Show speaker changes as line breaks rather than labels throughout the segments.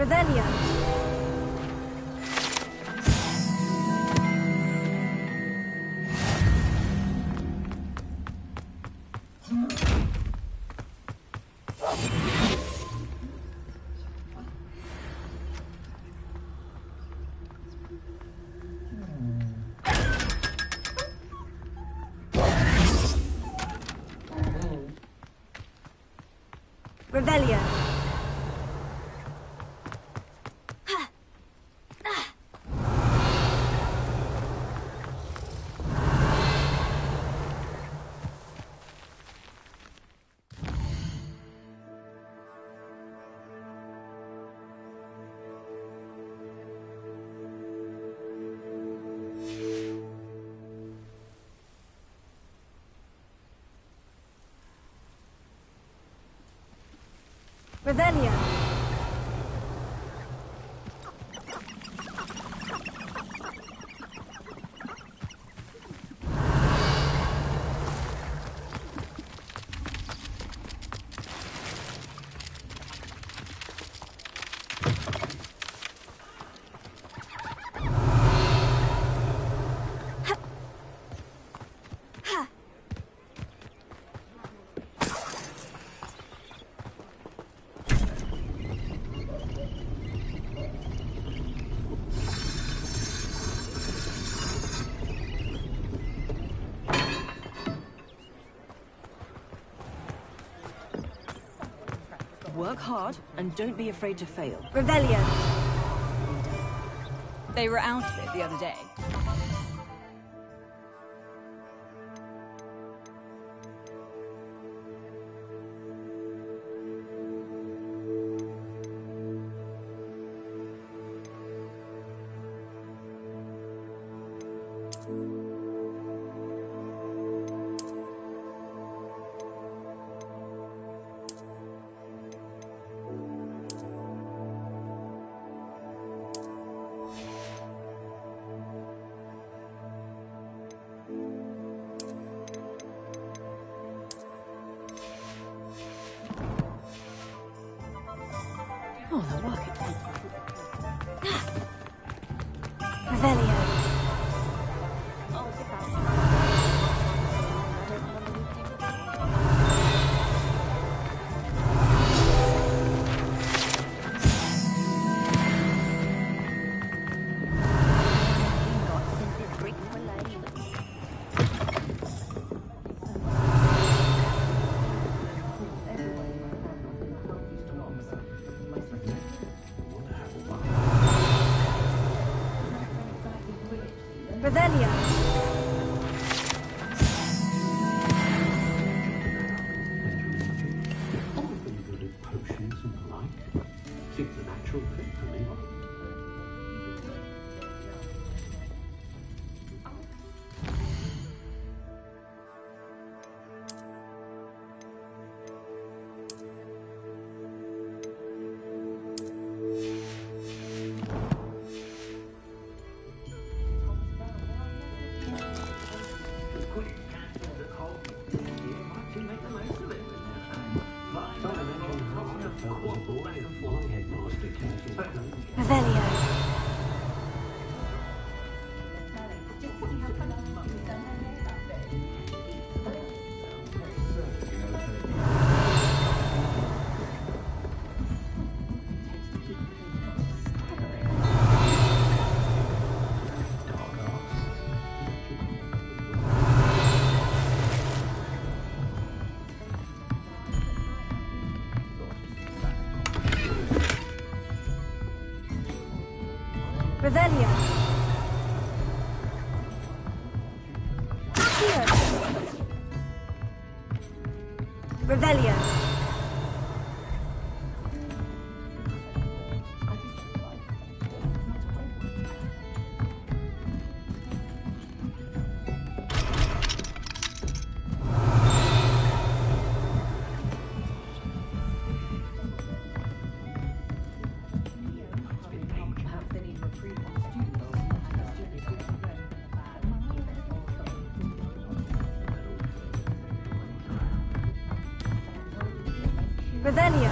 Revelio. Revelio. Revelio.
Work hard and don't be afraid to fail.
Revelio.
They were out of it the other day.
Oh, they're working.
Revelio. Revelio.
I'm pretty good at potions and the like. Seems a natural fit for me.
Revelio. Revelio. Accio. Revelio. Revelio.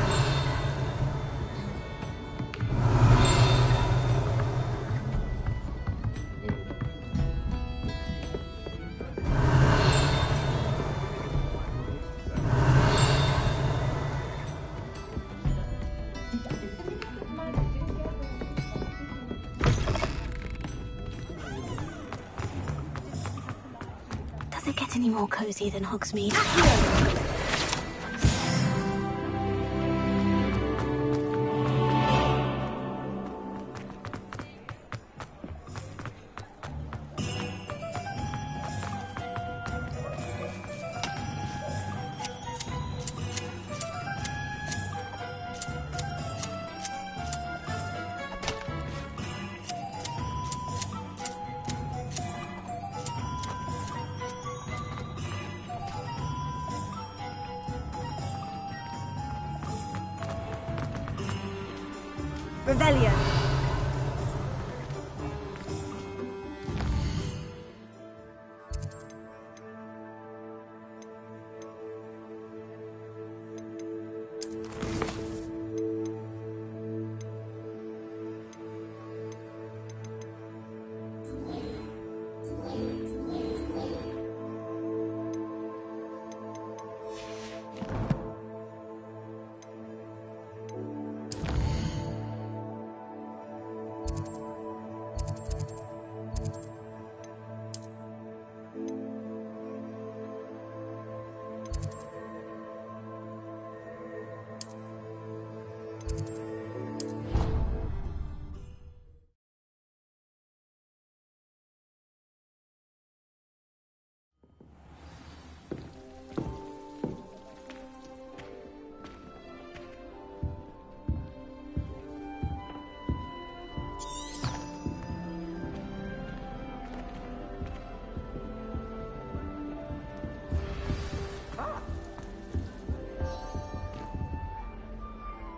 Does it get any more cozy than Hogsmeade? Revelio.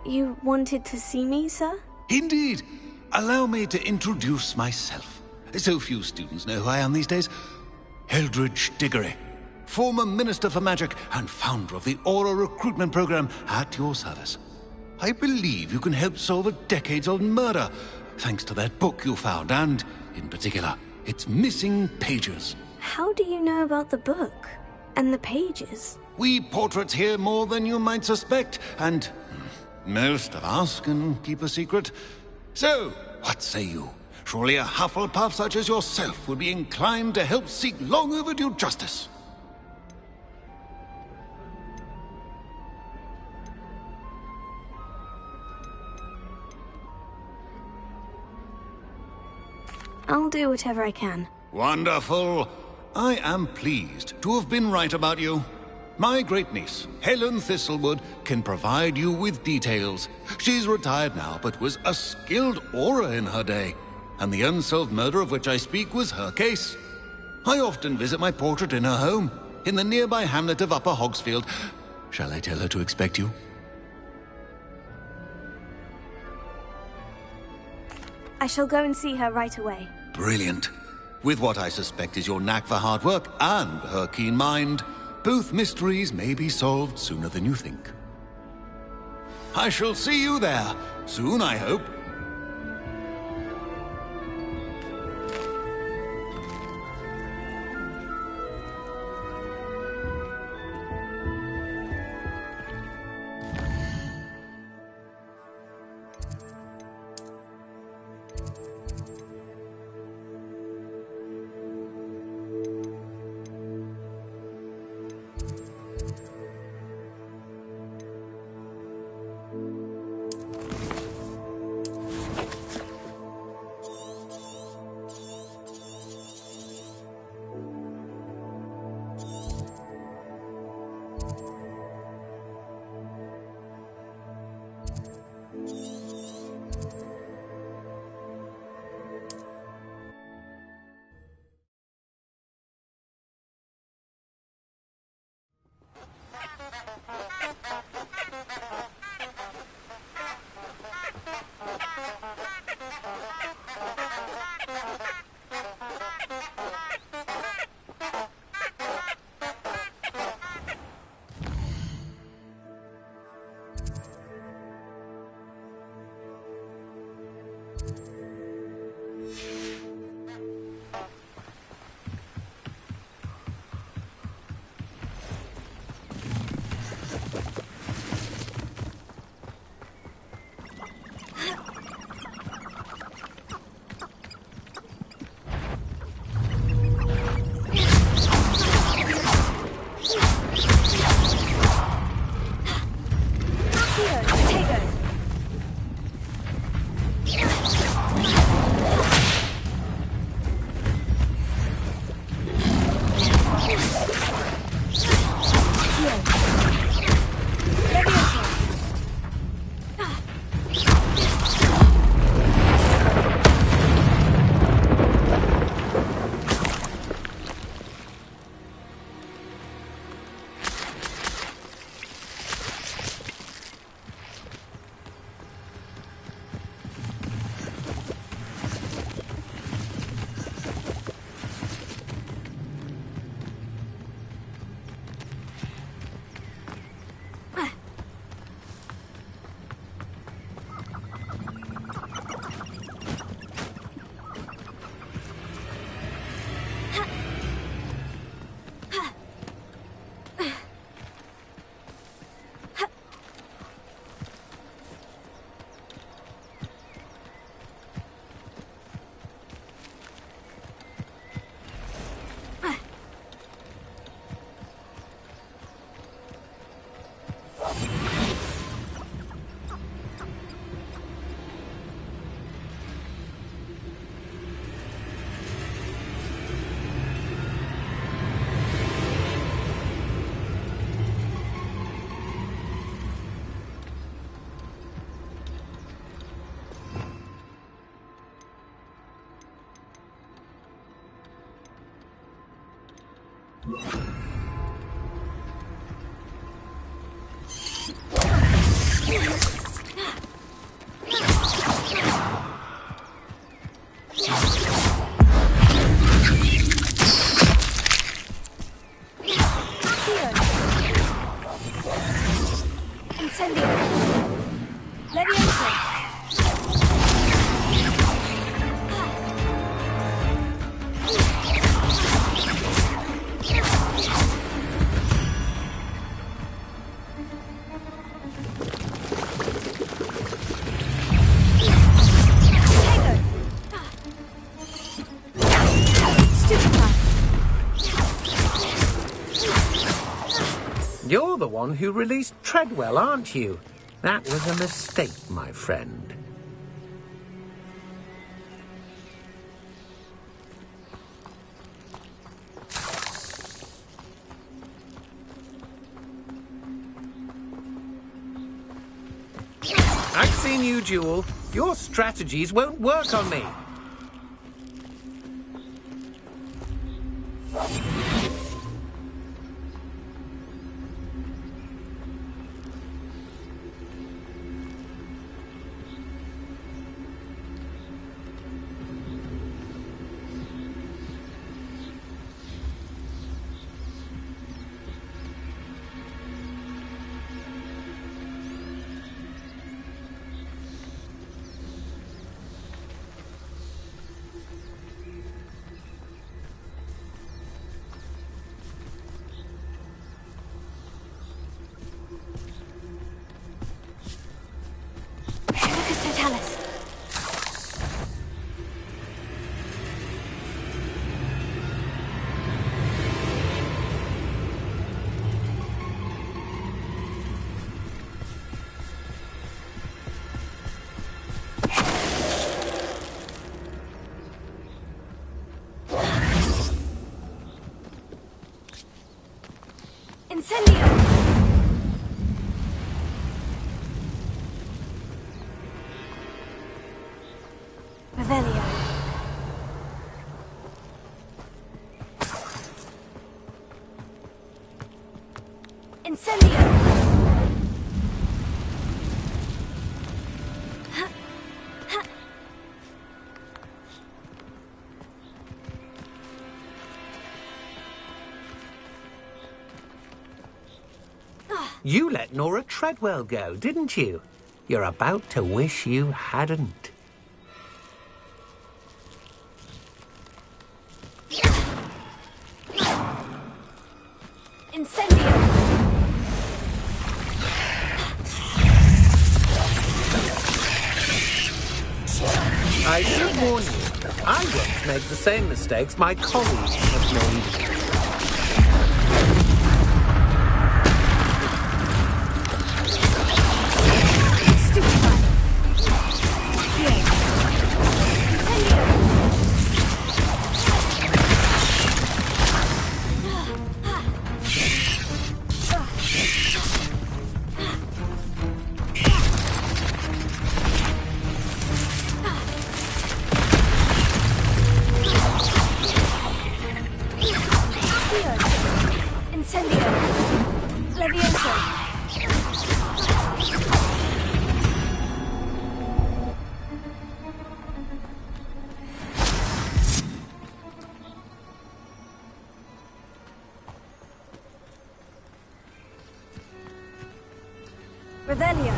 You wanted to see me, sir?
Indeed. Allow me to introduce myself. So few students know who I am these days. Eldridge Diggory, former Minister for Magic and founder of the Aura Recruitment Program, at your service. I believe you can help solve a decades-old murder, thanks to that book you found, and, in particular, its missing pages.
How do you know about the book? And the pages?
We portraits hear more than you might suspect, and most of us can keep a secret. So, what say you? Surely a Hufflepuff such as yourself would be inclined to help seek long overdue justice.
I'll do whatever I can.
Wonderful. I am pleased to have been right about you. My great-niece, Helen Thistlewood, can provide you with details. She's retired now, but was a skilled aura in her day. And the unsolved murder of which I speak was her case. I often visit my portrait in her home, in the nearby hamlet of Upper Hogsfield. Shall I tell her to expect you?
I shall go and see her right away.
Brilliant. With what I suspect is your knack for hard work and her keen mind, both mysteries may be solved sooner than you think. I shall see you there, soon I hope.
Incendio. Levioso.
You're the one who released Treadwell, aren't you? That was a mistake, my friend. I've seen you, Jewel. Your strategies won't work on me.
Totalis. Incendio. Revelio. Incendio.
You let Nora Treadwell go, didn't you? You're about to wish you hadn't.
Incendio.
I should warn you, I won't make the same mistakes my colleagues have made.
Incendio. Levioso. Revelio.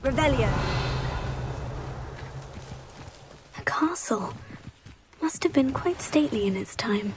Revelio. castle. Must have been quite stately in its time.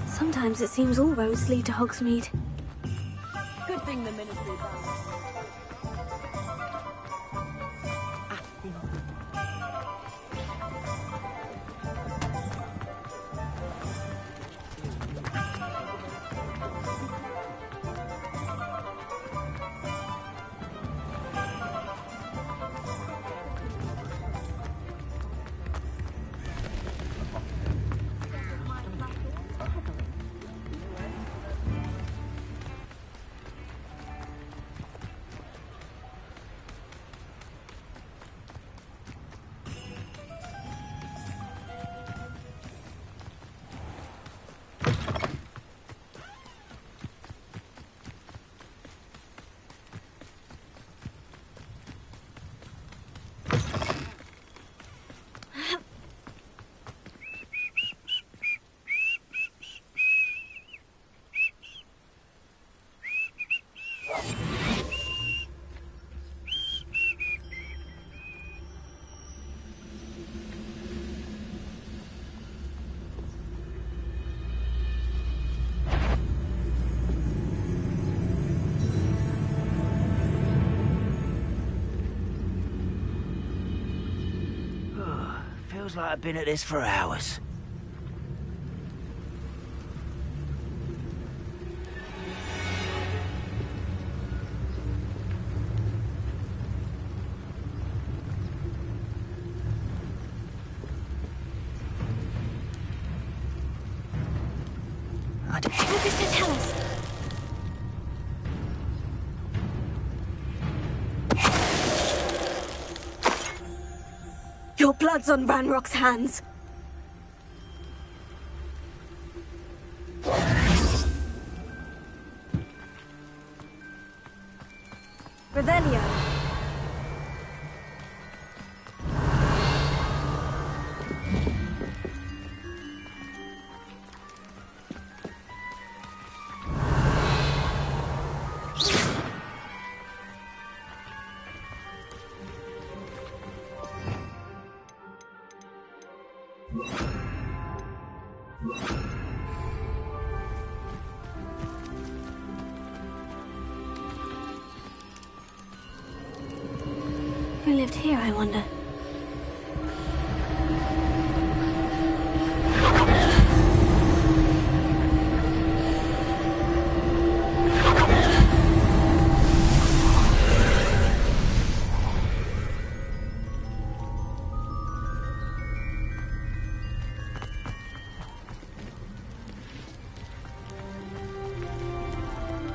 Sometimes it seems all roads lead to Hogsmeade.
Good thing the ministry banned.
Feels like I've been at this for hours.
Augusta, tell us. Your blood's on Ranrock's hands. Revelio. Who lived here, I wonder?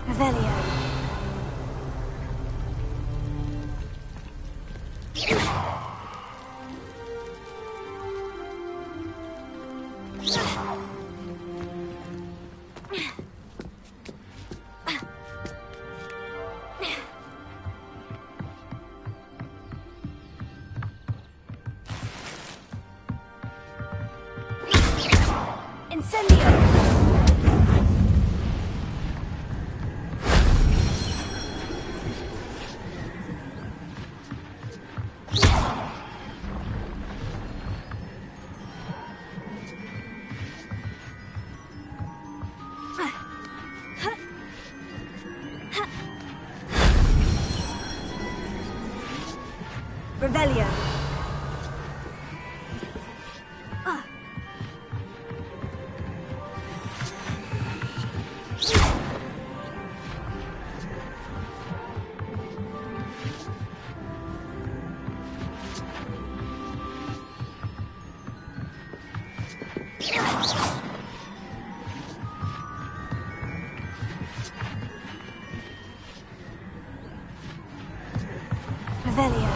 Revelio. Incendio! Revelio. Revelio.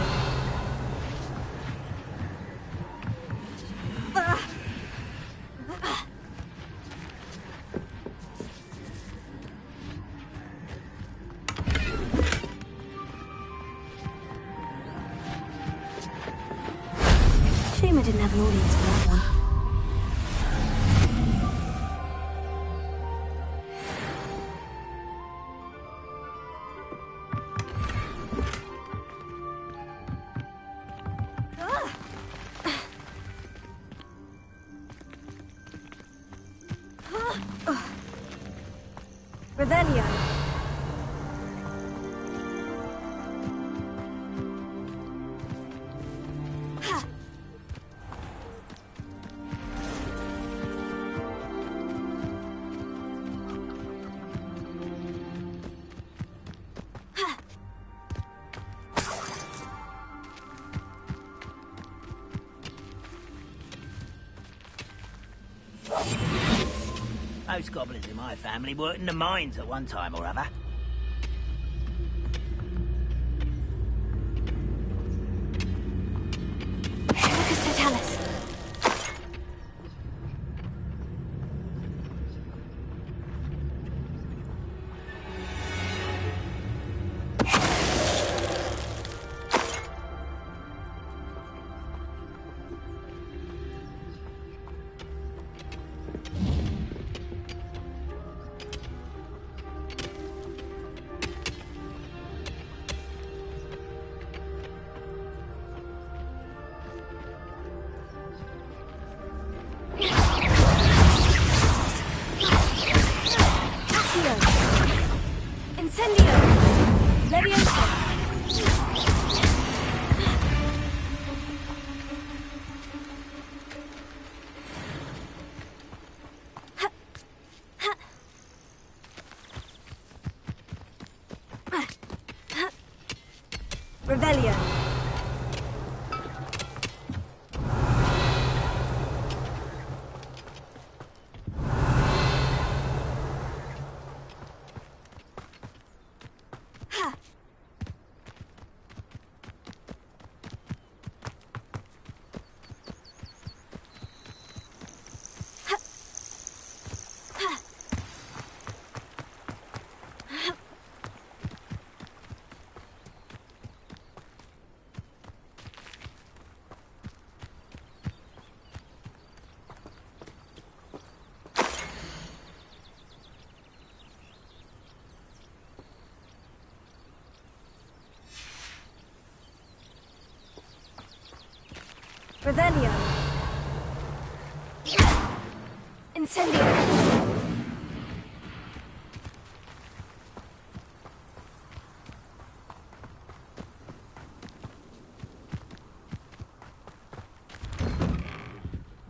Shame I didn't have an audience for that one. Revelio.
Most goblins in my family worked in the mines at one time or other.
Lucas Totalis. Incendio! Leviosa! Revelio. Revelio. Incendio.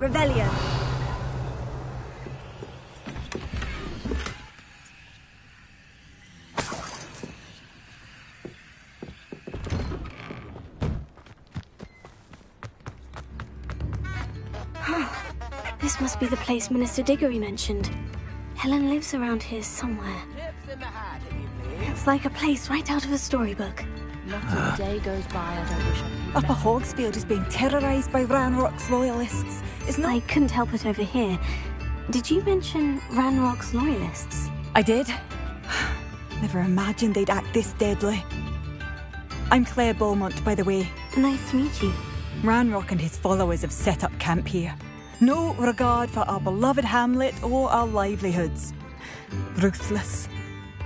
Revelio. This must be the place Minister Diggory mentioned. Helen lives around here somewhere. It's like a place right out of a storybook.
Not a day goes by I don't wish I could.
Upper Hogsfield is being terrorised by Ranrock's loyalists. It's not...
I couldn't help it over here. Did you mention Ranrock's loyalists?
I did. Never imagined they'd act this deadly. I'm Claire Beaumont, by the way.
Nice to meet you.
Ranrock and his followers have set up camp here. No regard for our beloved hamlet or our livelihoods. Ruthless.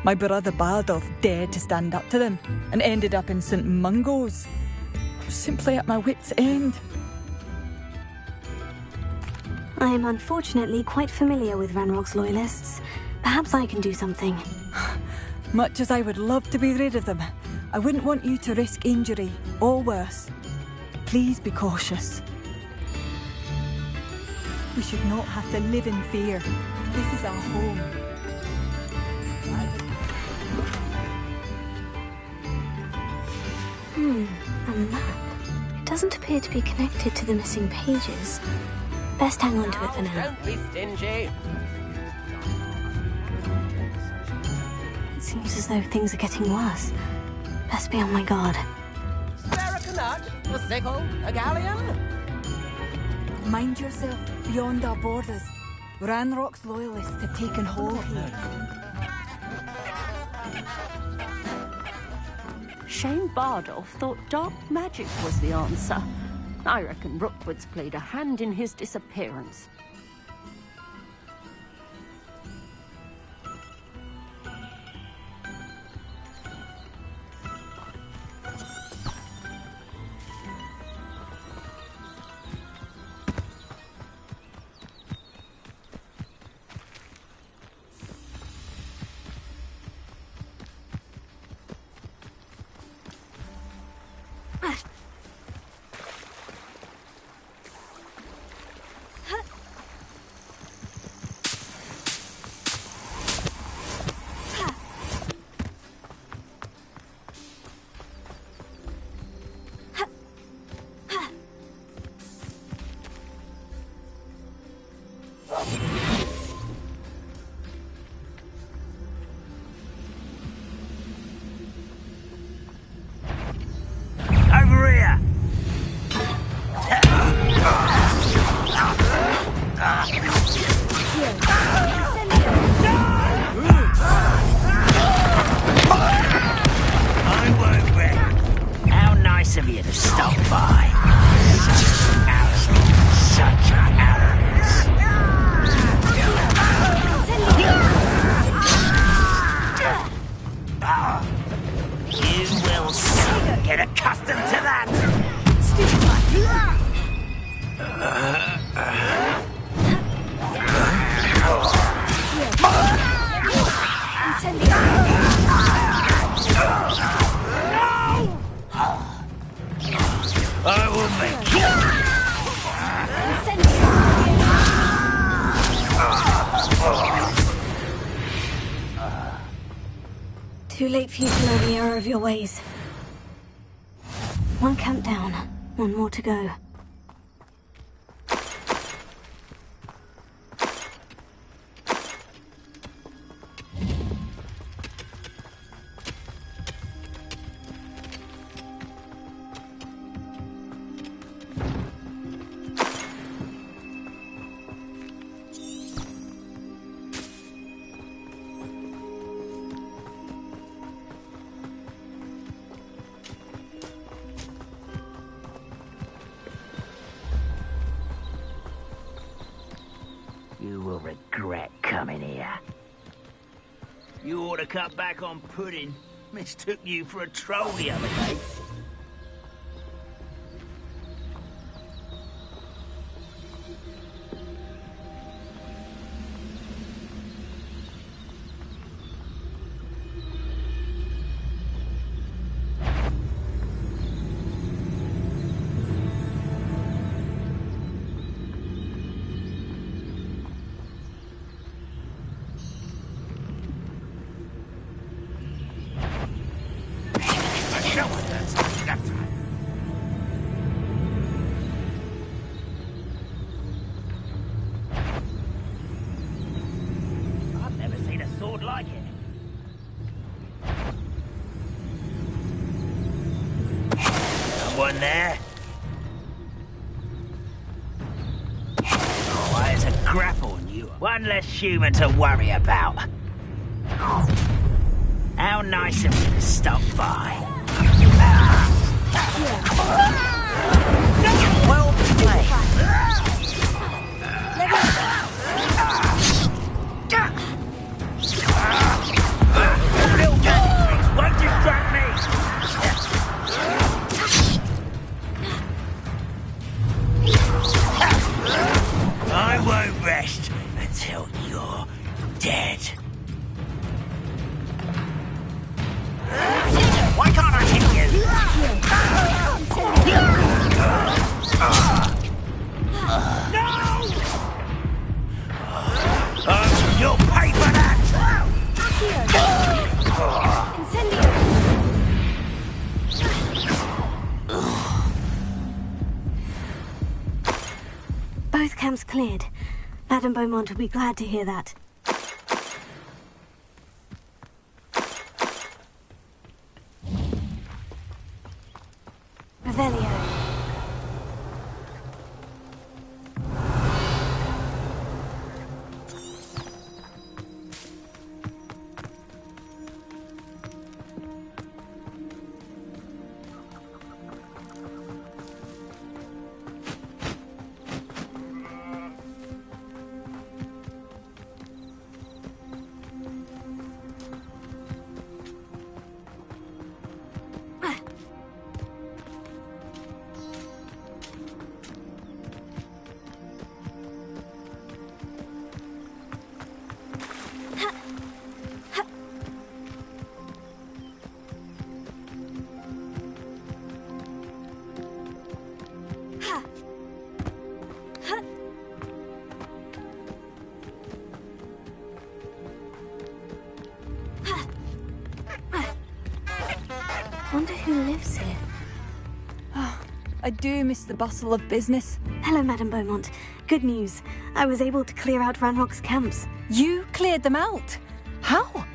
My brother Bardolph dared to stand up to them and ended up in St. Mungo's. I was simply at my wit's end.
I am unfortunately quite familiar with Ranrock's loyalists. Perhaps I can do something.
Much as I would love to be rid of them, I wouldn't want you to risk injury or worse. Please be cautious. We should not have to live in fear. This is our home.
A map. It doesn't appear to be connected to the missing pages. Best hang on to it for now.
Don't be stingy.
It seems as though things are getting worse. Best be on my guard.
Spare a canut, a sickle, a galleon.
Mind yourself, beyond our borders. Ranrock's loyalists have taken hold here.
Shane Bardolph thought dark magic was the answer. I reckon Rookwood's played a hand in his disappearance.
Too late for you to know the error of your ways. One camp down, one more to go.
You will regret coming here. You ought to cut back on pudding. Mistook you for a troll the other day. I've never seen a sword like it. Someone there? Oh, there's a grapple on you. One less human to worry about. How nice of you to stop by. Well played. Little cat won't distract me. I won't rest until you're dead. Why can't I hit you?
Both camps cleared. Madame Beaumont will be glad to hear that. Revelio. Wonder who lives here.
I do miss the bustle of business.
Hello, Madame Beaumont. Good news. I was able to clear out Ranrock's camps.
You cleared them out? How?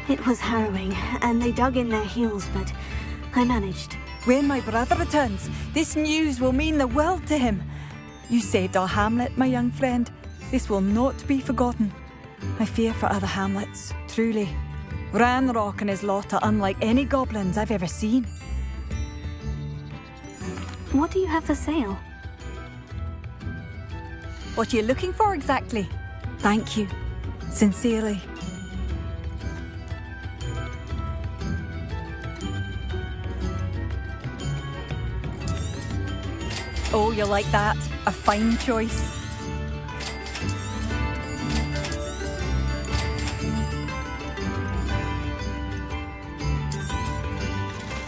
It was harrowing, and they dug in their heels, but I managed.
When my brother returns, this news will mean the world to him. You saved our hamlet, my young friend. This will not be forgotten. I fear for other hamlets, truly. Ranrock and his lot are unlike any goblins I've ever seen.
What do you have for sale?
What are you looking for exactly? Thank you. Sincerely. Oh, you like that? A fine choice.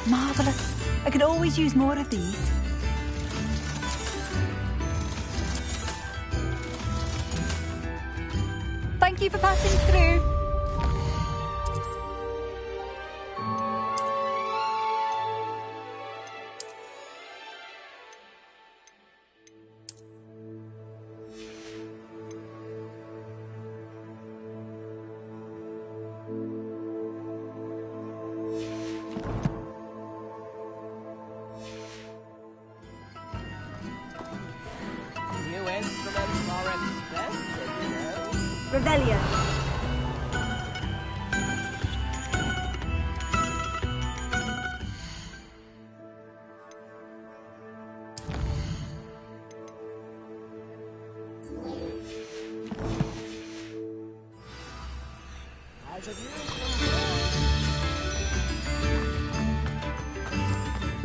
Marvellous. I could always use more of these. Thank you for passing through.
Revelio.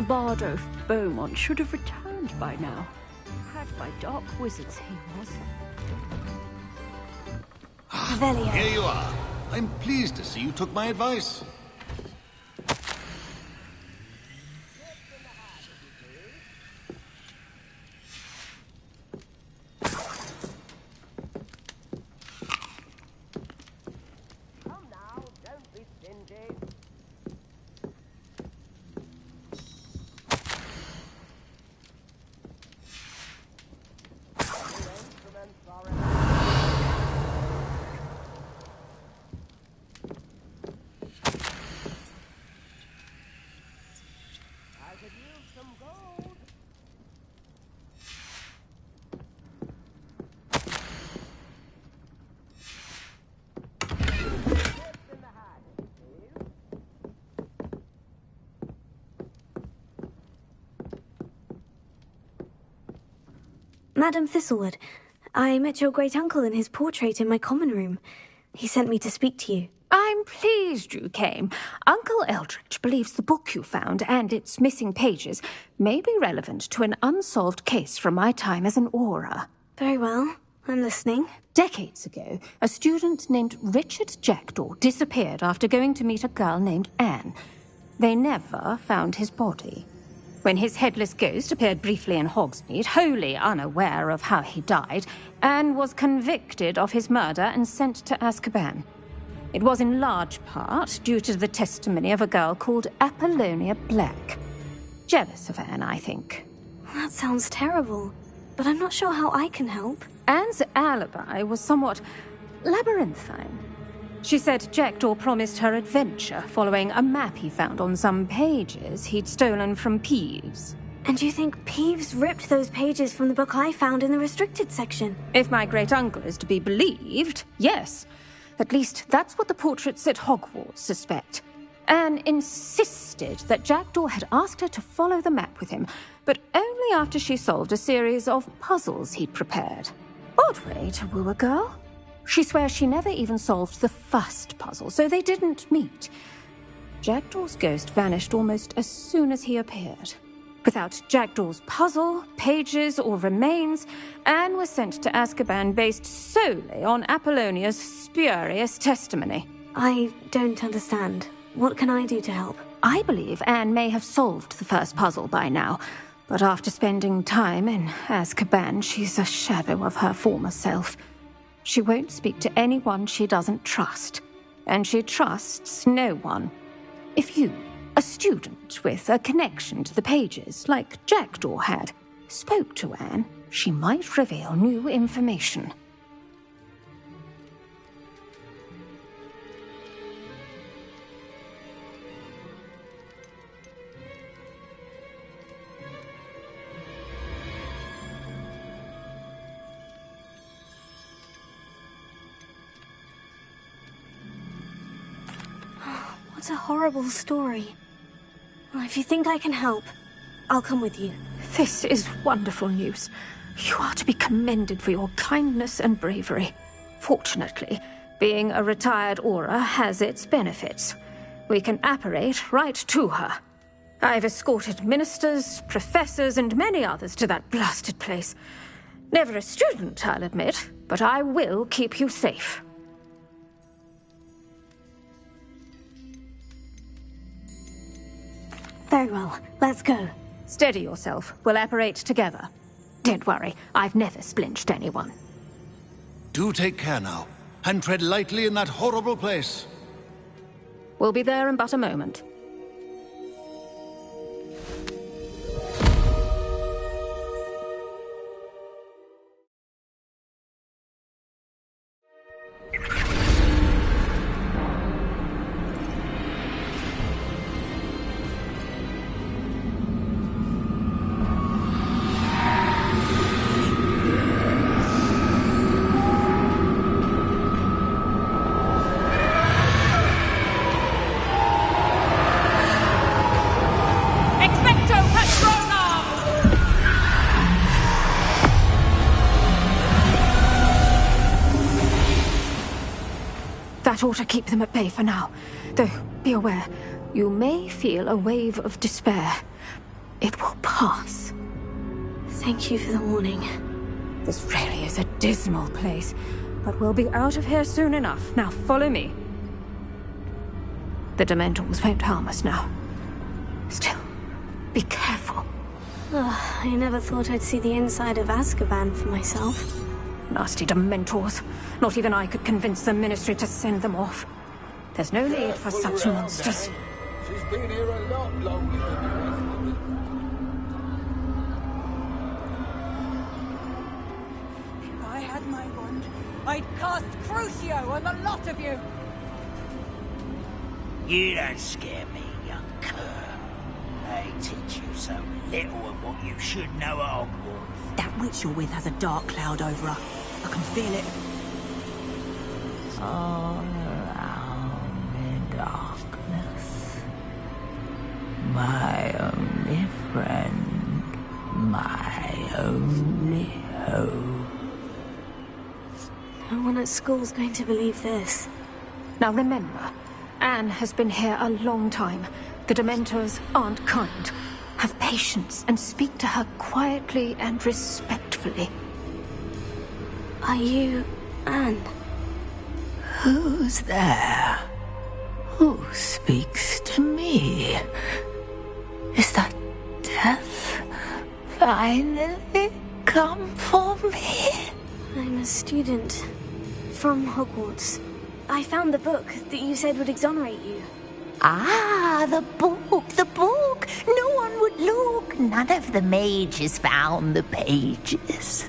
Bardolph Beaumont should have returned by now. Had by dark wizards he was.
Revelio.
Here you are. I'm pleased to see you took my advice.
Come now, don't be stingy.
Madam Thistlewood, I met your great-uncle in his portrait in my common room. He sent me to speak to you.
I'm pleased you came. Uncle Eldridge believes the book you found and its missing pages may be relevant to an unsolved case from my time as an Auror.
Very well. I'm listening.
Decades ago, a student named Richard Jackdaw disappeared after going to meet a girl named Anne. They never found his body. When his headless ghost appeared briefly in Hogsmeade, wholly unaware of how he died, Anne was convicted of his murder and sent to Azkaban. It was in large part due to the testimony of a girl called Apollonia Black. Jealous of Anne, I think.
That sounds terrible, but I'm not sure how I can help.
Anne's alibi was somewhat labyrinthine. She said Jackdaw promised her adventure following a map he found on some pages he'd stolen from Peeves.
And you think Peeves ripped those pages from the book I found in the restricted section?
If my great-uncle is to be believed, yes. At least that's what the portraits at Hogwarts suspect. Anne insisted that Jackdaw had asked her to follow the map with him, but only after she solved a series of puzzles he'd prepared. Odd way to woo a girl. She swears she never even solved the first puzzle, so they didn't meet. Jackdaw's ghost vanished almost as soon as he appeared. Without Jackdaw's puzzle, pages, or remains, Anne was sent to Azkaban based solely on Apollonia's spurious testimony.
I don't understand. What can I do to help?
I believe Anne may have solved the first puzzle by now, but after spending time in Azkaban, she's a shadow of her former self. She won't speak to anyone she doesn't trust, and she trusts no one. If you, a student with a connection to the pages, like Jackdaw had, spoke to Anne, she might reveal new information.
What a horrible story. Well, if you think I can help, I'll come with you.
This is wonderful news. You are to be commended for your kindness and bravery. Fortunately, being a retired Auror has its benefits. We can apparate right to her. I've escorted ministers, professors, and many others to that blasted place. Never a student, I'll admit, but I will keep you safe.
Very well. Let's go.
Steady yourself. We'll apparate together. Don't worry, I've never splinched anyone.
Do take care now, and tread lightly in that horrible place.
We'll be there in but a moment. That ought to keep them at bay for now. Though, be aware, you may feel a wave of despair. It will pass.
Thank you for the warning.
This really is a dismal place, but we'll be out of here soon enough. Now follow me. The Dementors won't harm us now. Still, be careful.
I never thought I'd see the inside of Azkaban for myself.
Nasty Dementors. Not even I could convince the Ministry to send them off. There's no need for such monsters.
She's been here a lot longer than the rest of us.
If I had my wand, I'd cast Crucio on the lot of you!
You don't scare me, young cur. They teach you so little of what you should know at Hogwarts.
That witch you're with has a dark cloud over her. I can feel it.
All around in darkness. My only friend. My only hope.
No one at school's going to believe this.
Now remember, Anne has been here a long time. The Dementors aren't kind. Have patience and speak to her quietly and respectfully.
Are you Anne?
Who's there? Who speaks to me? Is that
have finally come for me.
I'm a student from Hogwarts. I found the book that you said would exonerate you.
Ah, the book, the book. No one would look. None of the mages found the pages.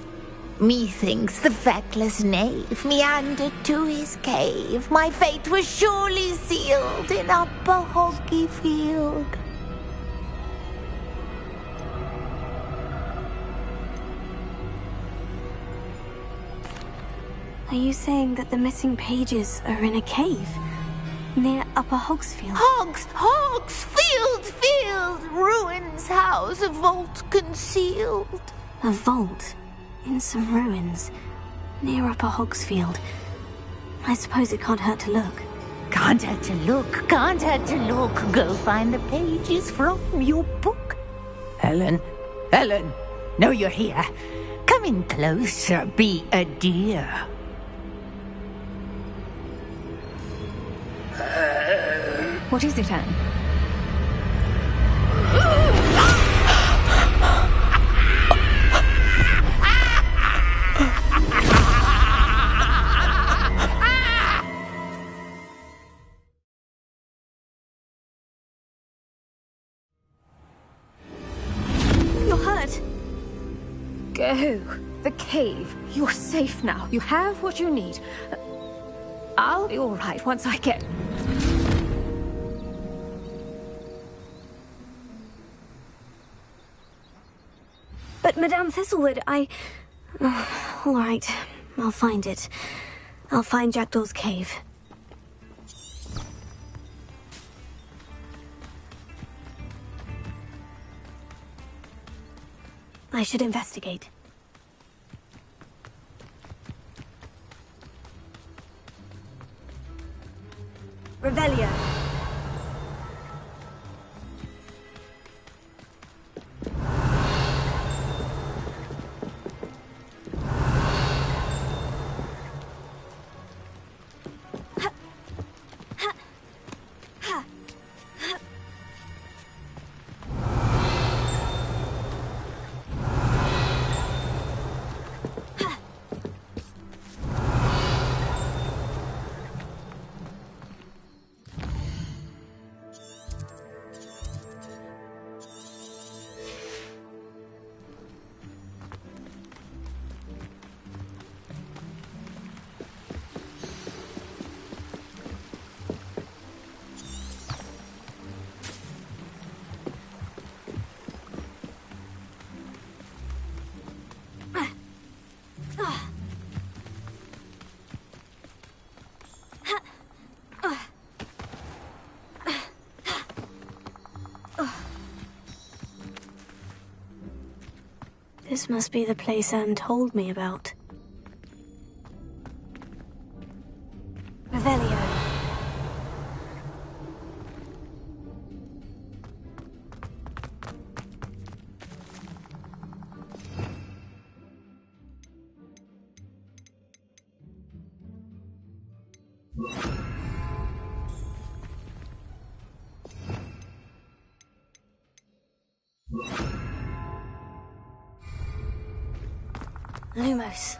Methinks the feckless knave meandered to his cave. My fate was surely sealed in Upper Hoggyfield.
Are you saying that the missing pages are in a cave near Upper Hogsfield?
Field, ruins house, a vault concealed.
A vault in some ruins near Upper Hogsfield. I suppose it can't hurt to look.
Can't hurt to look. Go find the pages from your book. Helen, know you're here. Come in closer, be a dear.
What is it, Anne?
You're hurt.
Go. The cave. You're safe now. You have what you need. I'll be all right once I get...
But Madame Thistlewood, all right, I'll find it. I'll find Jackdaw's cave. I should investigate. Revelio. This must be the place Anne told me about. Revelio. Lumos.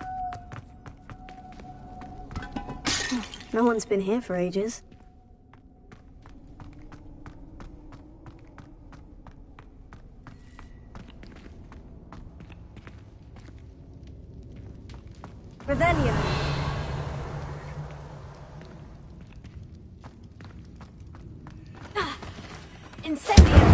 No one's been here for ages. Revelio. Incendio.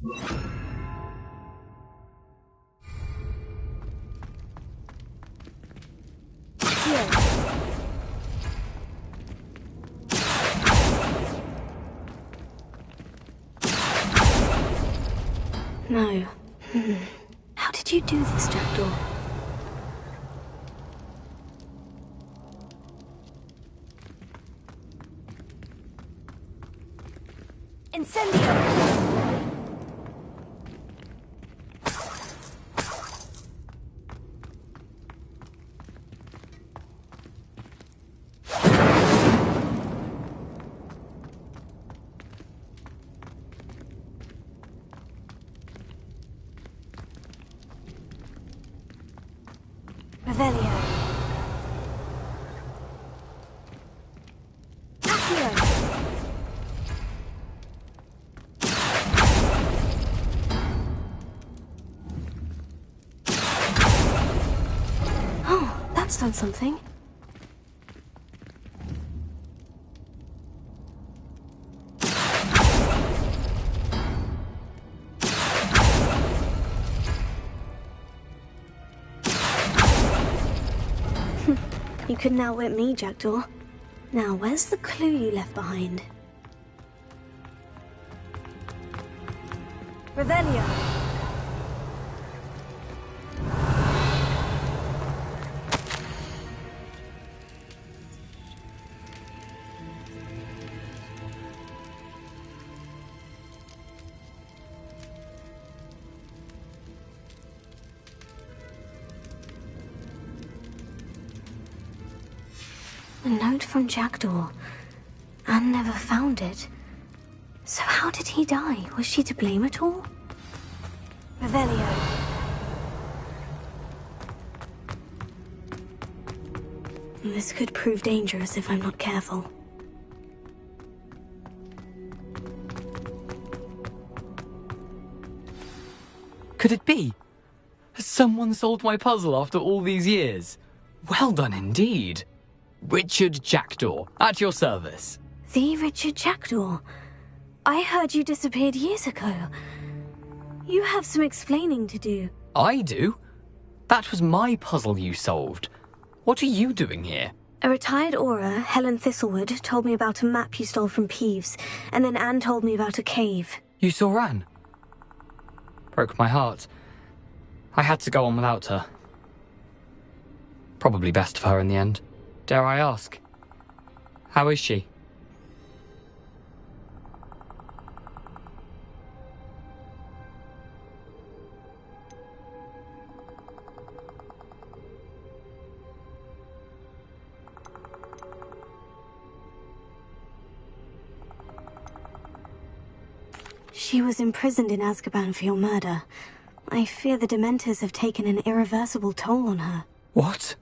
No. How did you do this, Jackdaw? Incendio! Revelio. Accio. Oh, that's done something. You couldn't outwit me, Jackdaw. Now, where's the clue you left behind? Revelio. A note from Jackdaw. Anne never found it. So how did he die? Was she to blame at all? Revelio. This could prove dangerous if I'm not careful.
Could it be? Has someone solved my puzzle after all these years? Well done indeed. Richard Jackdaw, at your service.
The Richard Jackdaw? I heard you disappeared years ago. You have some explaining to do.
I do? That was my puzzle you solved. What are you doing here?
A retired Aura, Helen Thistlewood, told me about a map you stole from Peeves, and then Anne told me about a cave.
You saw Anne? Broke my heart. I had to go on without her. Probably best for her in the end. Dare I ask? How is she?
She was imprisoned in Azkaban for your murder. I fear the Dementors have taken an irreversible toll on her.
What?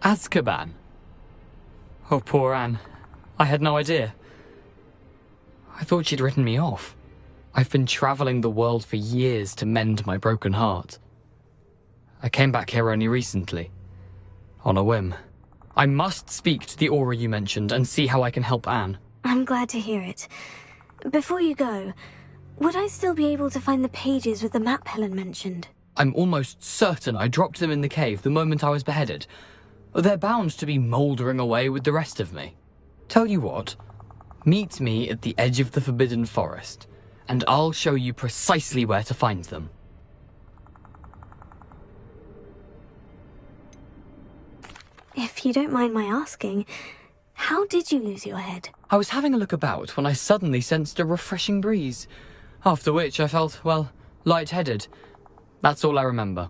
Azkaban? Oh, poor Anne. I had no idea. I thought she'd written me off. I've been travelling the world for years to mend my broken heart. I came back here only recently. On a whim. I must speak to the Aura you mentioned and see how I can help Anne.
I'm glad to hear it. Before you go, would I still be able to find the pages with the map Helen mentioned?
I'm almost certain I dropped them in the cave the moment I was beheaded. They're bound to be mouldering away with the rest of me. Tell you what, meet me at the edge of the Forbidden Forest, and I'll show you precisely where to find them.
If you don't mind my asking, how did you lose your head?
I was having a look about when I suddenly sensed a refreshing breeze, after which I felt, well, lightheaded. That's all I remember.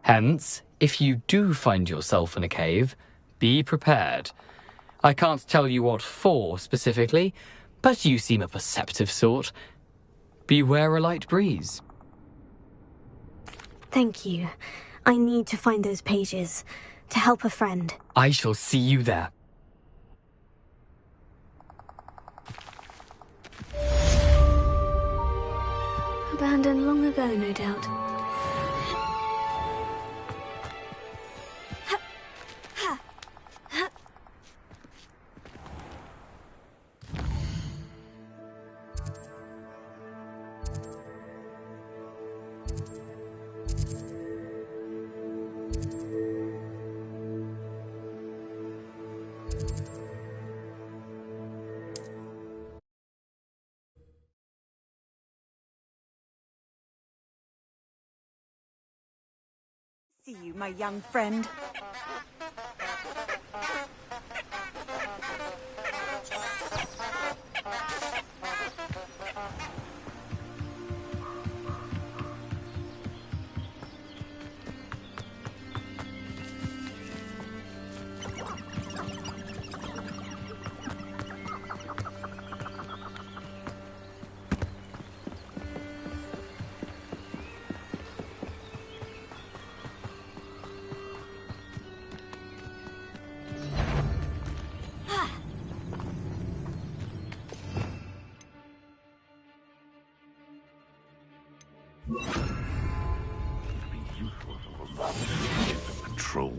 Hence, if you do find yourself in a cave, be prepared. I can't tell you what for specifically, but you seem a perceptive sort. Beware a light breeze.
Thank you. I need to find those pages to help a friend.
I shall see you there.
Abandoned long ago, no doubt.
See you, my young friend.
Control.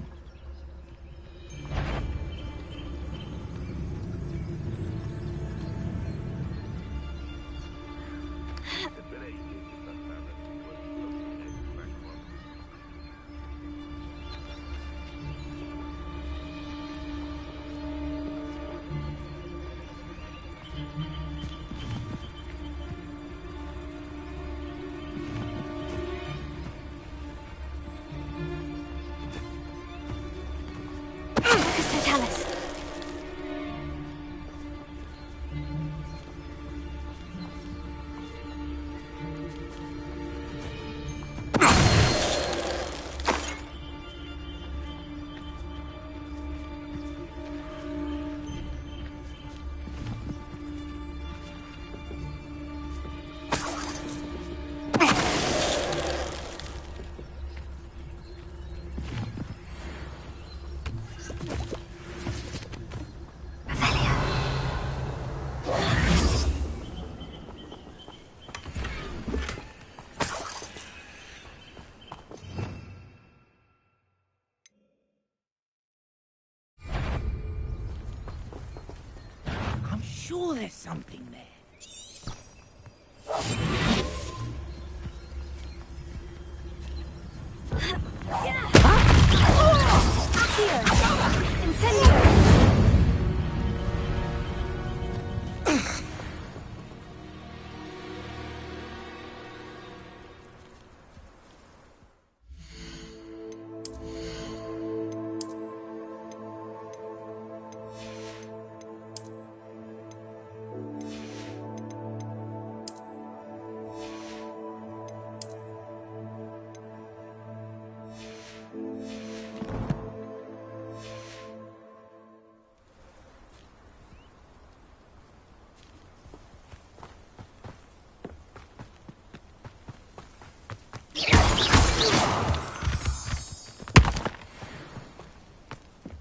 Sure there's something there.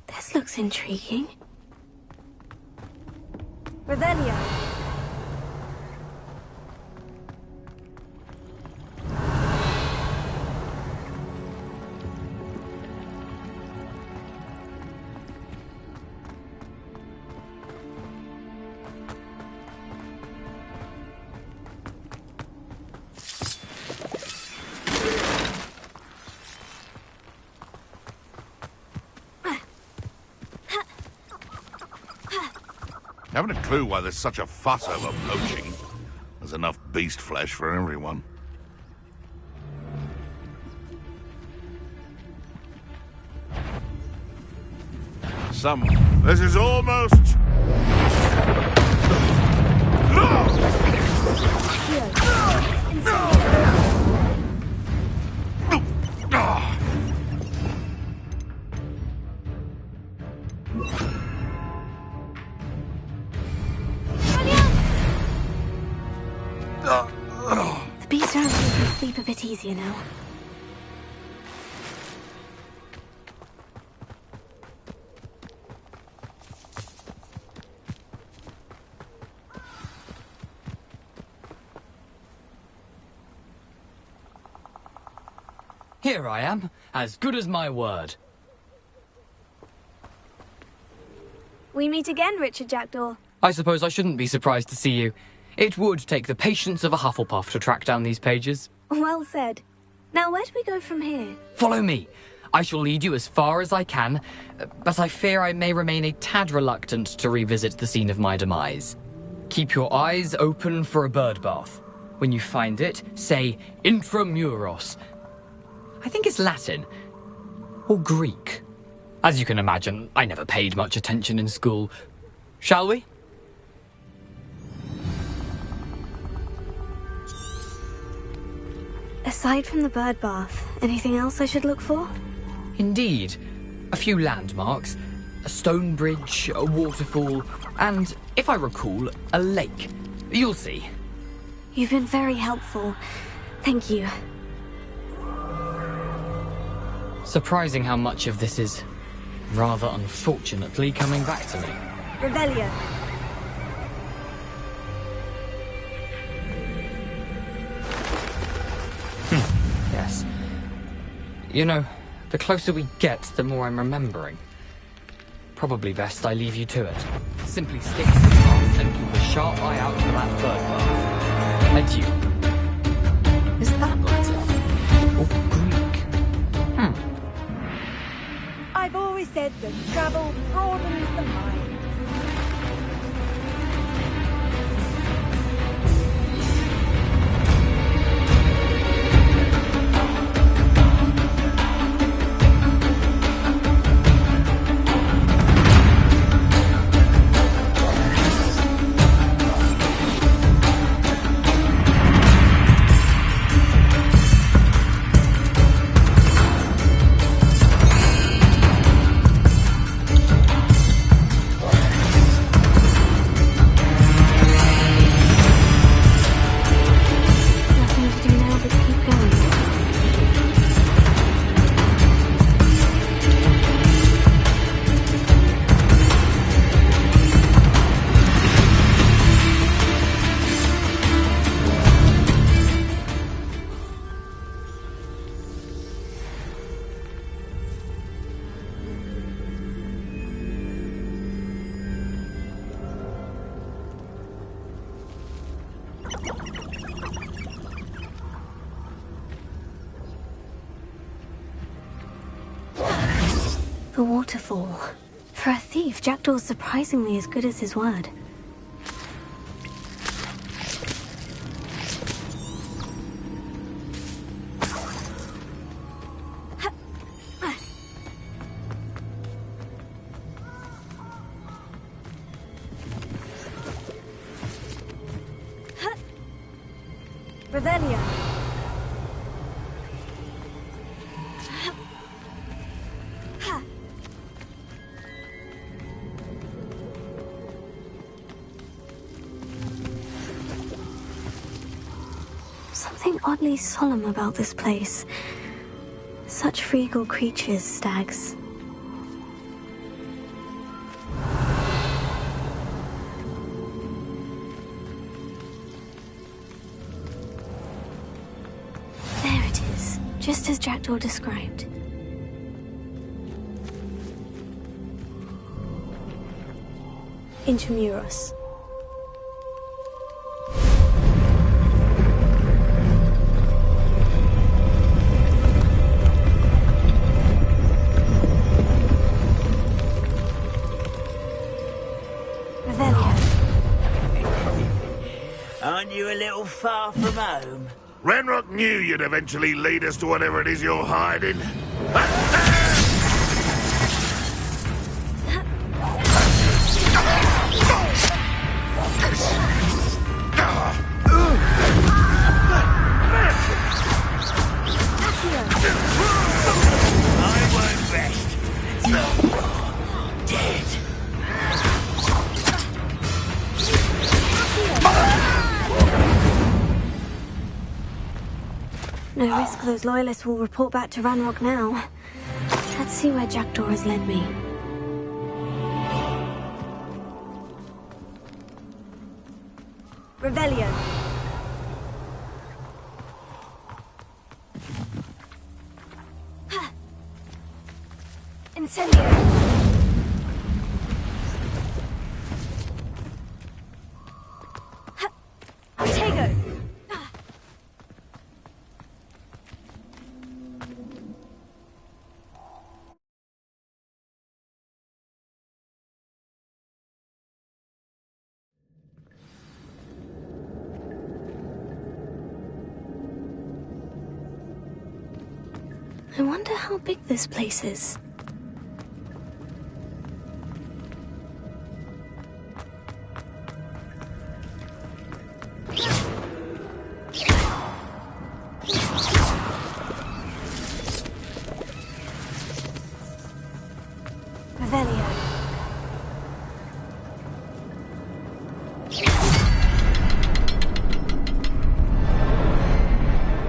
This looks intriguing.
Revelio.
Haven't a clue why there's such a fuss over poaching. There's enough beast flesh for everyone. This is almost...
The beast around here can sleep a bit easier now.
Here I am, as good as my word.
We meet again, Richard Jackdaw.
I suppose I shouldn't be surprised to see you. It would take the patience of a Hufflepuff to track down these pages.
Well said. Now, where do we go from here?
Follow me. I shall lead you as far as I can, but I fear I may remain a tad reluctant to revisit the scene of my demise. Keep your eyes open for a bird bath. When you find it, say Intramuros. I think it's Latin. or Greek? As you can imagine, I never paid much attention in school. Shall we?
Aside from the bird bath, anything else I should look for?
Indeed. A few landmarks, a stone bridge, a waterfall, and, if I recall, a lake. You'll see.
You've been very helpful. Thank you.
Surprising how much of this is, rather unfortunately, coming back to me.
Revelio.
Yes. You know, the closer we get, the more I'm remembering. Probably best I leave you to it. Simply stick to the path and keep a sharp eye out for that bird bath. Adieu. Is that Latin? Or Greek?
I've always said that travel broadens the mind.
The waterfall. For a thief, Jackdaw's surprisingly as good as his word.
Revelio.
Something oddly solemn about this place. Such regal creatures, stags. There it is, just as Jackdaw described.
Intramuros.
Aren't you a little far from home?
Ranrock knew you'd eventually lead us to whatever it is you're hiding.
I won't rest until you're dead.
No risk those loyalists will report back to Ranrock now. Let's see where Jackdaw has led me.
Revelio. Incendio. Tego.
I wonder how big this place is.
Revelio.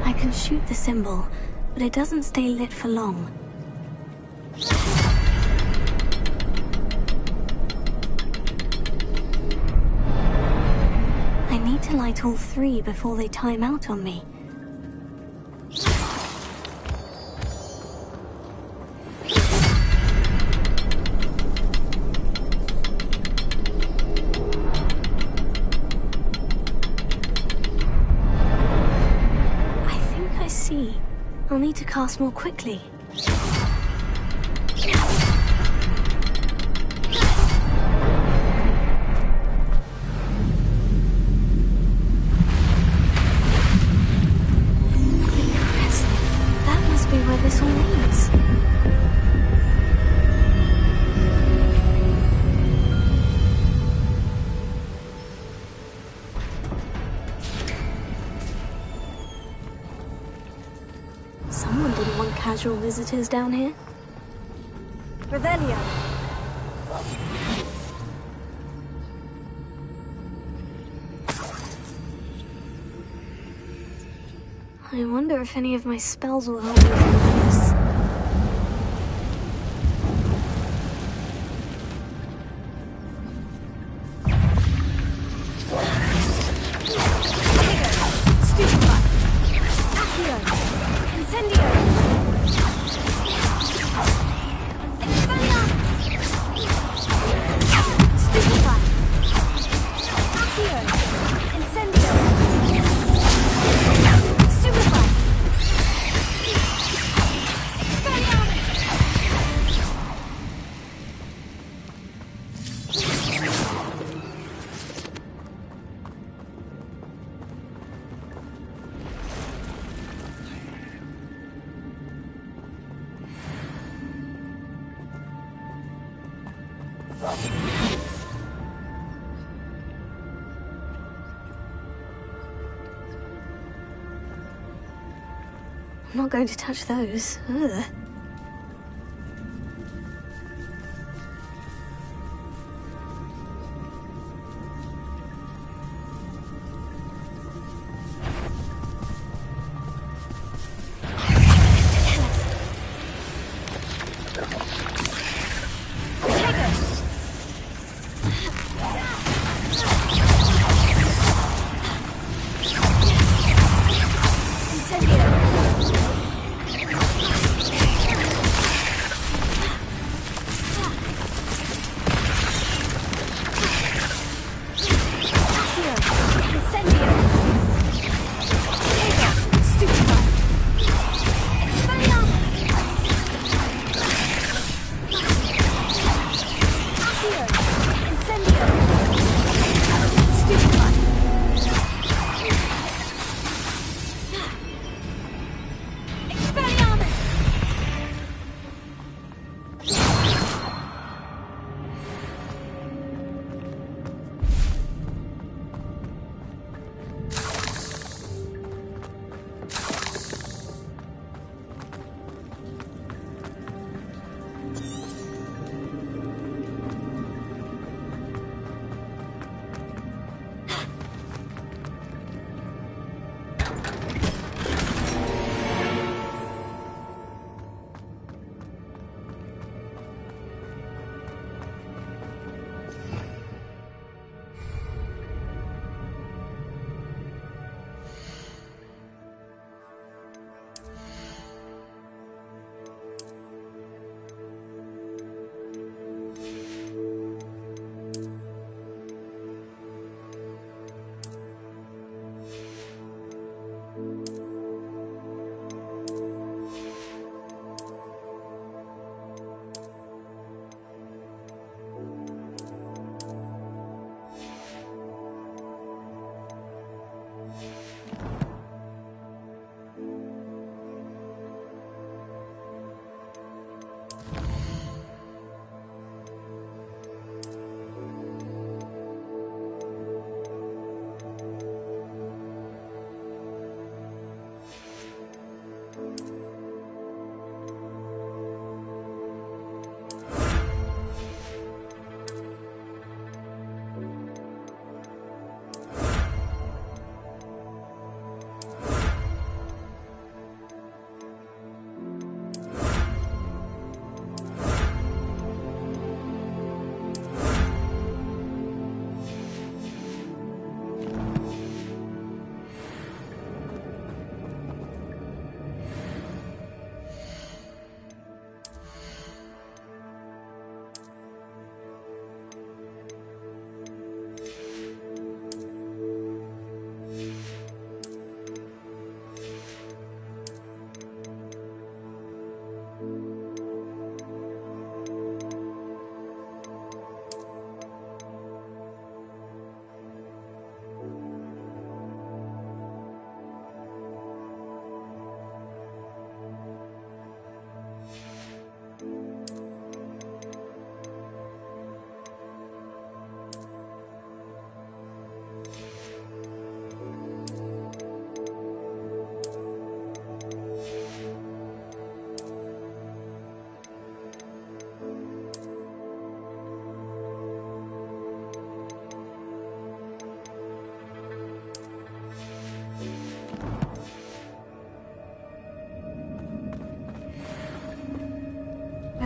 I can shoot the symbol, but it doesn't stay lit for long. I need to light all three before they time out on me. I'll need to cast more quickly. Impressive. That must be where this all leads. Someone didn't want casual visitors down here.
Revelio.
I wonder if any of my spells will help me through this. I'm not going to touch those. Ugh.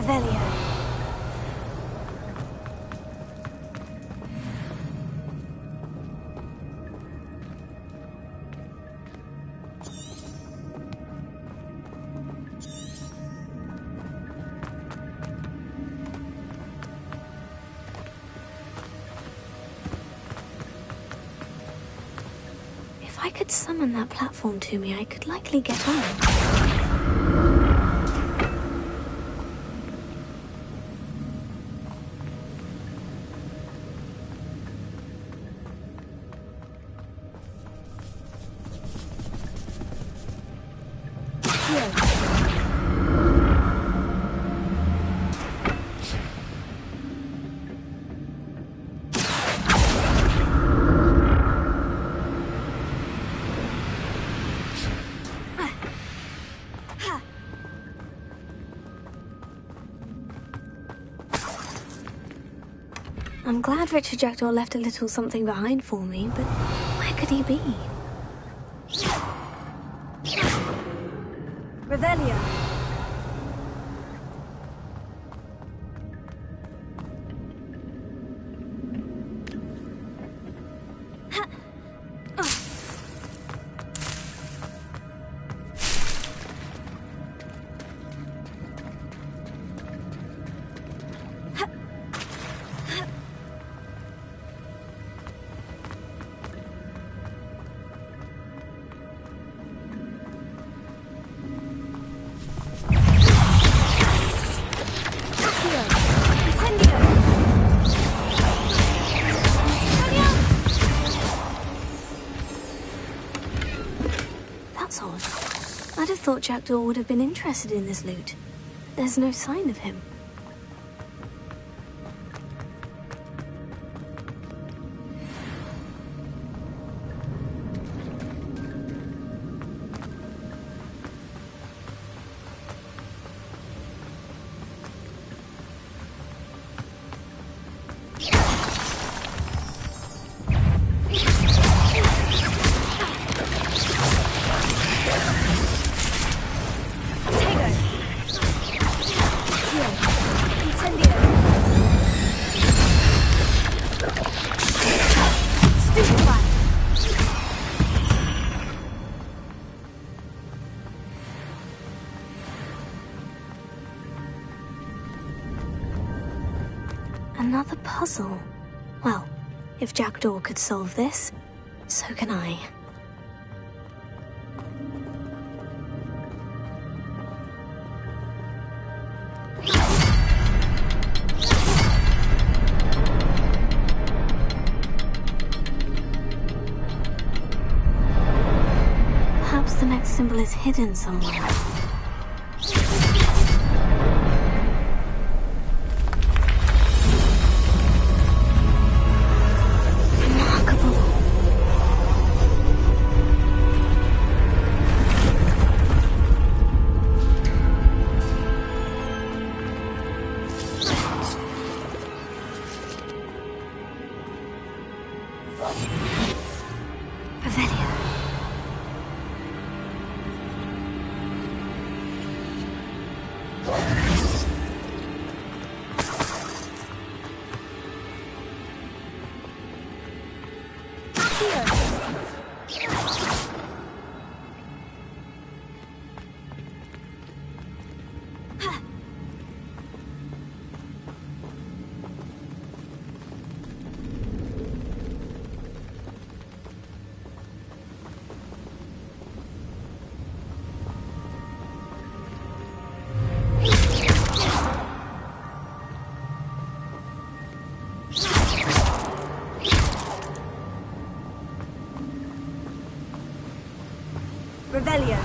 Revelio. If I could summon that platform to me, I could likely get home. I'm glad Richard Jackdaw left a little something behind for me, but where could he be? Revelio. I'd have thought Jackdaw would have been interested in this loot. There's no sign of him. Another puzzle. Well, if Jackdaw could solve this, so can I. Perhaps the next symbol is hidden somewhere. Revelio.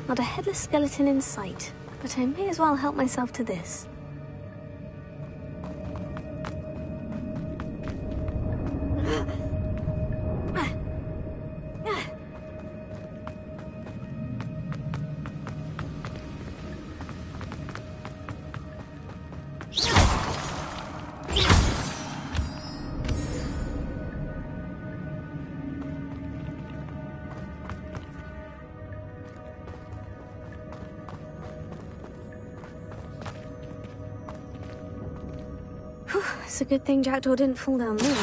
Not a headless skeleton in sight, but I may as well help myself to this. It's a good thing Jackdaw didn't fall down there.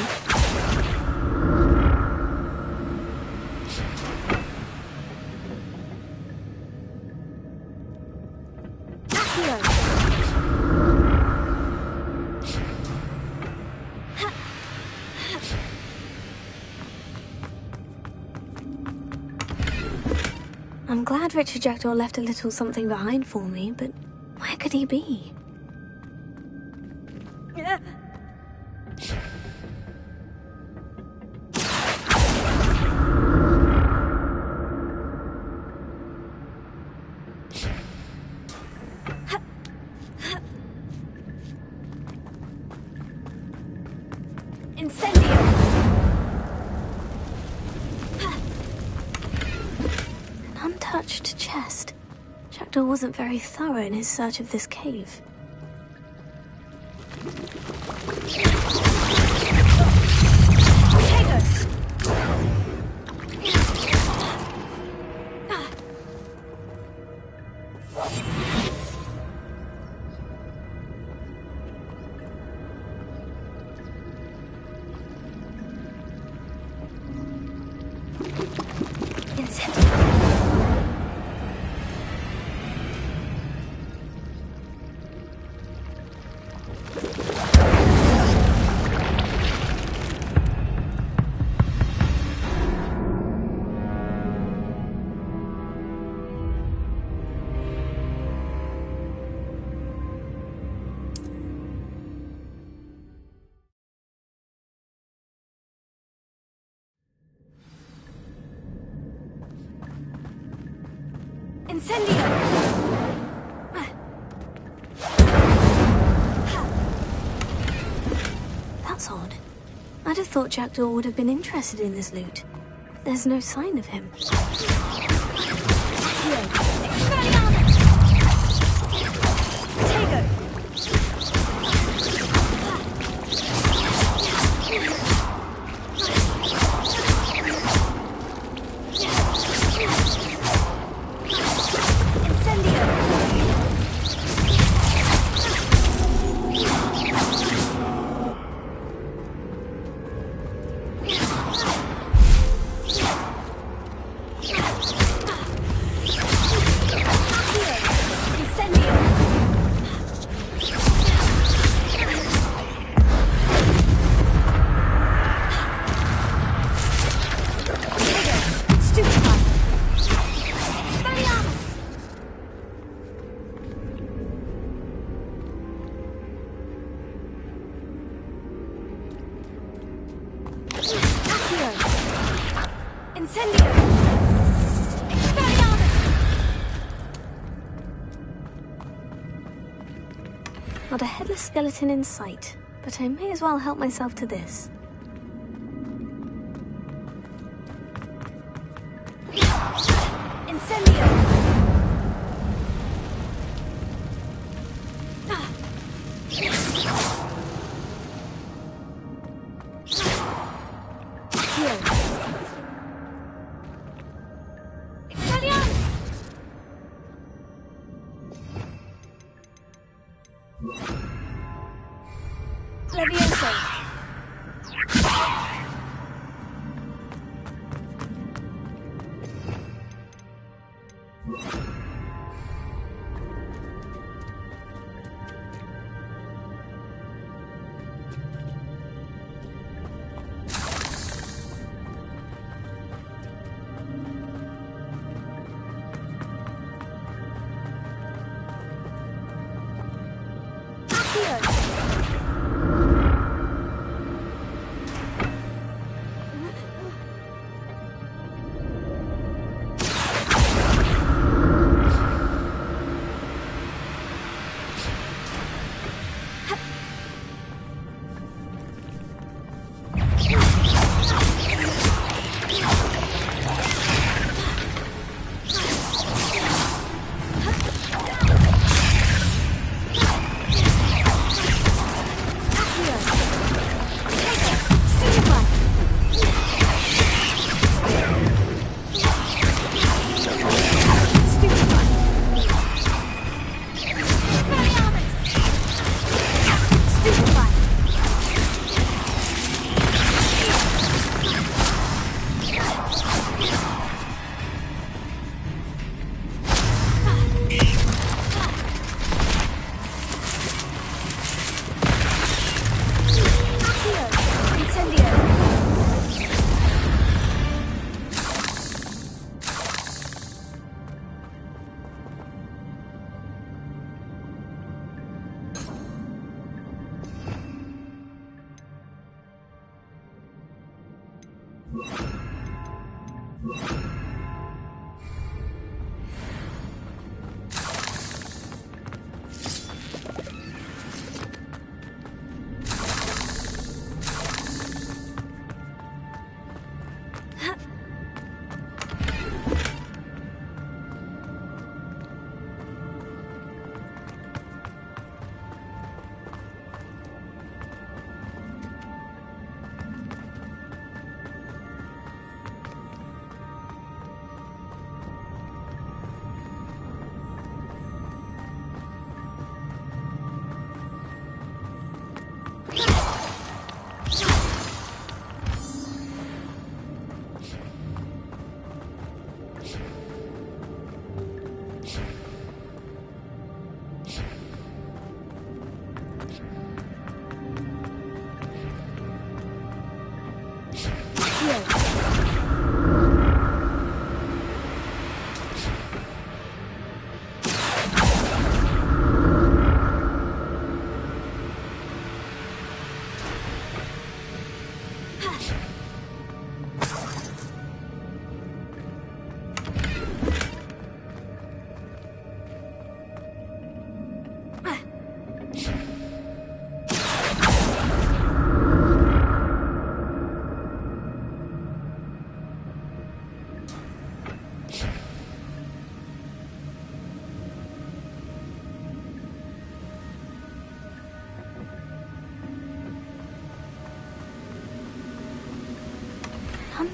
I'm glad Richard Jackdaw left a little something behind for me, but where could he be? Untouched chest. Jackdaw wasn't very thorough in his search of this cave. That's odd. I'd have thought Jackdaw would have been interested in this loot. There's no sign of him. Not a headless skeleton in sight, but I may as well help myself to this. Incendio!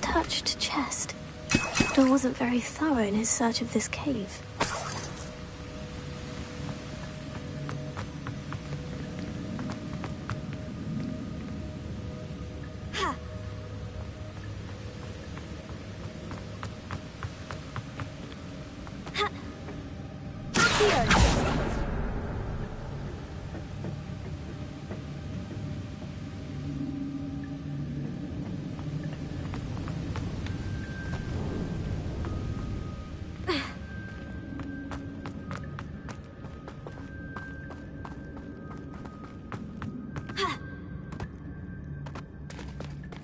untouched chest. Jackdaw wasn't very thorough in his search of this cave.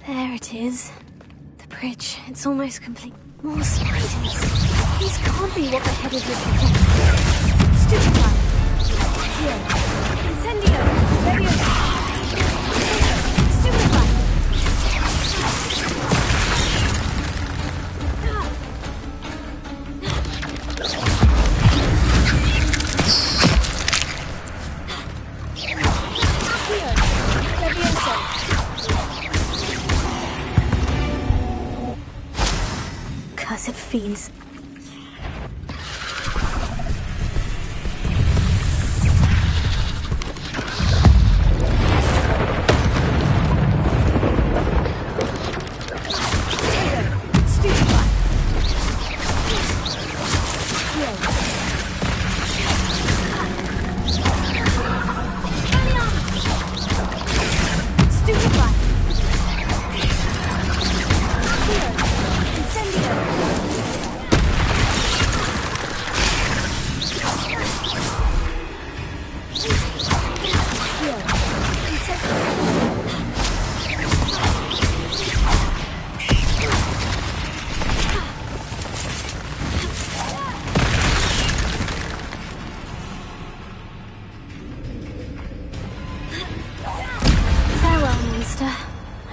There it is. The bridge. It's almost complete. More spiders. These can't be what the head of this is. Stupefy. Here. Incendio. Leviosa. Stupefy. Here. Leviosa. Cursed fiends.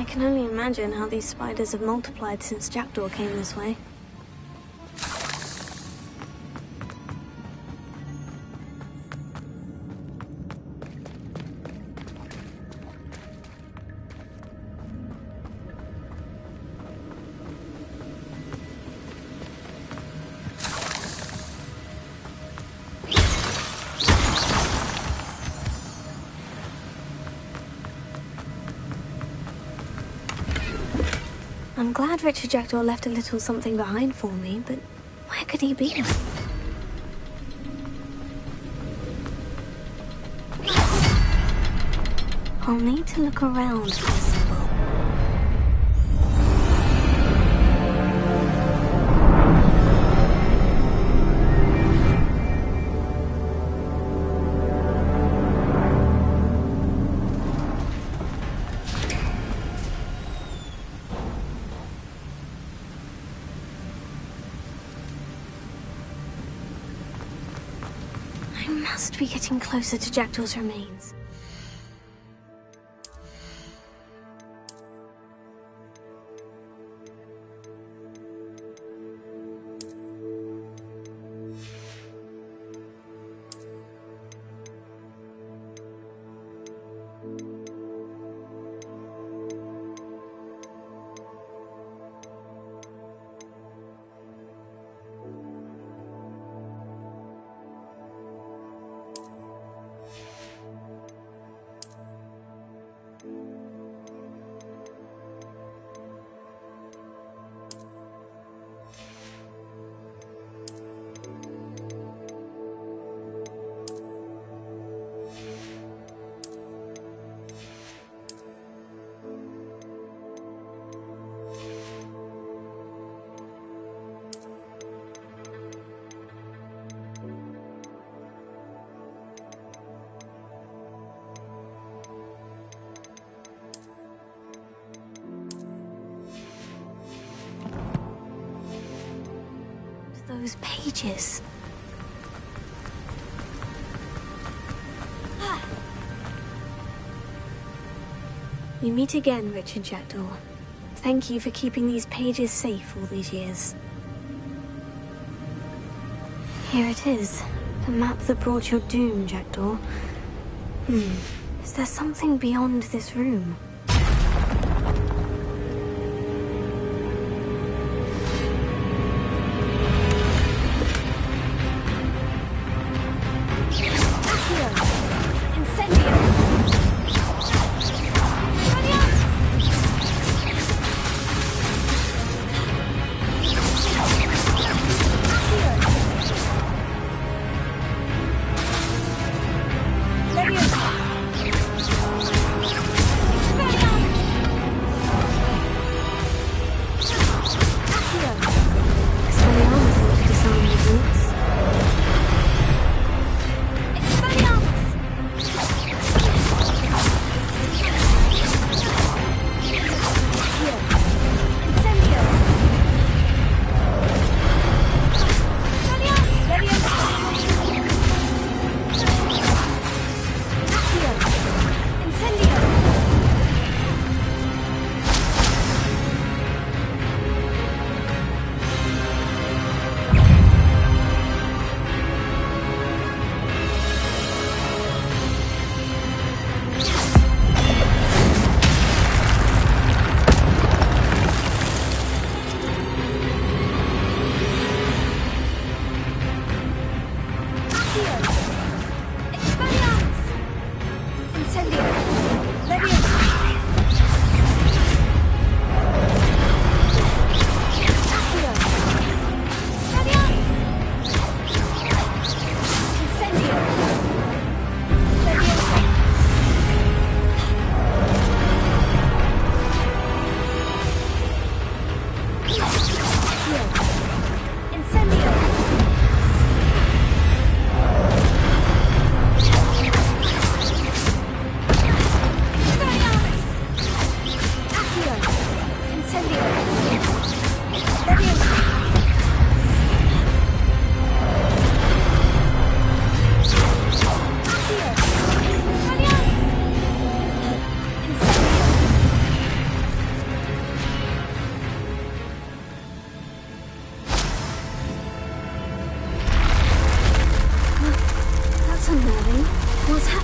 I can only imagine how these spiders have multiplied since Jackdaw came this way. I'm glad Richard Jackdaw left a little something behind for me, but where could he be? I'll need to look around for a symbol. I must be getting closer to Jackdaw's remains. Those pages. We meet again, Richard Jackdaw. Thank you for keeping these pages safe all these years. Here it is. The map that brought your doom, Jackdaw. Is there something beyond this room?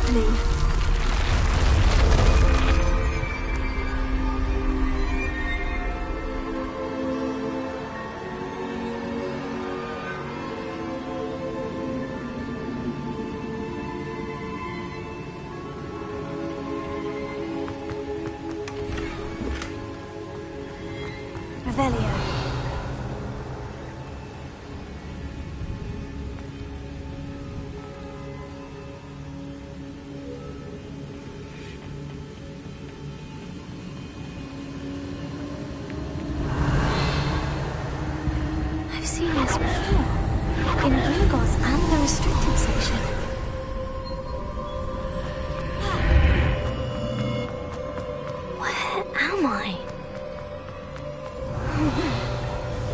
happening? Revelio. I've seen this before. In Gringotts and the restricted section. Where am I?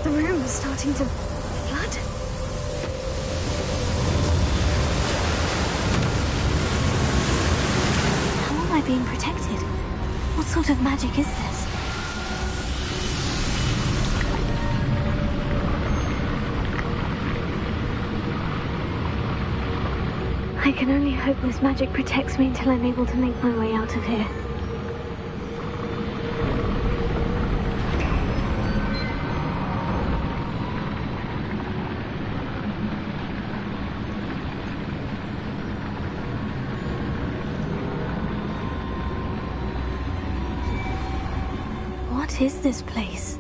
The room is starting to flood. How am I being protected? What sort of magic is this? I can only hope this magic protects me until I'm able to make my way out of here. What is this place?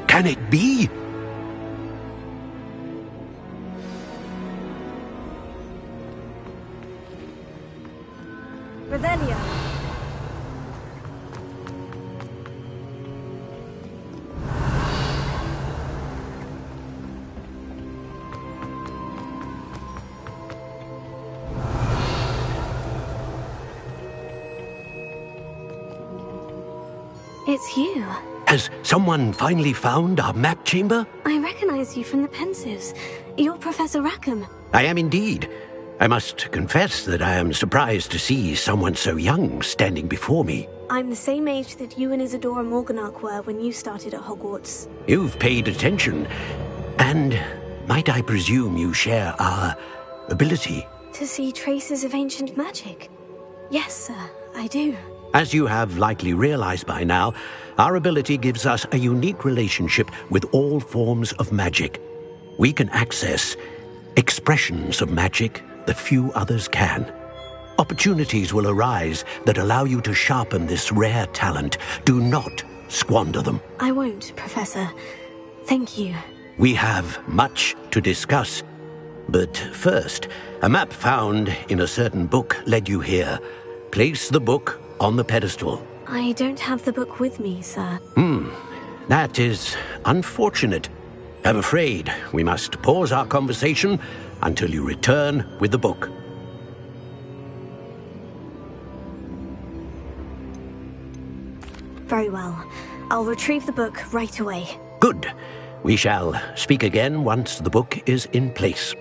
Can it be?
Revelio. It's you.
Has someone finally found our map chamber?
I recognize you from the Pensives. You're Professor Rackham.
I am indeed. I must confess that I am surprised to see someone so young standing before me.
I'm the same age that you and Isadora Morganach were when you started at Hogwarts.
You've paid attention. And might I presume you share our ability?
To see traces of ancient magic? Yes, sir, I do.
As you have likely realized by now, our ability gives us a unique relationship with all forms of magic. We can access expressions of magic that few others can. Opportunities will arise that allow you to sharpen this rare talent. Do not squander them.
I won't, Professor. Thank you.
We have much to discuss. But first, a map found in a certain book led you here. Place the book on the pedestal.
I don't have the book with me, sir.
That is unfortunate. I'm afraid we must pause our conversation until you return with the book.
Very well. I'll retrieve the book right away.
Good. We shall speak again once the book is in place.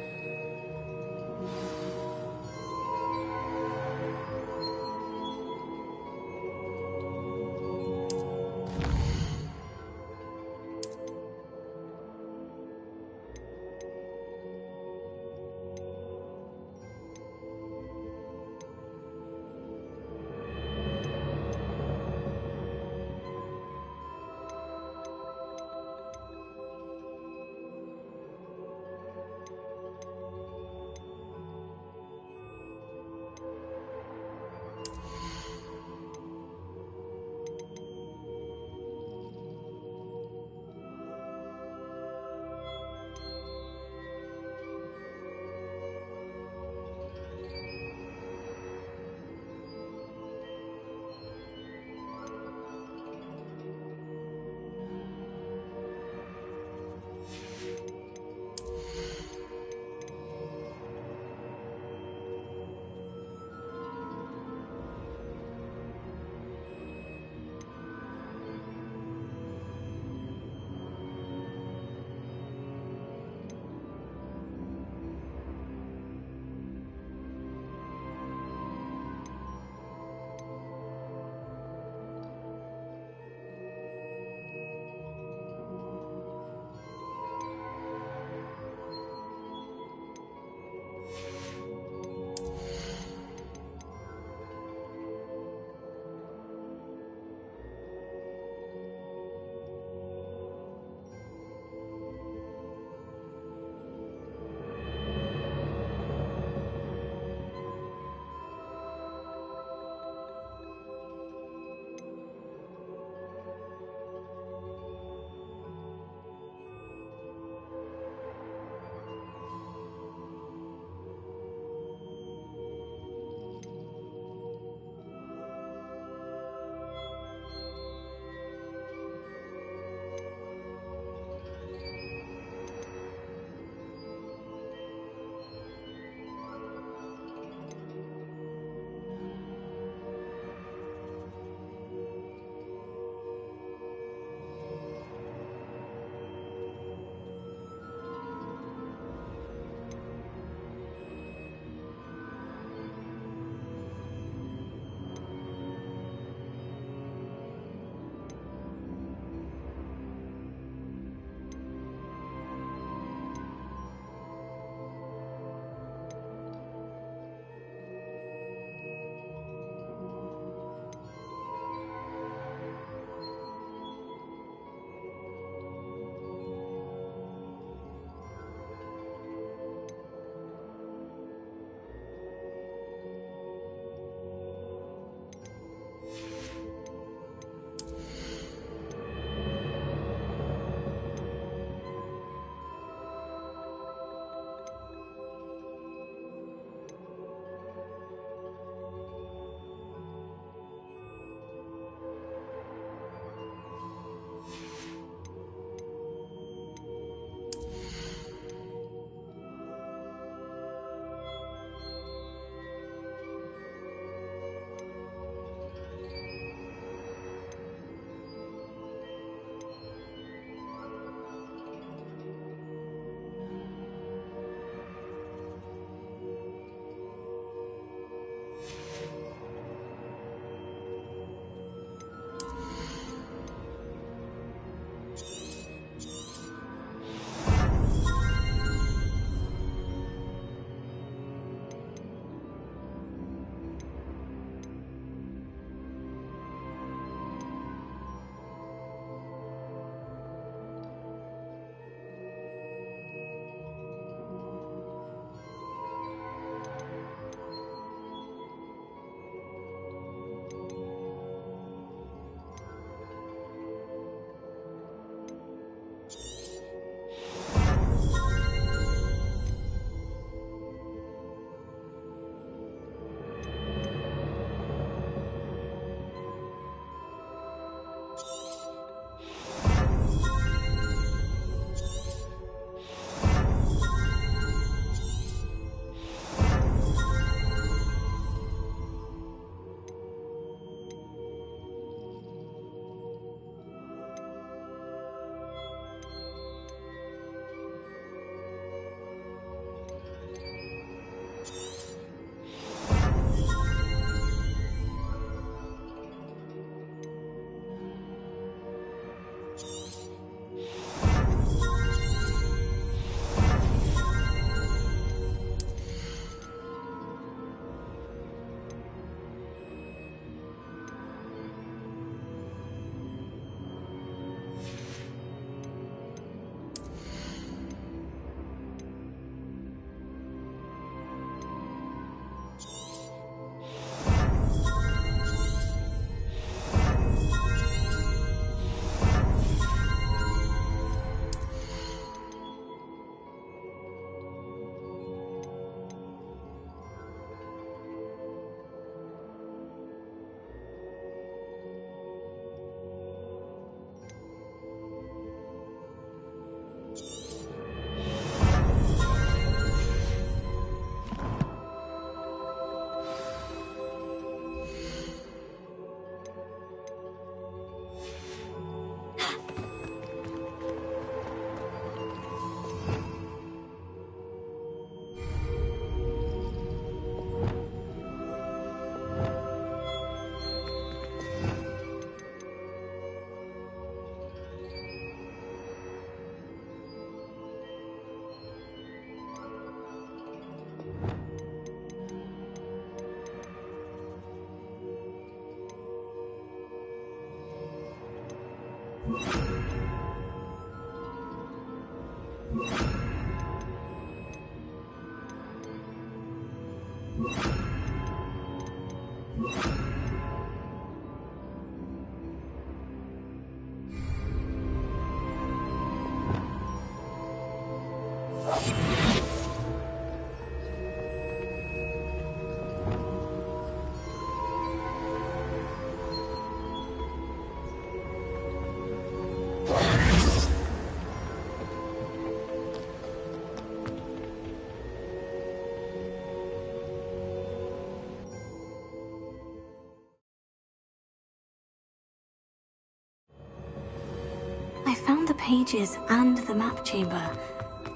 I found the pages and the map chamber.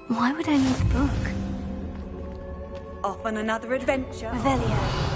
Why would I need the book?
Off on another adventure.
Revelio.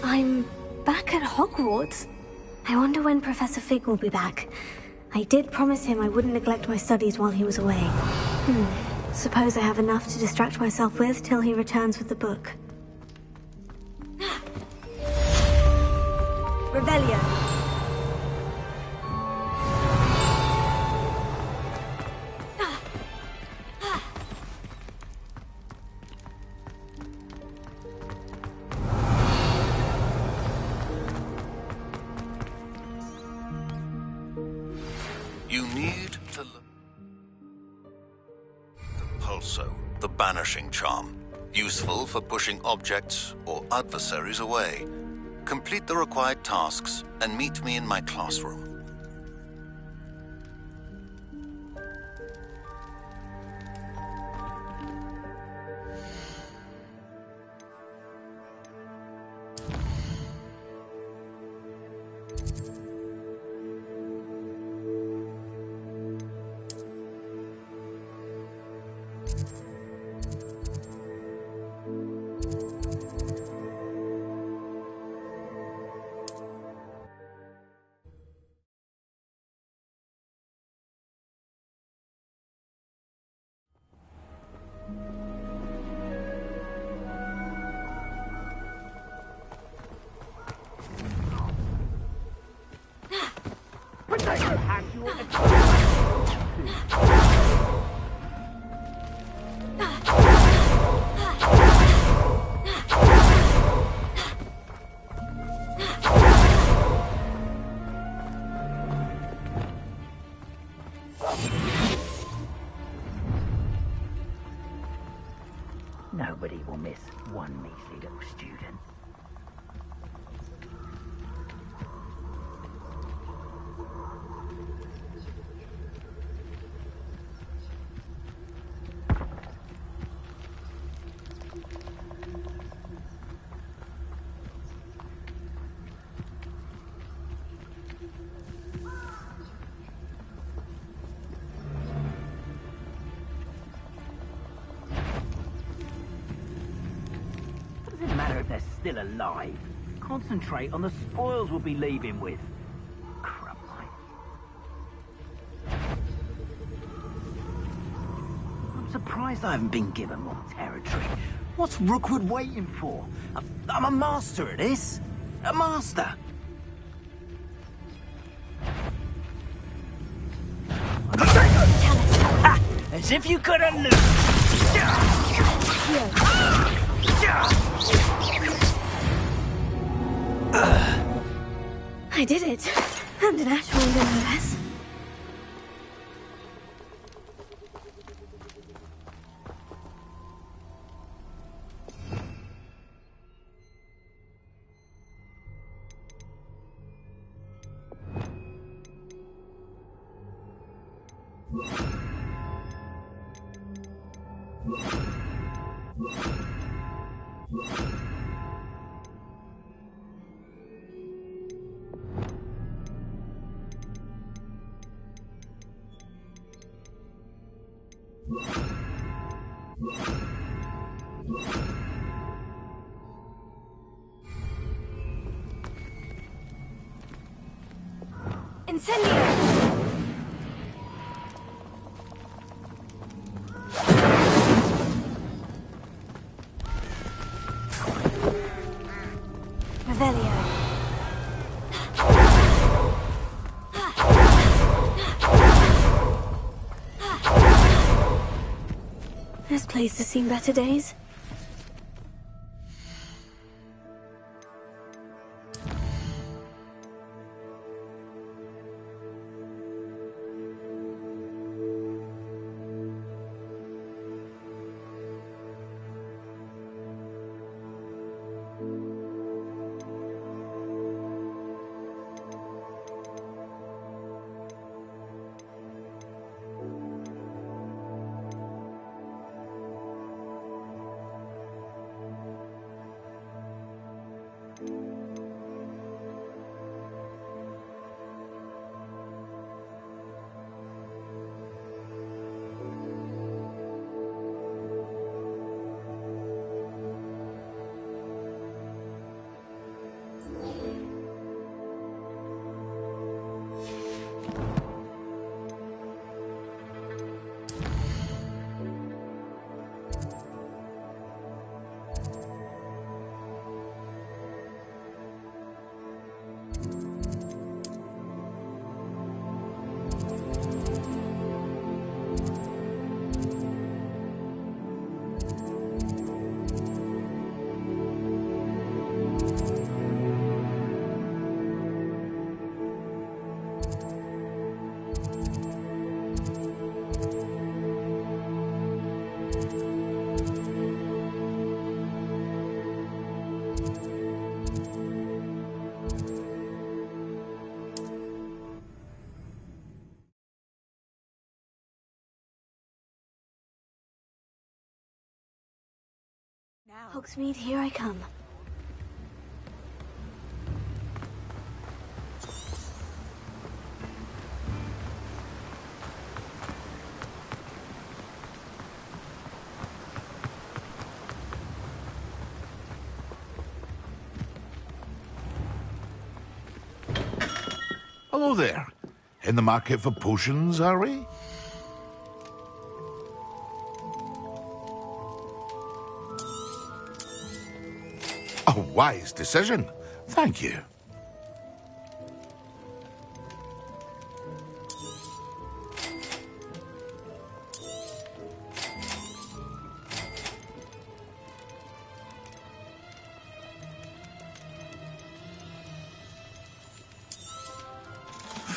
I'm back at Hogwarts. I wonder when Professor Fig will be back. I did promise him I wouldn't neglect my studies while he was away. Suppose I have enough to distract myself with till he returns with the book. Revelio.
You need to look. The Pulso, the banishing charm. Useful for pushing objects or adversaries away. Complete the required tasks and meet me in my classroom.
Nobody will miss one measly little student. Doesn't matter if they're still alive. Concentrate on the spoils we'll be leaving with. Crap, mate. surprised I haven't been given more territory. What's Rookwood waiting for? I'm a master at this. A master. Ha! As if you could have known.
I did it. And an Ashwinder, no less. Incendio! Revelio. This place has seen better days. Hogsmeade, here I come.
Hello there. In the market for potions, are we? A wise decision. Thank you.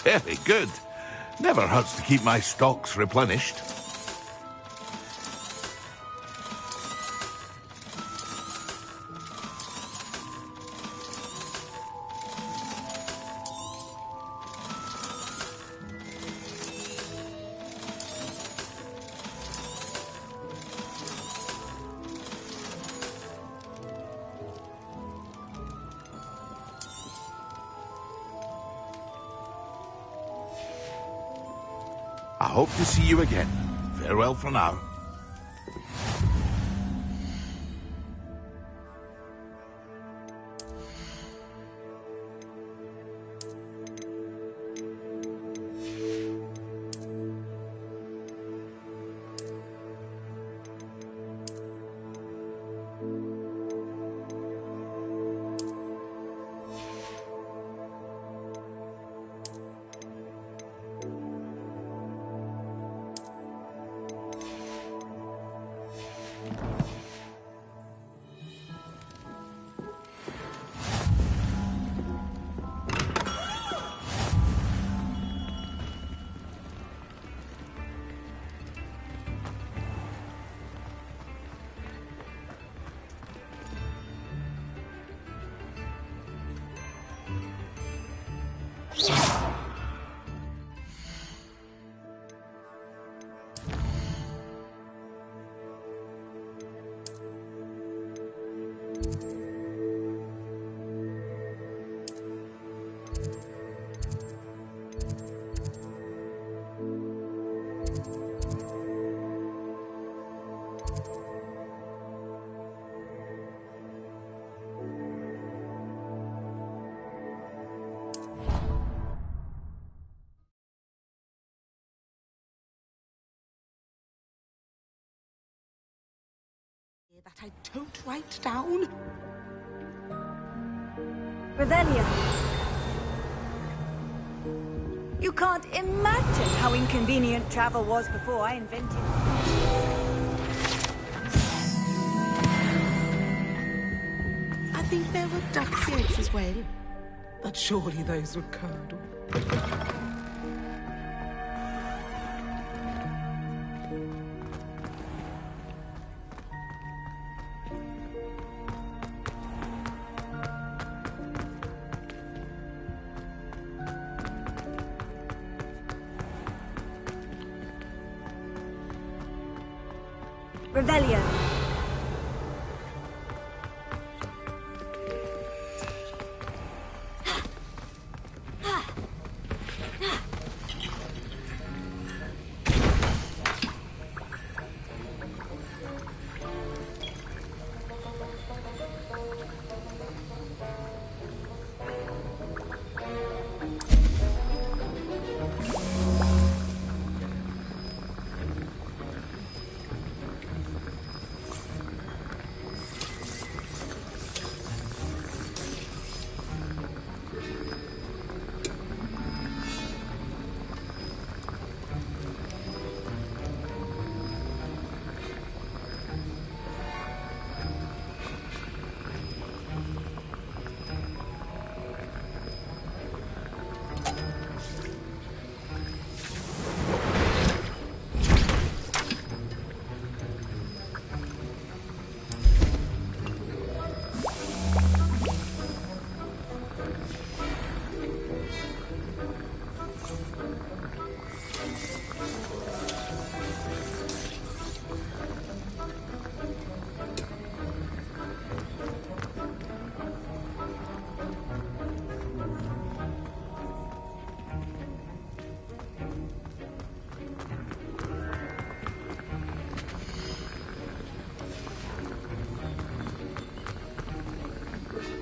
Very good. Never hurts to keep my stocks replenished. I hope to see you again. Farewell for now.
That I don't write down.
Revelio. You can't imagine how inconvenient travel was before I invented.
I think there were duck's eggs as well. But surely those would curdle.
Revelio.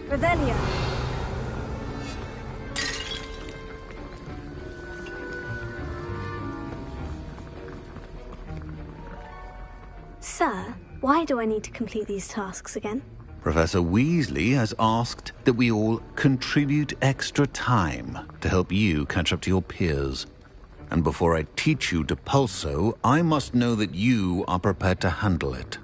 Revelio. Sir, why do I need to complete these tasks again?
Professor Weasley has asked that we all contribute extra time to help you catch up to your peers. And before I teach you Depulso, I must know that you are prepared to handle it.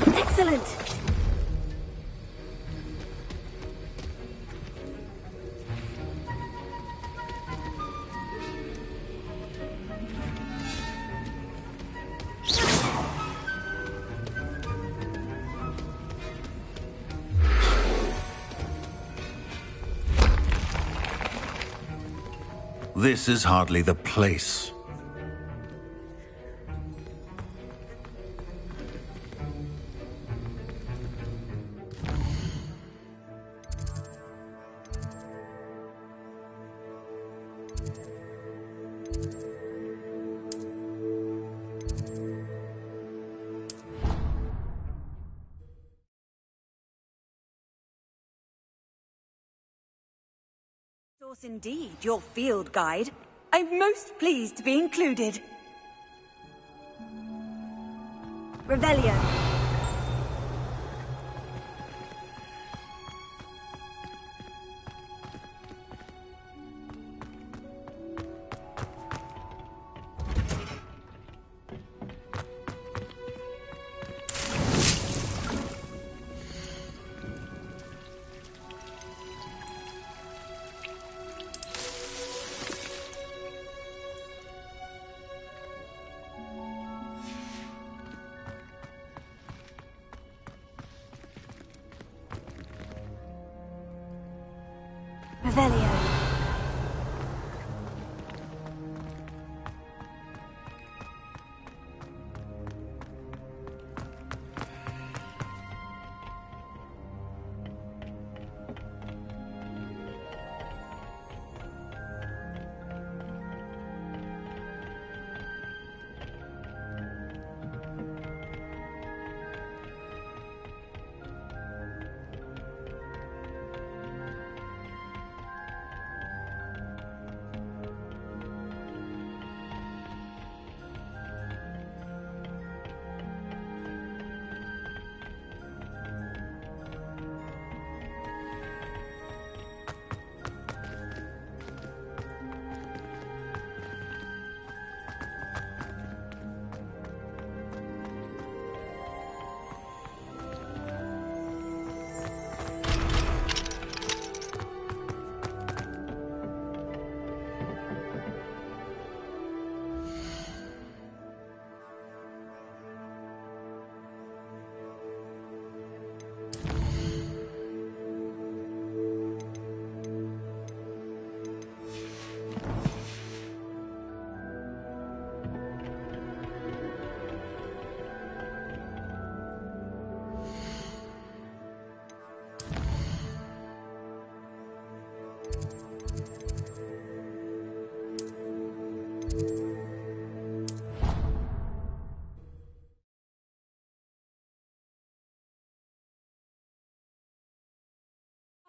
Excellent!
This is hardly the place.
Source indeed, your field guide. I'm most pleased to be included.
Revelio. Revelio.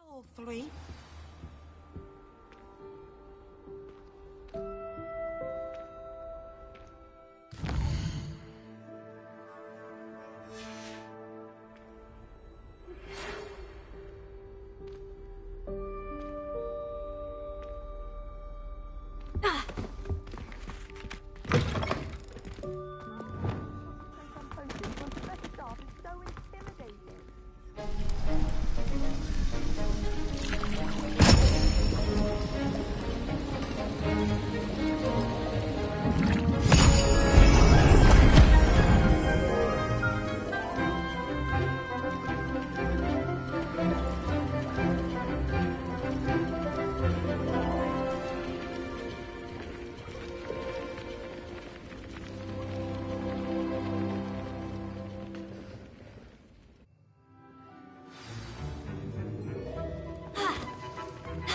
All three.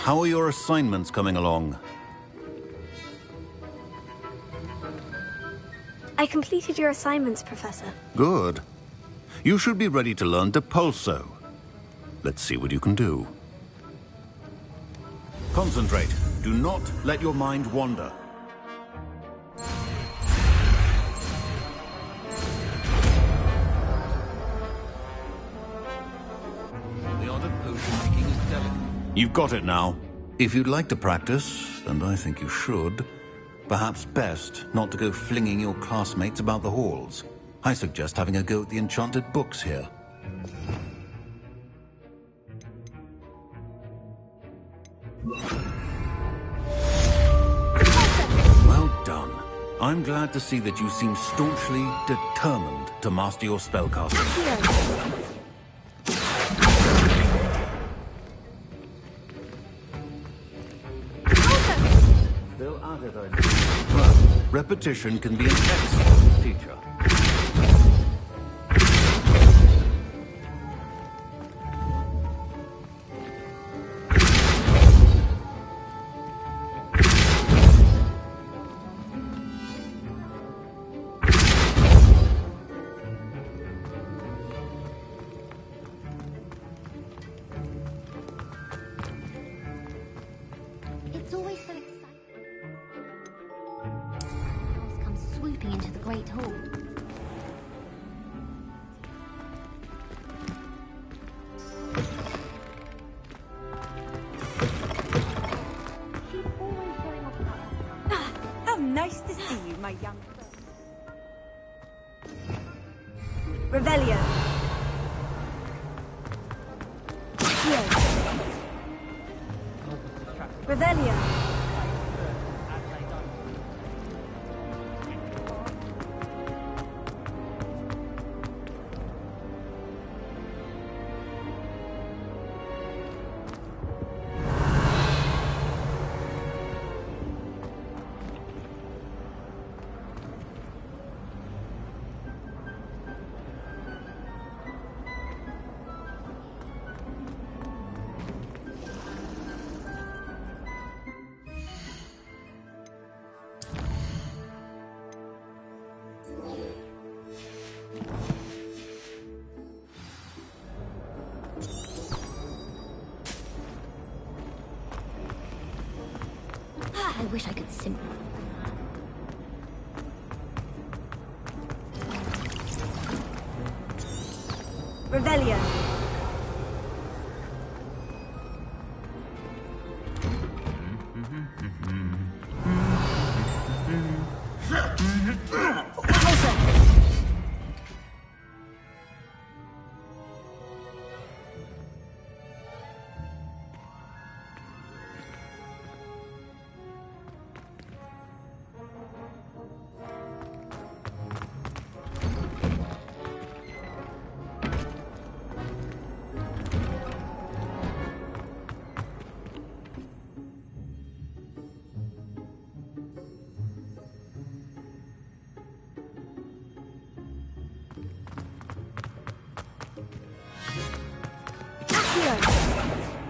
How are your assignments coming along?
I completed your assignments, Professor.
Good. You should be ready to learn Depulso. Let's see what you can do. Concentrate. Do not let your mind wander. The art of potion making is delicate. You've got it now. If you'd like to practice, and I think you should, perhaps best not to go flinging your classmates about the halls. I suggest having a go at the enchanted books here. Well done. I'm glad to see that you seem staunchly determined to master your spellcasting. Well, repetition can be an excellent teacher.
It's always so exciting.
stepping into the Great Hall.
How nice to see you, my young friend. Revelio. Revelio.
I wish I could simply...
Revelio.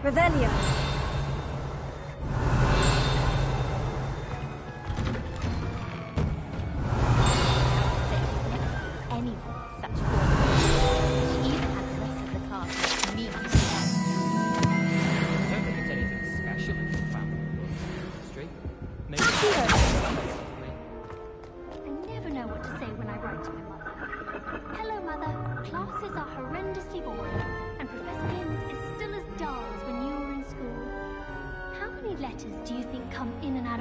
Revelio.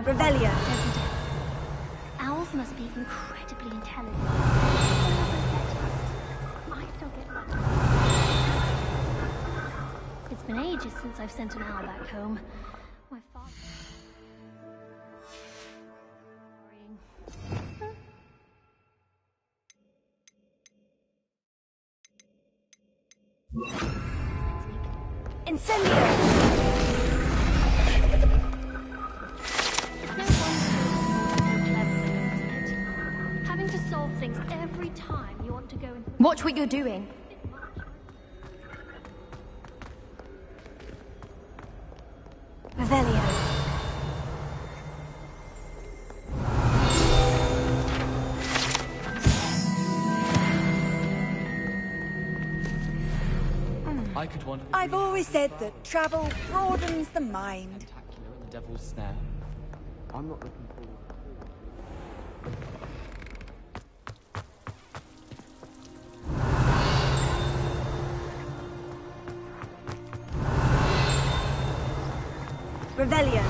Revelio.
Owls must be incredibly intelligent. I don't get much. It's been ages since I've sent an owl back home. My father...
Incendio!
Every time you want to go and...
Watch what you're doing.
Revelio. I've always said that travel broadens the mind.
The devil's snare. I'm not looking forward.
Revelio.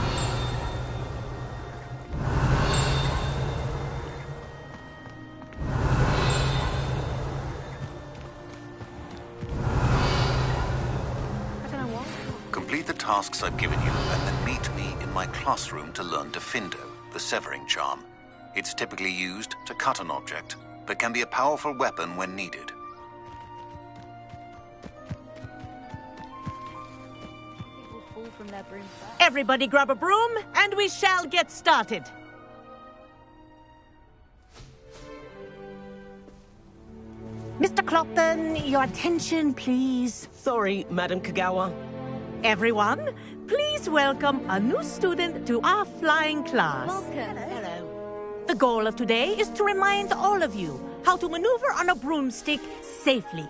Complete the tasks I've given you, and then meet me in my classroom to learn Defindo, the severing charm. It's typically used to cut an object, but can be a powerful weapon when needed.
Everybody grab a broom, and we shall get started. Mr. Clopton, your attention, please.
Sorry, Madam Kagawa.
Everyone, please welcome a new student to our flying class.
Welcome.
Hello. The goal of today is to remind all of you how to maneuver on a broomstick safely,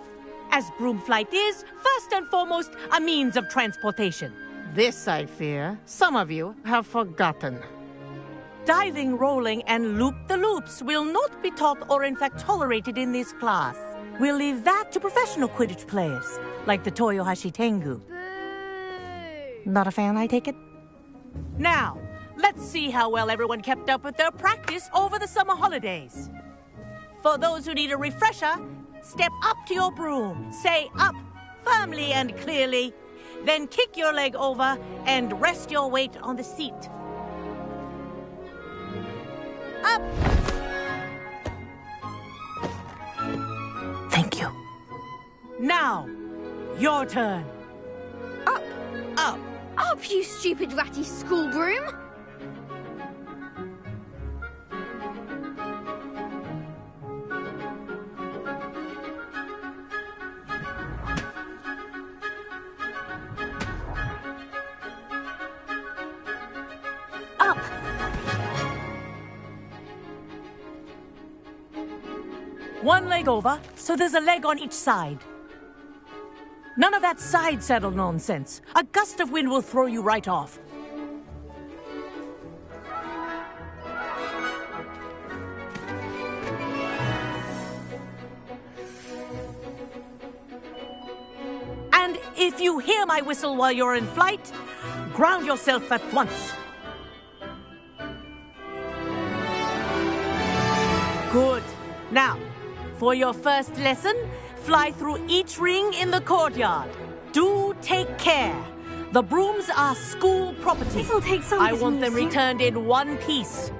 as broom flight is, first and foremost, a means of transportation. This, I fear, some of you have forgotten. Diving, rolling, and loop-the-loops will not be taught or in fact tolerated in this class. We'll leave that to professional Quidditch players, like the Toyohashi Tengu. Not a fan, I take it? Now, let's see how well everyone kept up with their practice over the summer holidays. For those who need a refresher, step up to your broom, say up firmly and clearly, then kick your leg over and rest your weight on the seat. Up! Thank you. Now, your turn.
Up!
Up!
Up, you stupid ratty school broom! Up!
One leg over, so there's a leg on each side. None of that side saddle nonsense. A gust of wind will throw you right off. And if you hear my whistle while you're in flight, ground yourself at once. Good. Now, for your first lesson, fly through each ring in the courtyard. Do take care. The brooms are school property.
This'll take some
I want them returned in one piece.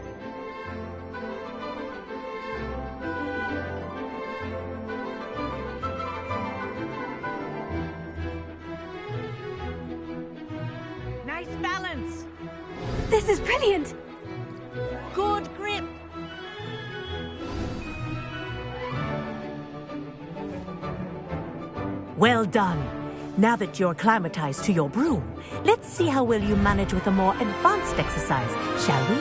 Nice balance.
This is brilliant.
Good grip. Well done. Now that you're acclimatized to your broom, let's see how well you manage with a more advanced exercise, shall we?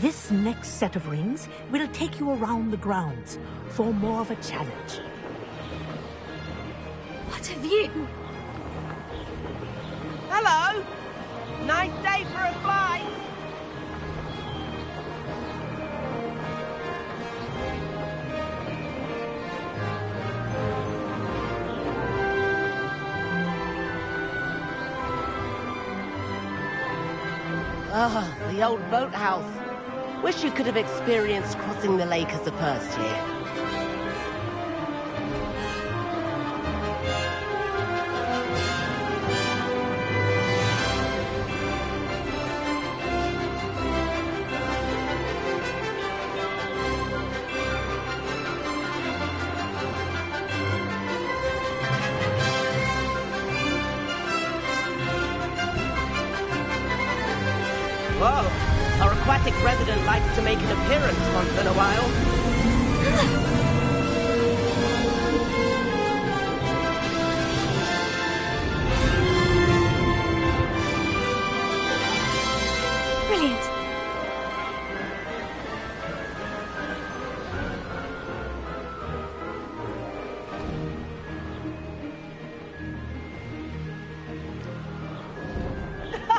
This next set of rings will take you around the grounds for more of a challenge.
What a view!
Hello! Nice day for a fly! Ah, the old boathouse. Wish you could have experienced crossing the lake as a first year. Whoa, our aquatic resident likes to make an appearance once in a while.
Brilliant.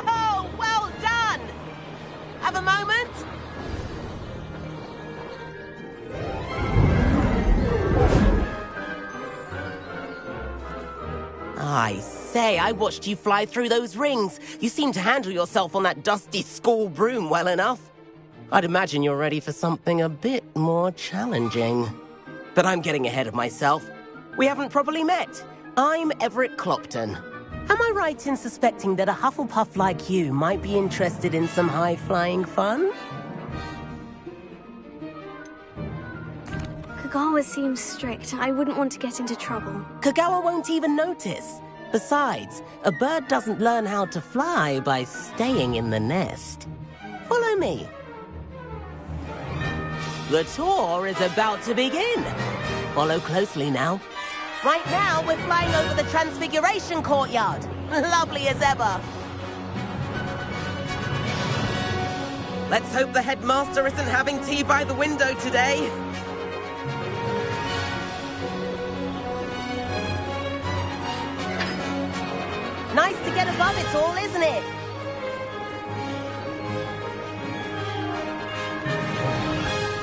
Oh, well done! Have a moment? I say, I watched you fly through those rings. You seem to handle yourself on that dusty school broom well enough. I'd imagine you're ready for something a bit more challenging. But I'm getting ahead of myself. We haven't properly met. I'm Everett Clopton. Am I right in suspecting that a Hufflepuff like you might be interested in some high-flying fun?
Kagawa seems strict. I wouldn't want to get into trouble.
Kagawa won't even notice. Besides, a bird doesn't learn how to fly by staying in the nest. Follow me. The tour is about to begin. Follow closely now. Right now, we're flying over the Transfiguration Courtyard. Lovely as ever. Let's hope the headmaster isn't having tea by the window today. right above it all, isn't it?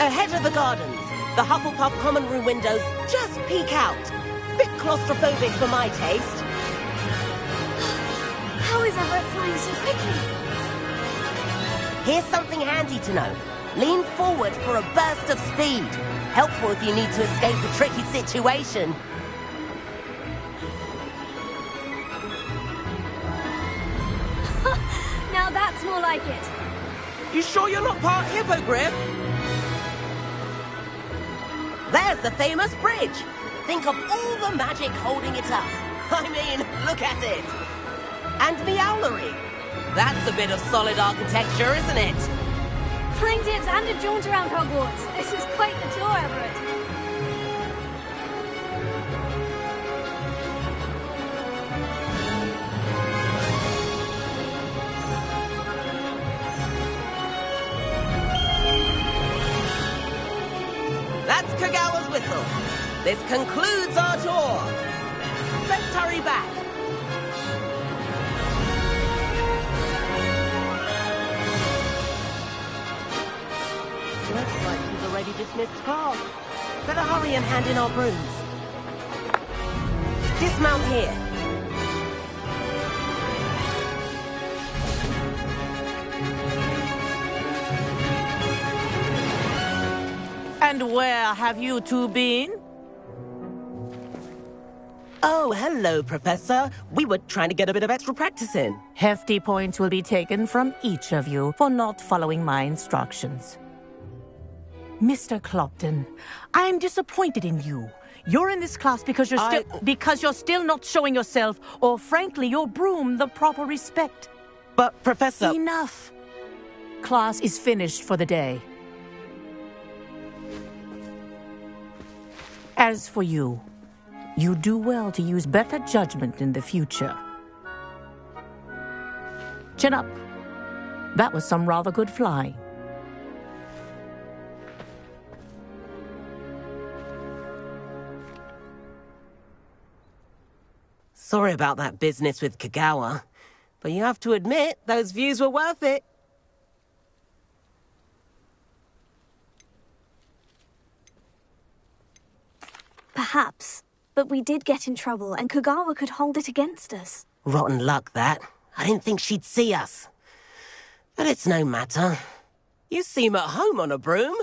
Ahead of the gardens, the Hufflepuff common room windows just peek out. Bit claustrophobic for my taste.
How is Everett flying so quickly?
Here's something handy to know. Lean forward for a burst of speed. Helpful if you need to escape a tricky situation.
Now that's more like it.
You sure you're not part hippogriff? There's the famous bridge. Think of all the magic holding it up. I mean, look at it. And Meowlery. That's a bit of solid architecture, isn't it?
Flying tips and a jaunt around Hogwarts. This is quite the tour, Everett.
That's Kagawa's whistle. This concludes our tour. Let's hurry back. Looks like she's already dismissed class. Better hurry and hand in our brooms. Dismount here.
And where have you two been?
Oh, hello, Professor. We were trying to get a bit of extra practice in.
Hefty points will be taken from each of you for not following my instructions. Mr. Clopton, I am disappointed in you. You're in this class because you're still not showing yourself, or frankly, your broom the proper respect.
But, Professor...
Enough. Class is finished for the day. As for you, you do well to use better judgment in the future. Chin up. That was some rather good flying.
Sorry about that business with Kagawa, but you have to admit, those views were worth it.
Perhaps, but we did get in trouble, and Kagawa could hold it against us.
Rotten luck, that. I didn't think she'd see us. But it's no matter. You seem at home on a broom.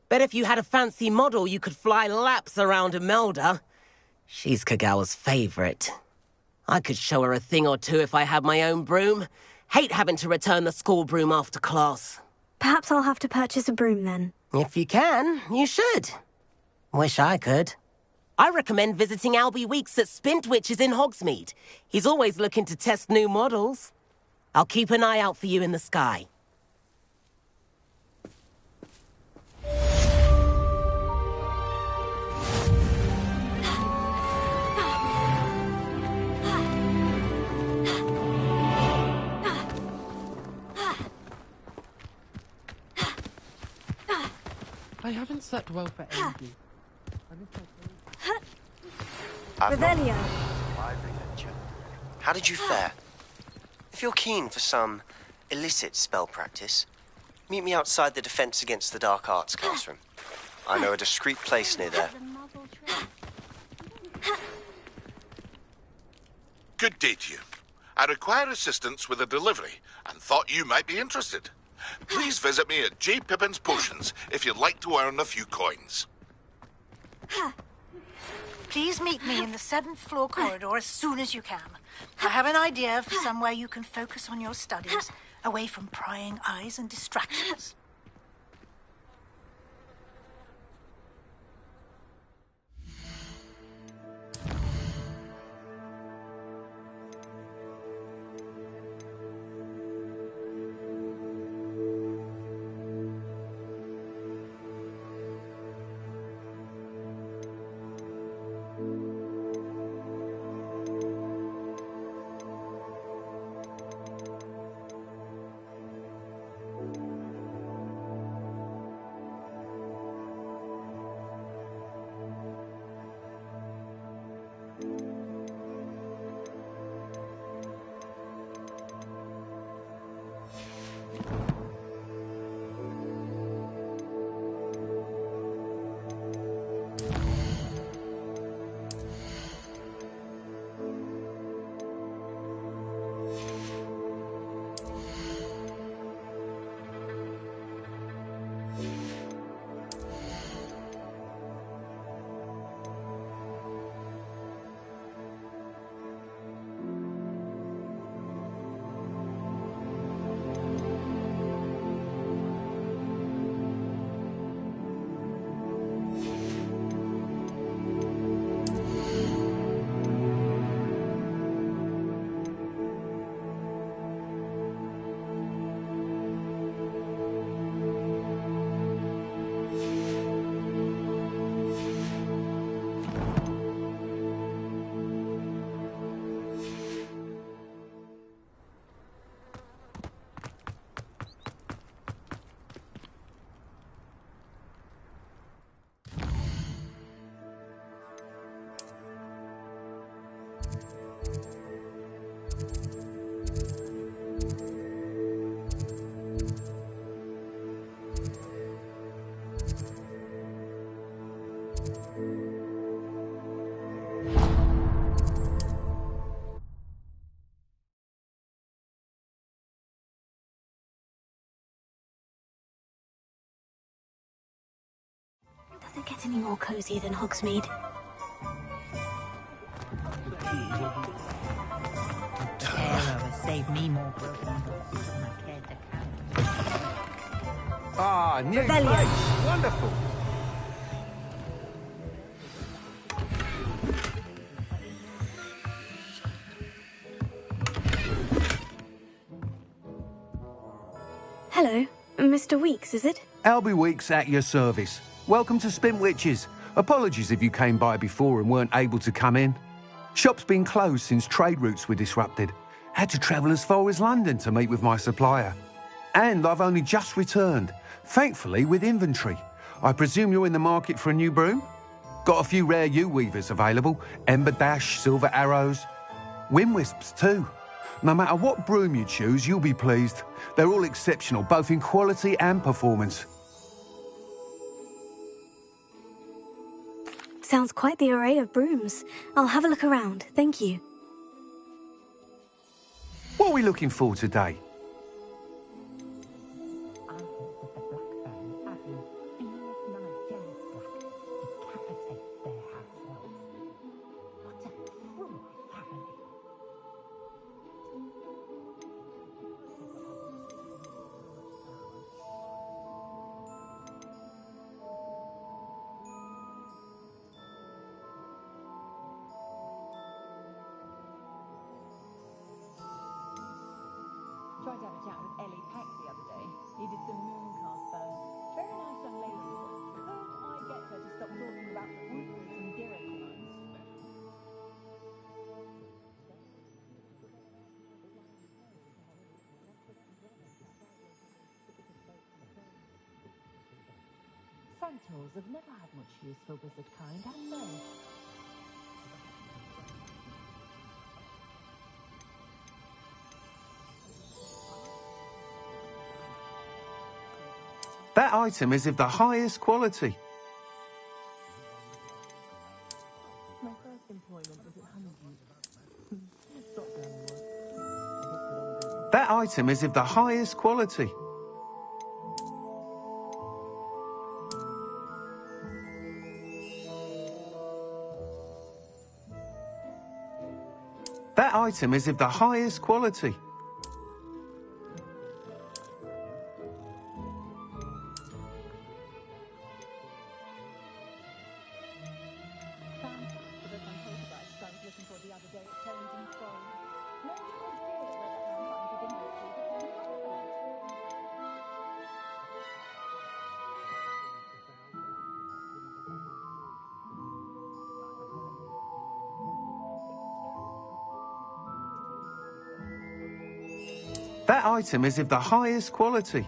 Bet if you had a fancy model, you could fly laps around Imelda. She's Kagawa's favorite. I could show her a thing or two if I had my own broom. Hate having to return the school broom after class.
Perhaps I'll have to purchase a broom then.
If you can, you should. Wish I could. I recommend visiting Albie Weeks at Spintwitches in Hogsmeade. He's always looking to test new models. I'll keep an eye out for you in the sky.
I haven't slept well for ages.
Revelio.
How did you fare? If you're keen for some illicit spell practice, meet me outside the Defense Against the Dark Arts classroom. I know a discreet place near there.
Good day to you. I require assistance with a delivery and thought you might be interested. Please visit me at J. Pippin's Potions if you'd like to earn a few coins.
Please meet me in the 7th floor corridor as soon as you can. I have an idea for somewhere you can focus on your studies, away from prying eyes and distractions.
doesn't get any more cozy than Hogsmeade.
Save me more broken bones than I cared to count.
Ah, new
Rebellion.
place. Wonderful.
Hello, Mr. Weeks, is it?
Albie Weeks at your service. Welcome to Spintwitches. Apologies if you came by before and weren't able to come in. Shop's been closed since trade routes were disrupted. Had to travel as far as London to meet with my supplier. And I've only just returned, thankfully with inventory. I presume you're in the market for a new broom? Got a few rare U-weavers available. Ember Dash, Silver Arrows. Wind Wisps too. No matter what broom you choose, you'll be pleased. They're all exceptional, both in quality and performance.
Sounds quite the array of brooms. I'll have a look around, thank you.
What are we looking for today?
Tried to have a chat with Ellie Peck the other day. Needed some mooncalf bone. Very nice young lady. Could I get her to stop talking about fruits and dirhams?
Centaurs have never had much use for wizard kind, have they?
That item is of the highest quality.
My first employment was at Honeydew.
That item is of the highest quality. That item is of the highest quality. That item is of the highest quality.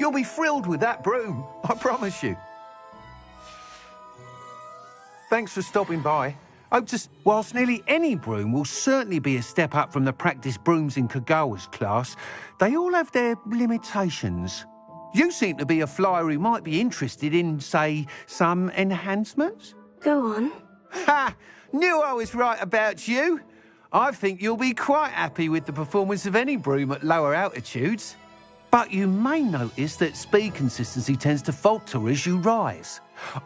You'll be thrilled with that broom, I promise you. Thanks for stopping by. Whilst nearly any broom will certainly be a step up from the practice brooms in Kagawa's class, they all have their limitations. You seem to be a flyer who might be interested in, say, some enhancements?
Go on.
Ha! Knew I was right about you. I think you'll be quite happy with the performance of any broom at lower altitudes. But you may notice that speed consistency tends to falter as you rise.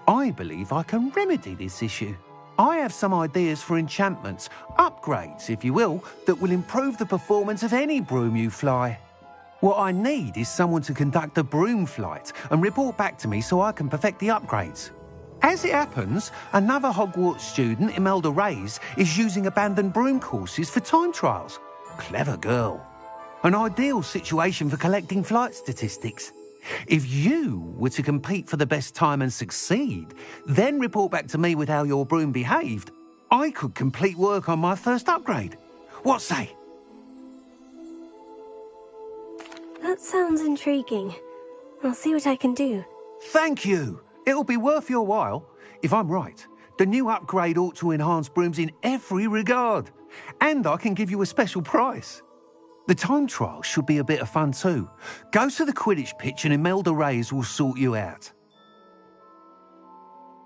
I believe I can remedy this issue. I have some ideas for enchantments, upgrades, if you will, that will improve the performance of any broom you fly. What I need is someone to conduct a broom flight and report back to me so I can perfect the upgrades. As it happens, another Hogwarts student, Imelda Reyes, is using abandoned broom courses for time trials. Clever girl. An ideal situation for collecting flight statistics. If you were to compete for the best time and succeed, then report back to me with how your broom behaved, I could complete work on my first upgrade. What say?
That sounds intriguing. I'll see what I can do.
Thank you. It'll be worth your while. If I'm right, the new upgrade ought to enhance brooms in every regard. And I can give you a special price. The time trial should be a bit of fun too. Go to the Quidditch pitch and Imelda Reyes will sort you out.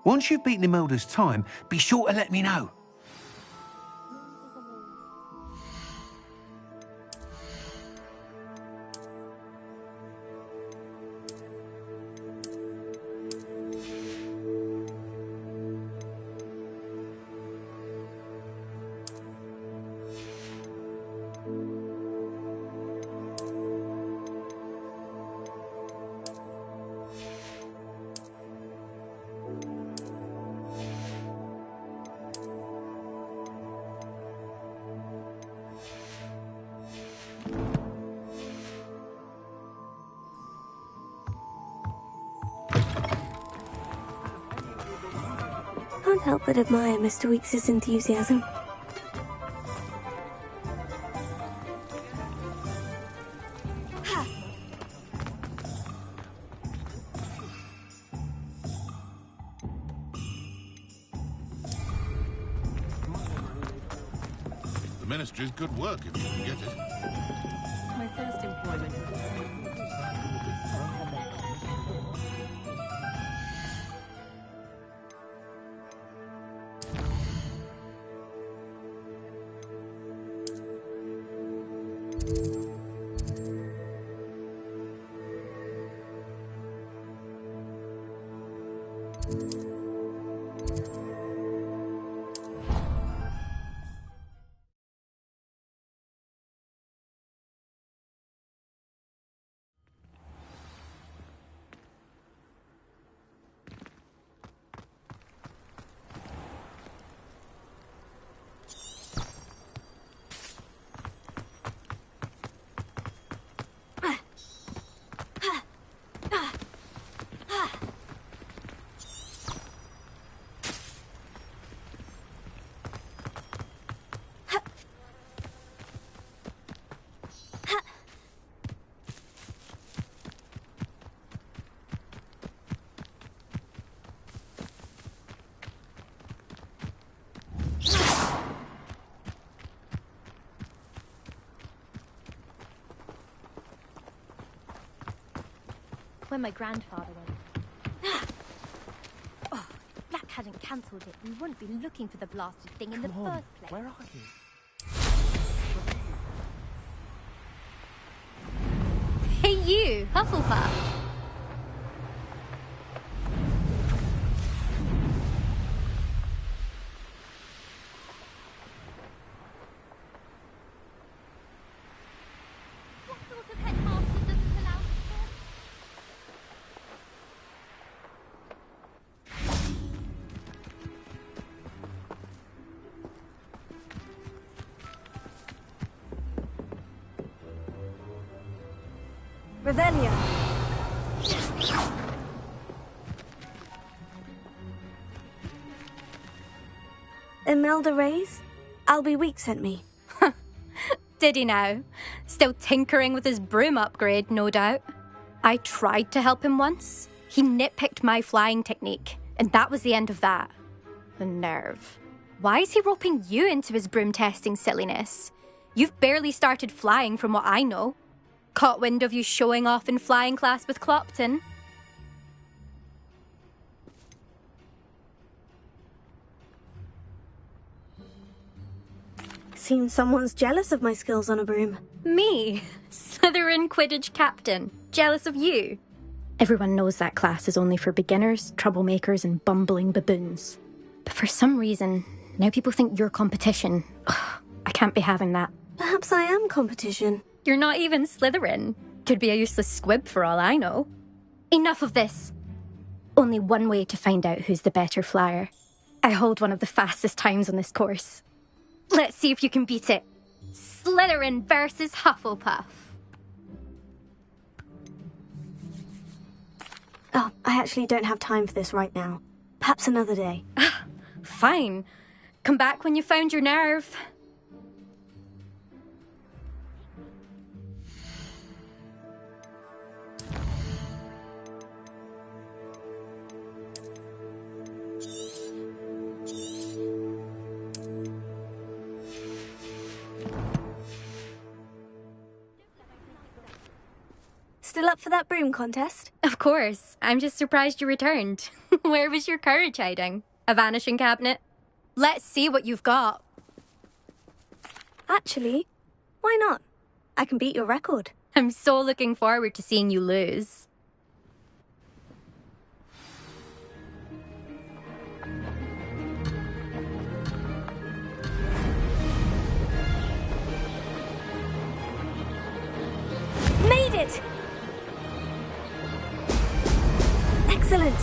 Once you've beaten Imelda's time, be sure to let me know.
can't help but admire Mr. Weekes' enthusiasm.
The Ministry's good work if you can get it.
My first employment was
when my grandfather went. Oh, if Black hadn't cancelled it, we wouldn't be looking for the blasted thing in the first place.
Where are you?
Hey you, Hufflepuff! What sort of headmaster doesn't allow
Revelio. Imelda Reyes? Albie Weeks sent me.
Did he now? Still tinkering with his broom upgrade, no doubt. I tried to help him once. He nitpicked my flying technique, and that was the end of that. The nerve. Why is he roping you into his broom testing silliness? You've barely started flying from what I know. Caught wind of you showing off in flying class with Clopton.
Seems someone's jealous of my skills on a broom.
Me? Slytherin Quidditch captain. Jealous of you? Everyone knows that class is only for beginners, troublemakers, and bumbling baboons. But for some reason, now people think you're competition. Ugh, I can't be having that.
Perhaps I am competition.
You're not even Slytherin. Could be a useless squib for all I know. Enough of this. Only one way to find out who's the better flyer. I hold one of the fastest times on this course. Let's see if you can beat it. Slytherin versus Hufflepuff.
Oh, I actually don't have time for this right now. Perhaps another day.
Fine. Come back when you found your nerve.
Still up for that broom contest?
Of course. I'm just surprised you returned. Where was your courage hiding? A vanishing cabinet? Let's see what you've got.
Actually, why not? I can beat your record.
I'm so looking forward to seeing you lose.
Made it! Excellent!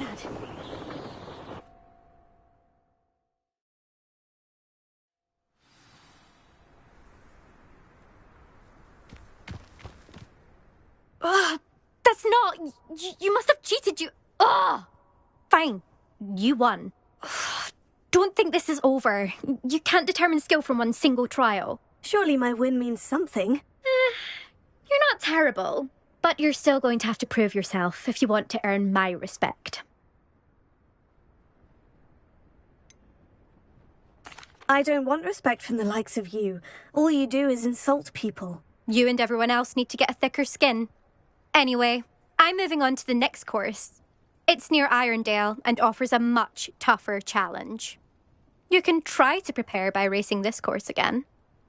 that.
Ugh, that's not... You must have cheated, you... Ugh! Fine. You won. Ugh, don't think this is over. You can't determine skill from one single trial.
Surely my win means something.
You're not terrible, but you're still going to have to prove yourself if you want to earn my respect.
I don't want respect from the likes of you. All you do is insult people.
You and everyone else need to get a thicker skin. Anyway, I'm moving on to the next course. It's near Irondale and offers a much tougher challenge. You can try to prepare by racing this course again.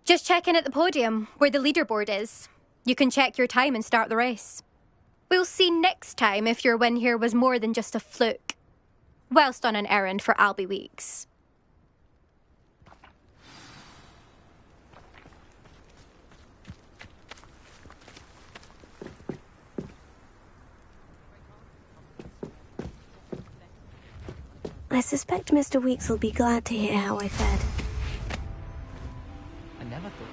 Just check in at the podium, where the leaderboard is. You can check your time and start the race. We'll see next time if your win here was more than just a fluke. Whilst on an errand for Albie Weeks.
I suspect Mr. Weeks will be glad to hear how I fared.
I never thought.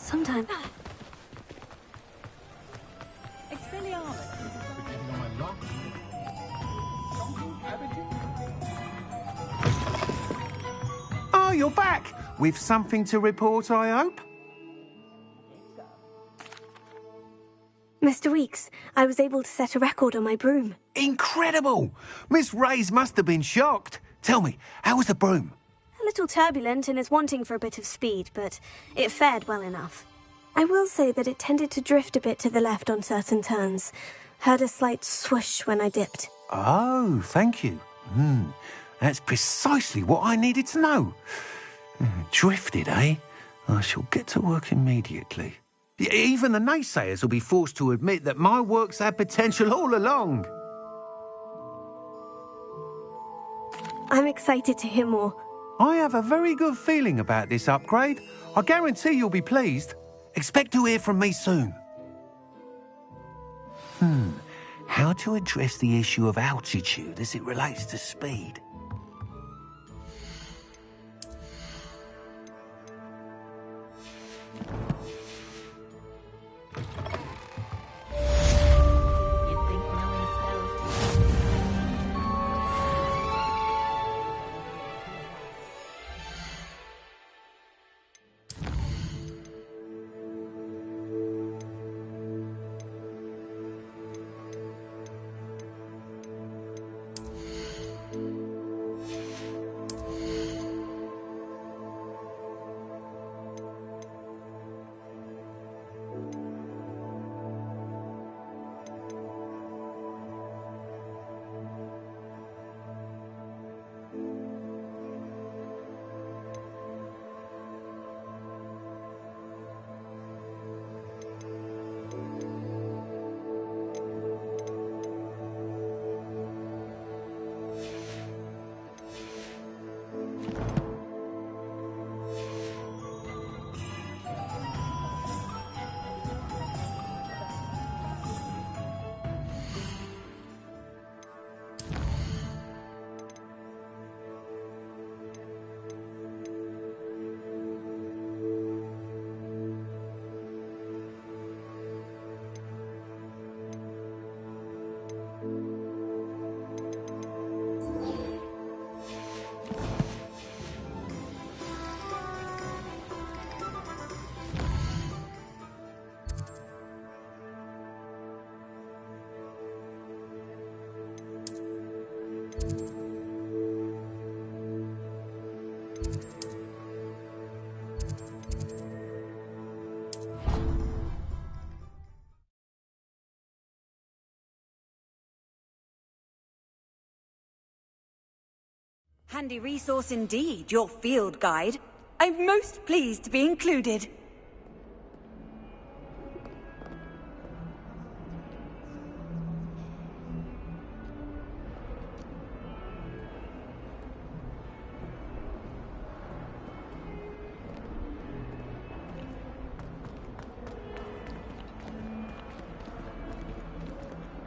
Sometime.
Oh, you're back! With something to report, I hope?
Mr. Weeks, I was able to set a record on my broom.
Incredible! Miss Reyes must have been shocked. Tell me, how was the broom?
A little turbulent and is wanting for a bit of speed, but it fared well enough. I will say that it tended to drift a bit to the left on certain turns. Heard a slight swoosh when I dipped.
Oh, thank you. That's precisely what I needed to know. Drifted, eh? I shall get to work immediately. Even the naysayers will be forced to admit that my work's had potential all along.
I'm excited to hear more.
I have a very good feeling about this upgrade. I guarantee you'll be pleased. Expect to hear from me soon. How to address the issue of altitude as it relates to speed?
Handy resource indeed, your field guide. I'm most pleased to be included.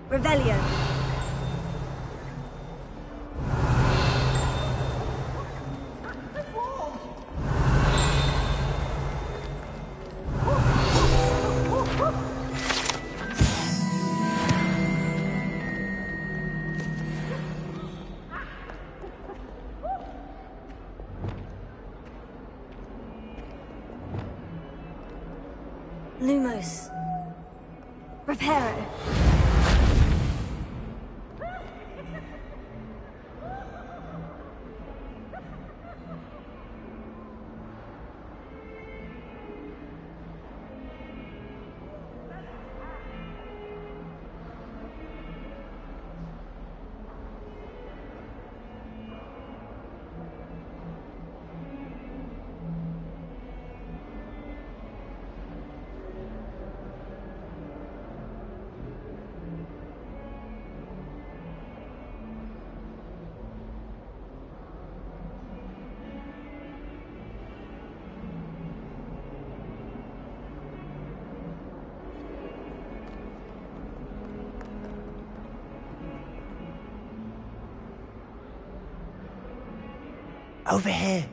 Revelio. Lumos. Reparo.
Over here.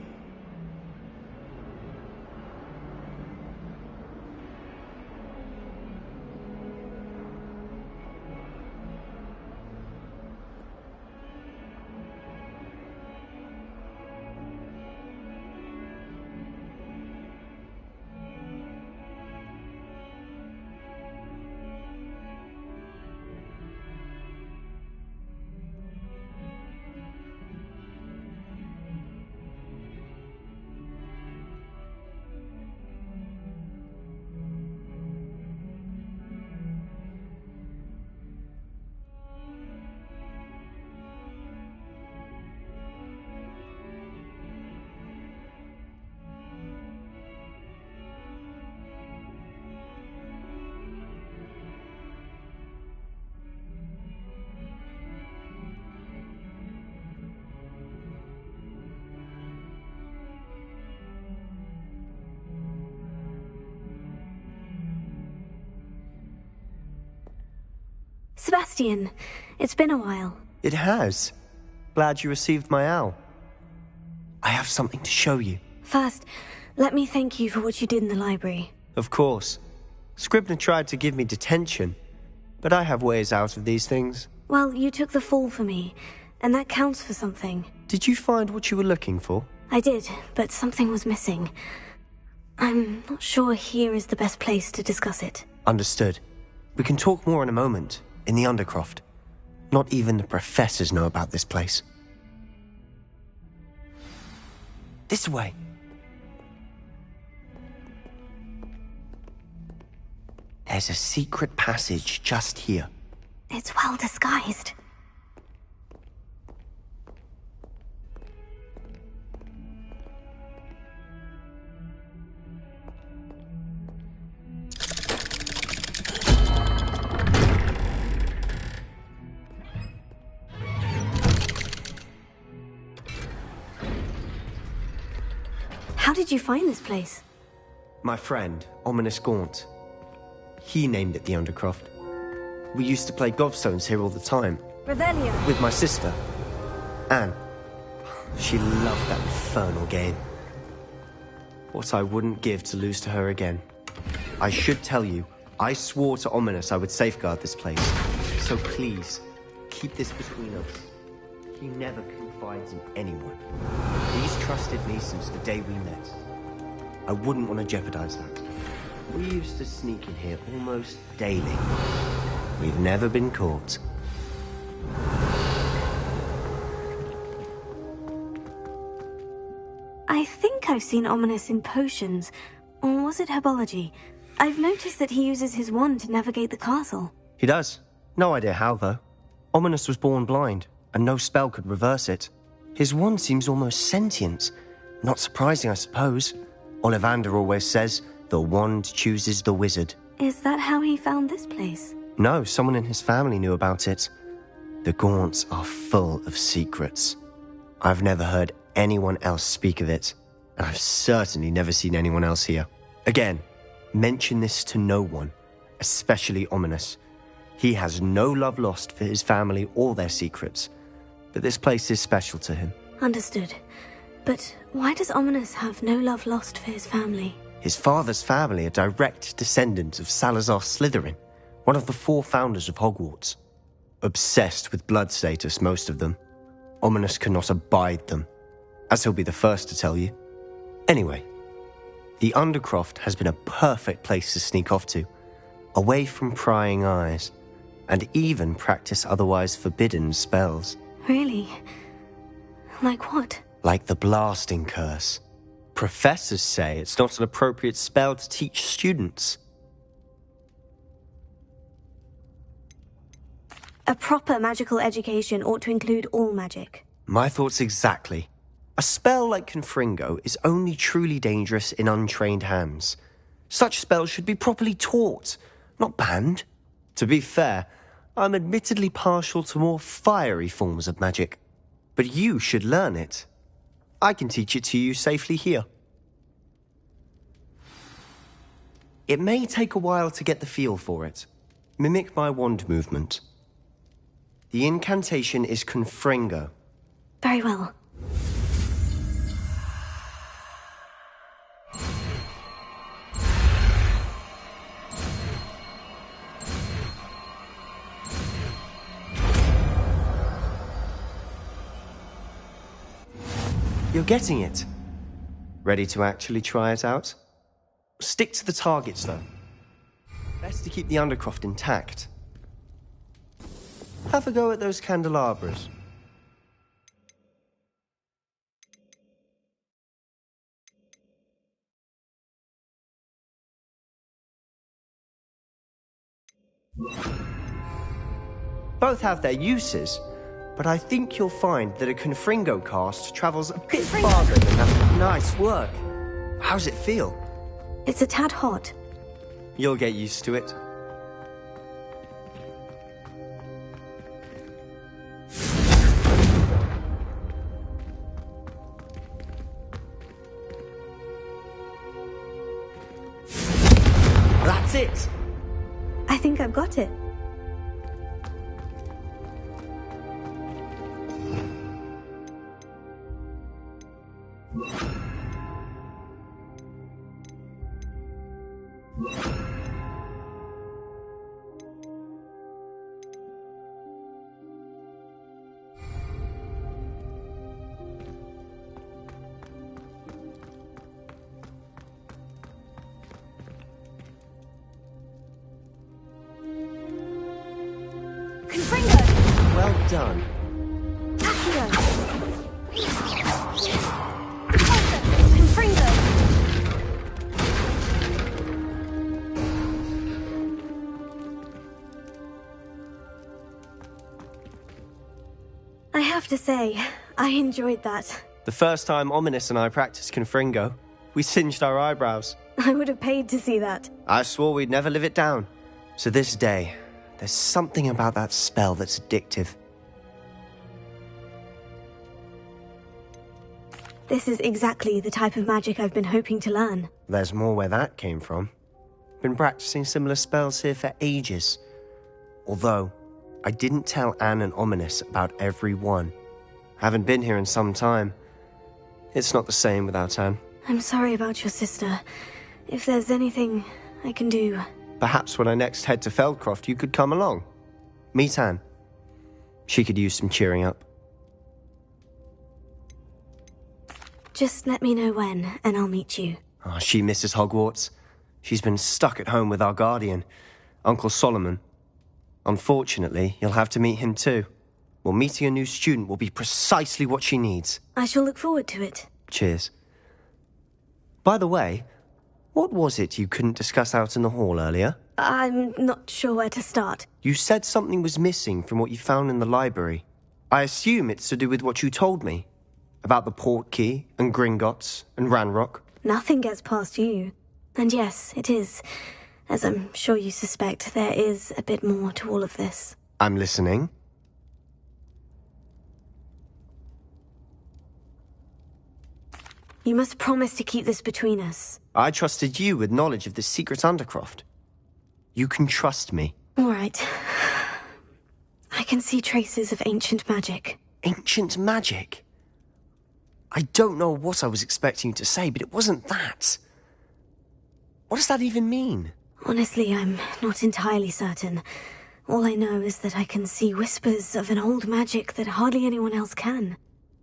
Sebastian, it's been a while.
It has. Glad you received my owl. I have something to show you.
First, let me thank you for what you did in the library.
Of course. Scribner tried to give me detention, but I have ways out of these things.
Well, you took the fall for me, and that counts for something.
Did you find what you were looking for?
I did, but something was missing. I'm not sure here is the best place to discuss it.
Understood. We can talk more in a moment, in the Undercroft. Not even the professors know about this place. This way. There's a secret passage just here.
It's well disguised. How did you find this place?
My friend, Ominous Gaunt. He named it the Undercroft. We used to play gobstones here all the time.
Revelio.
With my sister, Anne. She loved that infernal game. What I wouldn't give to lose to her again. I should tell you, I swore to Ominous I would safeguard this place. So please, keep this between us. He never confides in anyone. He's trusted me since the day we met. I wouldn't want to jeopardize that. We used to sneak in here almost daily. We've never been caught.
I think I've seen Ominous in potions. Or was it herbology? I've noticed that he uses his wand to navigate the castle.
He does. No idea how, though. Ominous was born blind, and no spell could reverse it. His wand seems almost sentient. Not surprising, I suppose. Ollivander always says, the wand chooses the wizard.
Is that how he found this place?
No, someone in his family knew about it. The Gaunts are full of secrets. I've never heard anyone else speak of it, and I've certainly never seen anyone else here. Again, mention this to no one, especially Ominis. He has no love lost for his family or their secrets, but this place is special to him.
Understood. But why does Ominis have no love lost for his family?
His father's family are direct descendants of Salazar Slytherin, one of the 4 founders of Hogwarts. Obsessed with blood status, most of them. Ominis cannot abide them, as he'll be the first to tell you. Anyway, the Undercroft has been a perfect place to sneak off to, away from prying eyes, and even practice otherwise forbidden spells.
Really? Like what?
Like the Blasting Curse. Professors say it's not an appropriate spell to teach students.
A proper magical education ought to include all magic.
My thoughts exactly. A spell like Confringo is only truly dangerous in untrained hands. Such spells should be properly taught, not banned. To be fair, I'm admittedly partial to more fiery forms of magic. But you should learn it. I can teach it to you safely here. It may take a while to get the feel for it. Mimic my wand movement. The incantation is Confringo.
Very well.
You're getting it. Ready to actually try it out? Stick to the targets, though. Best to keep the Undercroft intact. Have a go at those candelabras. Both have their uses, but I think you'll find that a Confringo cast travels a bit farther than that. Nice work. How's it feel?
It's a tad hot.
You'll get used to it. That's it!
I think I've got it.
Well done.
I have to say, I enjoyed that.
The first time Ominis and I practiced Confringo, we singed our eyebrows.
I would have paid to see that.
I swore we'd never live it down. So this day, there's something about that spell that's addictive.
This is exactly the type of magic I've been hoping to learn.
There's more where that came from. Been practicing similar spells here for ages. Although, I didn't tell Anne and Ominis about every one. Haven't been here in some time. It's not the same without Anne.
I'm sorry about your sister. If there's anything I can do...
Perhaps when I next head to Feldcroft, you could come along. Meet Anne. She could use some cheering up.
Just let me know when, and I'll meet you.
Oh, she misses Hogwarts. She's been stuck at home with our guardian, Uncle Solomon. Unfortunately, you'll have to meet him too. Well, meeting a new student will be precisely what she needs.
I shall look forward to it.
Cheers. By the way, what was it you couldn't discuss out in the hall earlier?
I'm not sure where to start.
You said something was missing from what you found in the library. I assume it's to do with what you told me. About the Portkey and Gringotts and Ranrock?
Nothing gets past you. And yes, it is. As I'm sure you suspect, there is a bit more to all of this.
I'm listening.
You must promise to keep this between us.
I trusted you with knowledge of the secret Undercroft. You can trust me.
All right. I can see traces of ancient magic.
Ancient magic? I don't know what I was expecting you to say, but it wasn't that. What does that even mean?
Honestly, I'm not entirely certain. All I know is that I can see whispers of an old magic that hardly anyone else can.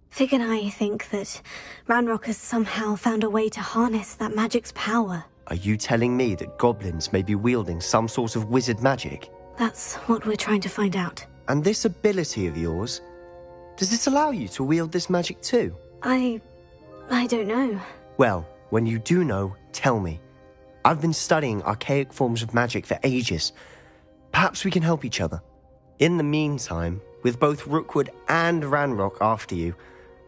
Fig and I think that Ranrock has somehow found a way to harness that magic's power.
Are you telling me that goblins may be wielding some sort of wizard magic?
That's what we're trying to find out.
And this ability of yours, does it allow you to wield this magic too?
I don't know.
Well, when you do know, tell me. I've been studying archaic forms of magic for ages. Perhaps we can help each other. In the meantime, with both Rookwood and Ranrock after you,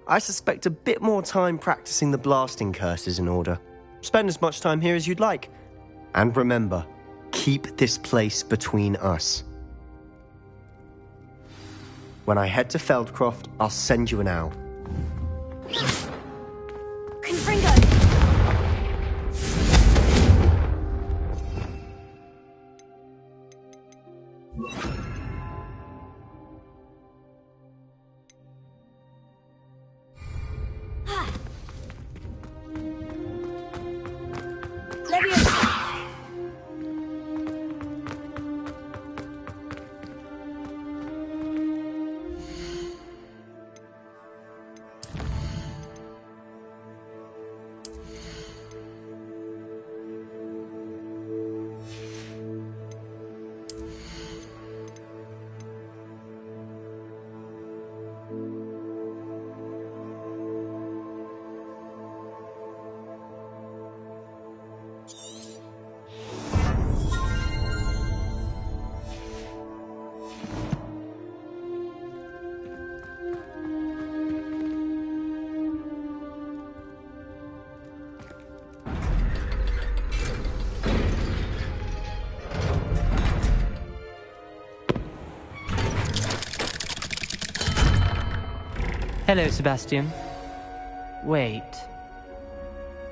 I suspect a bit more time practicing the blasting curse is in order. Spend as much time here as you'd like. And remember, keep this place between us. When I head to Feldcroft, I'll send you an owl.
Confringo!
Hello, Sebastian. Wait.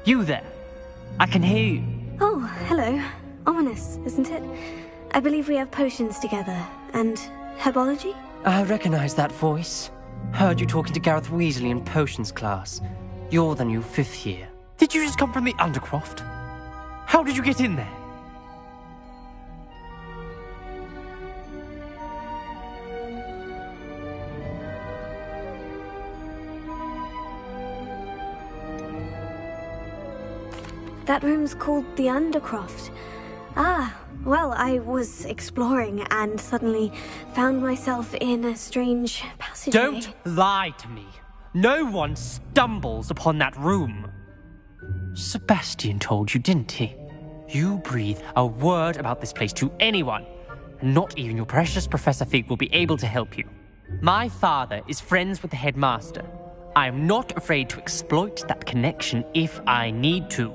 You there? I can hear you.
Oh, hello. Ominous, isn't it? I believe we have potions together. And herbology?
I recognize that voice. Heard you talking to Gareth Weasley in potions class. You're the new 5th year. Did you just come from the Undercroft? How did you get in there?
That room's called the Undercroft. Ah, well, I was exploring and suddenly found myself in a strange passageway.
Don't lie to me. No one stumbles upon that room. Sebastian told you, didn't he? You breathe a word about this place to anyone, and not even your precious Professor Fig will be able to help you. My father is friends with the headmaster. I am not afraid to exploit that connection if I need to.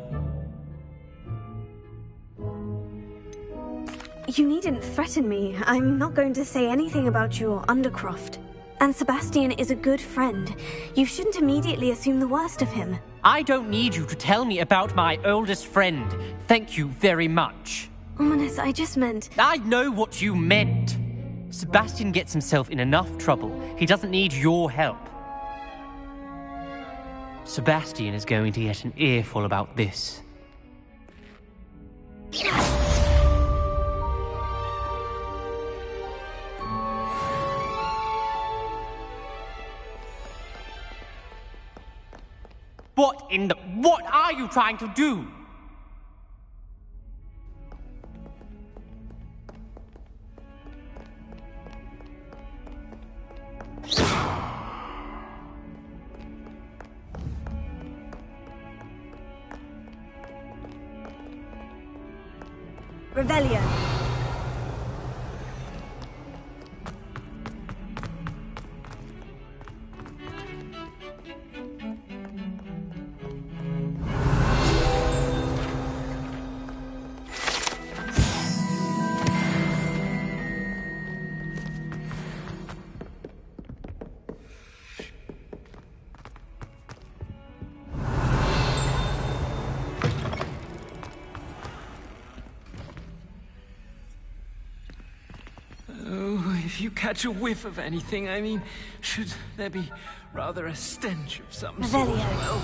You needn't threaten me. I'm not going to say anything about your Undercroft. And Sebastian is a good friend. You shouldn't immediately assume the worst of him.
I don't need you to tell me about my oldest friend. Thank you very much.
Ominous, I just meant...
I know what you meant. Sebastian gets himself in enough trouble. He doesn't need your help. Sebastian is going to get an earful about this. What are you trying to do?
Revelio.
if you catch a whiff of anything, I mean, should there be rather a stench of some sort?
Revelio.
Well,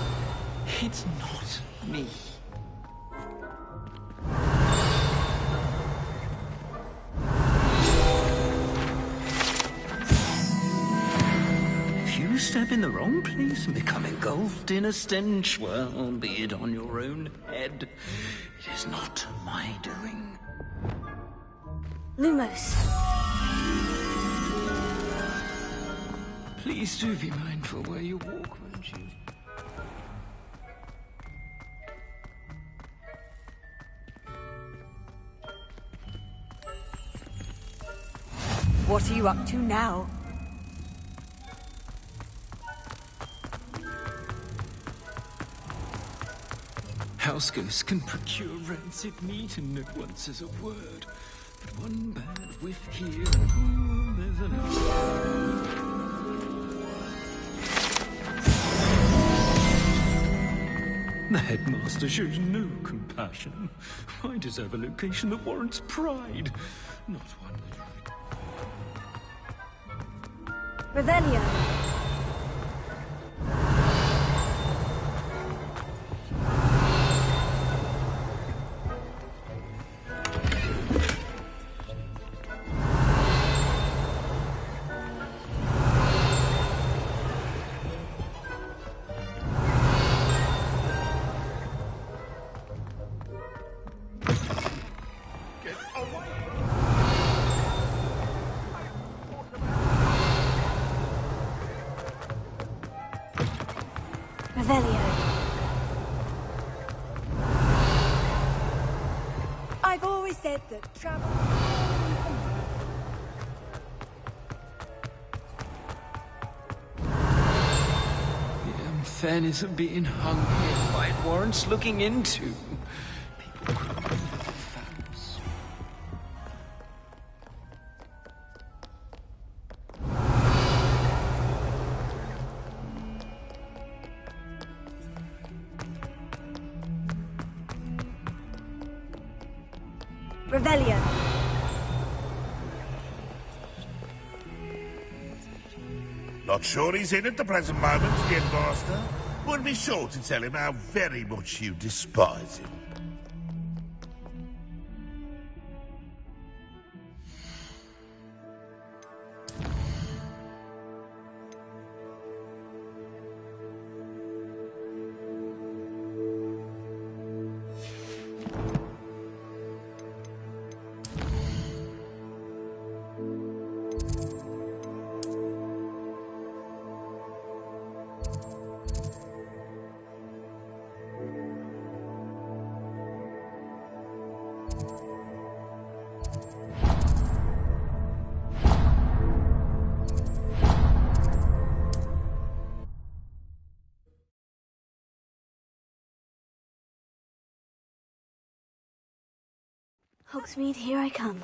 it's not me. If you step in the wrong place and become engulfed in a stench, well, be it on your own head. It is not my doing.
Lumos.
Please do be mindful where you walk, won't you?
What are you up to now?
House ghosts can procure rancid meat and no one says a word. But one bad whiff here, and there's another. The headmaster shows no compassion. I deserve a location that warrants pride, not one that...
Revelio.
I've always said that travel...
The unfairness of being hung here quite warrants looking into. People could be fans.
Revelio.
Not sure he's in at the present moment, Headmaster. Would be sure to tell him how very much you despise him.
Hogsmeade, here I come.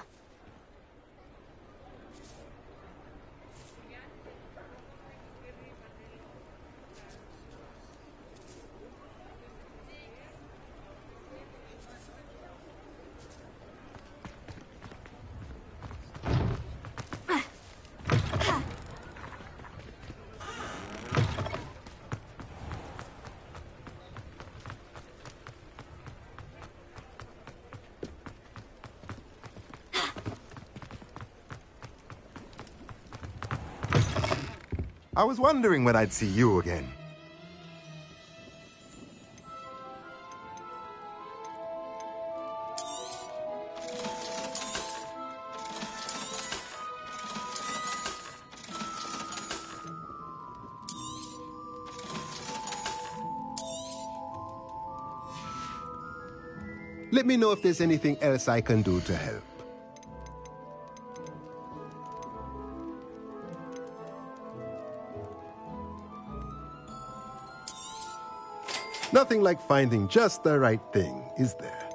I was wondering when I'd see you again. Let me know if there's anything else I can do to help. Nothing like finding just the right thing, is there?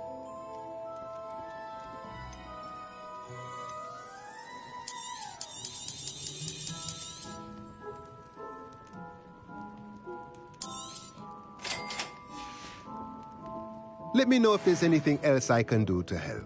Let me know if there's anything else I can do to help.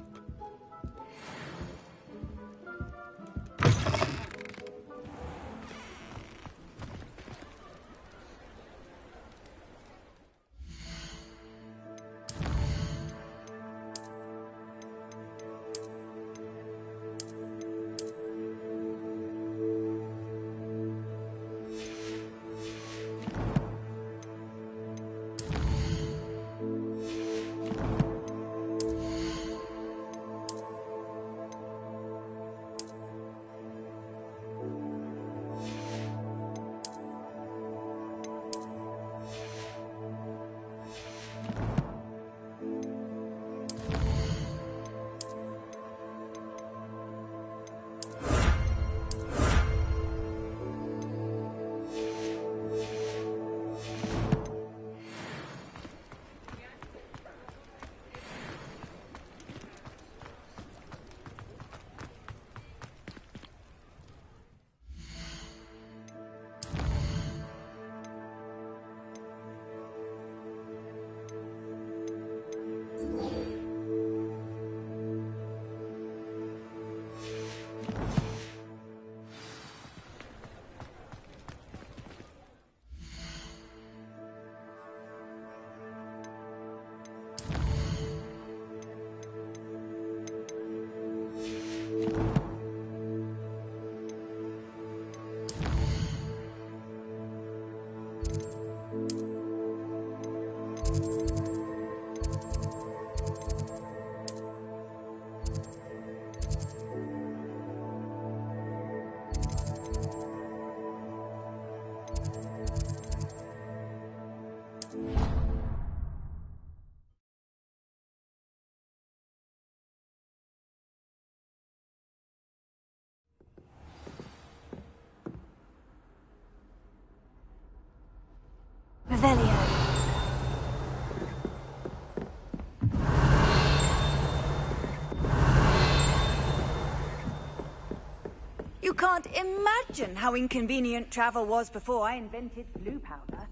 You can't imagine how inconvenient travel was before I invented blue powder.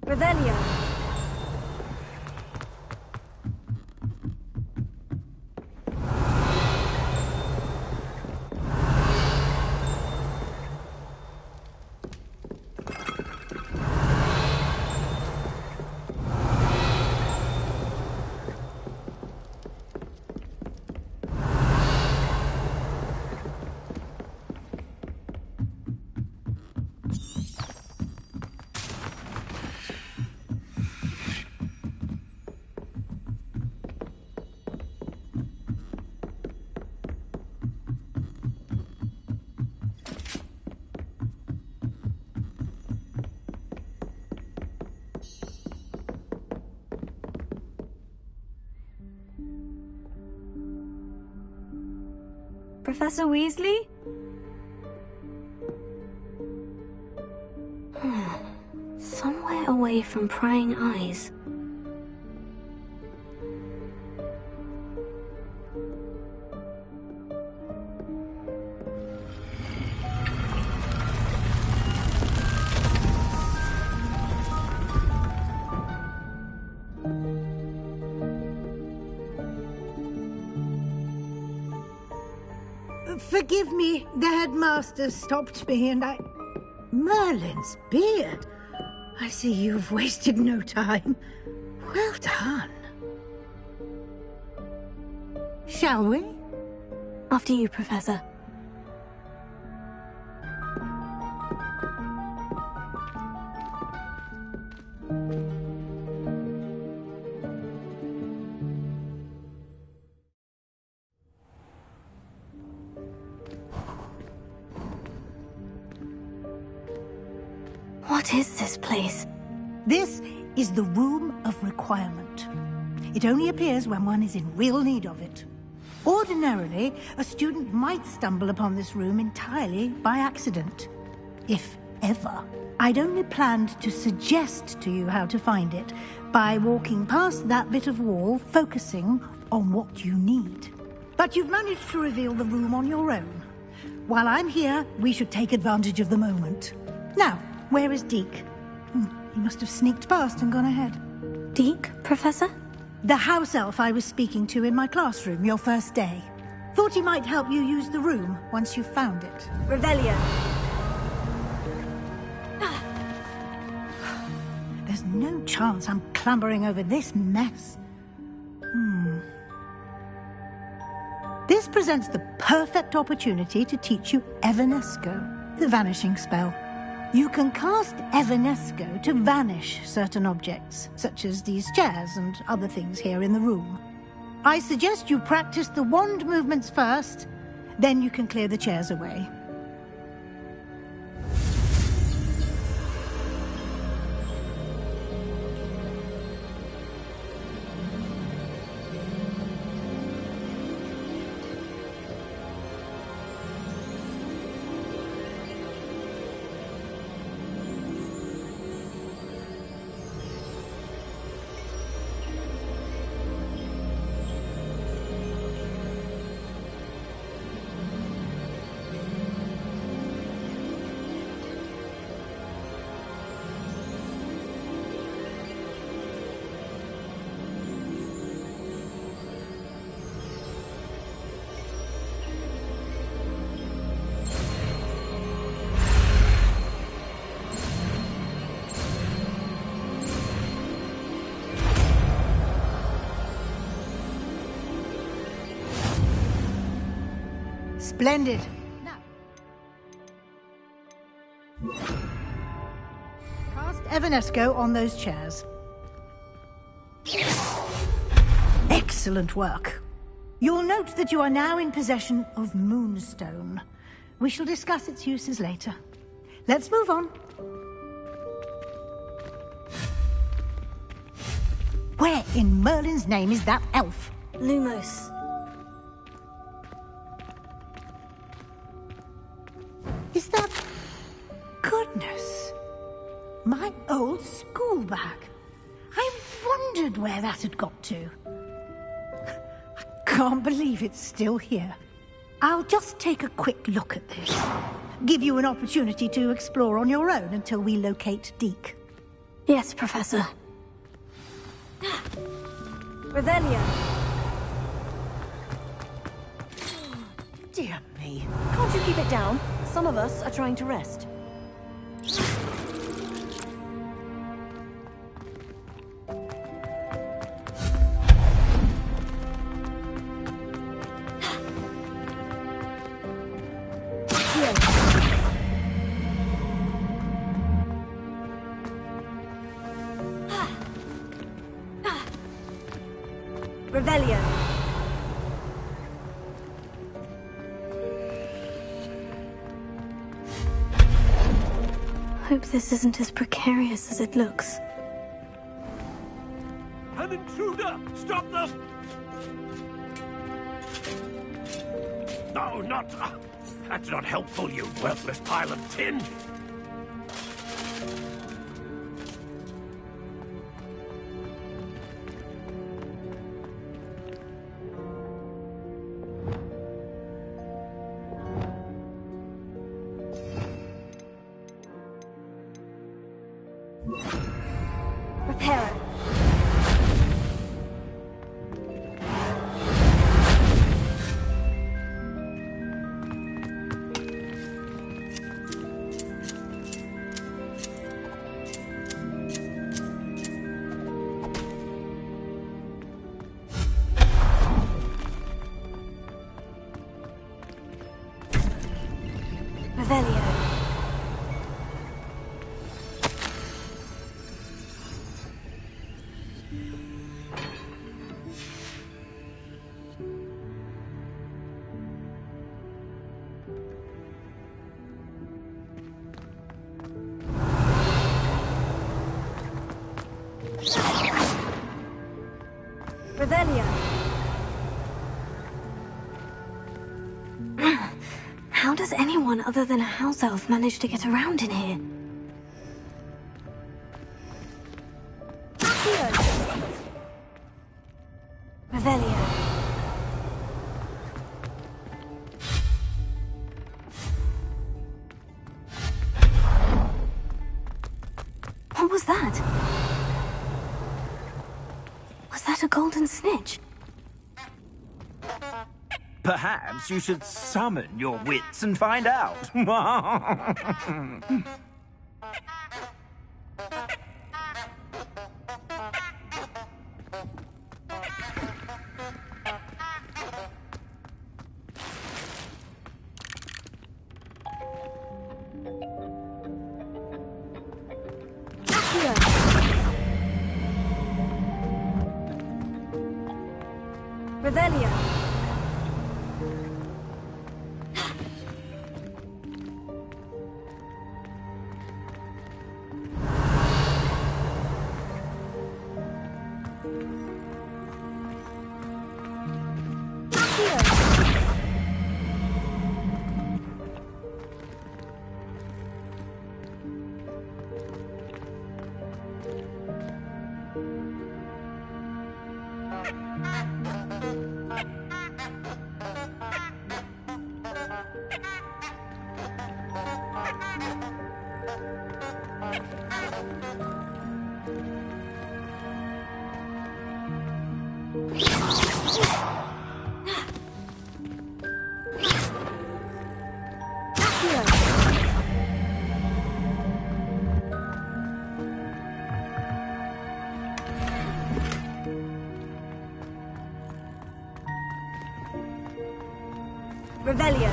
Revelio. Professor Weasley? Somewhere away from prying eyes.
Forgive me, the headmaster stopped me and I... Merlin's beard. I see you've wasted no time. Well done. Shall we?
After you, Professor. What is this place?
This is the Room of Requirement. It only appears when one is in real need of it. Ordinarily, a student might stumble upon this room entirely by accident. If ever. I'd only planned to suggest to you how to find it by walking past that bit of wall, focusing on what you need. But you've managed to reveal the room on your own. While I'm here, we should take advantage of the moment. Now, where is Deke? He must have sneaked past and gone ahead.
Deke, Professor?
The house elf I was speaking to in my classroom your first day. Thought he might help you use the room once you've found it.
Revelio.
There's no chance I'm clambering over this mess. This presents the perfect opportunity to teach you Evanesco, the vanishing spell. You can cast Evanesco to vanish certain objects, such as these chairs and other things here in the room. I suggest you practice the wand movements first, then you can clear the chairs away. Splendid. Now, cast Evanesco on those chairs. Excellent work. You'll note that you are now in possession of Moonstone. We shall discuss its uses later. Let's move on. Where in Merlin's name is that elf?
Lumos.
Is that... Goodness. My old school bag. I wondered where that had got to. I can't believe it's still here. I'll just take a quick look at this. Give you an opportunity to explore on your own until we locate Deke.
Yes, Professor. Revelio.
Dear me. Can't you keep it down? Some of us are trying to rest.
Revelio. Hope this isn't as precarious as it looks.
An intruder! Stop them! No, not... that's not helpful, you worthless pile of tin!
Repairer. Revelio. Revelio. How does anyone other than a house elf manage to get around in here? Revelio. What was that? Was that a golden snitch?
Perhaps you should summon your wits and find out.
Revelio. Revelio.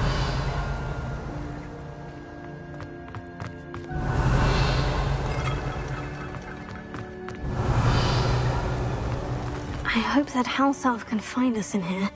I hope that house elf can find us in here.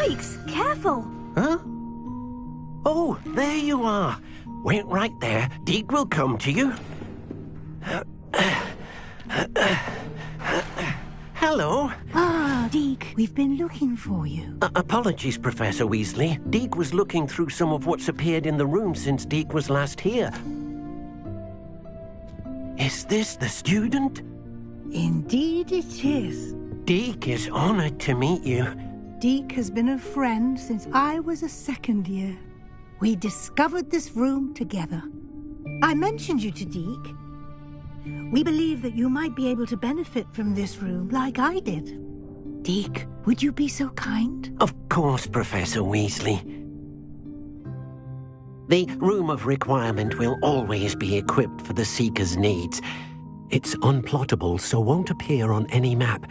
Yikes! Careful!
Huh? Oh, there you are. Wait right there. Deke will come to you. Hello.
Ah, Deke, we've been looking for you.
Apologies, Professor Weasley. Deke was looking through some of what's appeared in the room since Deke was last here. Is this the student?
Indeed it is.
Deke is honored to meet you.
Deke has been a friend since I was a second year. We discovered this room together. I mentioned you to Deke. We believe that you might be able to benefit from this room like I did. Deke, would you be so kind?
Of course, Professor Weasley. The Room of Requirement will always be equipped for the Seeker's needs. It's unplottable, so won't appear on any map.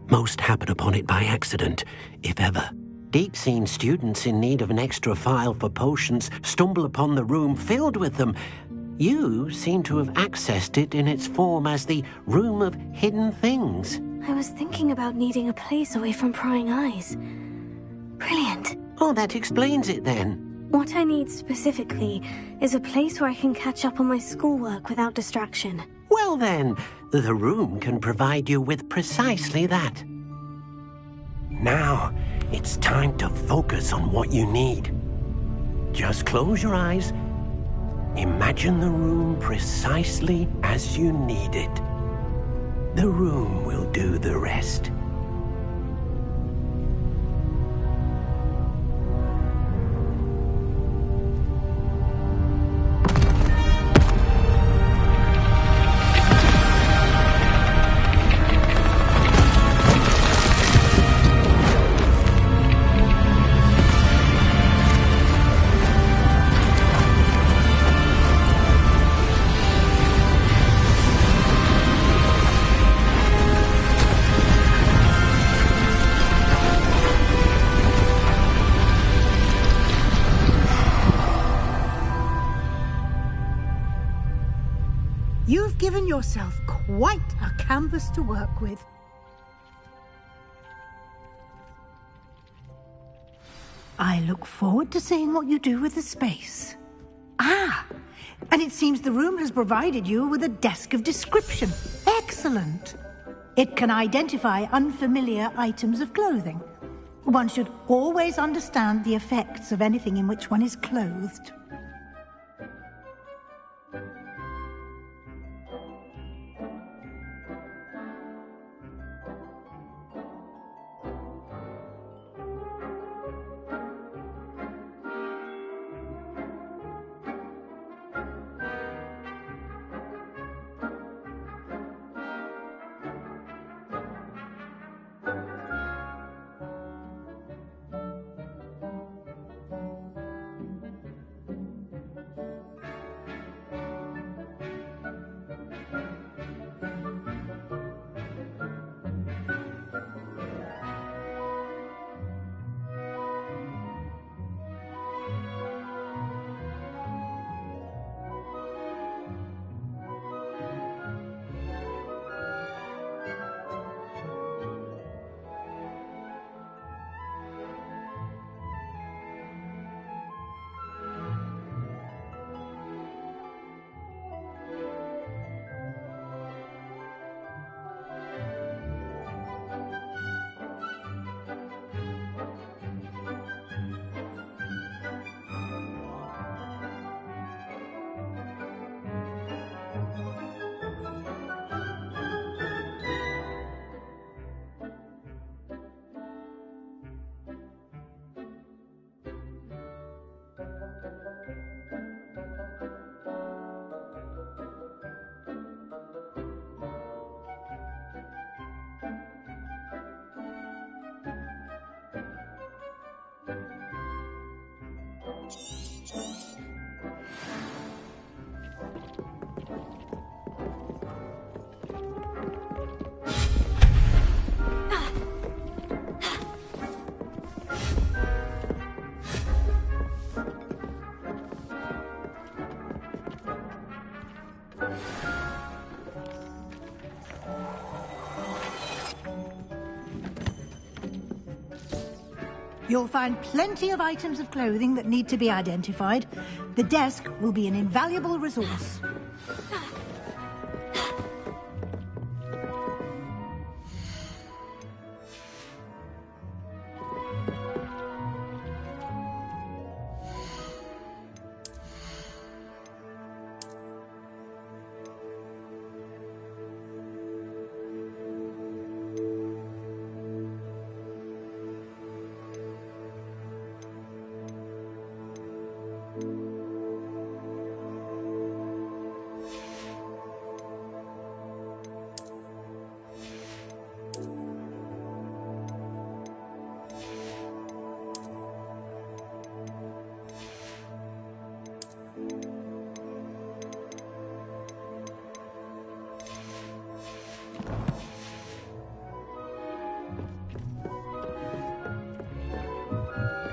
Most happen upon it by accident, if ever. Deke's seen students in need of an extra file for potions stumble upon the room filled with them. You seem to have accessed it in its form as the Room of Hidden Things.
I was thinking about needing a place away from prying eyes. Brilliant.
Oh, that explains it then.
What I need specifically is a place where I can catch up on my schoolwork without distraction.
Well then, the room can provide you with precisely that. Now, it's time to focus on what you need. Just close your eyes. Imagine the room precisely as you need it. The room will do the rest.
You've given yourself quite a canvas to work with. I look forward to seeing what you do with the space. Ah, and it seems the room has provided you with a desk of description. Excellent. It can identify unfamiliar items of clothing. One should always understand the effects of anything in which one is clothed. You'll find plenty of items of clothing that need to be identified. The desk will be an invaluable resource.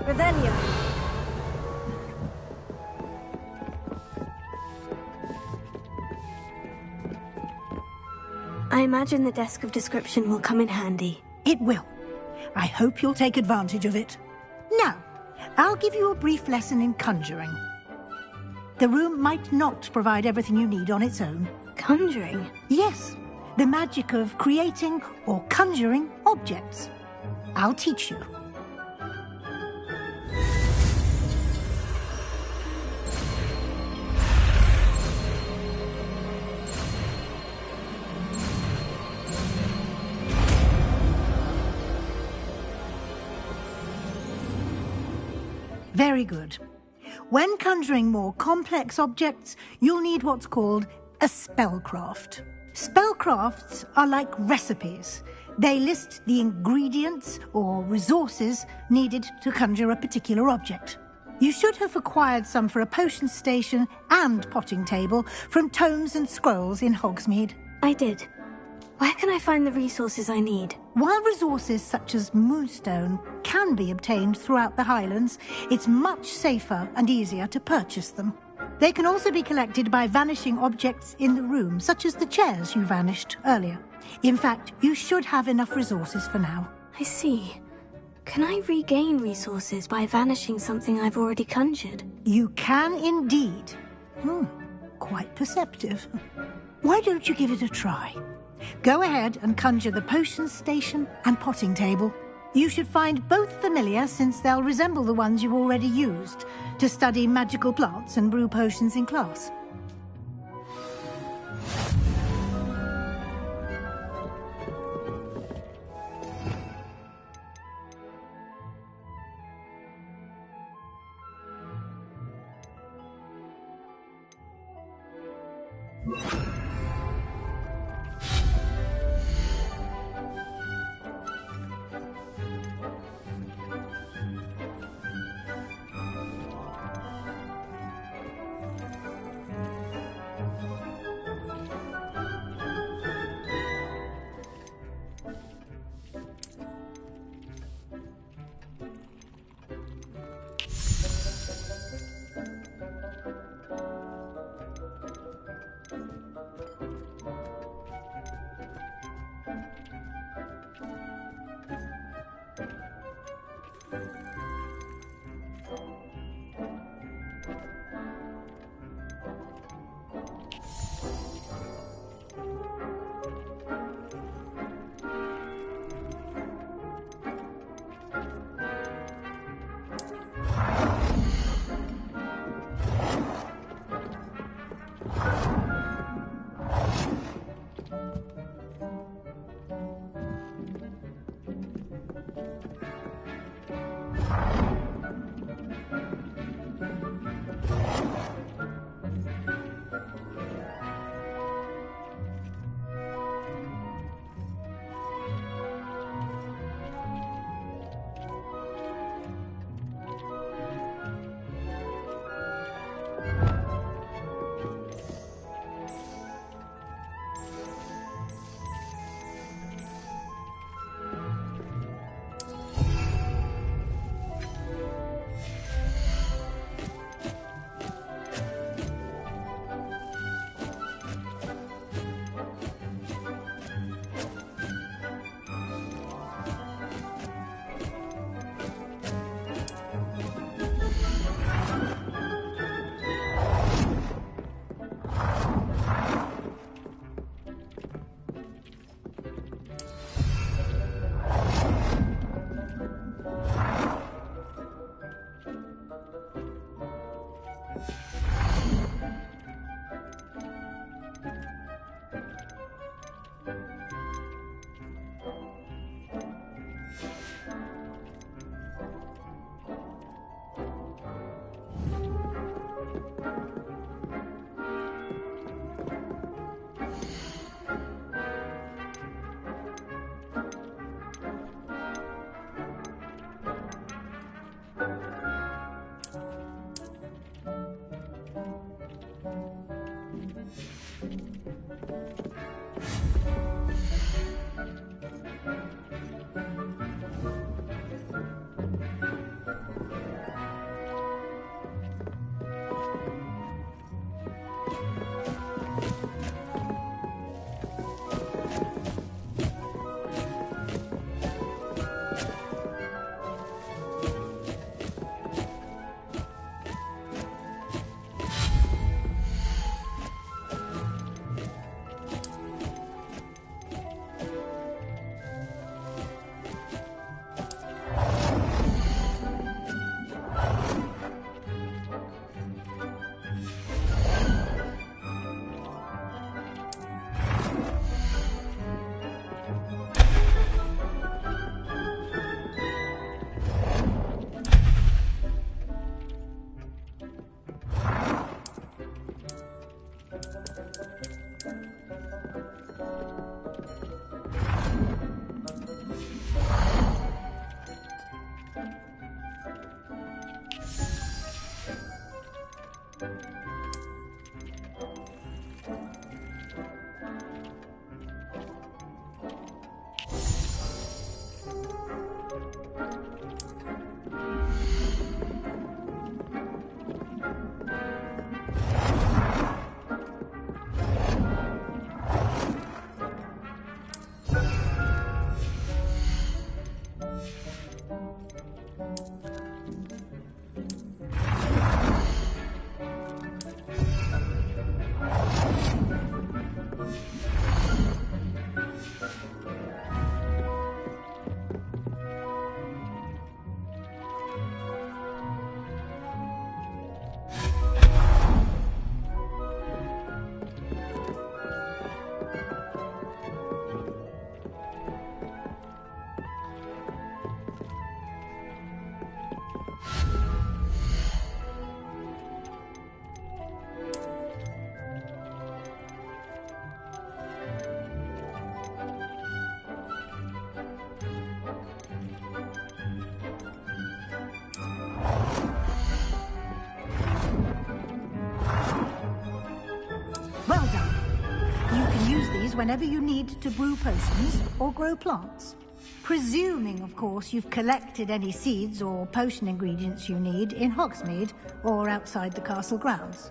Revelio.
I imagine the desk of description will come in handy.
It will. I hope you'll take advantage of it. Now, I'll give you a brief lesson in conjuring. The room might not provide everything you need on its own.
Conjuring?
Yes, the magic of creating or conjuring objects. I'll teach you. Very good. When conjuring more complex objects, you'll need what's called a spellcraft. Spellcrafts are like recipes. They list the ingredients or resources needed to conjure a particular object. You should have acquired some for a potion station and potting table from tomes and scrolls in Hogsmeade.
I did. Where can I find the resources I need?
While resources such as Moonstone can be obtained throughout the Highlands, it's much safer and easier to purchase them. They can also be collected by vanishing objects in the room, such as the chairs you vanished earlier. In fact, you should have enough resources for now.
I see. Can I regain resources by vanishing something I've already conjured?
You can indeed. Quite perceptive. Why don't you give it a try? Go ahead and conjure the potion station and potting table. You should find both familiar, since they'll resemble the ones you've already used to study magical plants and brew potions in class. Well done. You can use these whenever you need to brew potions or grow plants. Presuming, of course, you've collected any seeds or potion ingredients you need in Hogsmeade or outside the castle grounds.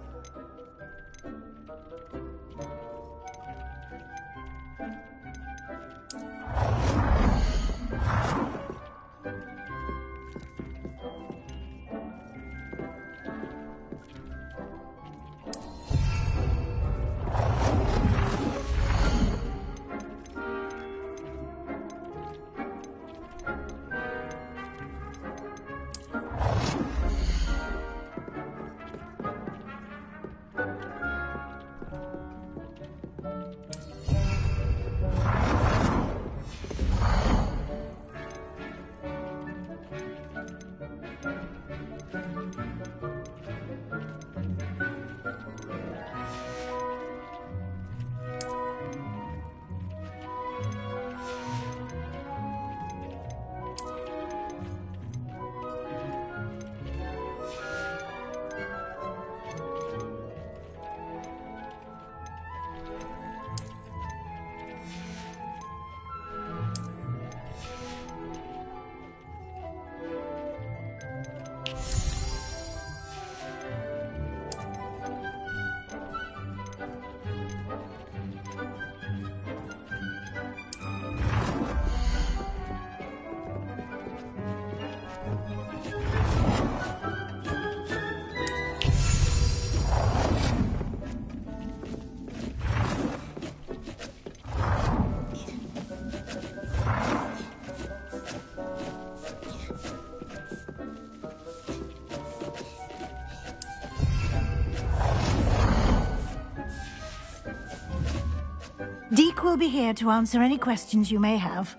Deke will be here to answer any questions you may have.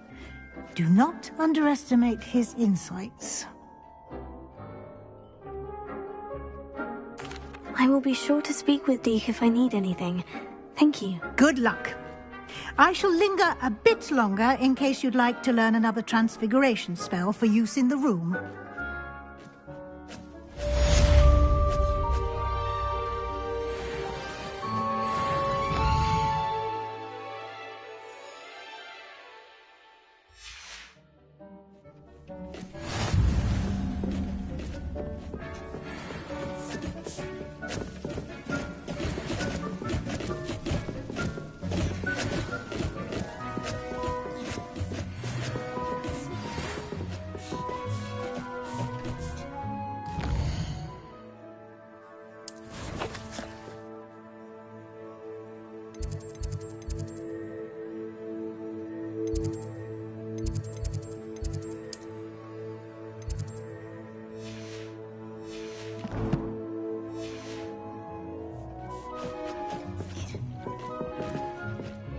Do not underestimate his insights.
I will be sure to speak with Deke if I need anything. Thank you.
Good luck. I shall linger a bit longer in case you'd like to learn another transfiguration spell for use in the room.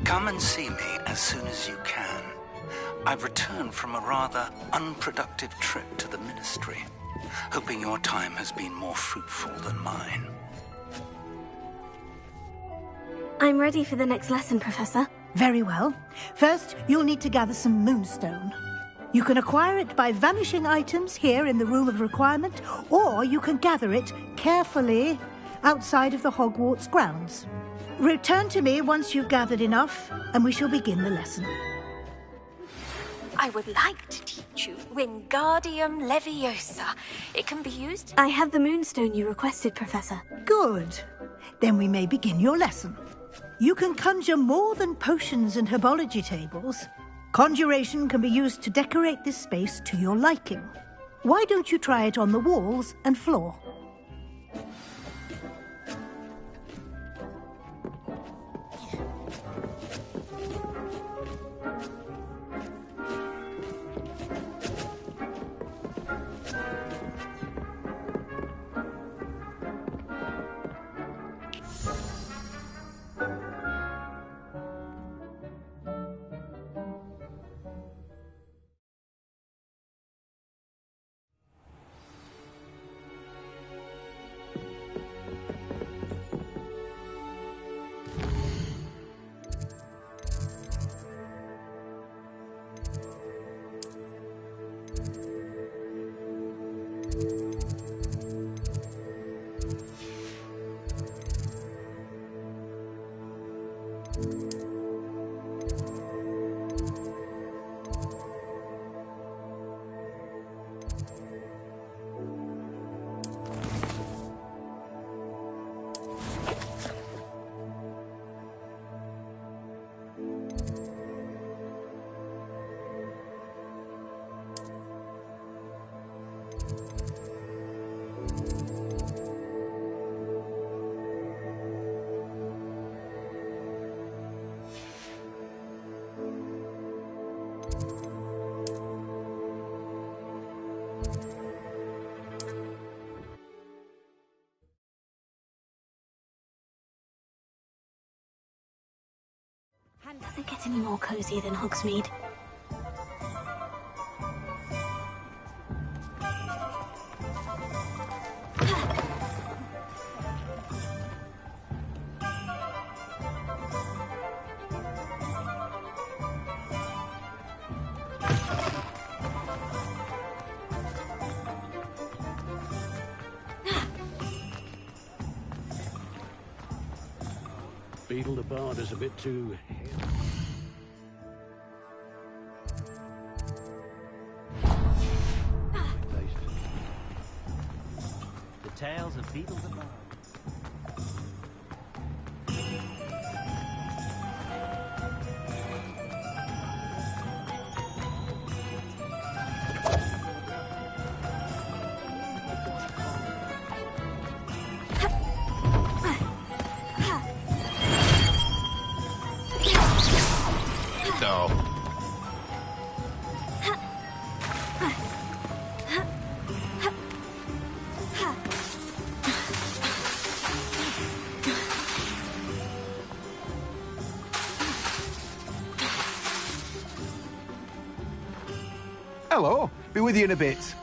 Come and see me as soon as you can. I've returned from a rather unproductive trip to the Ministry, hoping your time has been more fruitful than mine.
I'm ready for the next lesson, Professor.
Very well. First, you'll need to gather some moonstone. You can acquire it by vanishing items here in the Room of Requirement, or you can gather it carefully outside of the Hogwarts grounds. Return to me once you've gathered enough, and we shall begin the lesson.
I would like to teach you Wingardium Leviosa. It can be used...
I have the moonstone you requested, Professor.
Good. Then we may begin your lesson. You can conjure more than potions and herbology tables. Conjuration can be used to decorate this space to your liking. Why don't you try it on the walls and floor?
Doesn't get any more cozy than Hogsmeade.
Beetle the Bard is a bit too...
The Tales of Beetle the Bard.
Hello. Be with you in a bit.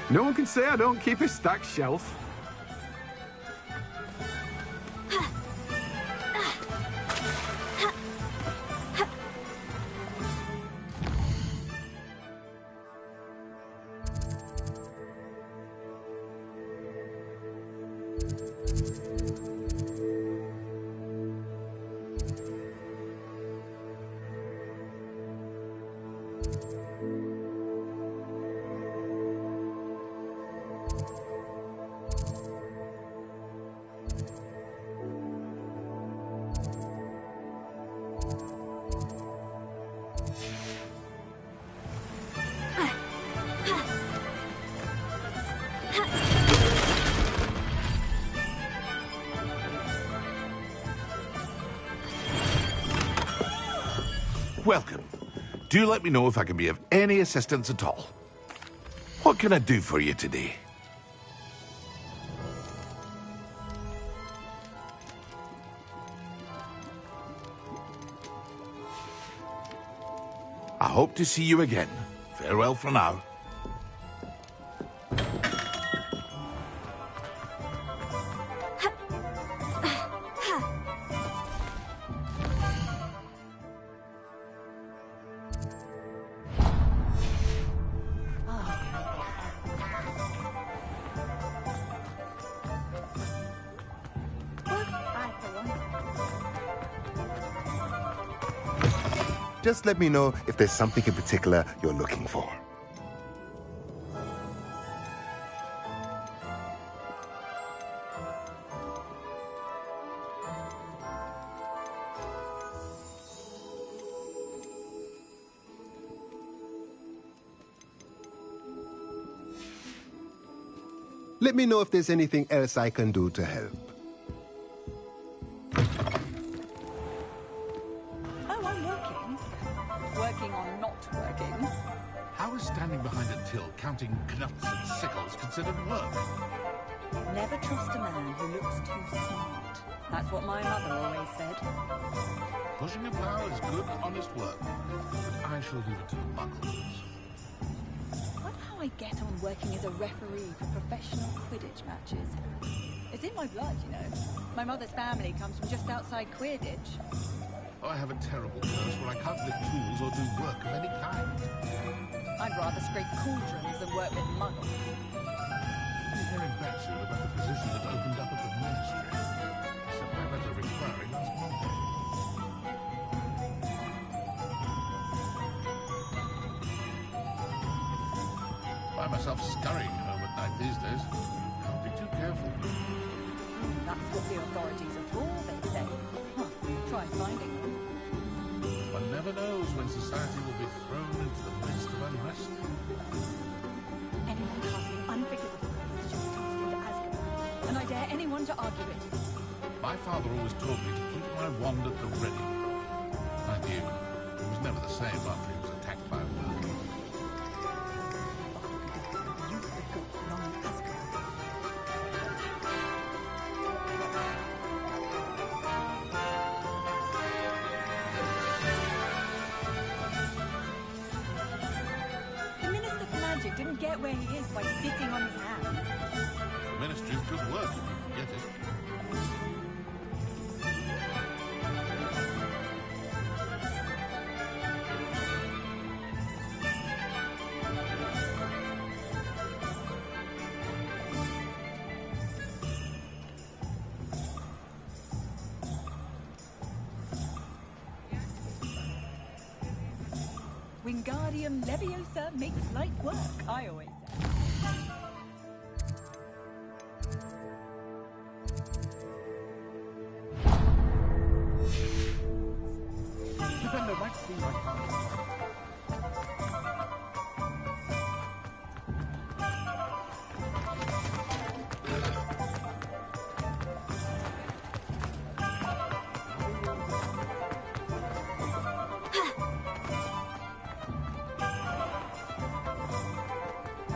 No one can say I don't keep a stacked shelf.
Welcome. Do let me know if I can be of any assistance at all. What can I do for you today? I hope to see you again. Farewell for now.
Just let me know if there's something in particular you're looking for. Let me know if there's anything else I can do to help.
Standing behind a till, counting knuts and sickles considered work.
Never trust a man who looks too smart. That's what my mother always said.
Pushing a plough is good, honest work. But I shall leave it to the muggles.
Wonder how I get on working as a referee for professional Quidditch matches. It's in my blood, you know. My mother's family comes from just outside Quidditch.
Oh, I have a terrible curse where I can't lift tools or do work of any kind.
I'd rather scrape cauldrons than work with muggles.
I'll be hearing back soon about the position that opened up at the ministry. I sent my letter of inquiry last Monday. Find myself scurrying home at night these days. Can't be too careful.
That's what the authorities are for, they say. Huh. Try finding them.
One never knows when society will be thrown into the midst of unrest.
Anyone casting unforgivable sins should be cast into Azkaban, and I dare anyone to argue it.
My father always taught me to keep my wand at the ready. Mind you, he was never the same after he was attacked by a worm.
You could go wrong in Azkaban. Didn't get where he is by sitting on his hands.
The ministry's good work if you can get it.
Wingardium Leviosa makes light work, I always say.
Defender might see my father.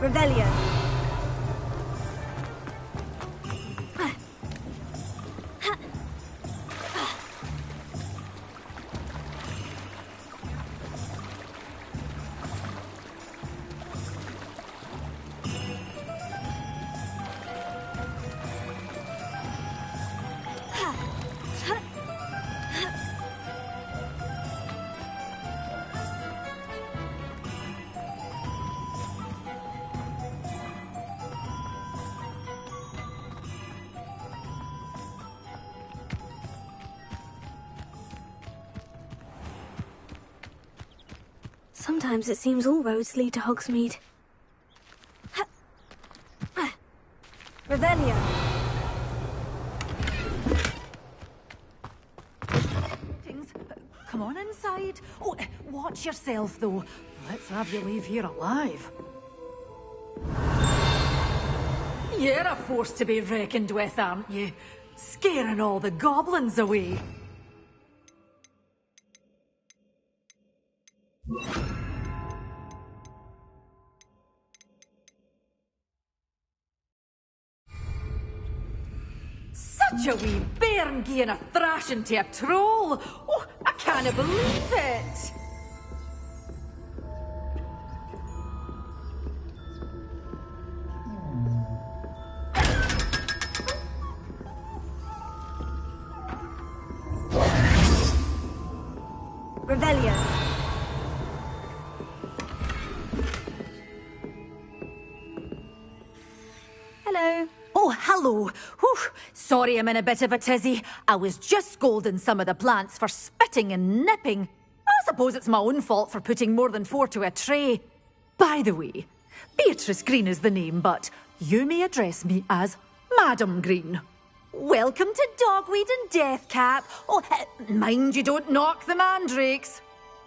Revelio. Sometimes it seems all roads lead to Hogsmeade. Revelio.
Come on inside. Oh, watch yourself, though. Let's have you leave here alive. You're a force to be reckoned with, aren't you? Scaring all the goblins away.
Such a wee bairn gieing a thrashing to a troll! Oh, I can't believe it!
Revelio.
Hello. Oh, hello. Whew. Sorry I'm in a bit of a tizzy. I was just scolding some of the plants for spitting and nipping. I suppose it's my own fault for putting more than 4 to a tray. By the way, Beatrice Green is the name, but you may address me as Madam Green. Welcome to Dogweed and Deathcap. Oh, mind you don't knock the mandrakes.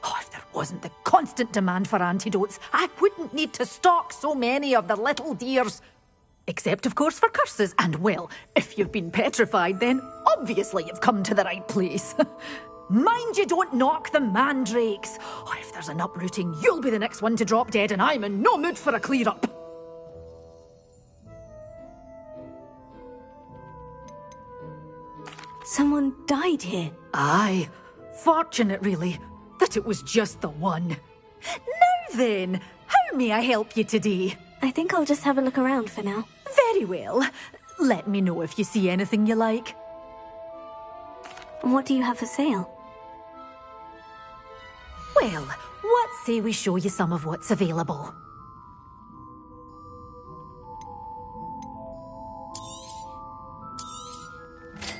Oh, if there wasn't the constant demand for antidotes, I wouldn't need to stock so many of the little dears. Except, of course, for curses. And, well, if you've been petrified, then obviously you've come to the right place. Mind you don't knock the mandrakes. Or if there's an uprooting, you'll be the next one to drop dead, and I'm in no mood for a clear-up.
Someone died here.
Aye. Fortunate, really, that it was just the one. Now then, how may I help you today?
I think I'll just have a look around for now.
Very well. Let me know if you see anything you like.
What do you have for sale?
Well, what say we show you some of what's available?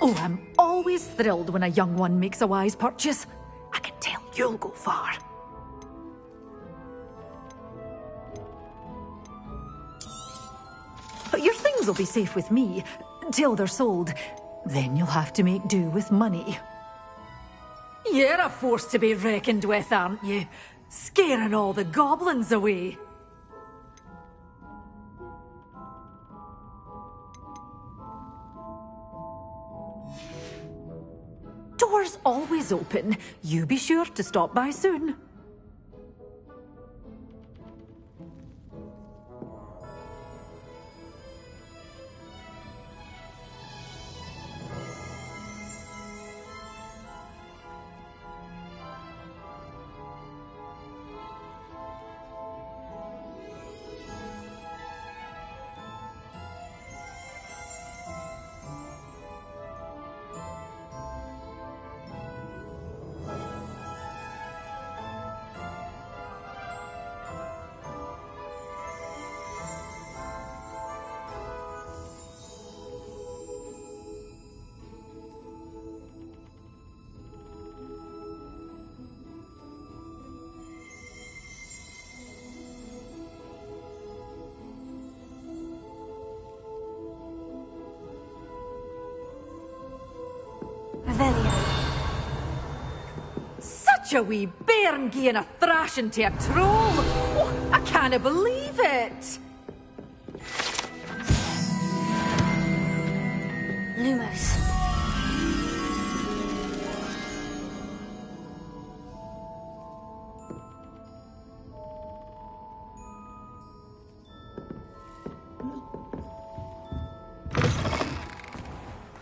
Oh, I'm always thrilled when a young one makes a wise purchase. I can tell you'll go far. But your things will be safe with me, till they're sold. Then you'll have to make do with money. You're a force to be reckoned with, aren't you? Scaring all the goblins away. Doors always open. You be sure to stop by soon. Such a wee bairn gieing a thrashing to a troll! Oh, I can't believe it!
Lumos.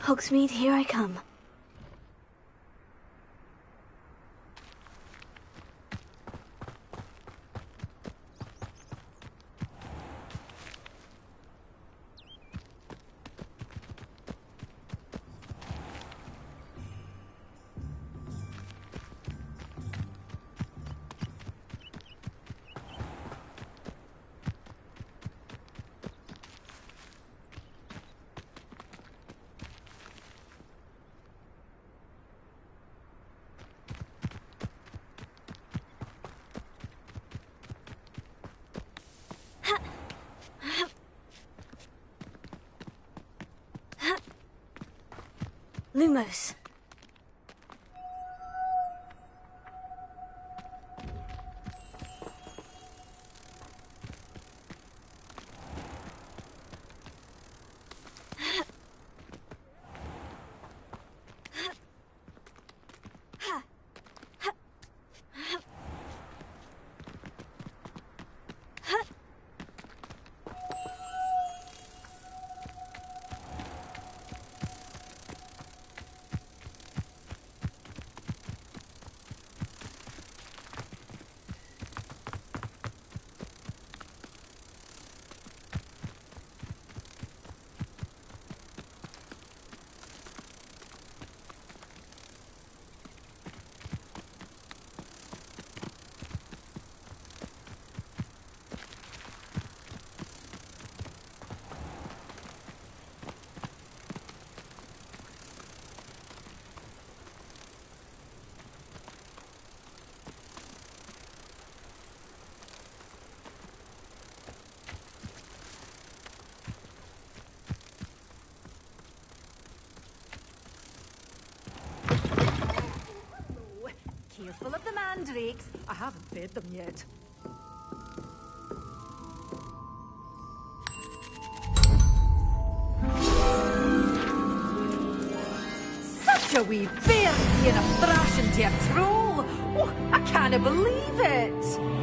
Hogsmeade, here I come. Lumos.
mandrakes. I haven't fed them yet. Such a wee bear being a thrashing to a troll. Oh, I can't believe it.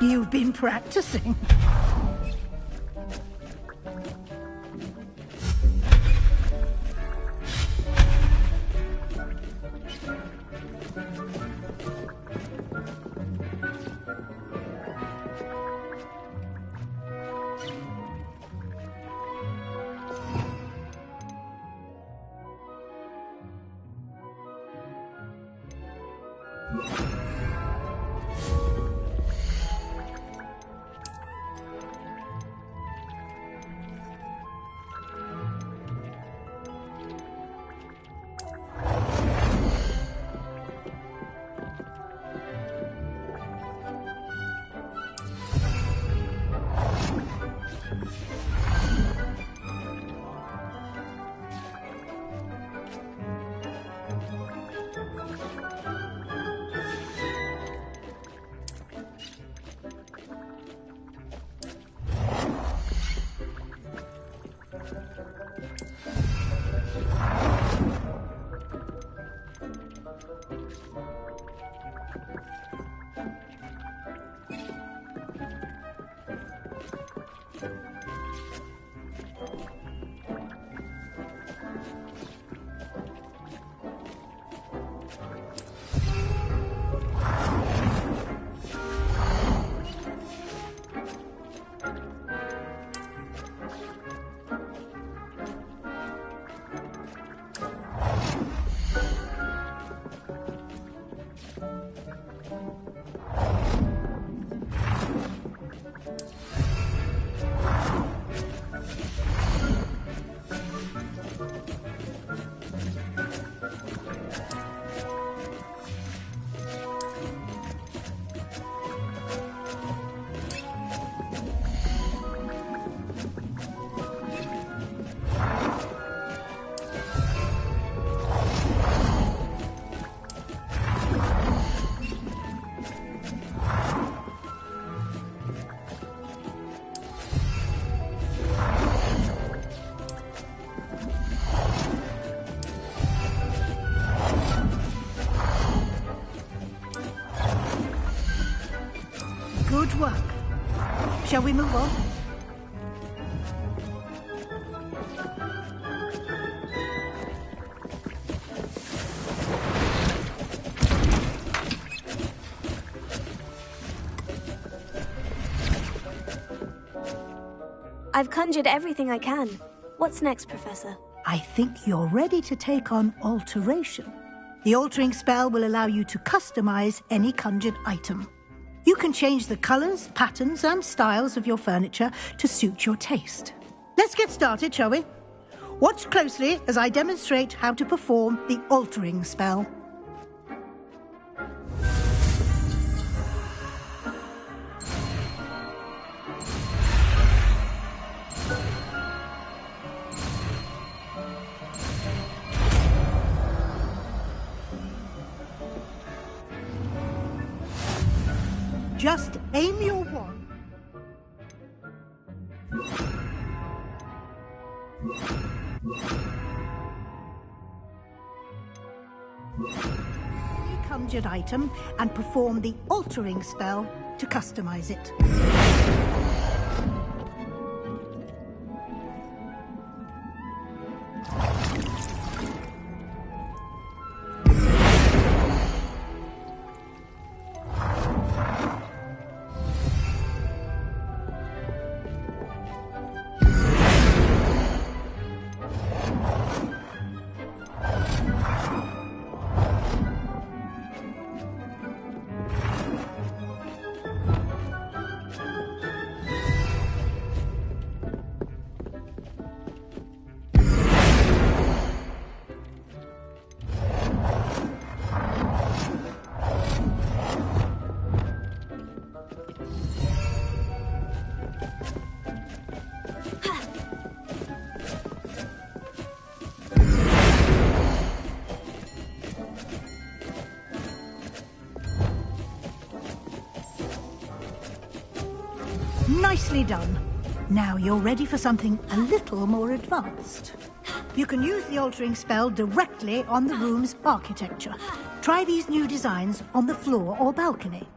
You've been practicing. Good work. Shall we move on?
I've conjured everything I can. What's next, Professor?
I think you're ready to take on alteration. The altering spell will allow you to customize any conjured item. You can change the colors, patterns, and styles of your furniture to suit your taste. Let's get started, shall we? Watch closely as I demonstrate how to perform the altering spell. Just aim your wand. Any conjured item and perform the altering spell to customize it. Nicely done. Now you're ready for something a little more advanced. You can use the altering spell directly on the room's architecture. Try these new designs on the floor or balcony.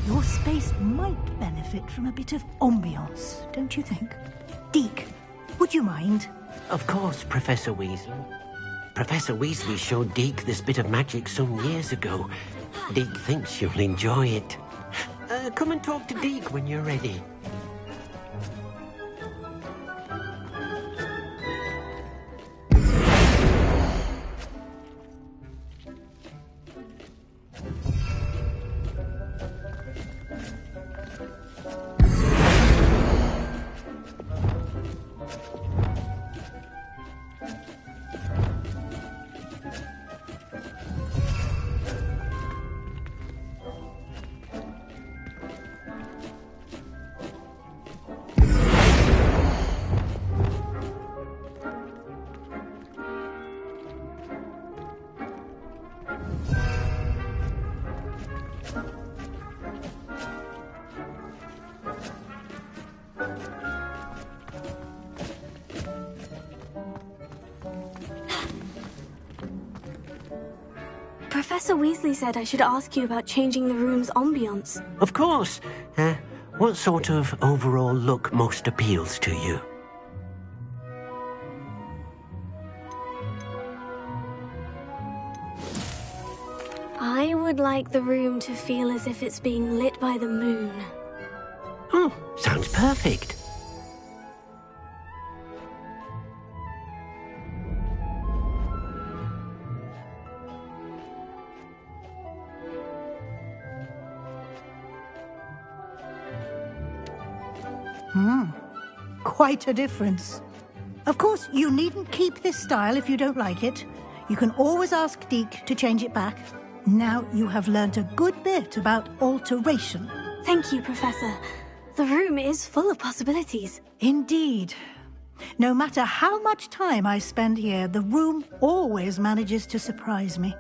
Your space might benefit from a bit of ambiance, don't you think? Deke, would you mind?
Of course, Professor Weasley. Professor Weasley showed Deke this bit of magic some years ago. Deke thinks you'll enjoy it. Come and talk to Deke when you're ready.
Professor Weasley said I should ask you about changing the room's ambience.
Of course. What sort of overall look most appeals to you?
I would like the room to feel as if it's being lit by the moon.
Oh, sounds perfect.
Quite a difference. Of course, you needn't keep this style if you don't like it. You can always ask Deke to change it back. Now you have learnt a good bit about alteration.
Thank you, Professor. The room is full of possibilities.
Indeed. No matter how much time I spend here, the room always manages to surprise me.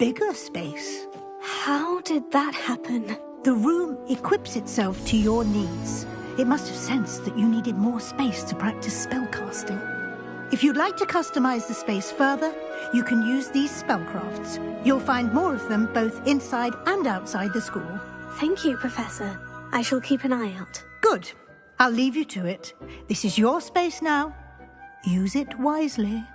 bigger space.
How did that happen?
The room equips itself to your needs. It must have sensed that you needed more space to practice spellcasting. If you'd like to customize the space further, you can use these spellcrafts. You'll find more of them both inside and outside the school.
Thank you, Professor. I shall keep an eye out.
Good. I'll leave you to it. This is your space now. Use it wisely.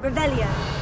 Revelio.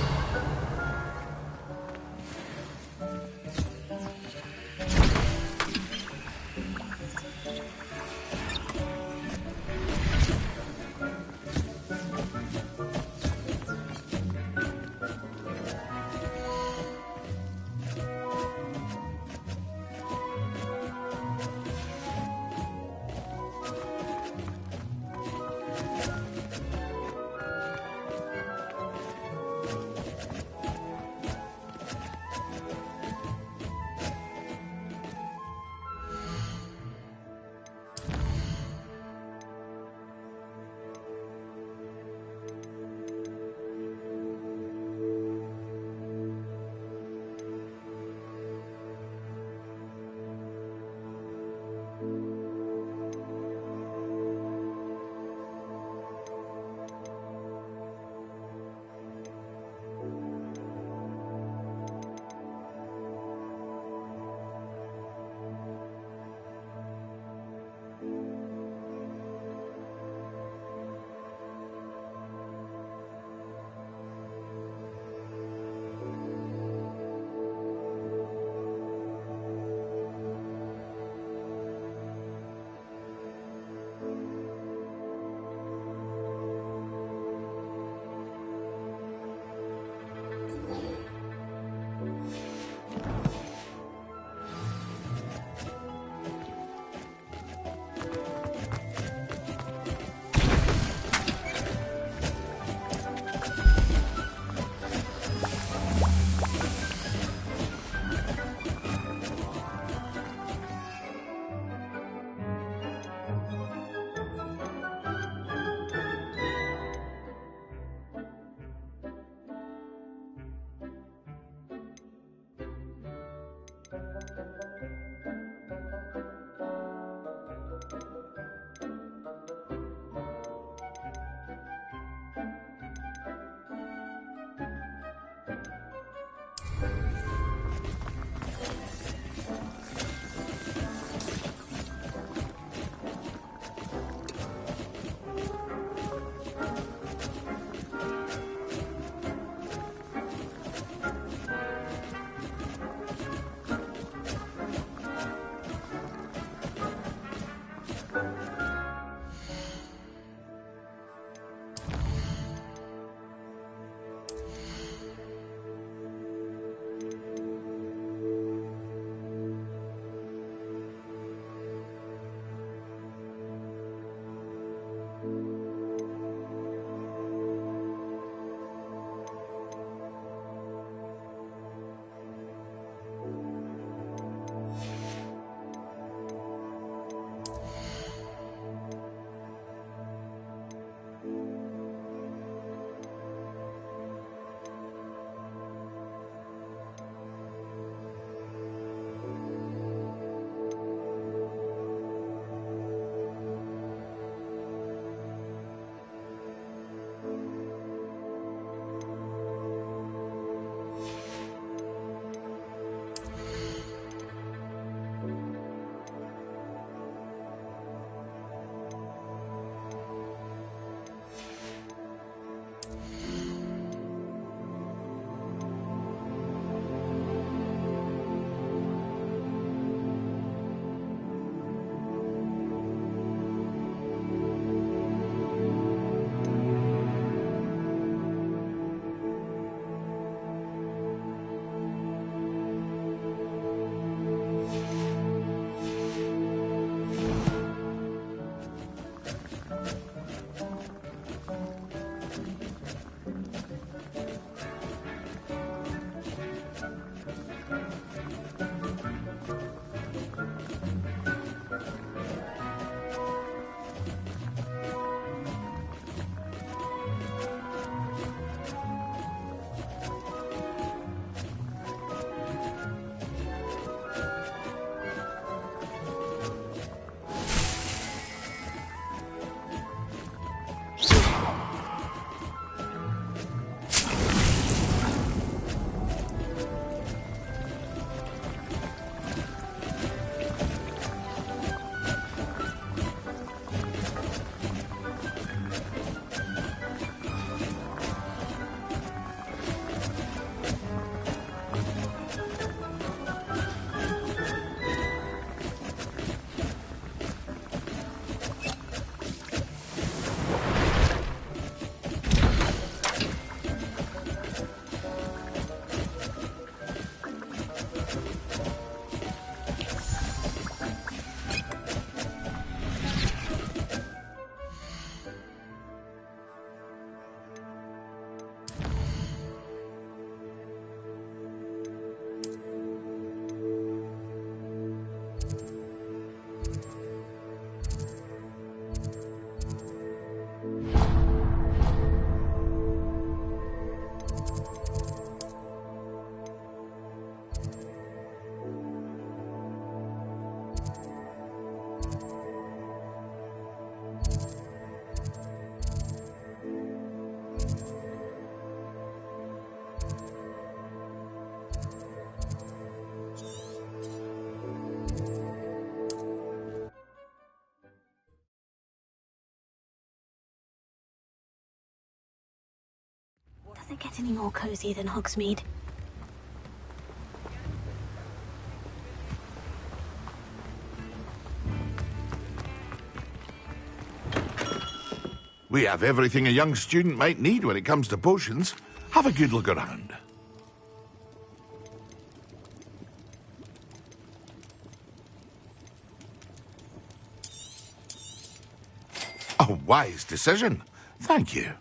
get any more cozy than Hogsmeade.
We have everything a young student might need when it comes to potions. Have a good look around. A wise decision. Thank you.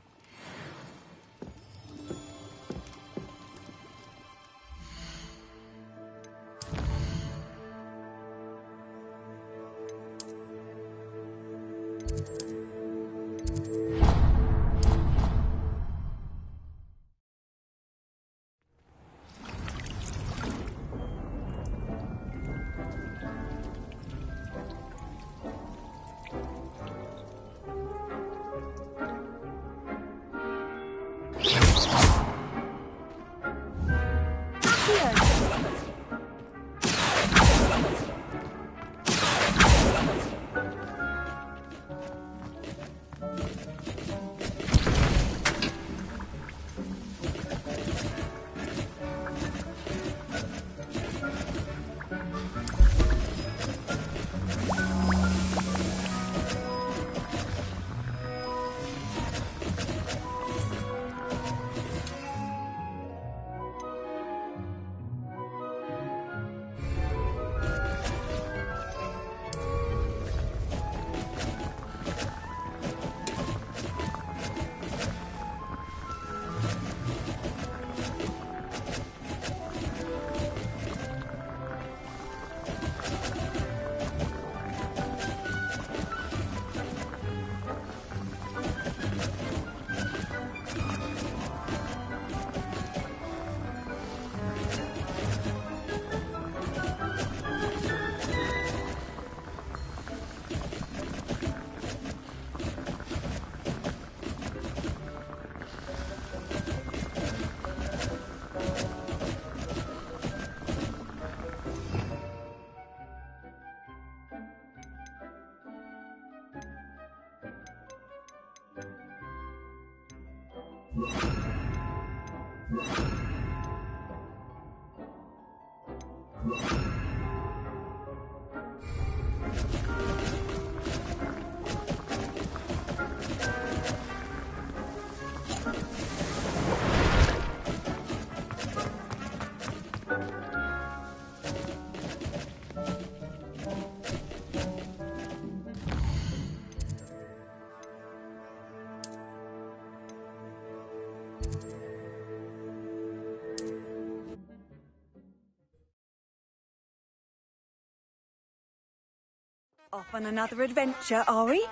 Off on another adventure, are we?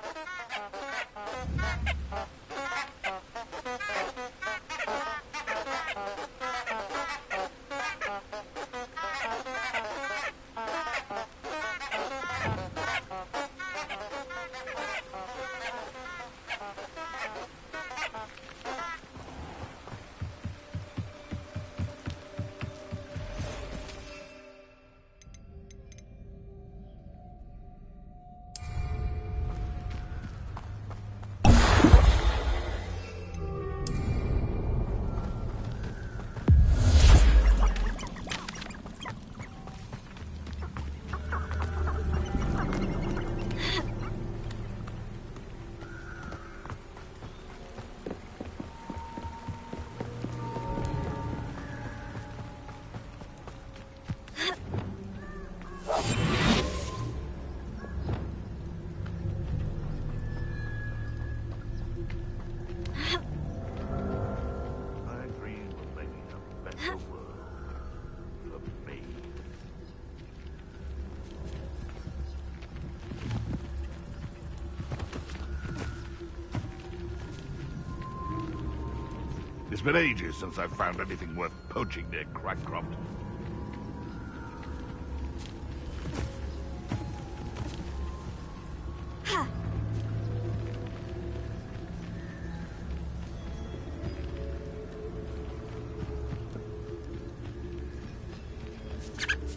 It's been ages since I've found anything worth poaching near Crackcroft.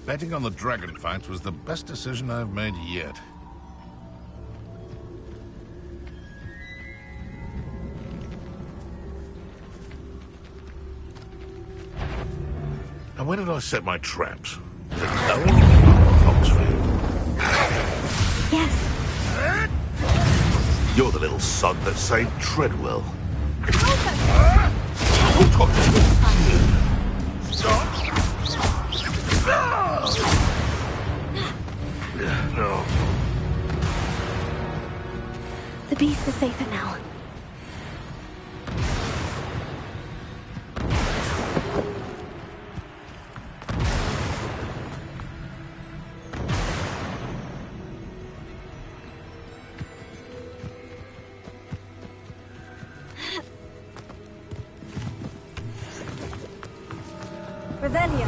Betting on the dragon fights was the best decision I've made yet. And where did I set my traps? No one Oxfield.
Yes.
You're the little son that saved Treadwell. No.
The beast is safer now.
Revelio.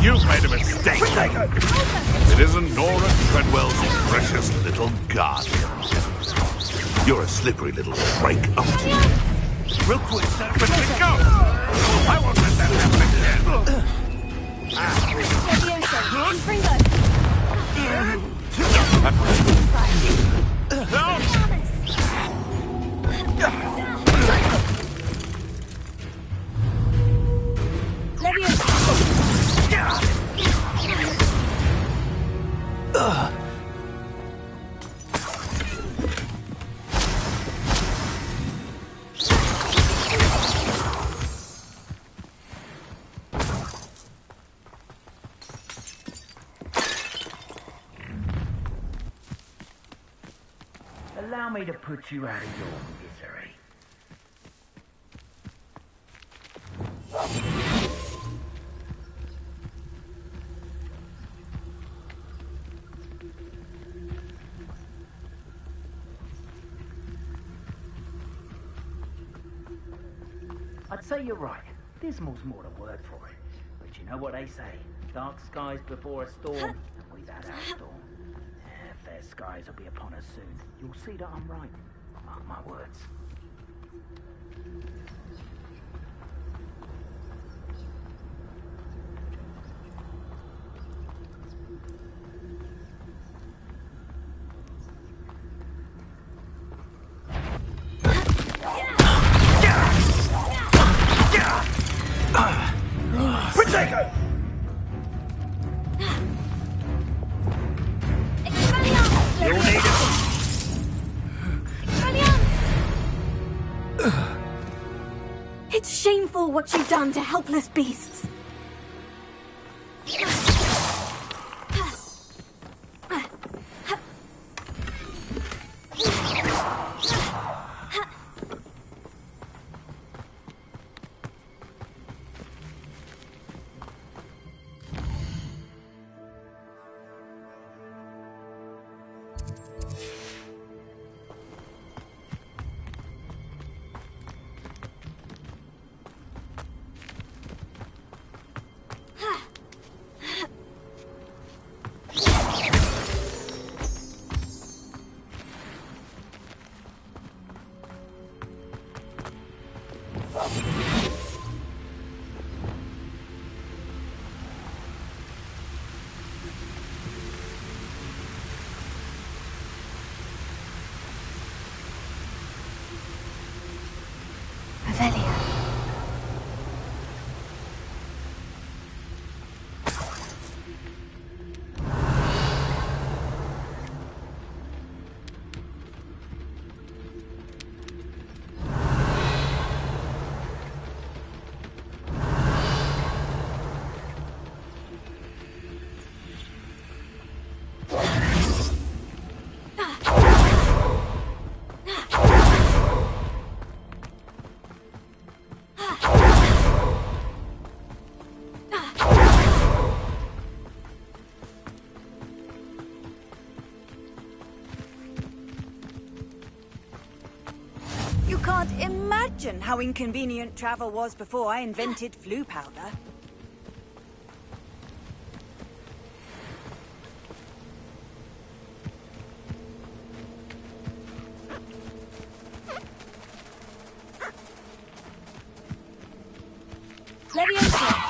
You've made a mistake. It isn't Nora Treadwell's precious little guardian. You're a slippery little freak, aren't you? Real quick, sir. But go! I won't let that
Allow me to put you out of your misery. I'd say you're right. Dismal's more the word for it. But you know what they say? Dark skies before a storm, and we've had our storm. Fair skies will be upon us soon. You'll see that I'm right. Mark my words.
Protego!
You'll need it.
It's shameful what you've done to helpless beasts.
imagine how inconvenient travel was before I invented flu powder. Leviosa!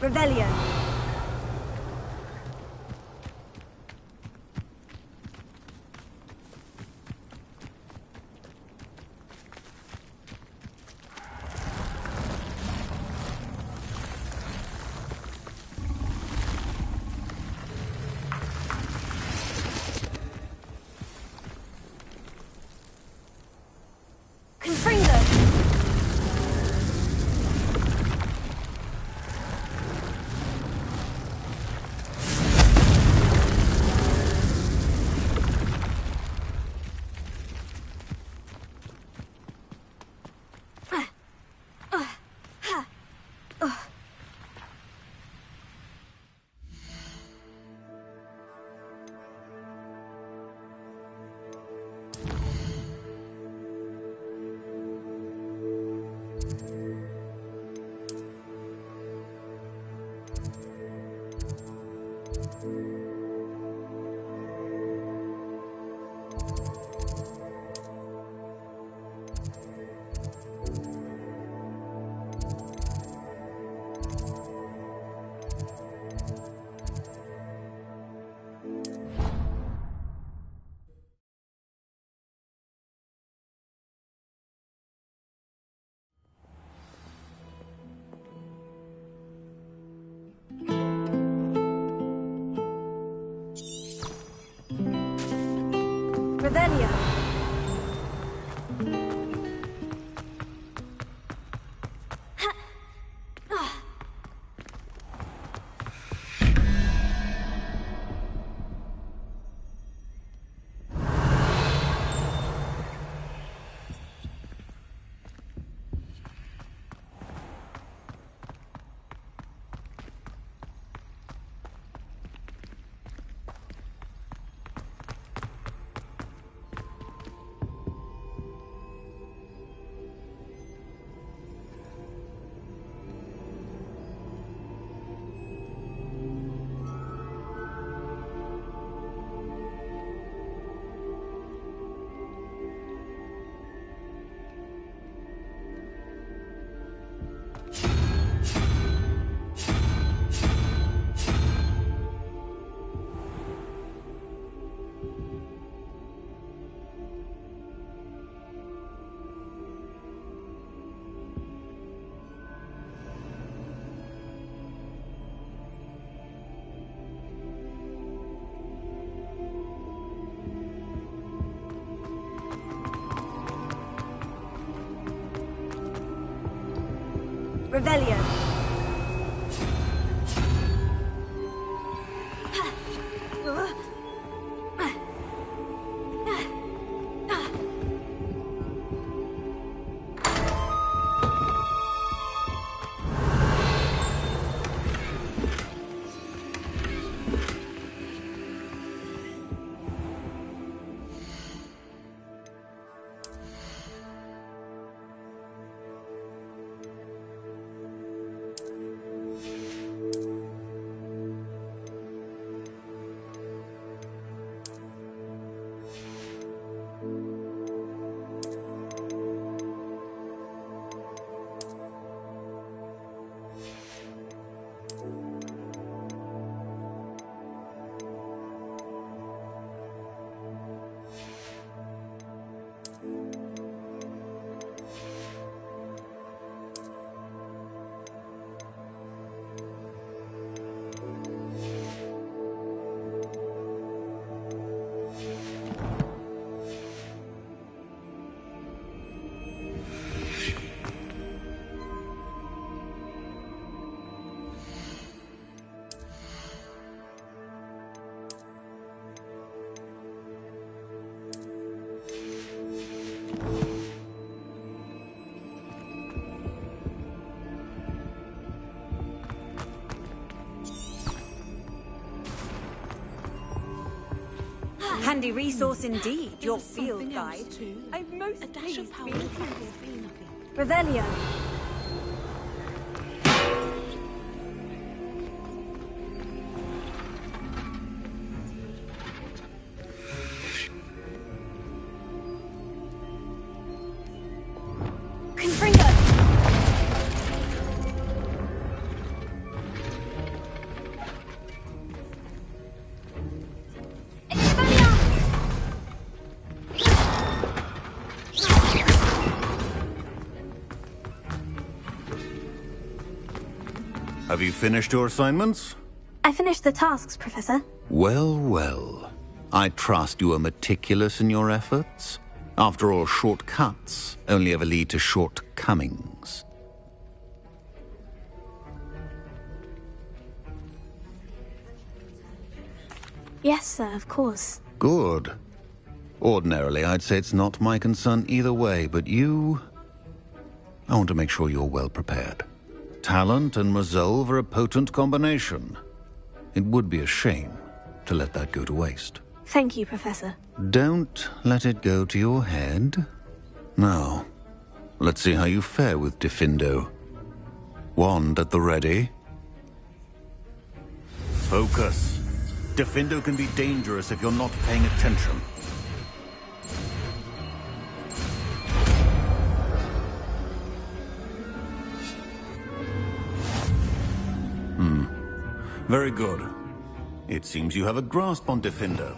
Revelio. Confringo. Revelio. Revelio. handy resource indeed, your field guide. I'm most pleased to be included.
Revelio.
Confringo!
Have you finished your assignments?
I finished the tasks, Professor.
Well, well. I trust you are meticulous in your efforts. After all, shortcuts only ever lead to shortcomings.
Yes, sir, of course.
Good. Ordinarily, I'd say it's not my concern either way, but you... I want to make sure you're well prepared. Talent and resolve are a potent combination. It would be a shame to let that go to waste.
Thank you, Professor.
Don't let it go to your head. Now, let's see how you fare with Diffindo. Wand at the ready. Focus. Diffindo can be dangerous if you're not paying attention. Very good. It seems you have a grasp on Diffindo.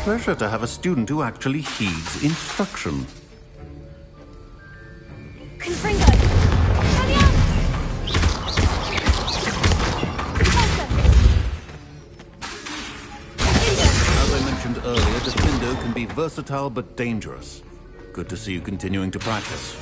Pleasure to have a student who actually heeds instruction.
Confringo!
As I mentioned earlier, Diffindo can be versatile but dangerous. Good to see you continuing to practice.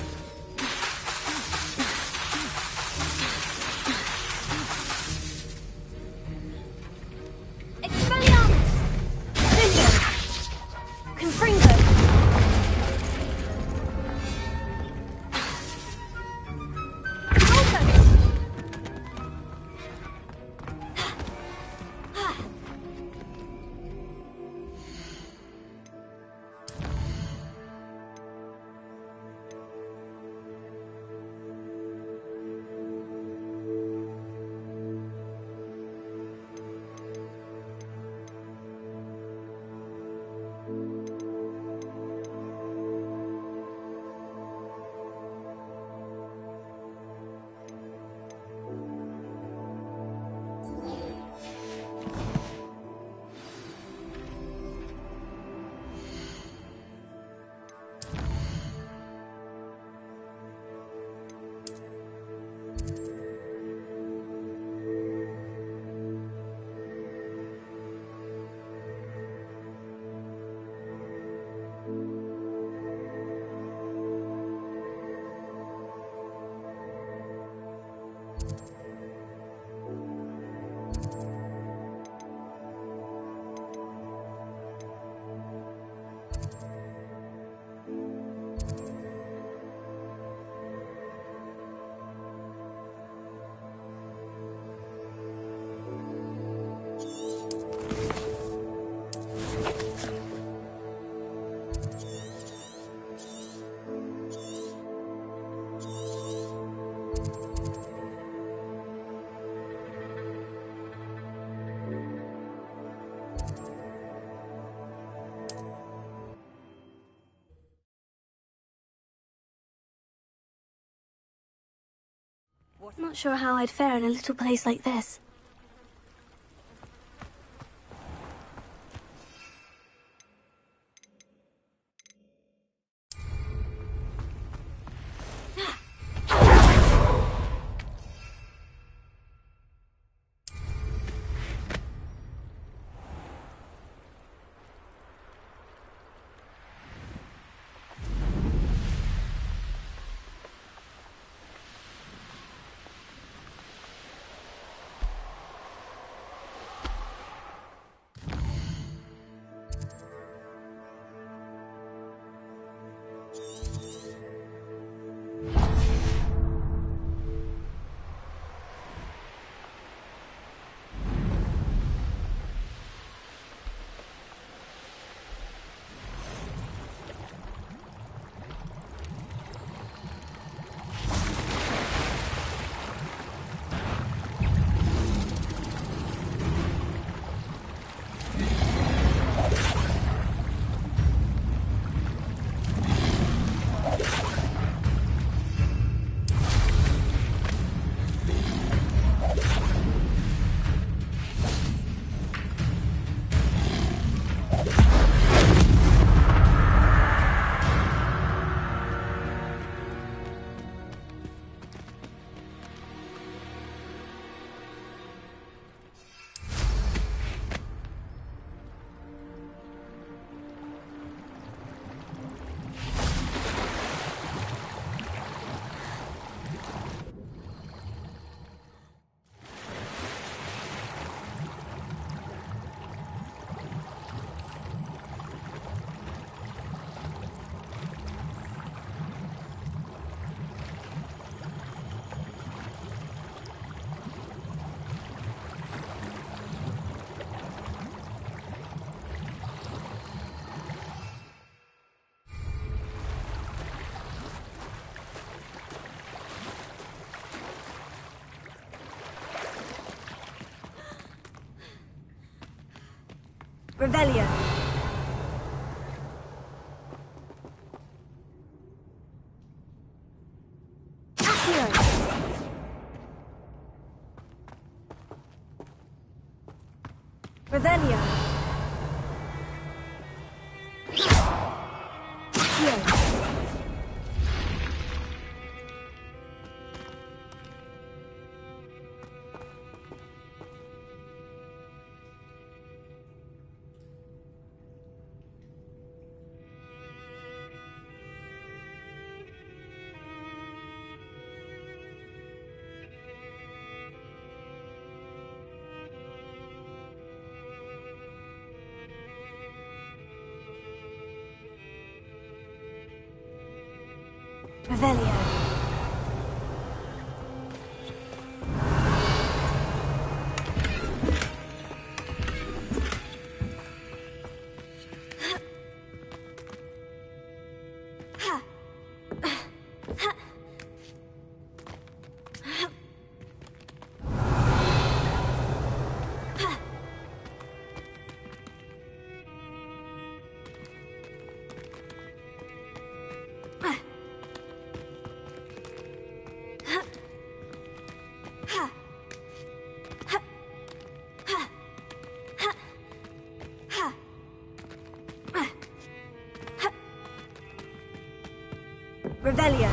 Not sure how I'd fare in a little place like this. Revelio. Accio. Revelio. Accio. Revelio. Revelio.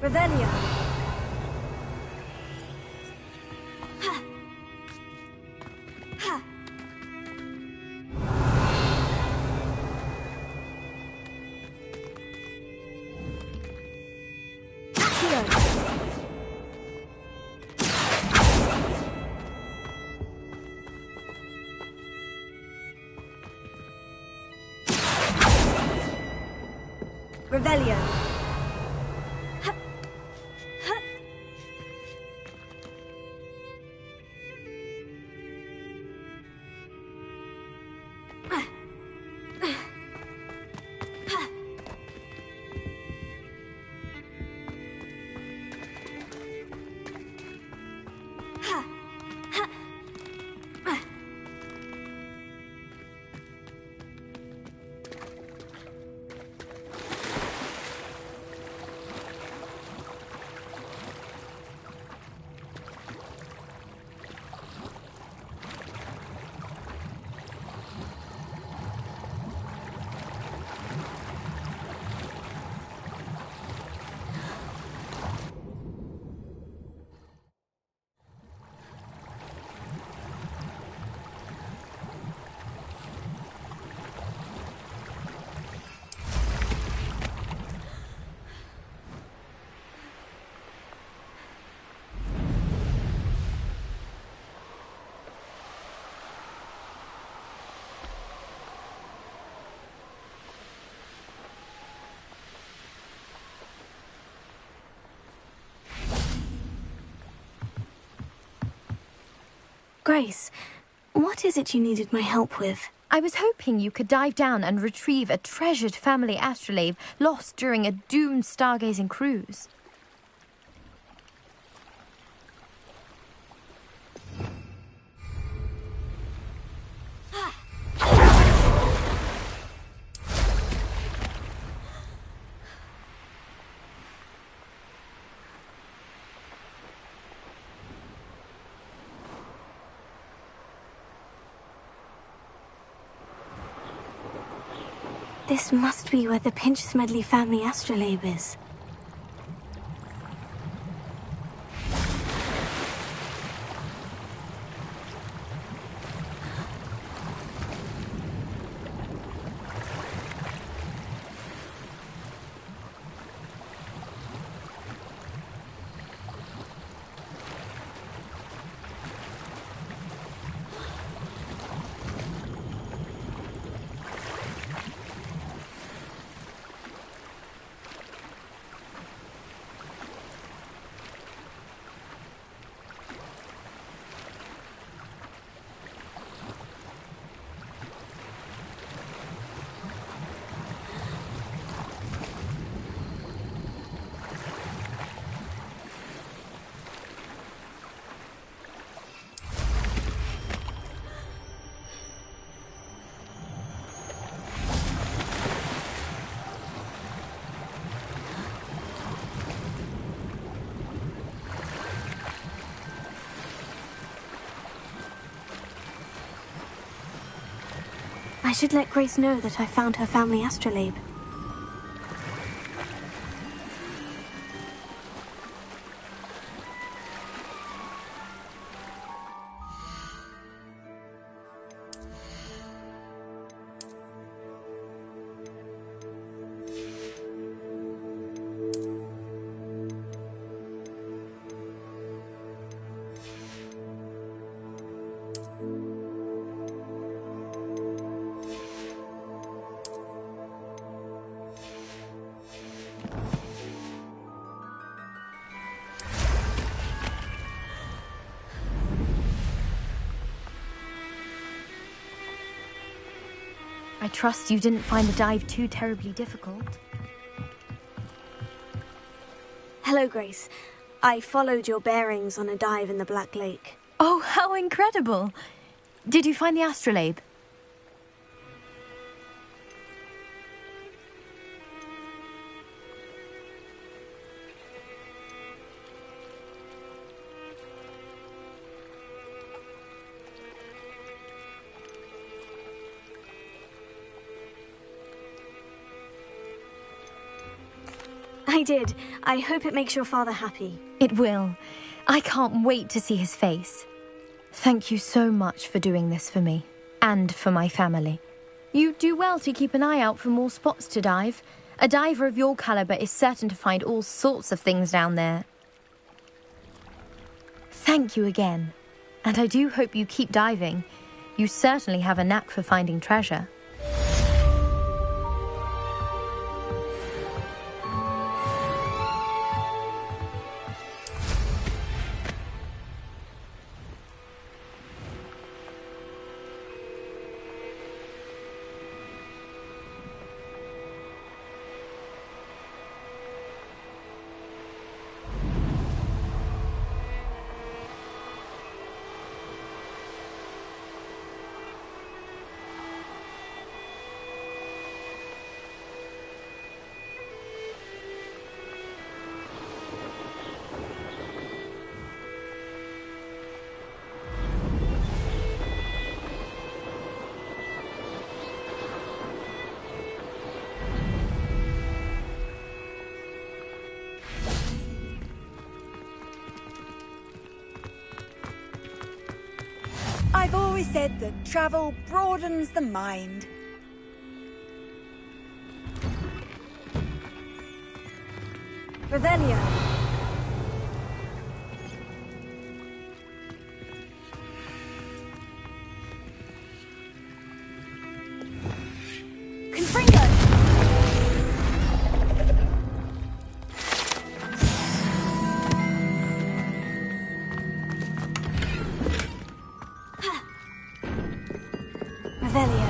Revelio. Revelio. Grace, what is it you needed my help with?
I was hoping you could dive down and retrieve a treasured family astrolabe lost during a doomed stargazing cruise.
This must be where the Pinch Smedley family astrolabe is. I should let Grace know that I found her family astrolabe.
I trust you didn't find the dive too terribly difficult.
Hello, Grace. I followed your bearings on a dive in the Black Lake.
Oh, how incredible! Did you find the astrolabe?
I did. I hope it makes your father happy.
It will. I can't wait to see his face. Thank you so much for doing this for me, and for my family. You do well to keep an eye out for more spots to dive. A diver of your caliber is certain to find all sorts of things down there. Thank you again. And I do hope you keep diving. You certainly have a knack for finding treasure.
I've always said that travel broadens the mind.
Revelio.
Confringo!
Revelio.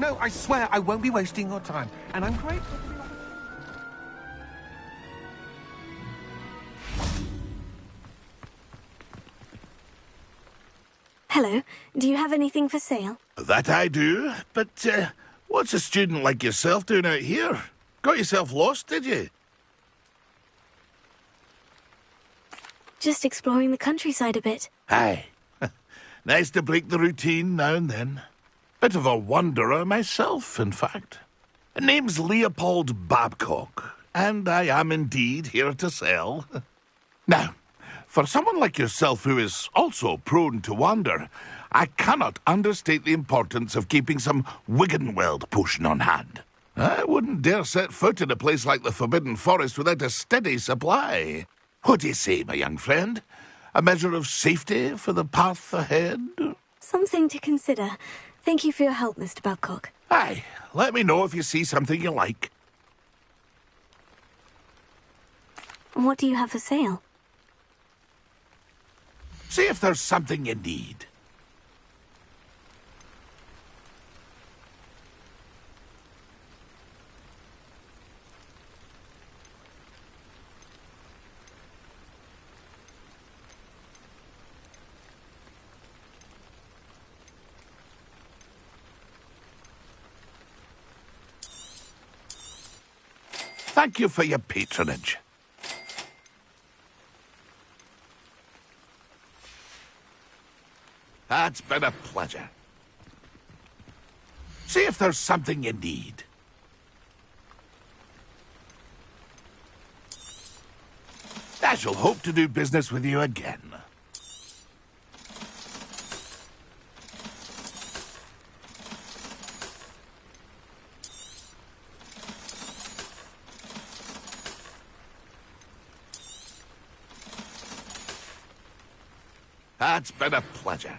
no, I swear I won't be wasting your time. And I'm grateful for the
Hello, do you have anything for sale?
That I do, but what's a student like yourself doing out here? Got yourself lost, did you?
Just exploring the countryside a bit.
Aye. Nice to break the routine now and then. Bit of a wanderer myself, in fact. Name's Leopold Babcock, and I am indeed here to sell. Now, for someone like yourself who is also prone to wander, I cannot understate the importance of keeping some Wiggenweld potion on hand. I wouldn't dare set foot in a place like the Forbidden Forest without a steady supply. What do you say, my young friend? A measure of safety for the path ahead?
Something to consider. Thank you for your help, Mr. Babcock.
Aye, let me know if you see something you like.
What do you have for sale?
See if there's something you need. Thank you for your patronage. That's been a pleasure. See if there's something you need. I shall hope to do business with you again. That's been a pleasure.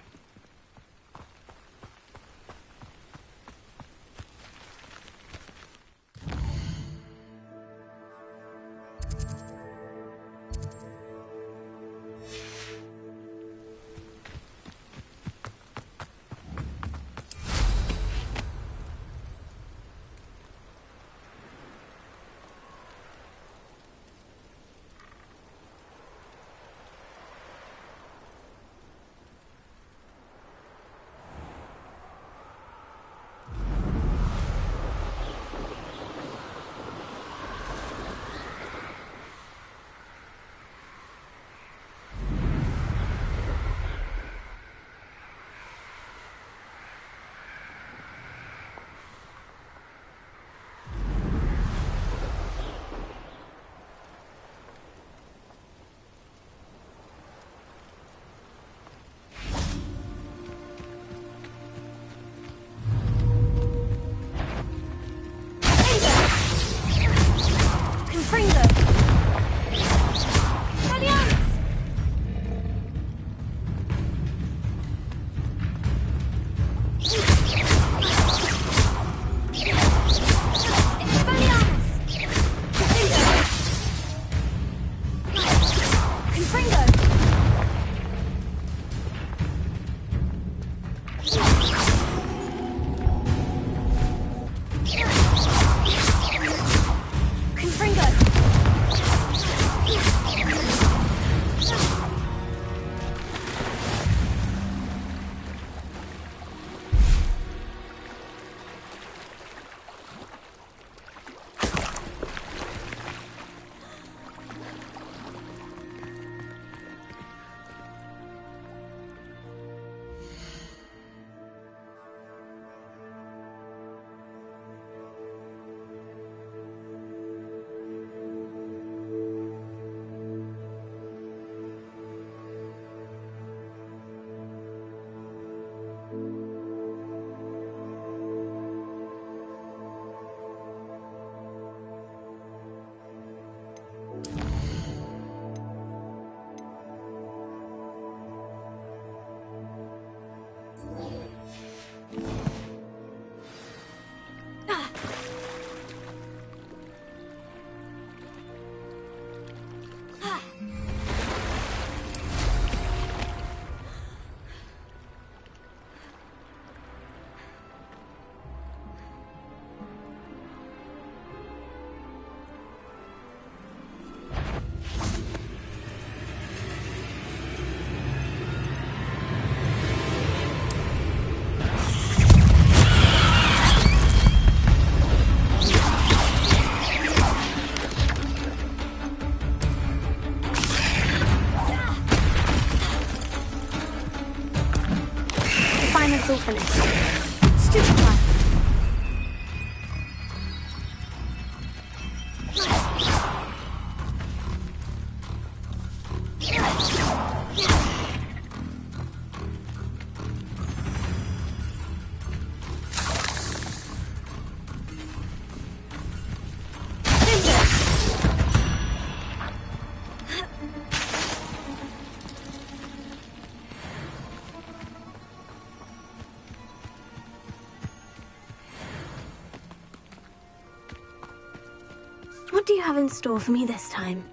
it's all finished.
Stupefy.
What do you have in store for me this time?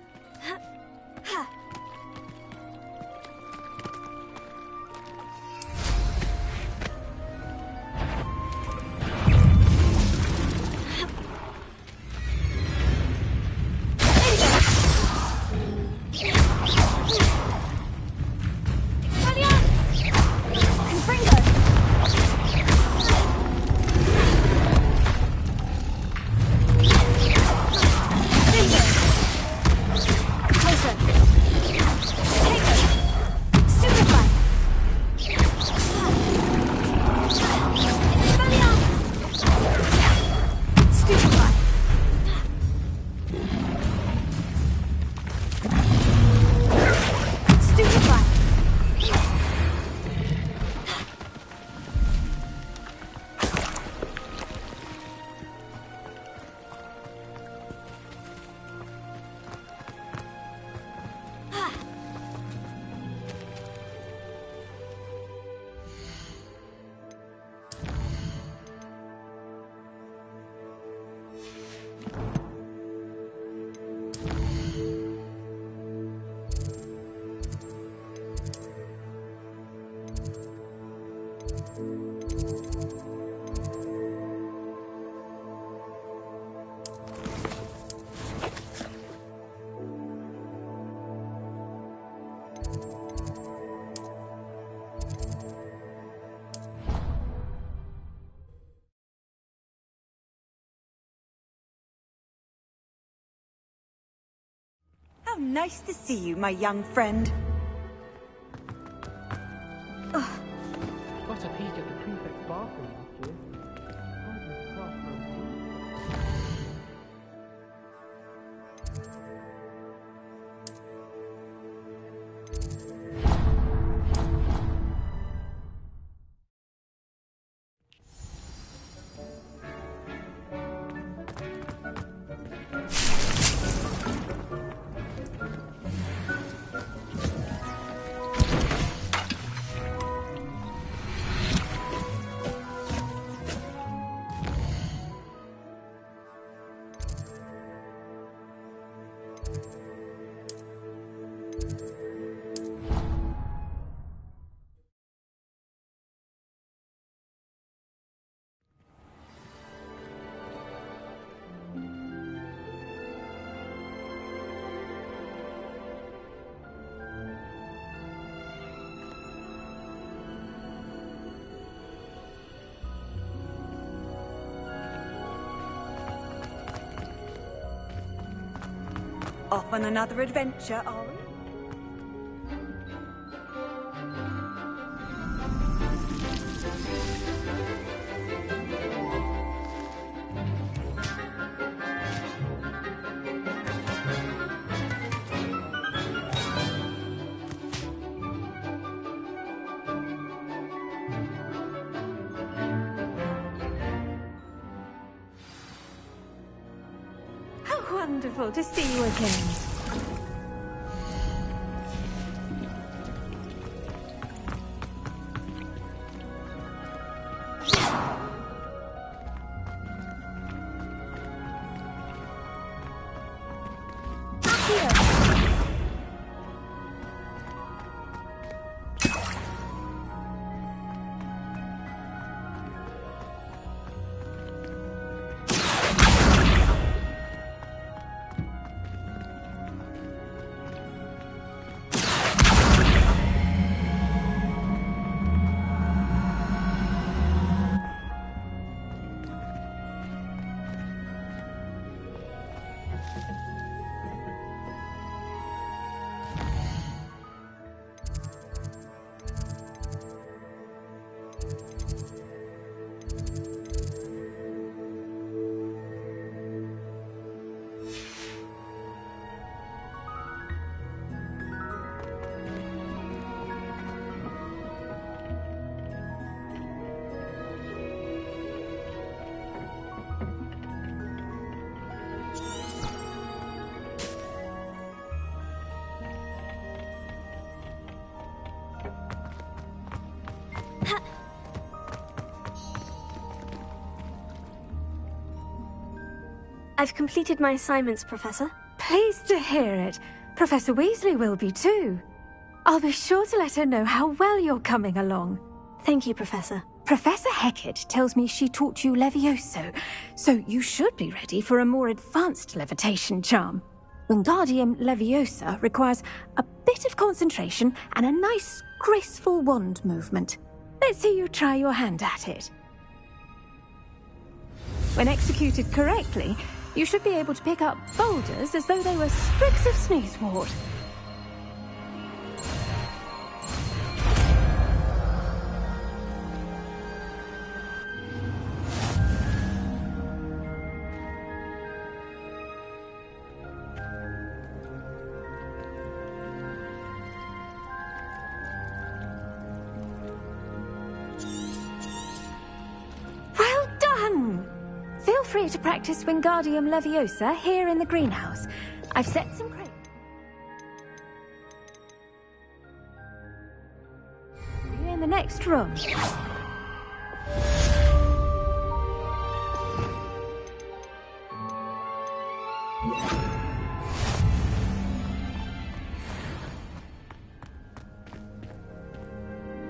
How nice to see you, my young friend.
Got a peek at the prefect's bathroom last year.
Off on another adventure, are we? How wonderful to see you again.
I've completed my assignments, Professor.
Pleased to hear it. Professor Weasley will be too. I'll be sure to let her know how well you're coming along.
Thank you, Professor.
Professor Hecat tells me she taught you Levioso, so you should be ready for a more advanced levitation charm. Wingardium Leviosa requires a bit of concentration and a nice, graceful wand movement. Let's see you try your hand at it. When executed correctly, you should be able to pick up boulders as though they were sprigs of snoozewort. Feel free to practice Wingardium Leviosa here in the greenhouse. I've set some crates. You in the next room.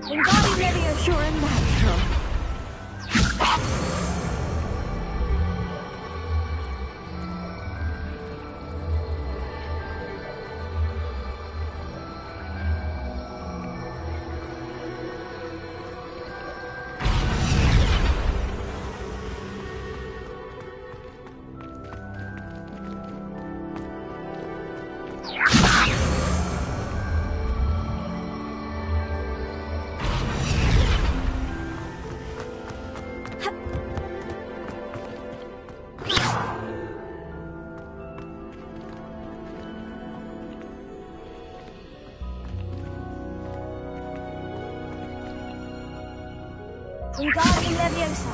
Wingardium Leviosa and natural.
Wingardium Leviosa.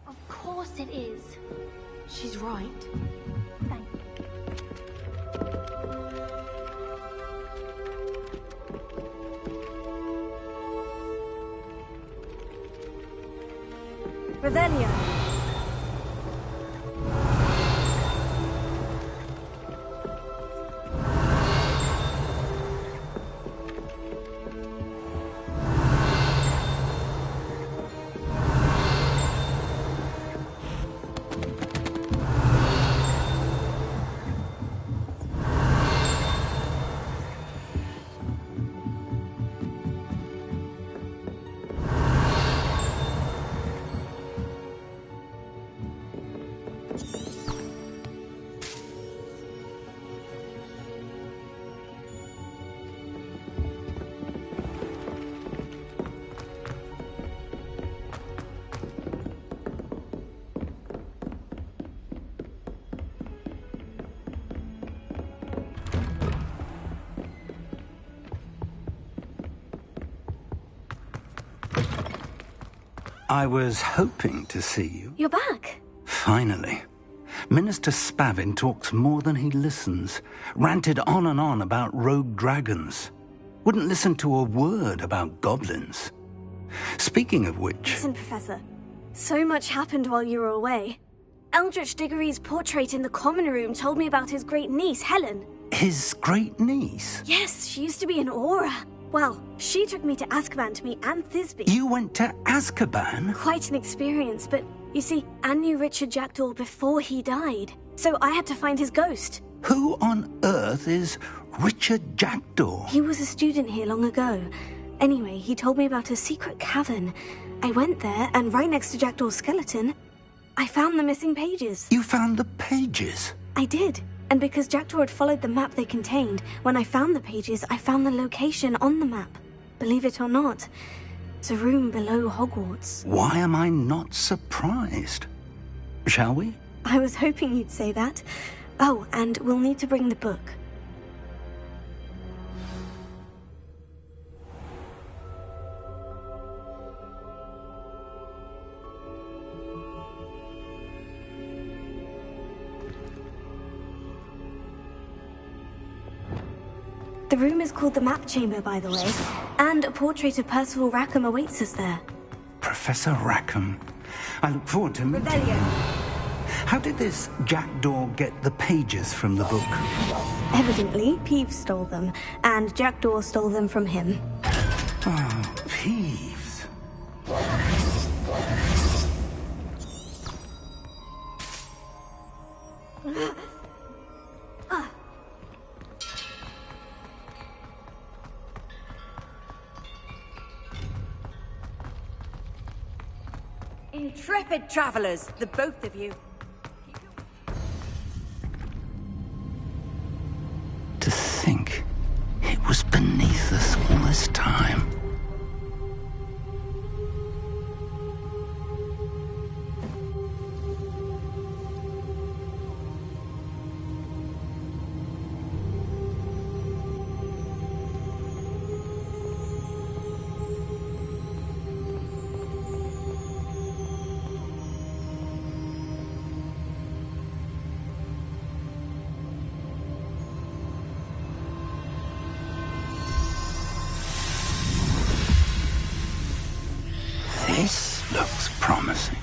Of course it is. She's right. Thank you. Revelio.
I was hoping to see you.
You're back.
Finally. Minister Spavin talks more than he listens. Ranted on and on about rogue dragons. Wouldn't listen to a word about goblins. Speaking of which...
Listen, Professor. So much happened while you were away. Eldritch Diggory's portrait in the common room told me about his great niece, Helen.
His great niece?
Yes, she used to be an Auror. Well, she took me to Azkaban to meet Anne Thisbe.
You went to Azkaban?
Quite an experience, but you see, Anne knew Richard Jackdaw before he died, so I had to find his ghost.
Who on earth is Richard Jackdaw?
He was a student here long ago. Anyway, he told me about a secret cavern. I went there, and right next to Jackdaw's skeleton, I found the missing pages.
You found the pages?
I did. And because Jackdaw had followed the map they contained, when I found the pages, I found the location on the map. Believe it or not, it's a room below Hogwarts.
Why am I not surprised? Shall we?
I was hoping you'd say that. Oh, and we'll need to bring the book. The room is called the Map Chamber, by the way, and a portrait of Percival Rackham awaits us there.
Professor Rackham. I look forward to meeting him. How did this Jackdaw get the pages from the book?
Evidently, Peeves stole them, and Jackdaw stole them from him.
Oh, Peeves.
Intrepid travelers, the both of you.
To think it was beneath us all this time. This looks promising.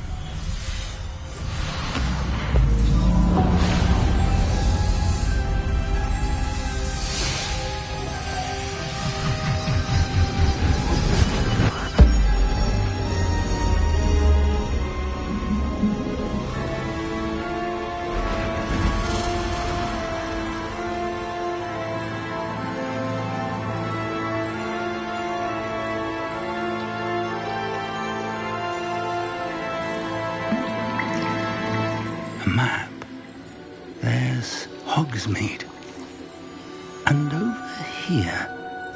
Map. There's Hogsmeade. And over here,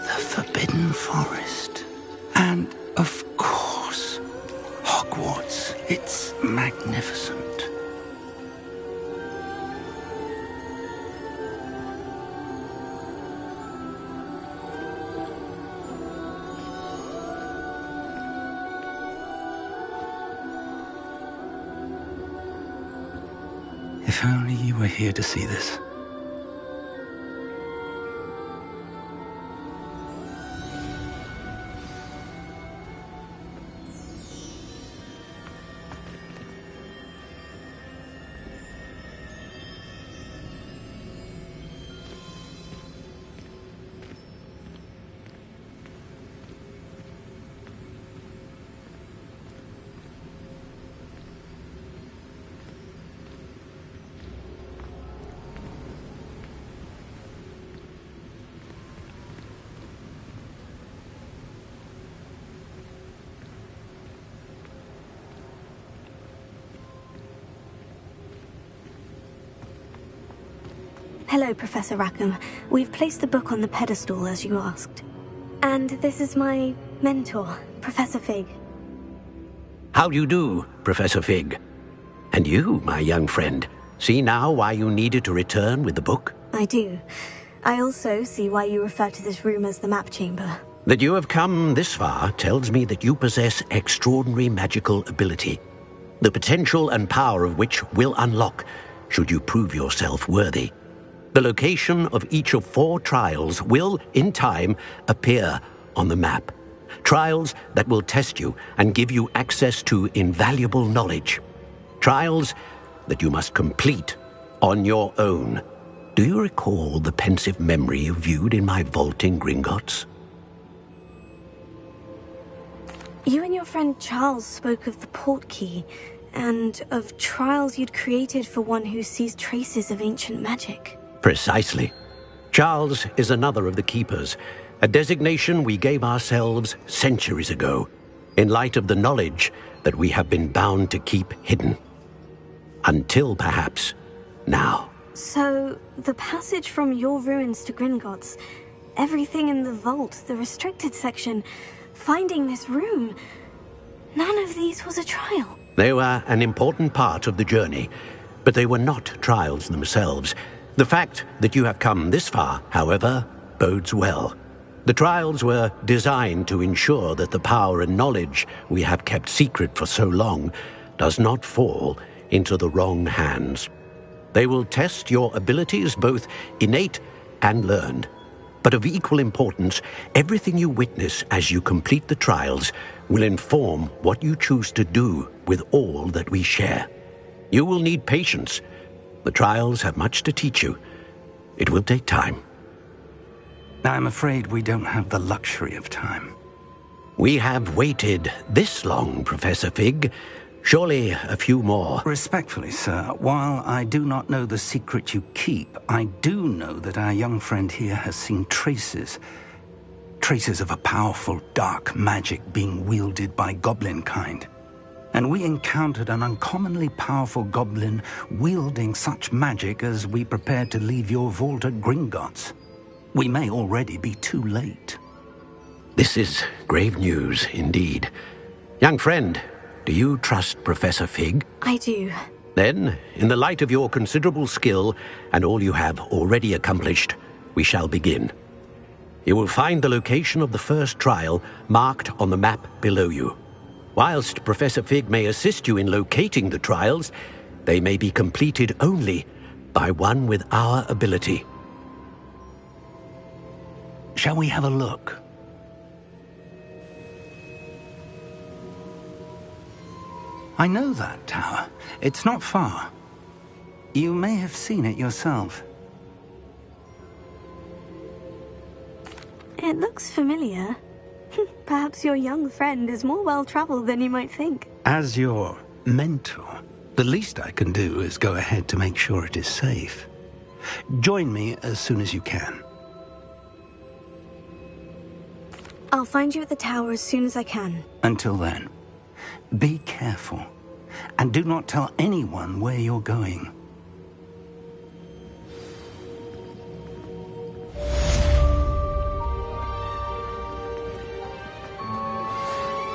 the Forbidden Forest. And, of course, Hogwarts. It's magnificent. If only you were here to see this.
Hello, Professor Rackham. We've placed the book on the pedestal, as you asked. And this is my mentor, Professor Fig.
How do you do, Professor Fig? And you, my young friend, see now why you needed to return with the book?
I do. I also see why you refer to this room as the Map Chamber.
That you have come this far tells me that you possess extraordinary magical ability, the potential and power of which will unlock should you prove yourself worthy. The location of each of 4 trials will, in time, appear on the map. Trials that will test you and give you access to invaluable knowledge. Trials that you must complete on your own. Do you recall the pensive memory you viewed in my vault in Gringotts?
You and your friend Charles spoke of the Portkey, and of trials you'd created for one who sees traces of ancient magic.
Precisely. Charles is another of the Keepers, a designation we gave ourselves centuries ago, in light of the knowledge that we have been bound to keep hidden. Until, perhaps, now.
So, the passage from your ruins to Gringotts, everything in the vault, the restricted section, finding this room, none of these was a trial.
They were an important part of the journey, but they were not trials themselves. The fact that you have come this far, however, bodes well. The trials were designed to ensure that the power and knowledge we have kept secret for so long does not fall into the wrong hands. They will test your abilities, both innate and learned. But of equal importance, everything you witness as you complete the trials will inform what you choose to do with all that we share. You will need patience. The trials have much to teach you. It will take time.
I'm afraid we don't have the luxury of time.
We have waited this long, Professor Fig. Surely a few more.
Respectfully, sir, while I do not know the secret you keep, I do know that our young friend here has seen traces of a powerful dark magic being wielded by goblin kind. And we encountered an uncommonly powerful goblin wielding such magic as we prepared to leave your vault at Gringotts. We may already be too late.
This is grave news indeed. Young friend, do you trust Professor Fig?
I do.
Then, in the light of your considerable skill and all you have already accomplished, we shall begin. You will find the location of the first trial marked on the map below you. Whilst Professor Fig may assist you in locating the trials, they may be completed only by one with our ability.
Shall we have a look? I know that tower. It's not far. You may have seen it yourself.
It looks familiar. Perhaps your young friend is more well-traveled than you might think.
As your mentor, the least I can do is go ahead to make sure it is safe. Join me as soon as you can.
I'll find you at the tower as soon as I can.
Until then, be careful, and do not tell anyone where you're going.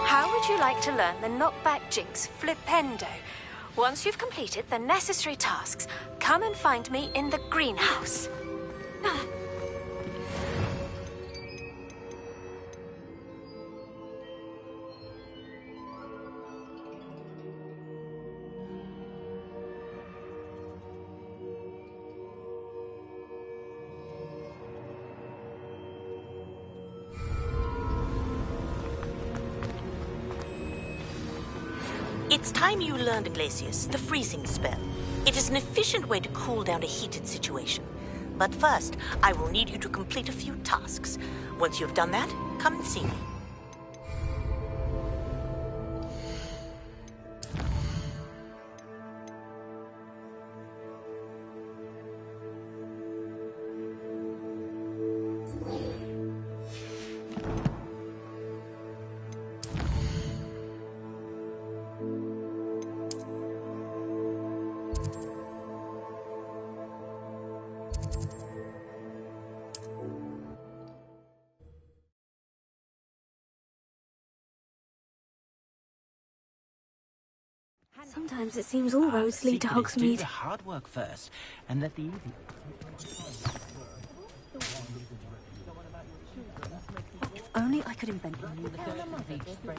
How would you like to learn the knockback jinx flipendo? Once you've completed the necessary tasks, come and find me in the greenhouse.
It's time you learned, Glacius, the freezing spell. It is an efficient way to cool down a heated situation. But first, I will need you to complete a few tasks. Once you've done that, come and see me.
Sometimes it seems all roads lead to Hogsmeade.
Do the hard work first, and let the
If only I could invent a new version of each spring.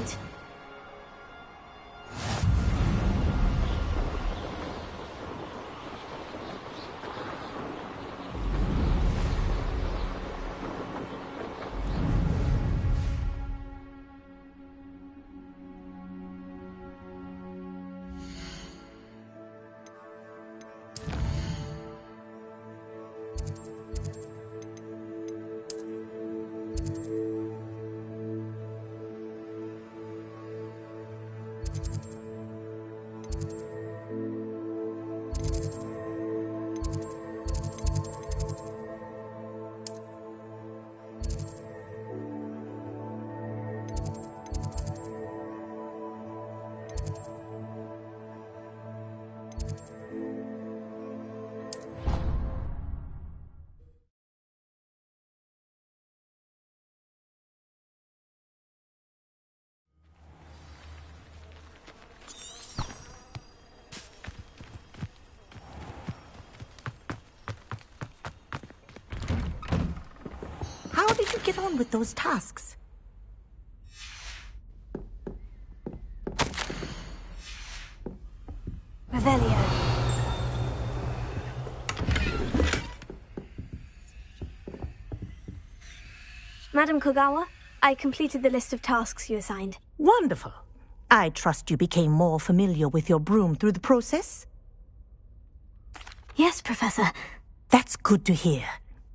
right.
How did you get on with those tasks?
Revelio. Madam Kogawa, I completed the list of tasks you assigned.
Wonderful. I trust you became more familiar with your broom through the process?
Yes, Professor.
That's good to hear.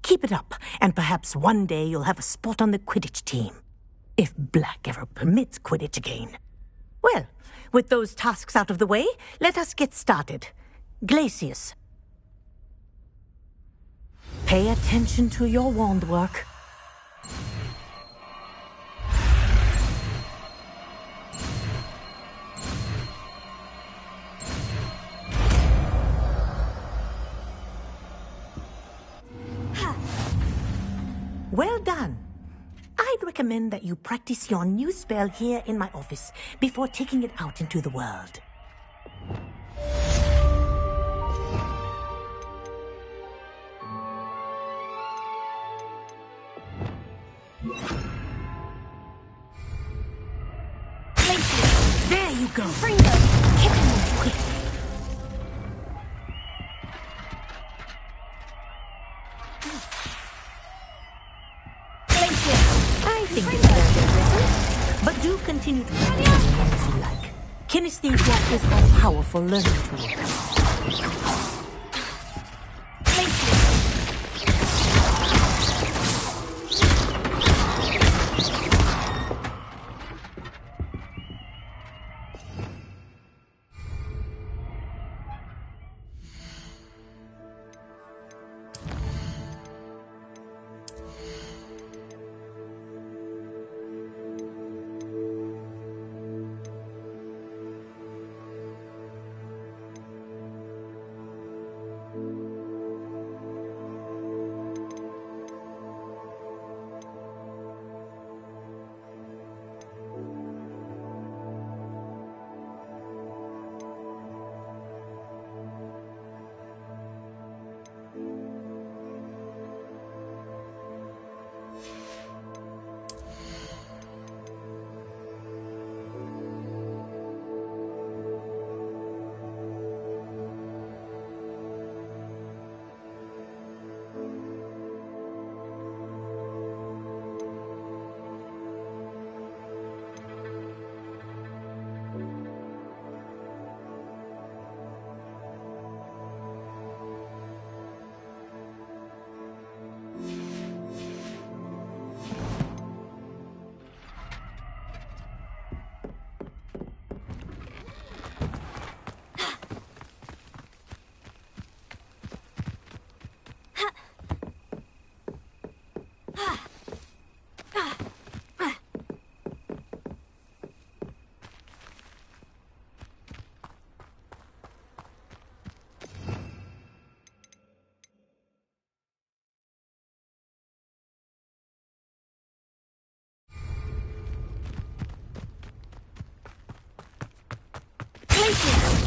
Keep it up, and perhaps one day you'll have a spot on the Quidditch team. If Black ever permits Quidditch again. Well, with those tasks out of the way, let us get started. Glacius. Pay attention to your wand work. Well done. I'd recommend that you practice your new spell here in my office before taking it out into the world. There you go. Hit him quickly. I think it's very impressive, but do continue to practice as long as you like. Kinesthesia is a powerful learning tool.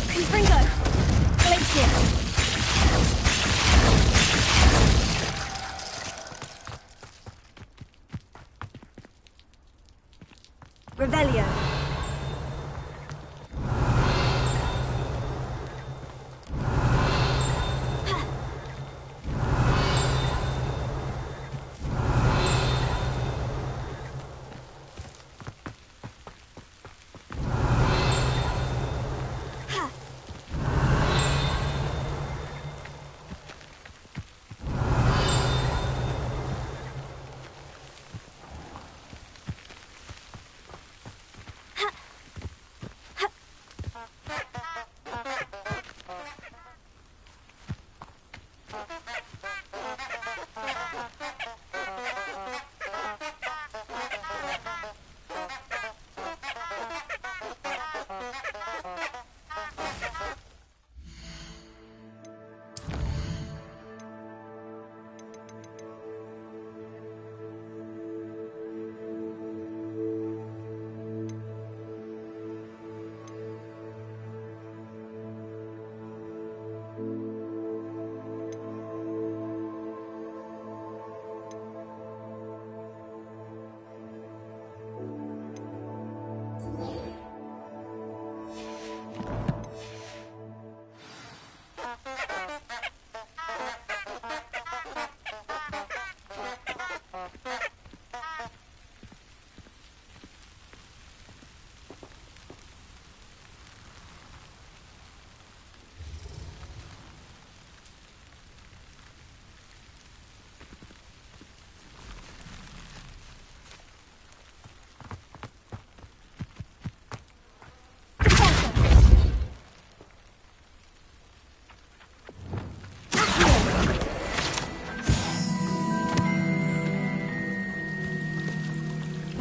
Confringo! Glacier! Revelio.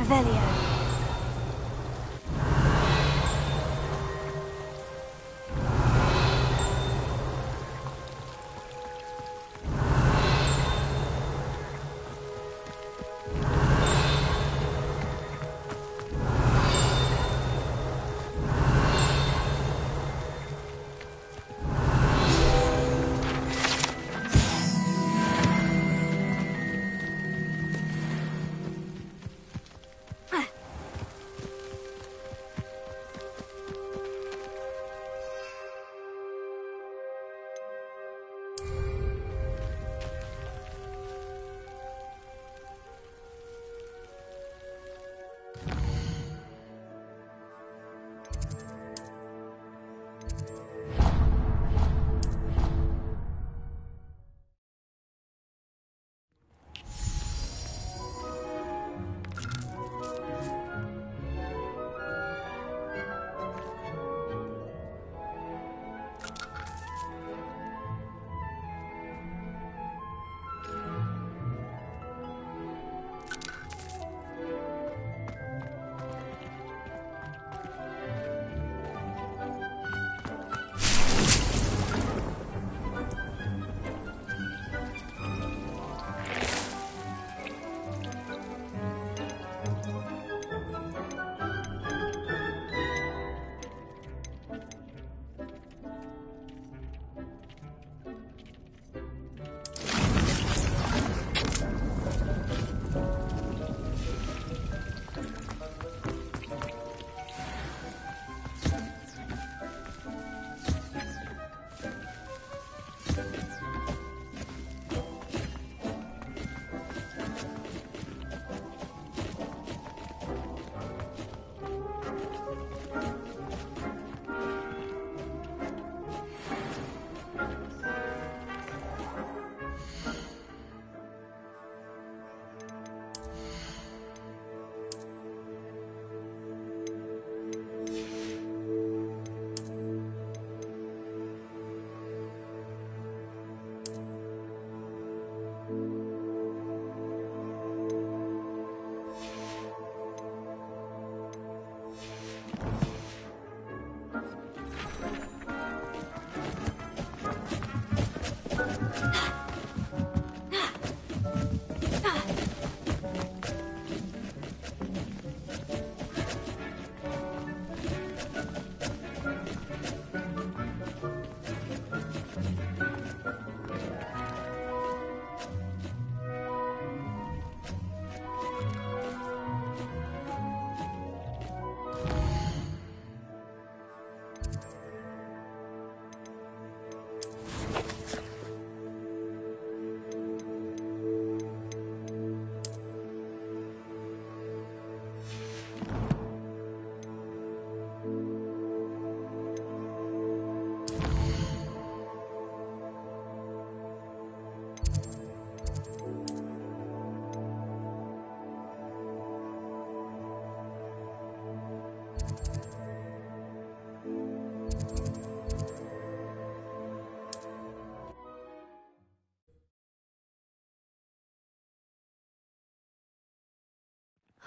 Revelio.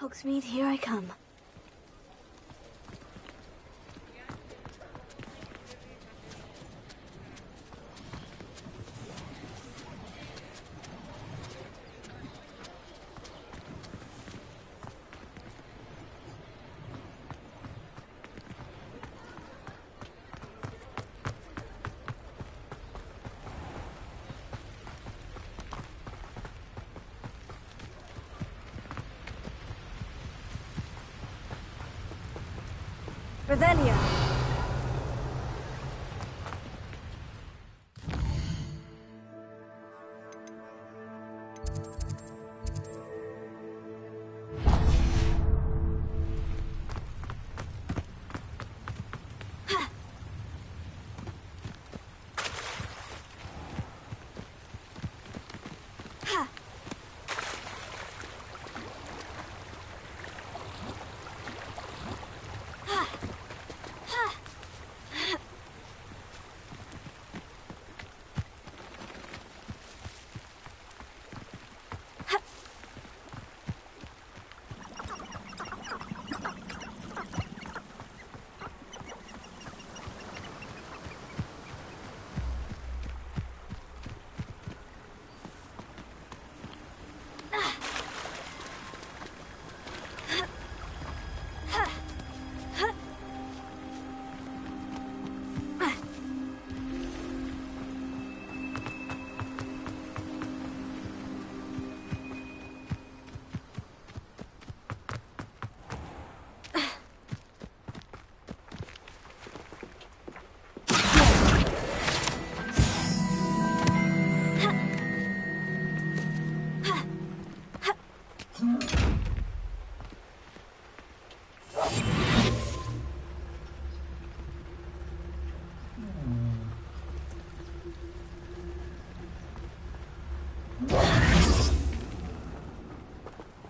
Hogsmeade, here I come.
Revelia!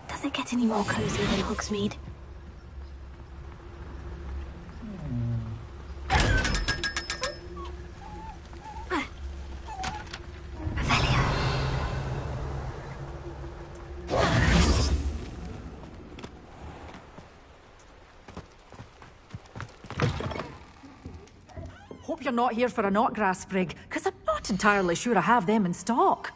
Does it get any more cozy than Hogsmeade?
Hope you're not here for a knotgrass sprig, because I'm not entirely sure I have them in stock.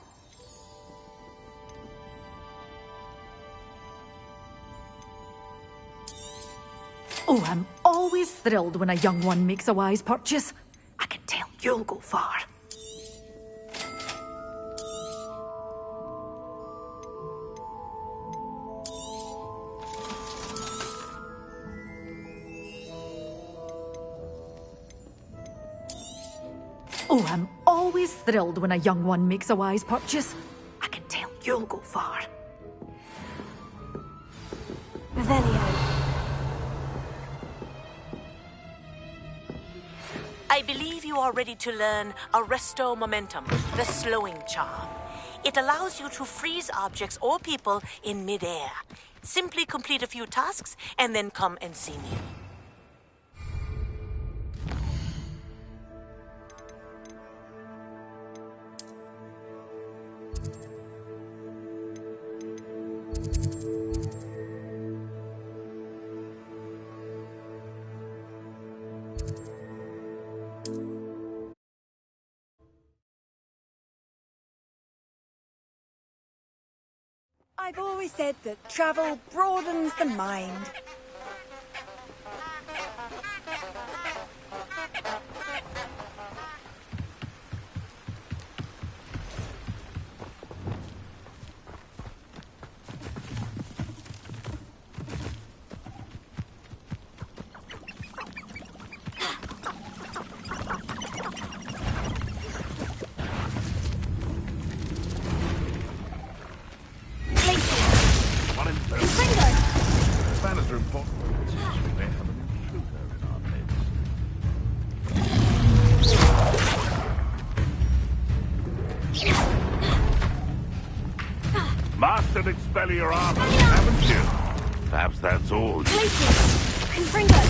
Oh, I'm always thrilled when a young one makes a wise purchase. I can tell you'll go far. Oh, I'm always thrilled when a young one makes a wise purchase. I can tell you'll go far.
Revelio.
I believe you are ready to learn Arresto Momentum, the slowing charm. It allows you to freeze objects or people in mid-air. Simply complete a few tasks and then come and see me.
I've always said that travel broadens the mind.
Banners are important. We may have an intruder in our midst. Mastered Expellior armor, haven't you? Perhaps that's all.
Confringo!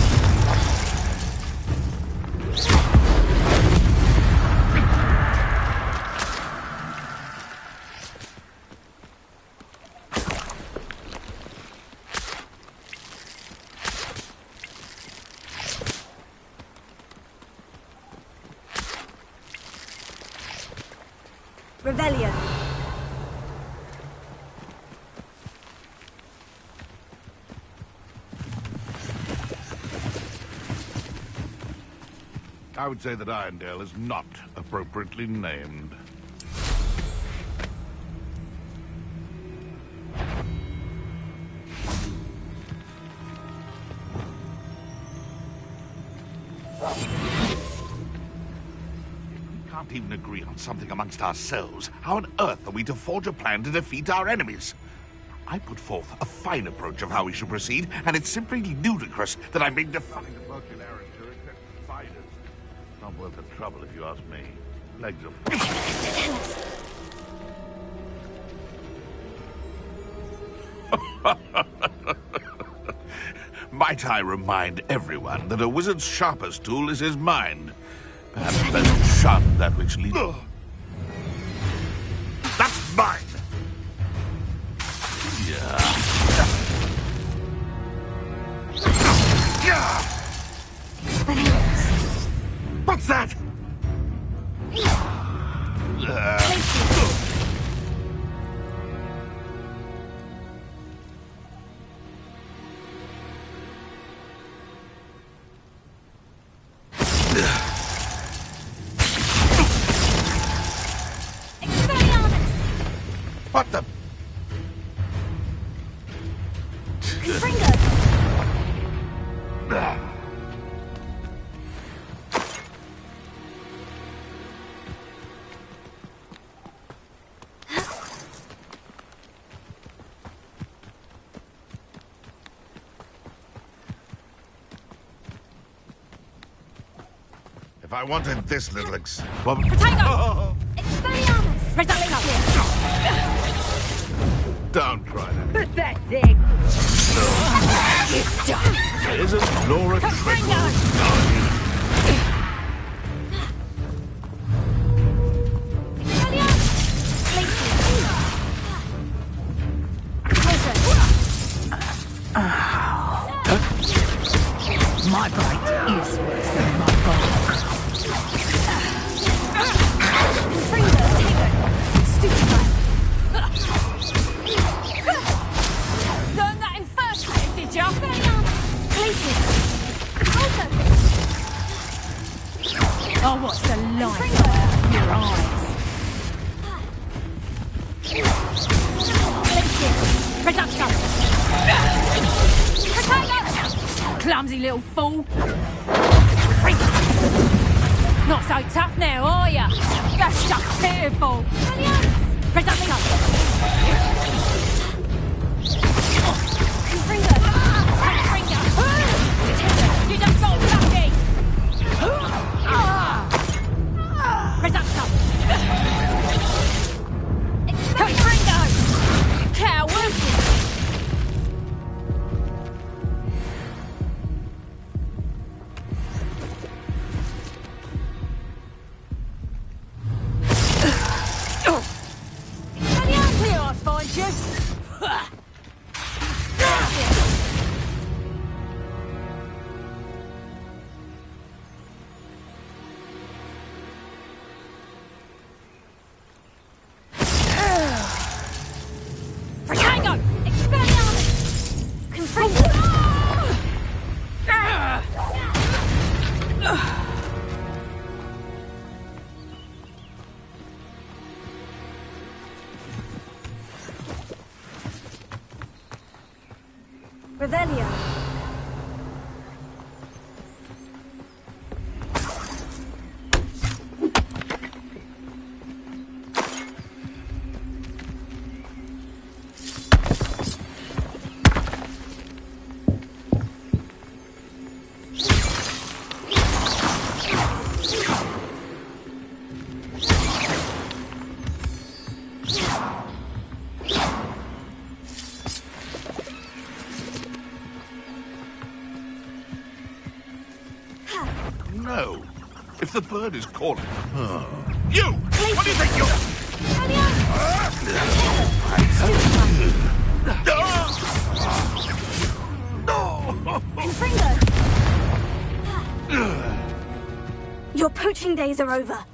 Revelio.
I would say that Irondale is not appropriately named. Can't even agree on something amongst ourselves. How on earth are we to forge a plan to defeat our enemies? I put forth a fine approach of how we should proceed, and it's simply ludicrous that I'm being defined about your character except spiders. Not worth the trouble if you ask me. Legs are... Might I remind everyone that a wizard's sharpest tool is his mind? Perhaps best shun that which leads... That's mine! What's that? What the? If I wanted this little
Protego! Expelliarmus! Revelio!
Don't try that.
Pathetic!
Isn't Laura Treadwell?
My bite is worse than my bark.
Learn that in first grade, did you?
Oh, what's the light out of your eyes? Clumsy little fool. Not so tough now, are ya? That's just pitiful. You just got lucky. Coward! Here I find you. Tango! Expelliarmus! Confringo!
Revelio.
No. If the bird is calling... You! What do you think you're...
Your poaching days are over.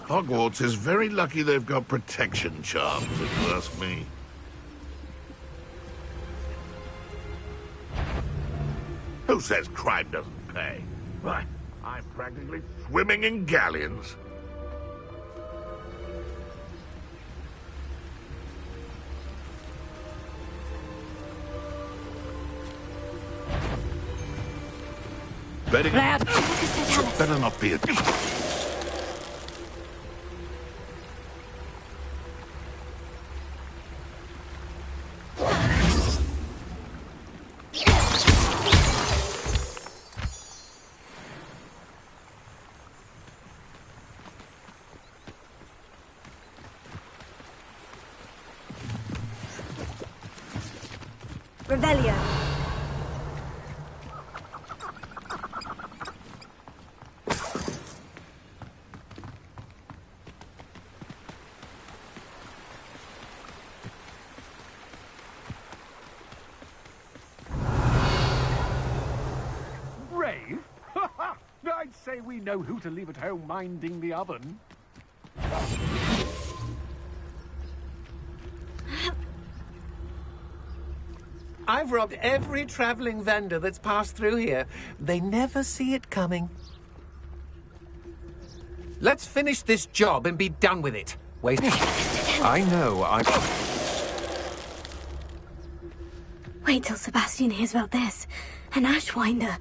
Hogwarts is very lucky they've got protection charms, if you ask me. Who says crime doesn't pay? Why, I'm practically swimming in galleons. Betting better not be a...
Revelio.
Brave? I'd say we know who to leave at home minding the oven.
I've robbed every travelling vendor that's passed through here. They never see it coming. Let's finish this job and be done with it. Wait. I know,
Wait till Sebastian hears about this. An Ashwinder.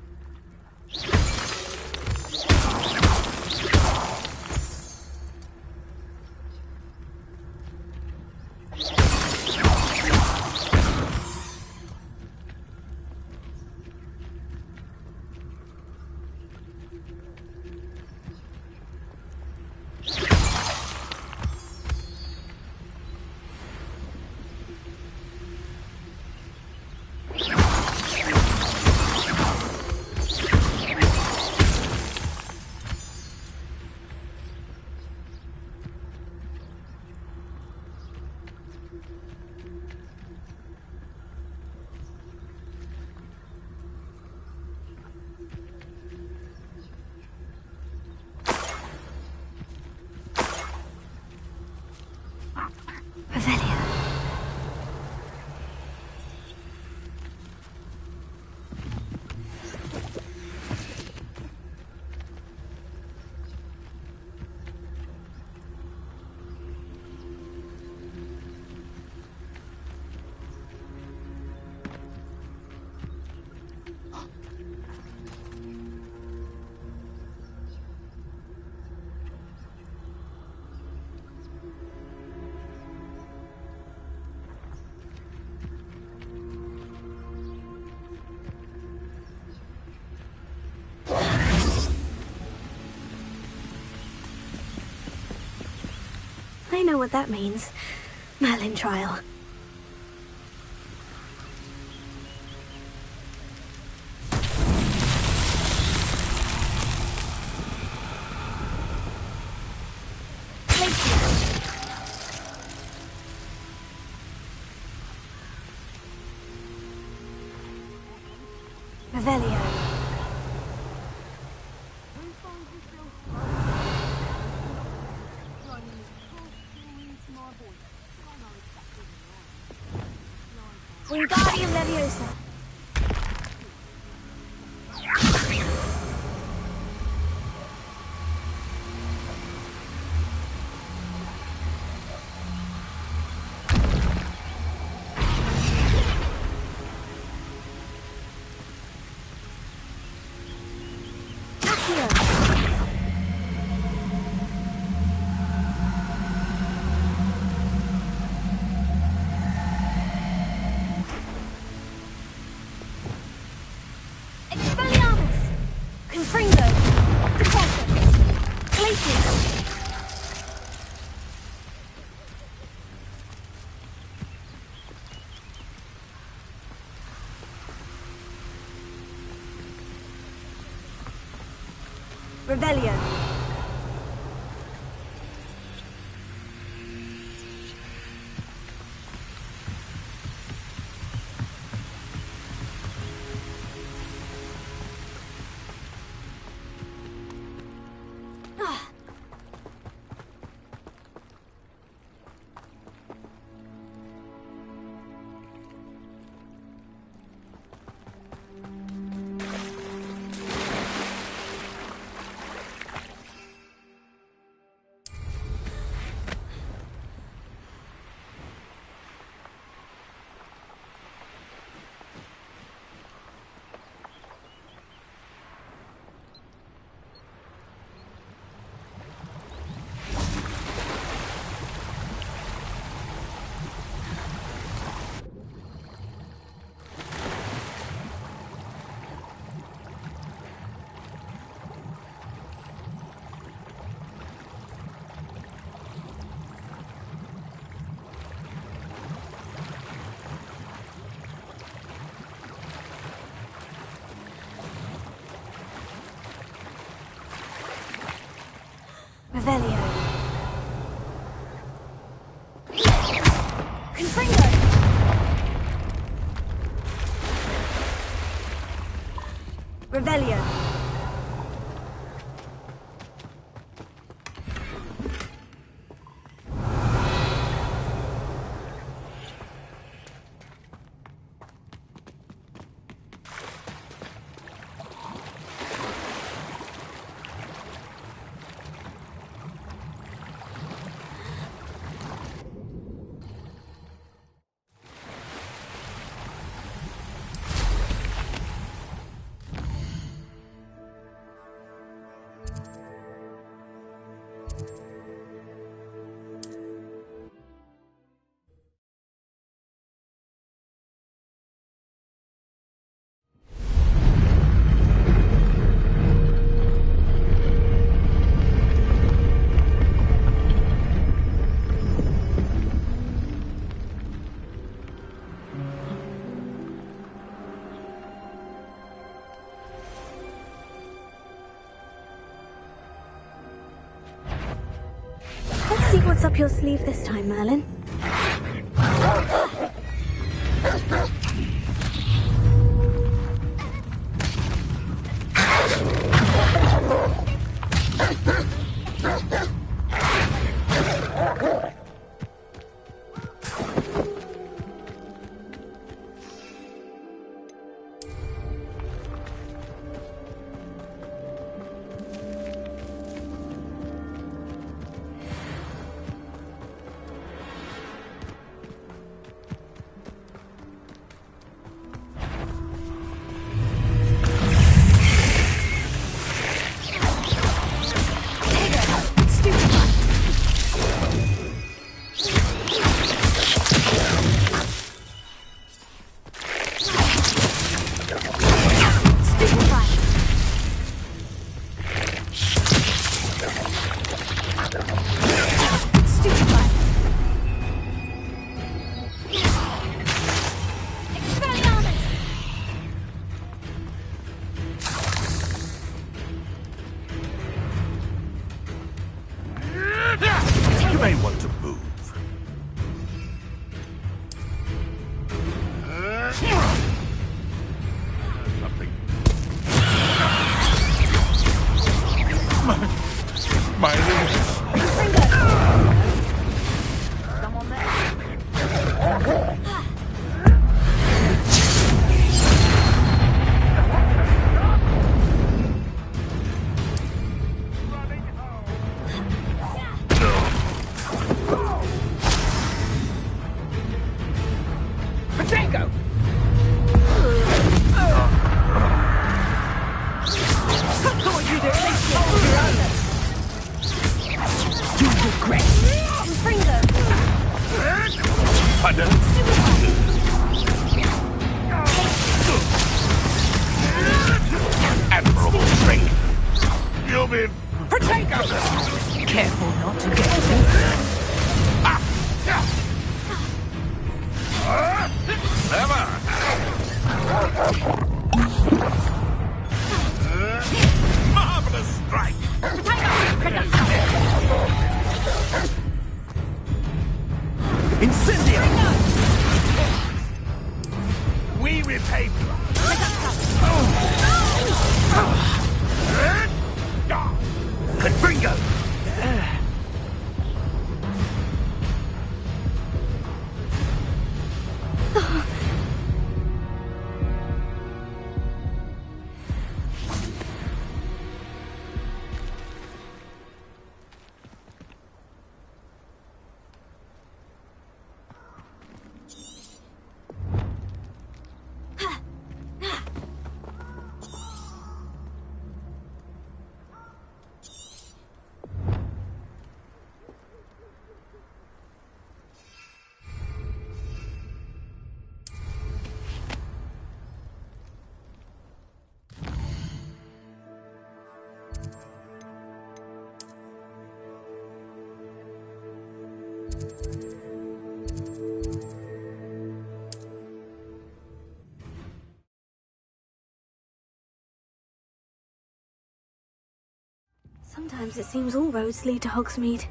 I know what that means. Merlin trial. Revelio.
Wingardium Leviosa. Revelio. Revelio. Confringo. Revelio.
Let's see what's up your sleeve this time, Merlin.
You may want to move. Something. My limbs.
Potato! Thought you'd at least get your own. You regret.
Confringo.
Pardon? Admirable strength. You'll be...
Potato! Careful not to get
Never! Marvelous strike!
Incendio!
We repay
Confringo!
Sometimes it seems all roads lead to Hogsmeade.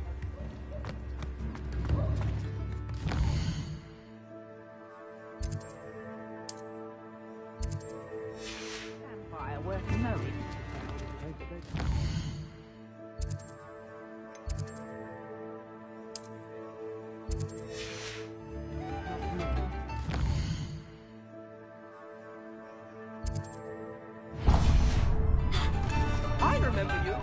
Vampire worth knowing.
I remember you.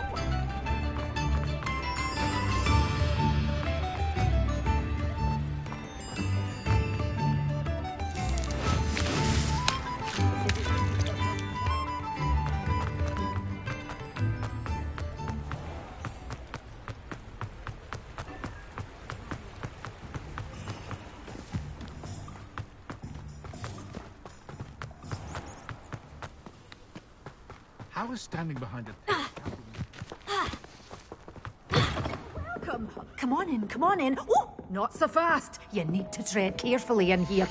How is standing behind a...
Come on in, come on in. Oh, not so fast. You need to tread carefully in here.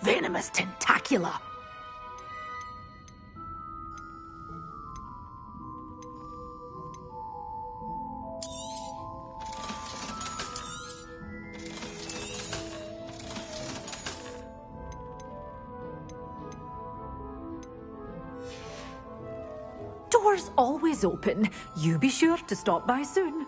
Venomous tentacula. Doors always open. You be sure to stop by soon.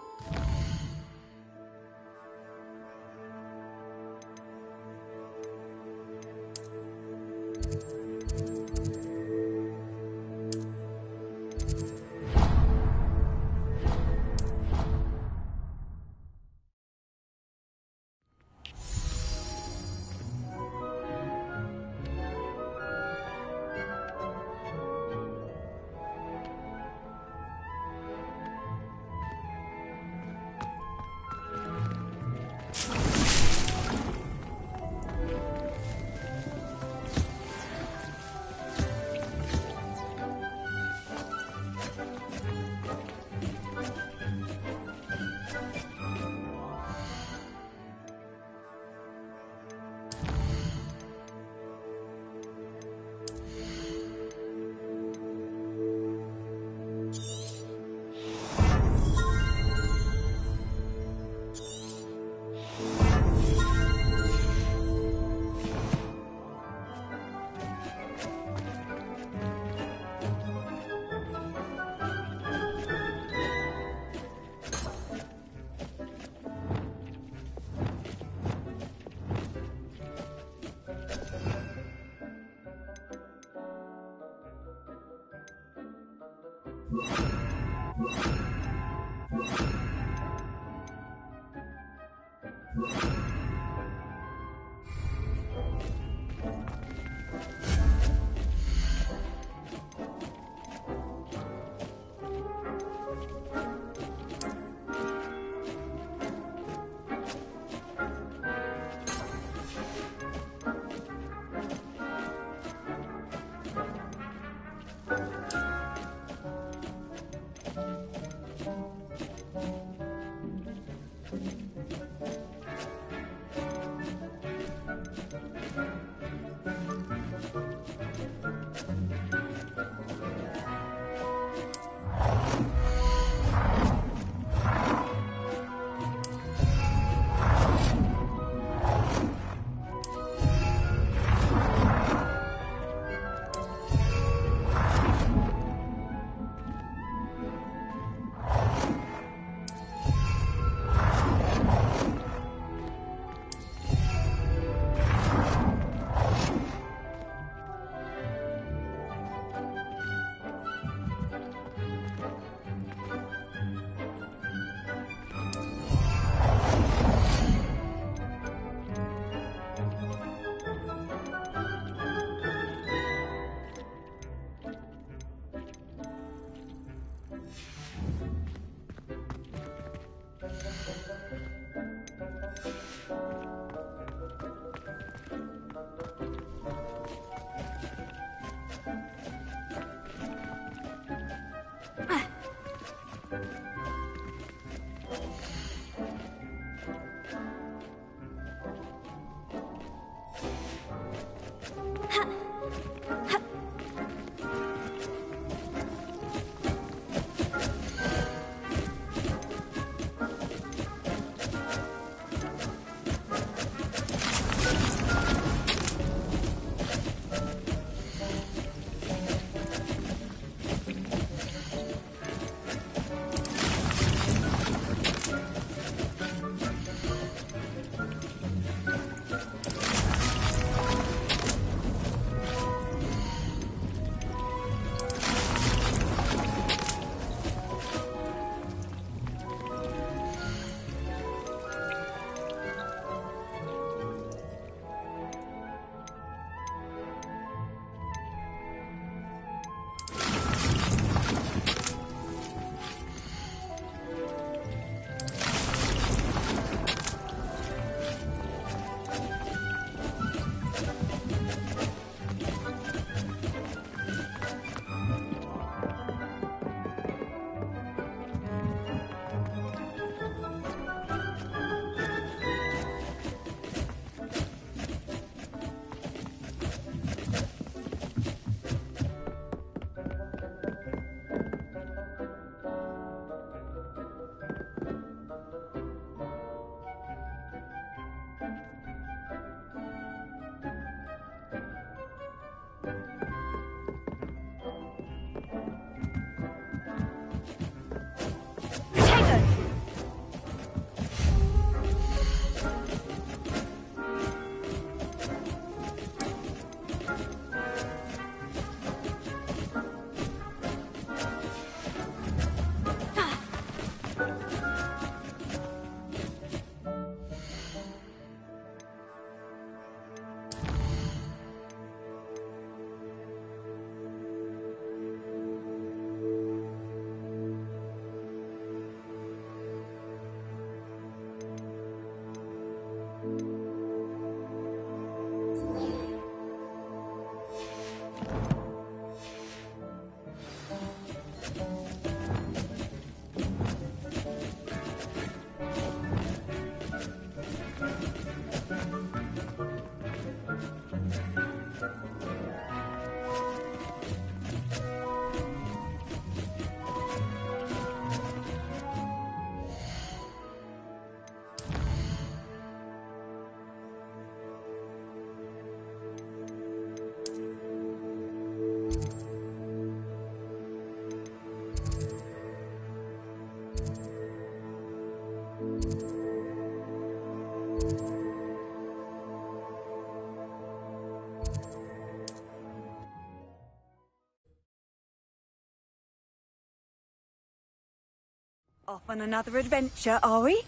Off on another adventure, are we?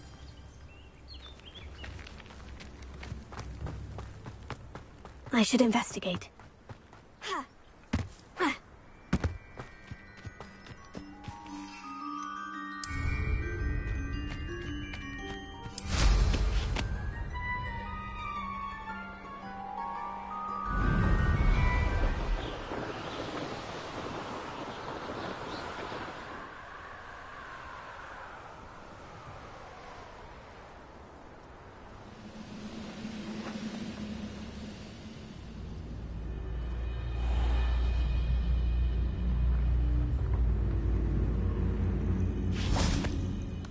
I should investigate.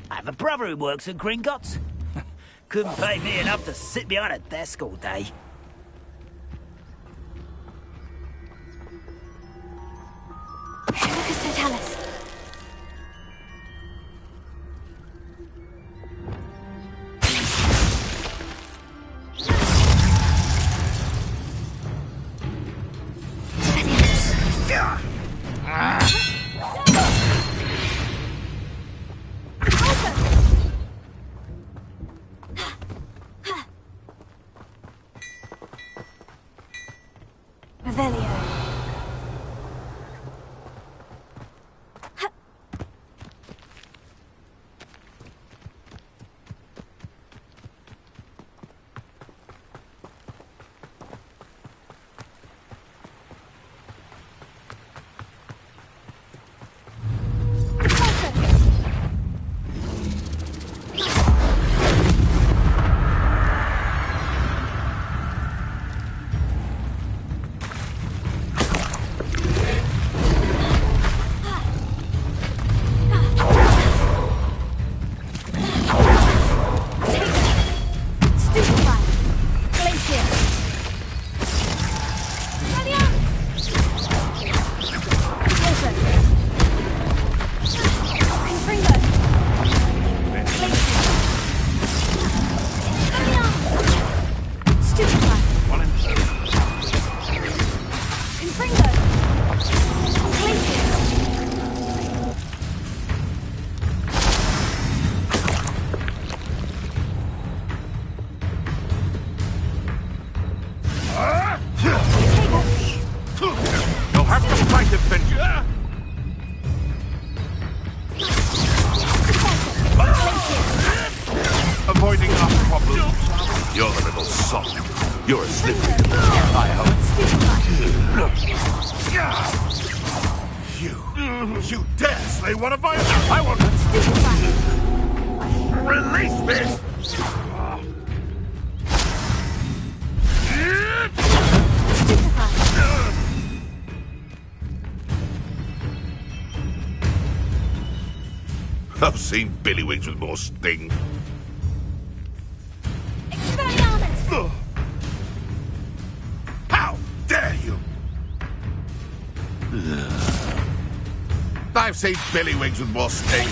I have a brother who works at Gringotts. Couldn't pay me enough to sit behind a desk all day.
Lucas Totalis. Revelio.
You'll have to fight adventure. Avoiding our problems. You're the little sot. You're a slippery little I hope. You dare slay one of my... I want to... Release me! I've seen Billywings with more sting. How dare you! I've seen Billywings with more sting.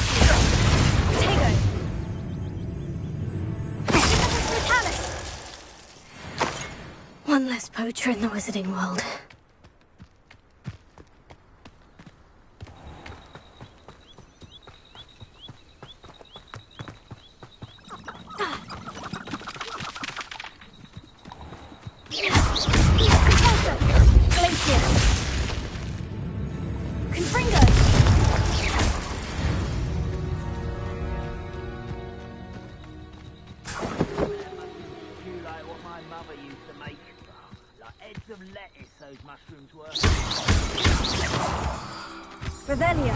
One less poacher in the wizarding world.
Revelio.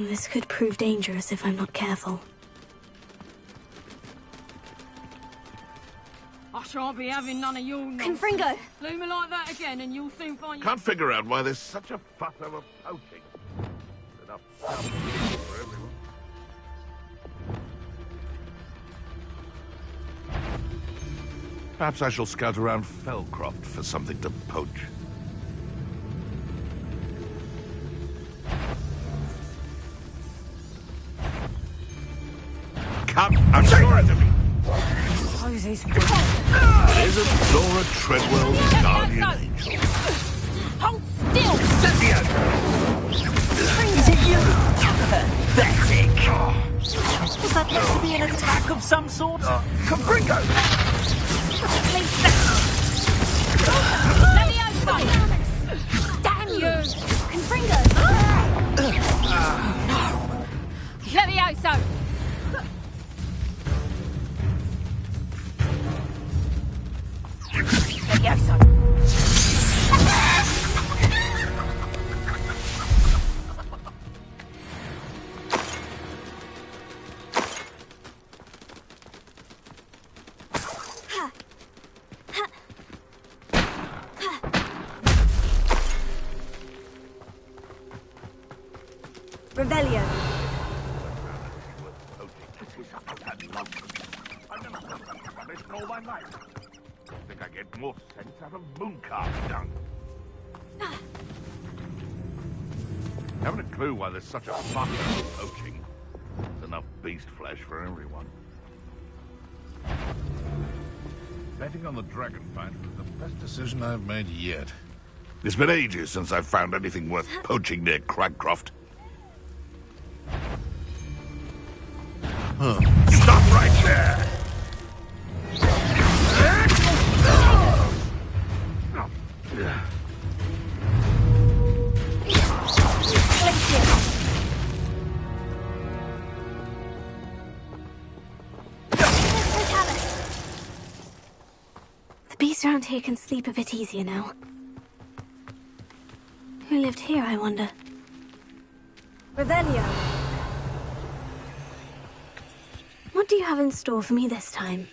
This could prove dangerous if I'm not careful.
I shan't be having none of your nonsense.
Confringo!
Leave me like that again and you'll soon find...
Can't figure out why there's such a fuss over poaching. Enough stuff for everyone. Perhaps I shall scout around Fellcroft for something to poach. Come, I'm sure of me.
It
isn't Laura Treadwell's guardian angel.
Hold still!
Is it you? Pathetic. Was that meant to be an attack of some sort? Confringo!
Levioso! Damn you!
Confringo!
No! Levioso! Levioso!
Revelio.
I've never felt like this in all my life. I think I get more sense out of mooncalf dung. Haven't a clue why there's such a fuss about poaching. There's enough beast flesh for everyone. Betting on the dragon fight was the best decision I've made yet. It's been ages since I've found anything worth poaching near Cragcroft. Huh. Stop right there!
The beasts around here can sleep a bit easier now. Who lived here, I wonder?
Revelio.
What do you have in store for me this time?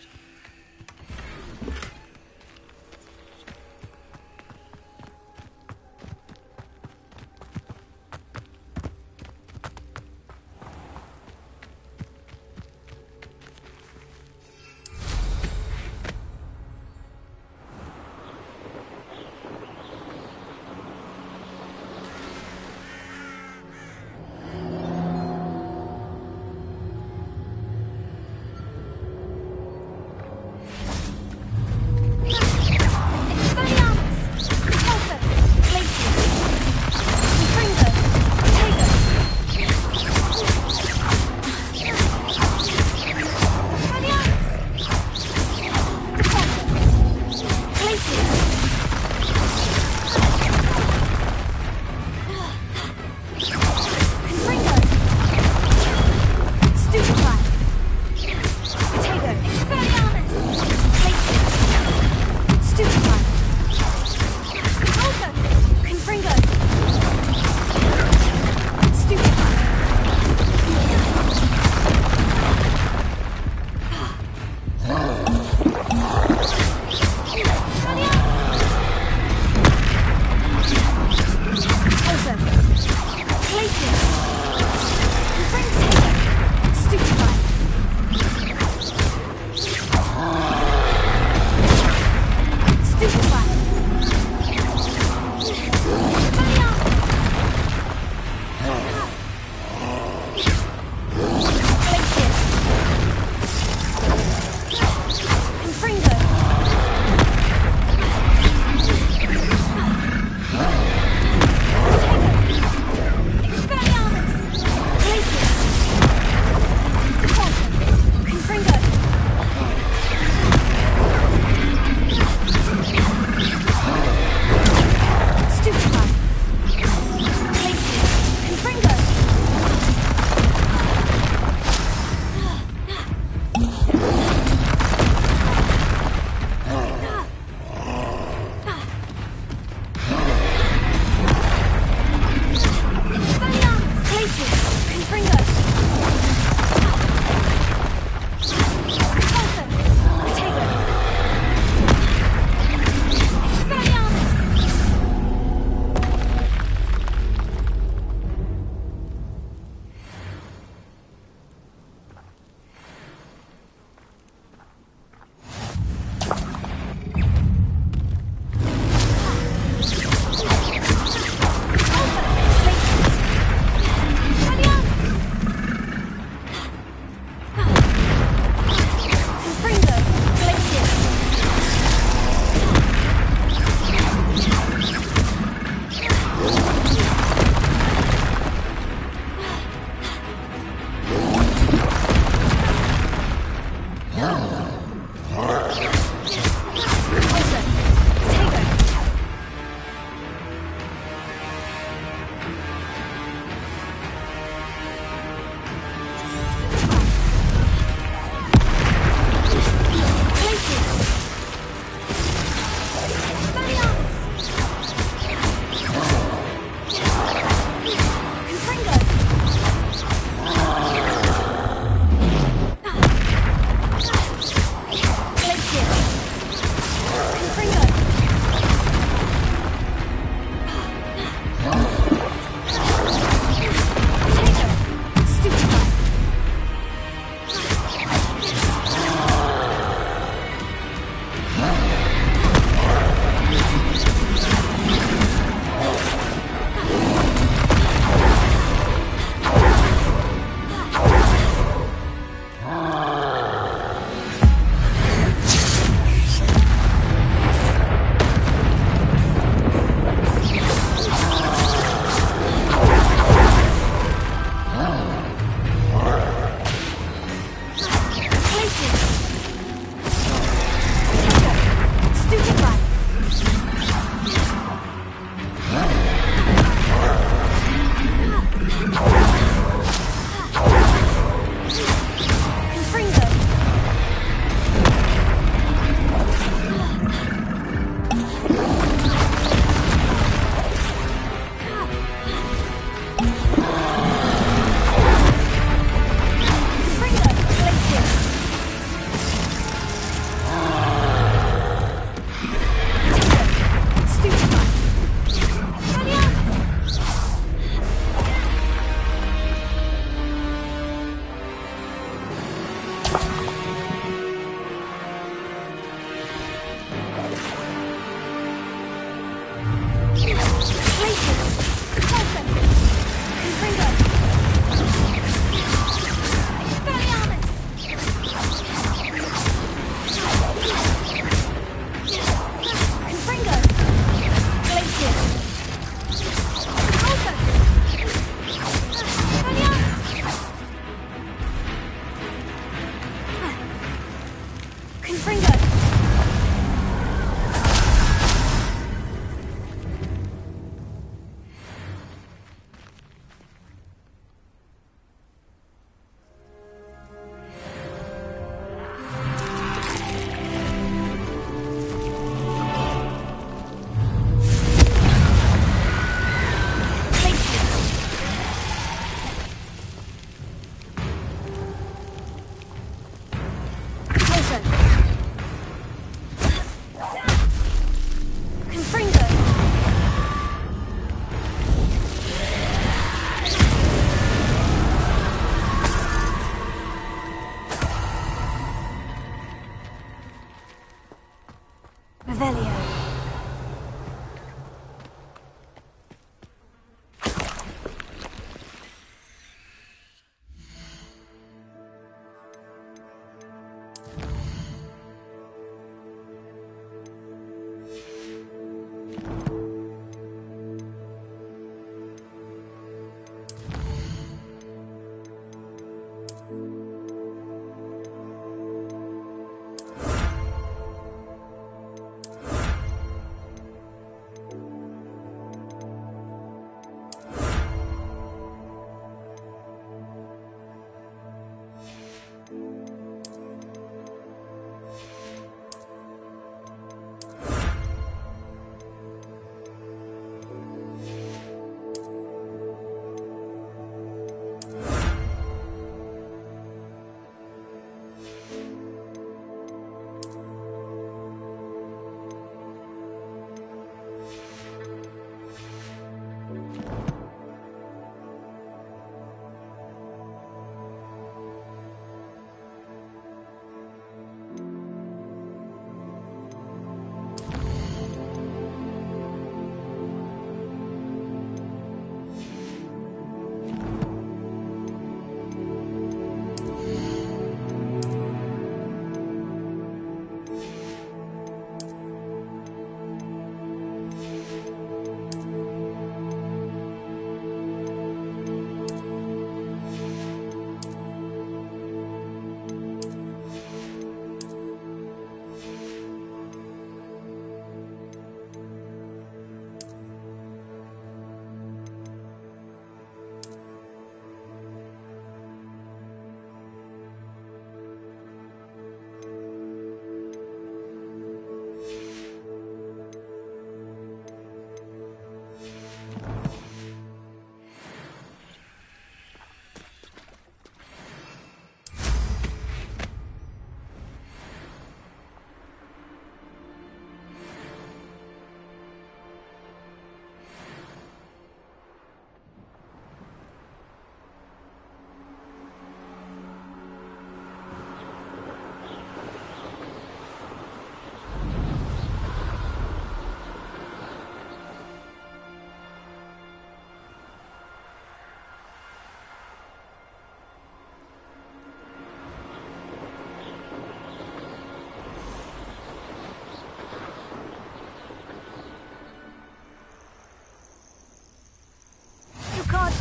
Confringo!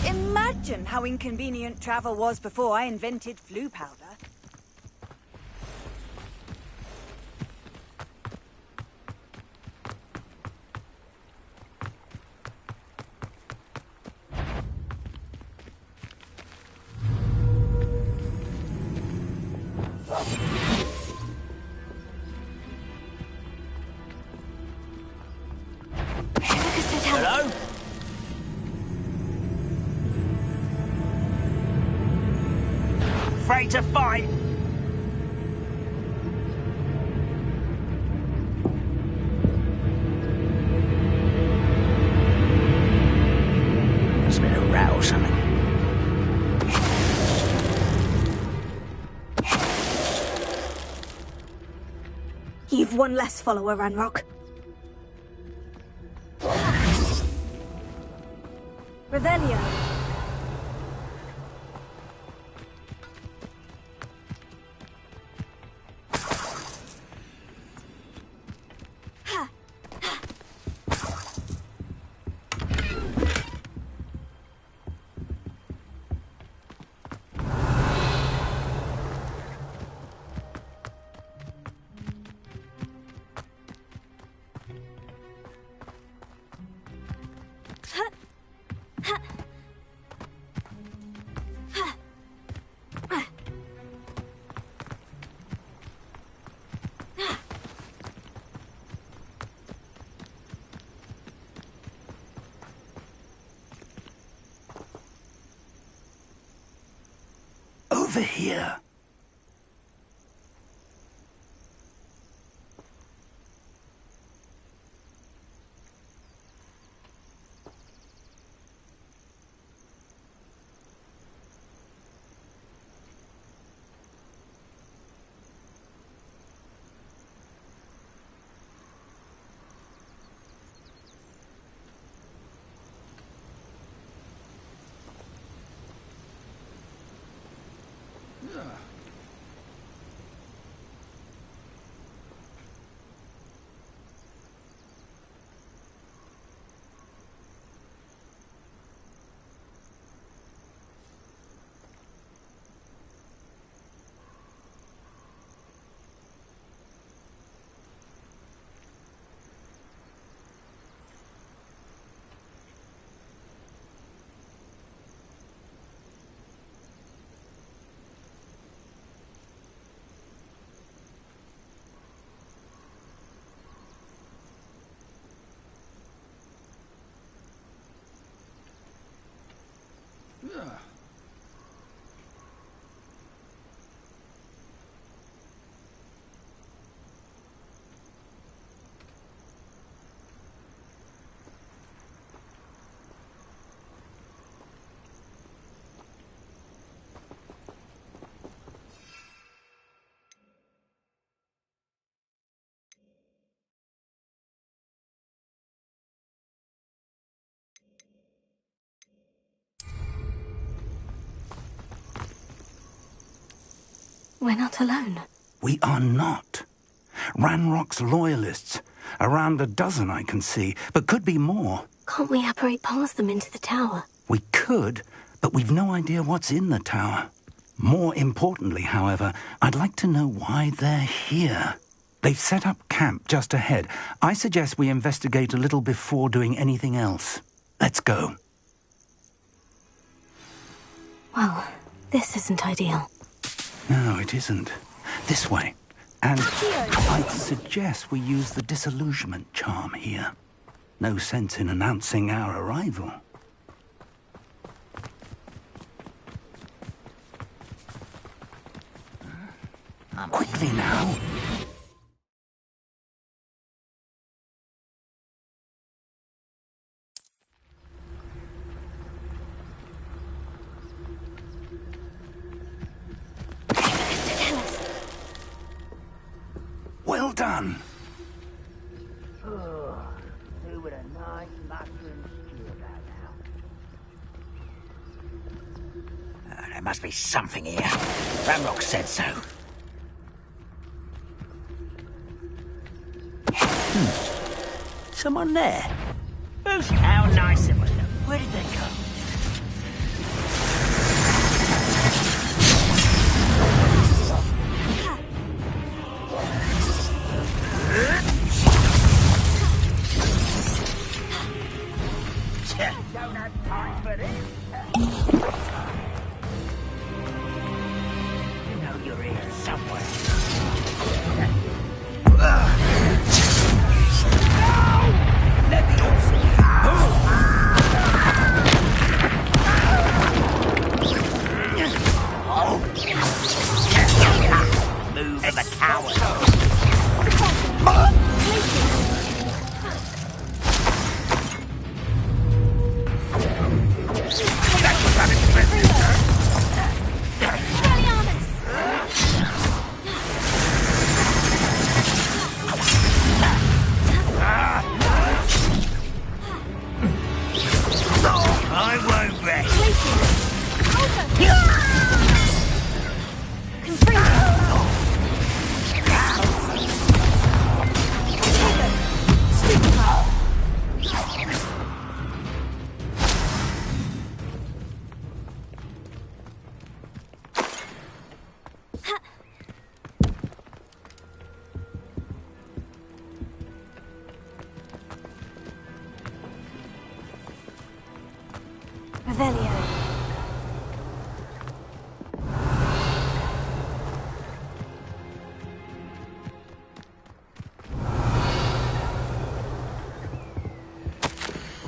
Imagine how inconvenient travel was before I invented flu powder.
Hello? Afraid to fight? There's been a row or something.
You've one less follower, Ranrock. Revelio.
are here.
We're not alone.
We are not. Ranrock's loyalists. Around a dozen I can see, but could be more.
Can't we apparate past them into the tower?
We could, but we've no idea what's in the tower. More importantly, however, I'd like to know why they're here. They've set up camp just ahead. I suggest we investigate a little before doing anything else. Let's go.
Well, this isn't ideal.
No, it isn't. This way. And I'd suggest we use the disillusionment charm here. No sense in announcing our arrival. Quickly now. Well done.
Who would a nice mushroom stew about now?
There must be something here. Ranrock said so. Someone there? How nice of them. Where did they go? Don't have time for this. You know you're here somewhere. Let me move of a coward. I won't rest.
Revelio.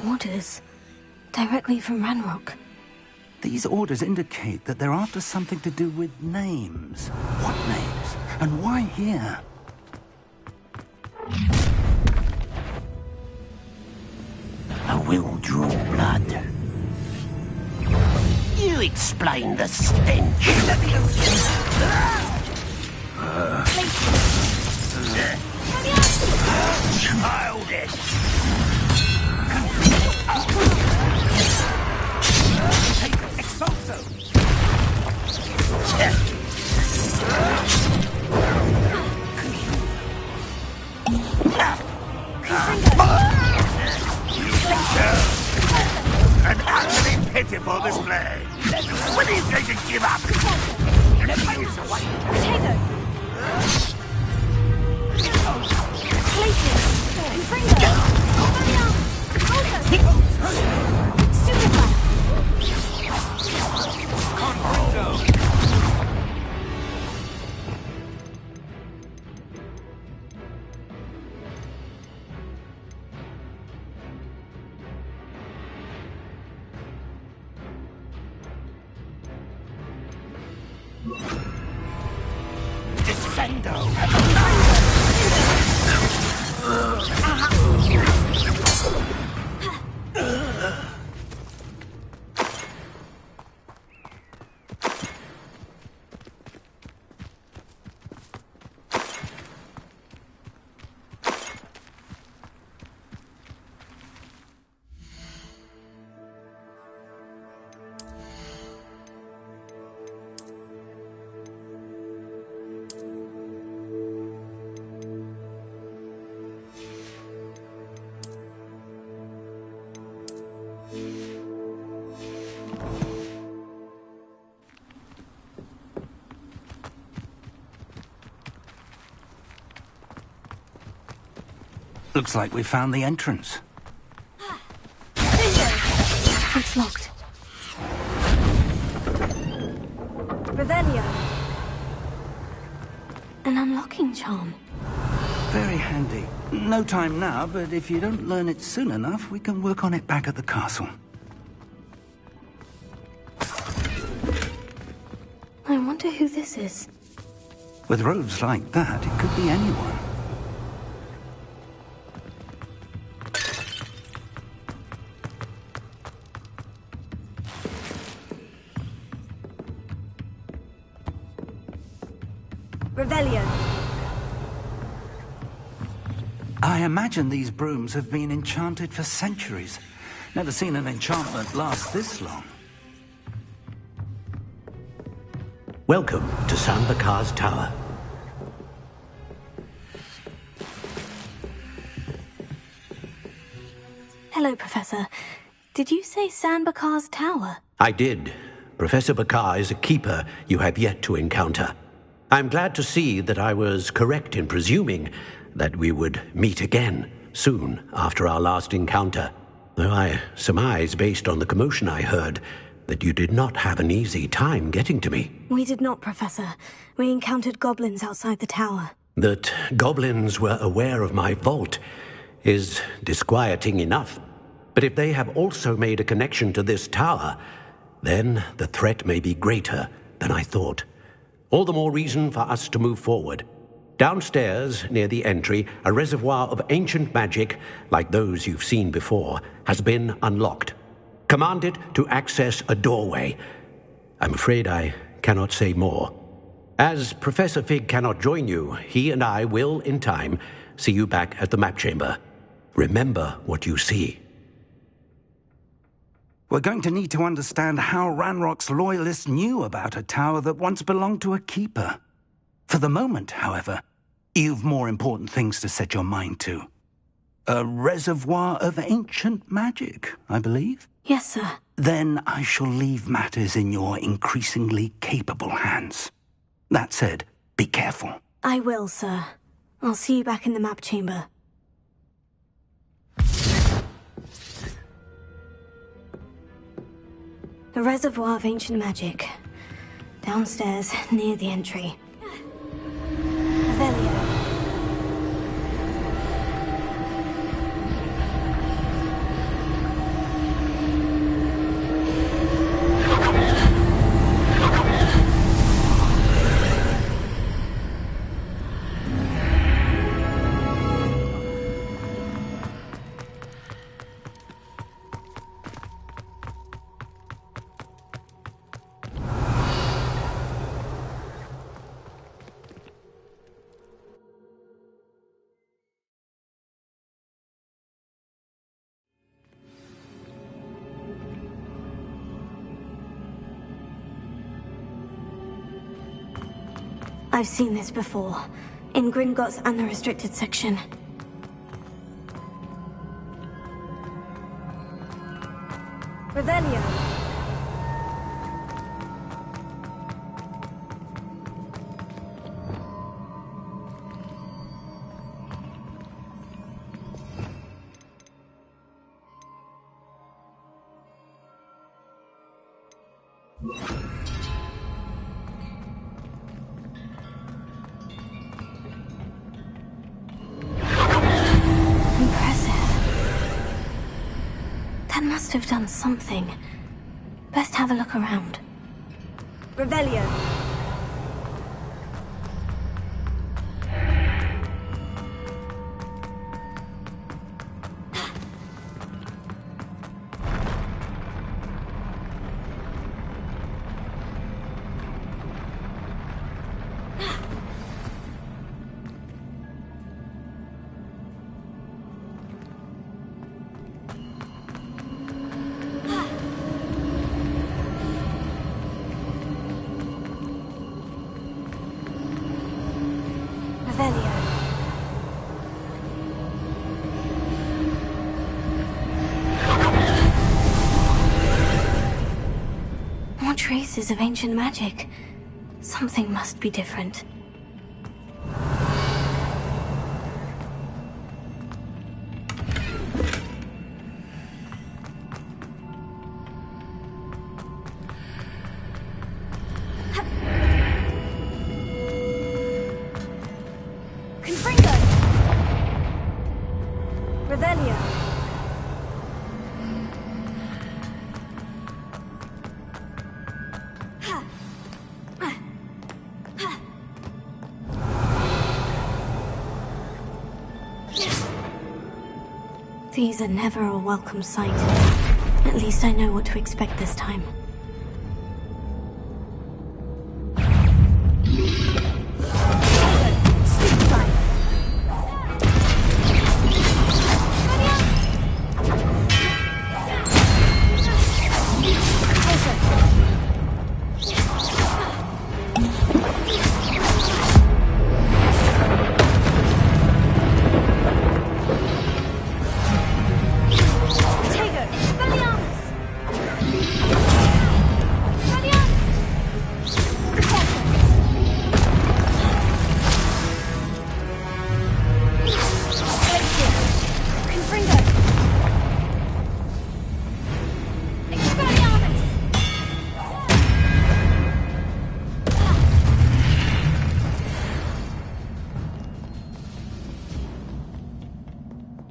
Orders. Directly from Ranrock.
These orders indicate that they're after something to do with names. What names? And why here?
I will draw blood. You explain the stench.
Childish. Exalto.
An utterly pitiful display. When are you going to give up?
Looks like we found the entrance.
It's locked. Revelio. An unlocking charm.
Very handy. No time now, but if you don't learn it soon enough, we can work on it back at the castle.
I wonder who this is.
With robes like that, it could be anyone.
Revelio.
I imagine these brooms have been enchanted for centuries. Never seen an enchantment last this long.
Welcome to San Bakar's Tower.
Hello, Professor. Did you say San Bakar's Tower?
I did. Professor Bakar is a keeper you have yet to encounter. I'm glad to see that I was correct in presuming that we would meet again soon after our last encounter, though I surmise, based on the commotion I heard, that you did not have an easy time getting to me.
We did not, Professor. We encountered goblins outside the tower.
That goblins were aware of my vault is disquieting enough. But if they have also made a connection to this tower, then the threat may be greater than I thought. All the more reason for us to move forward. Downstairs, near the entry, a reservoir of ancient magic, like those you've seen before, has been unlocked. Commanded to access a doorway. I'm afraid I cannot say more. As Professor Fig cannot join you, he and I will, in time, see you back at the map chamber. Remember what you see.
We're going to need to understand how Ranrock's loyalists knew about a tower that once belonged to a keeper. For the moment, however, you've more important things to set your mind to. A reservoir of ancient magic, I believe?
Yes, sir.
Then I shall leave matters in your increasingly capable hands. That said, be careful.
I will, sir. I'll see you back in the map chamber. A reservoir of ancient magic. Downstairs, near the entry. Revelio. I've seen this before. In Gringotts and the restricted section. Revelio. Must have done something. Best have a look around. Revelio. More traces of ancient magic. Something must be different. These are never a welcome sight. At least I know what to expect this time.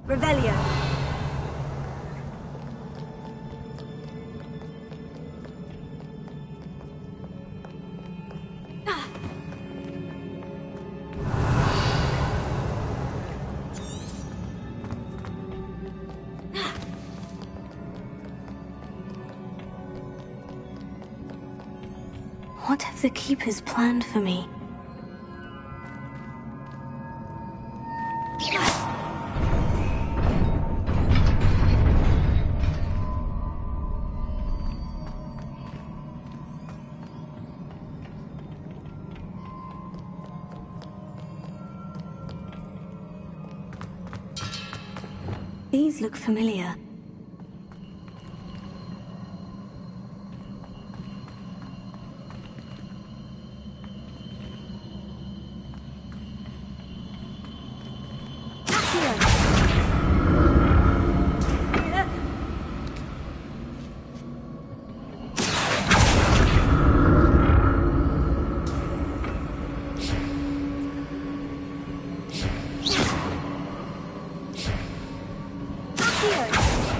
Revelio. What have the Keepers planned for me? These look familiar. Here.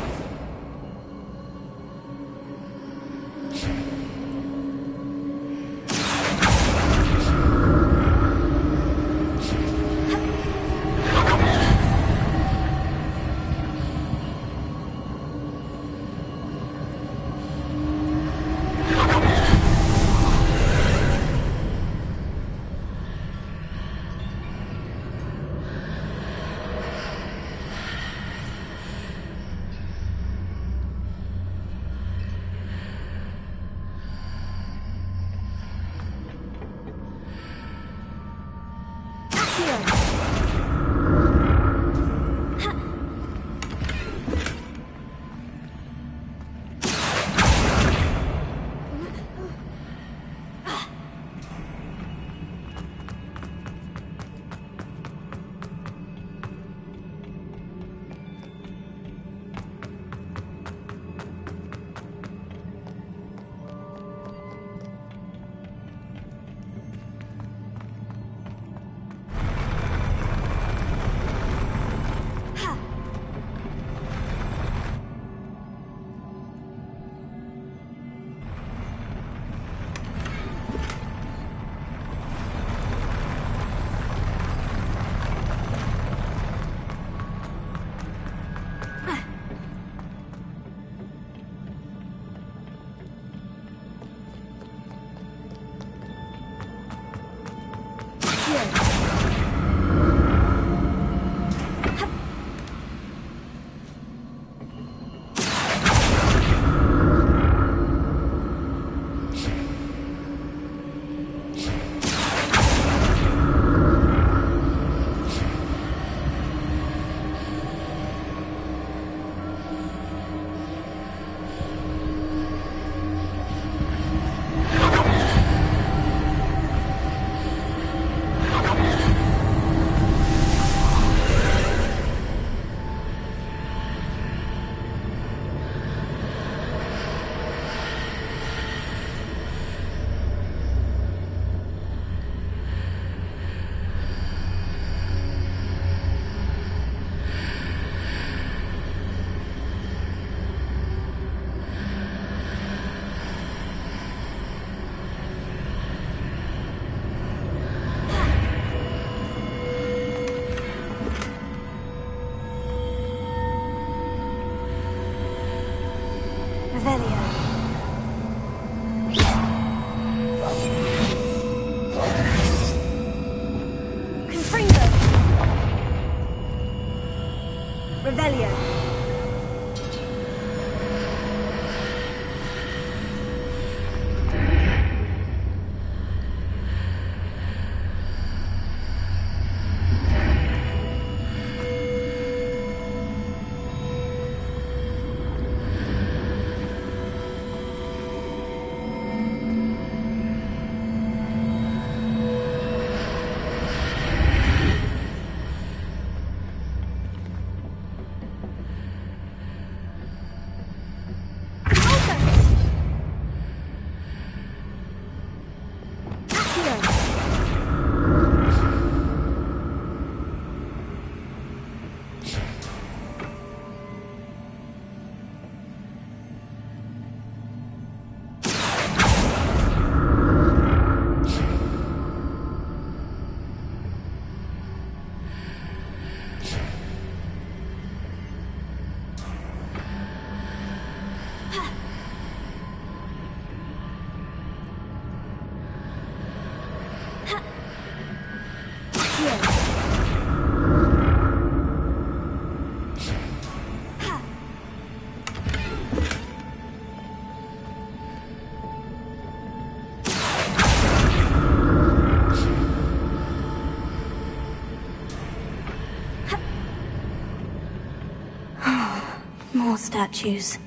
More statues.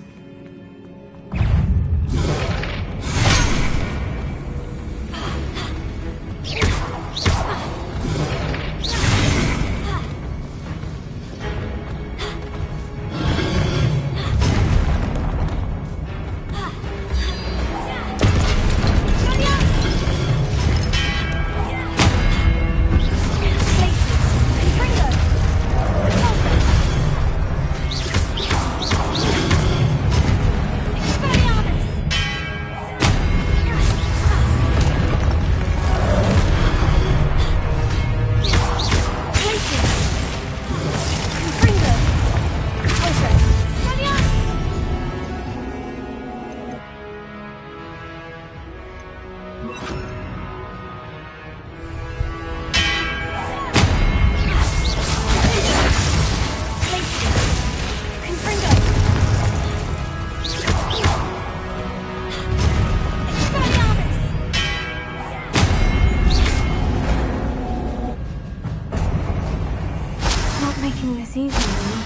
see something.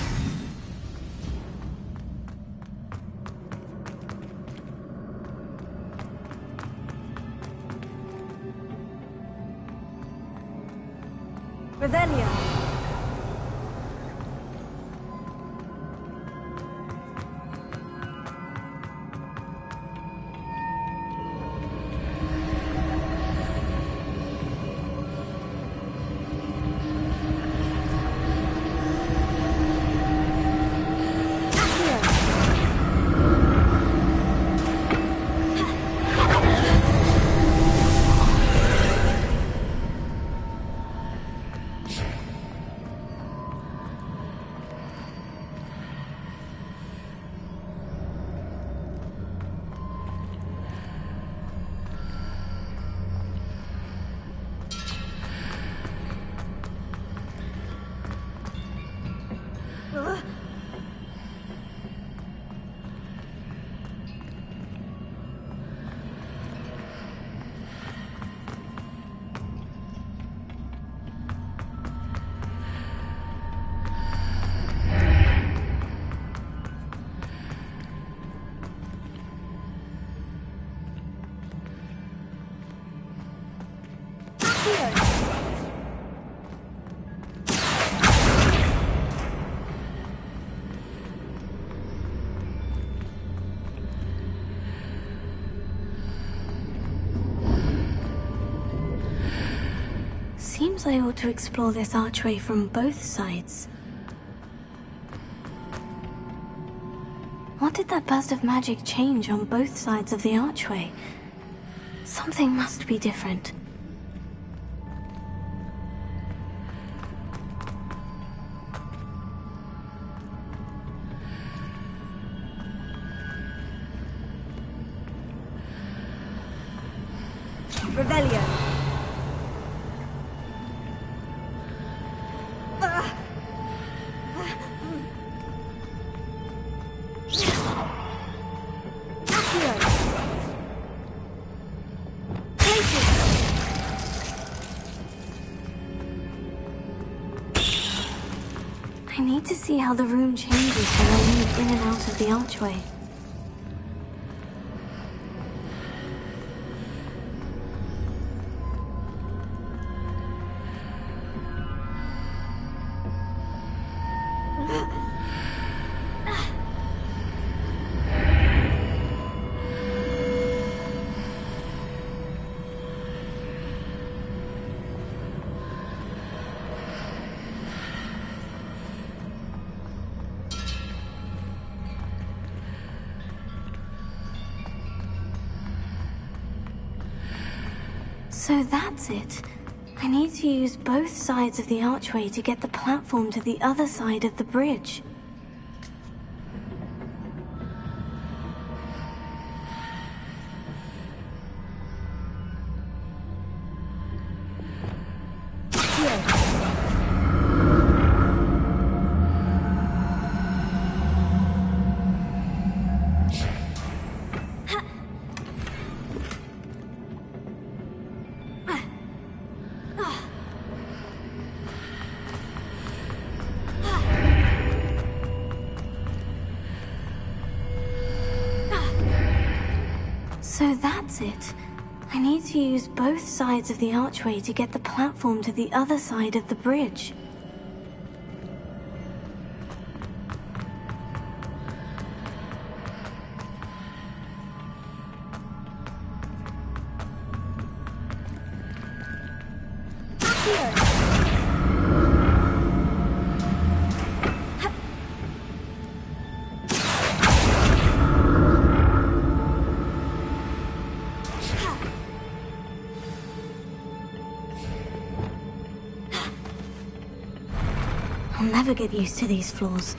Revelio.
Seems I ought to explore this archway from both sides. What did that burst of magic change on both sides of the archway? Something must be different.
Revelio.
I need to see how the room changes when I move in and out of the archway. So that's it. I need to use both sides of the archway to get the platform to the other side of the bridge. So that's it. I need to use both sides of the archway to get the platform to the other side of the bridge. I'll never get used to these floors.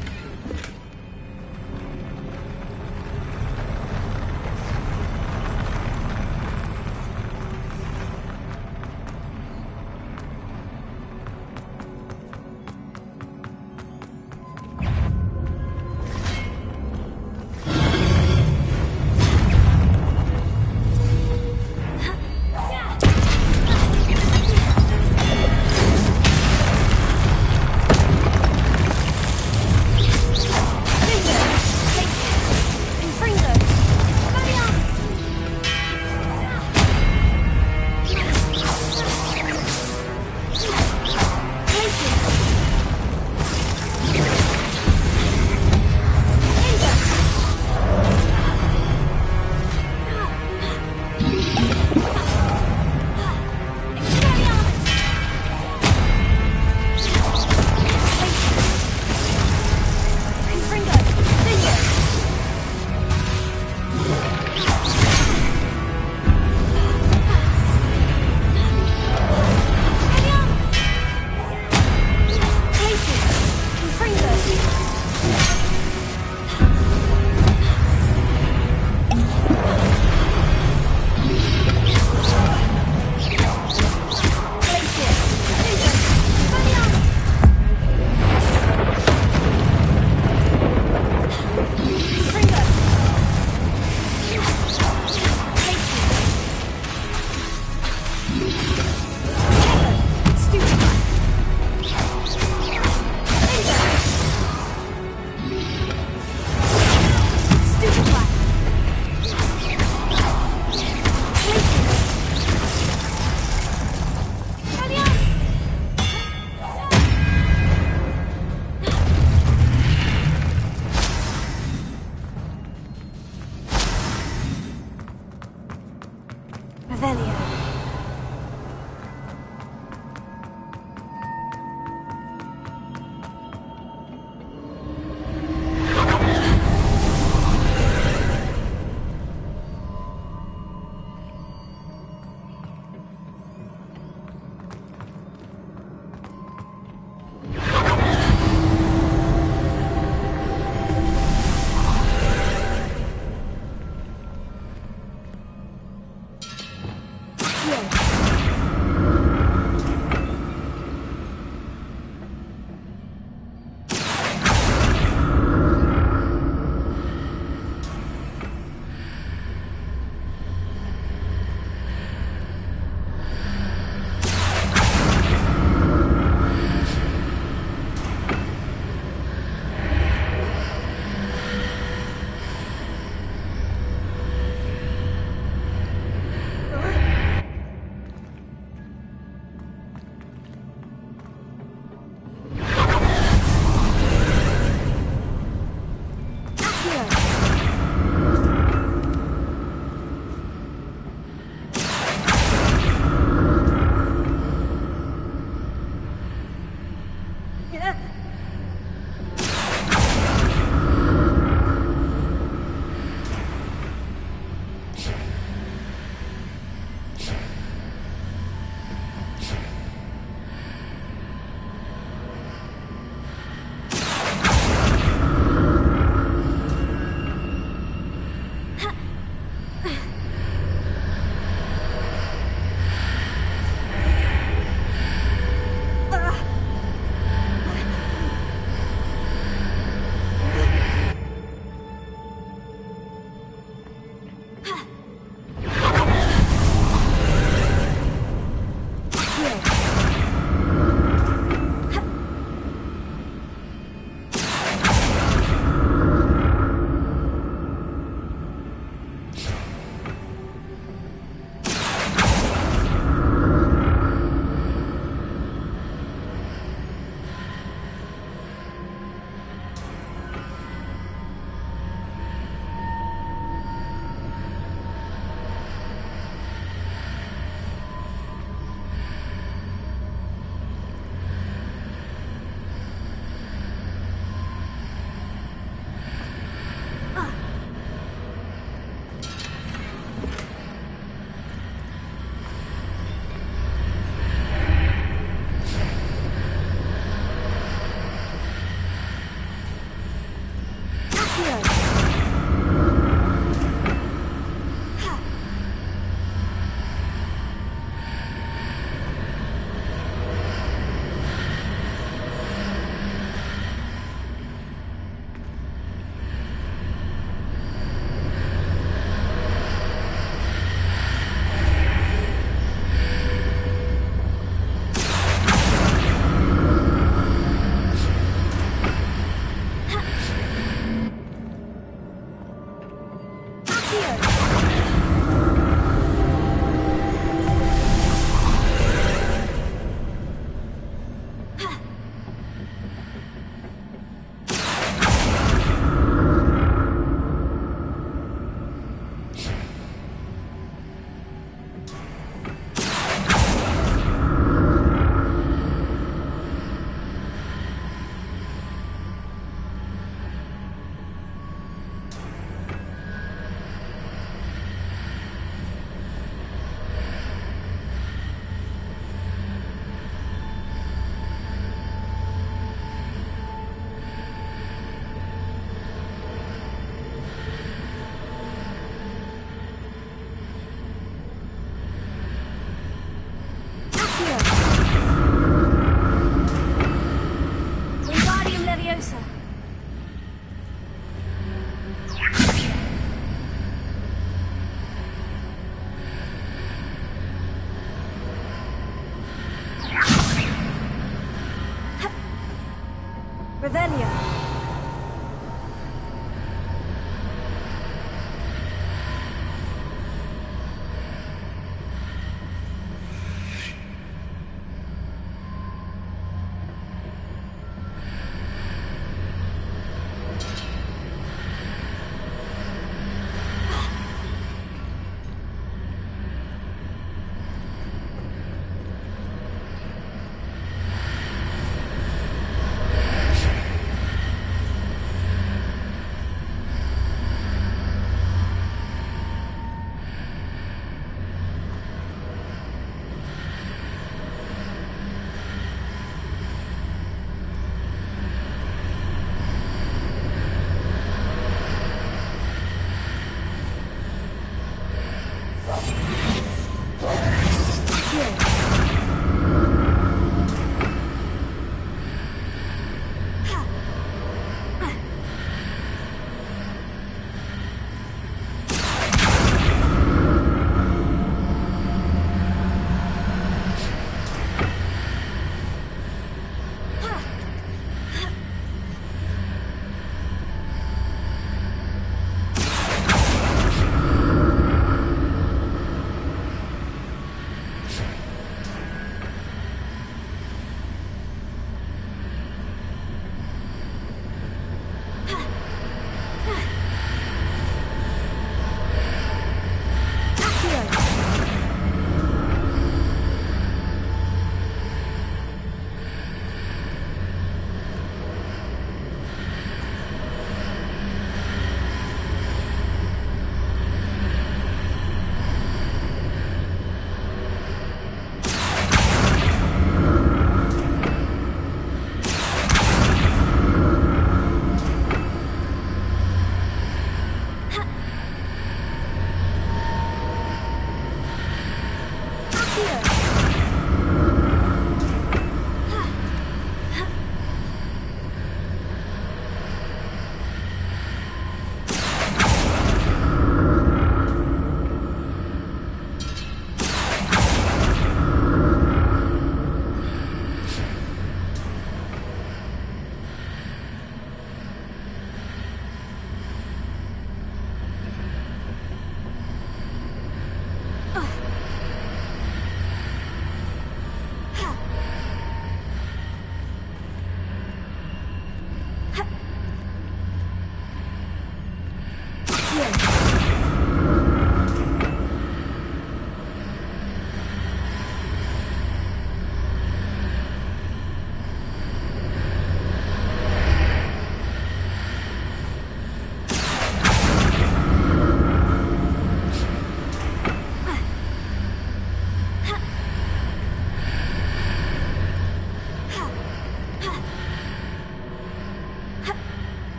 Revelia.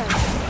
Revelio.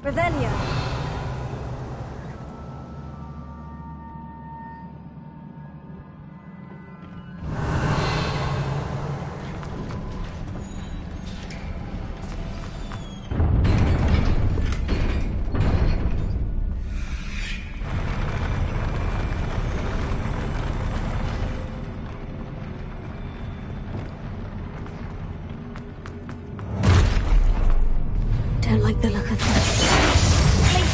Revelio. Don't like the look of this.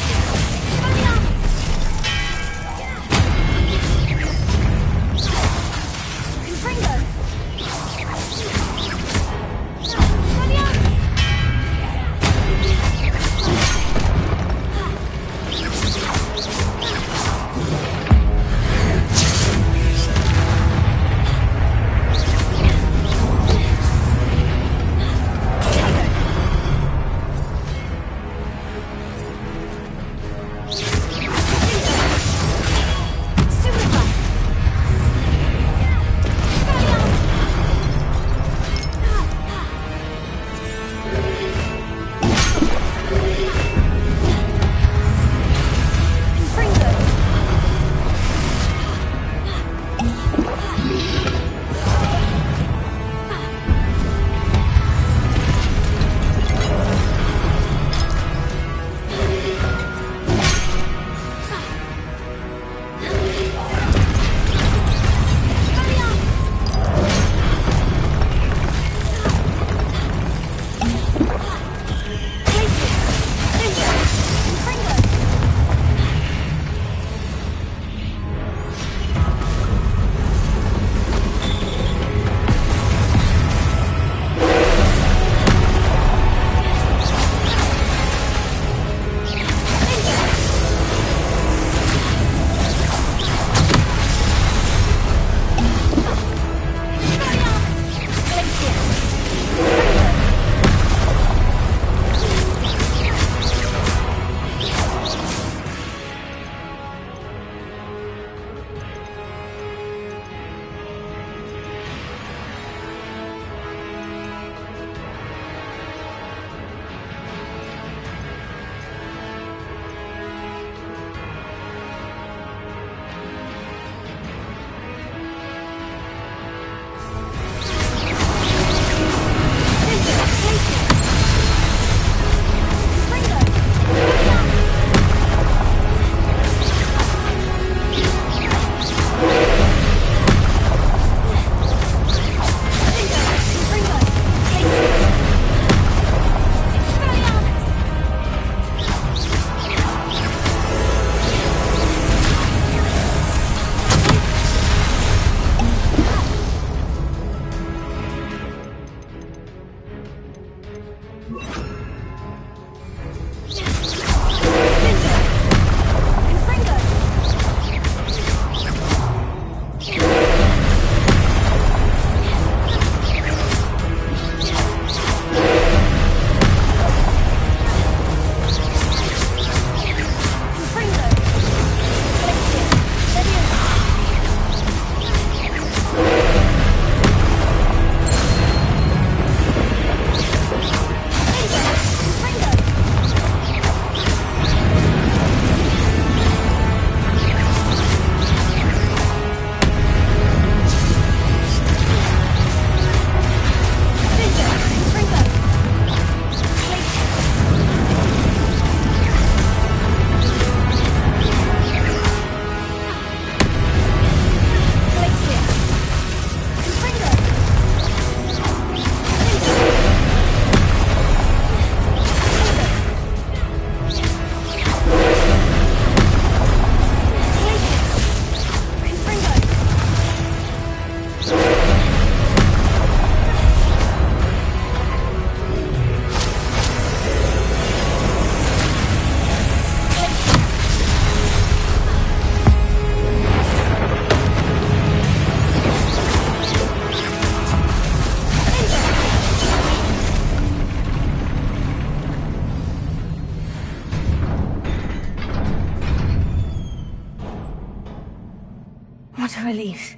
What a relief.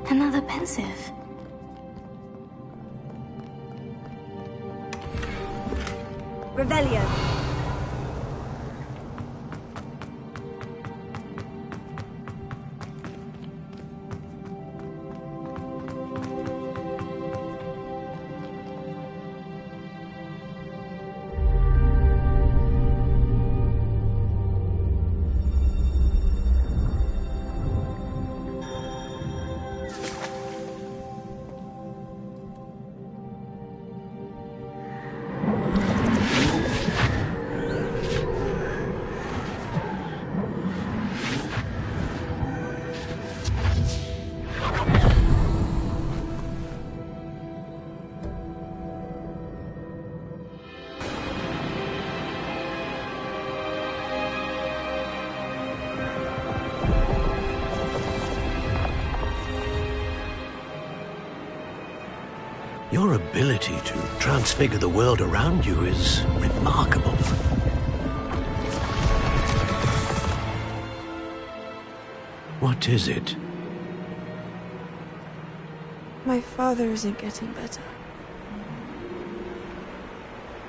Another pensive.
Revelio.
Your ability to transfigure the world around you is remarkable. What is it?
My father isn't getting better.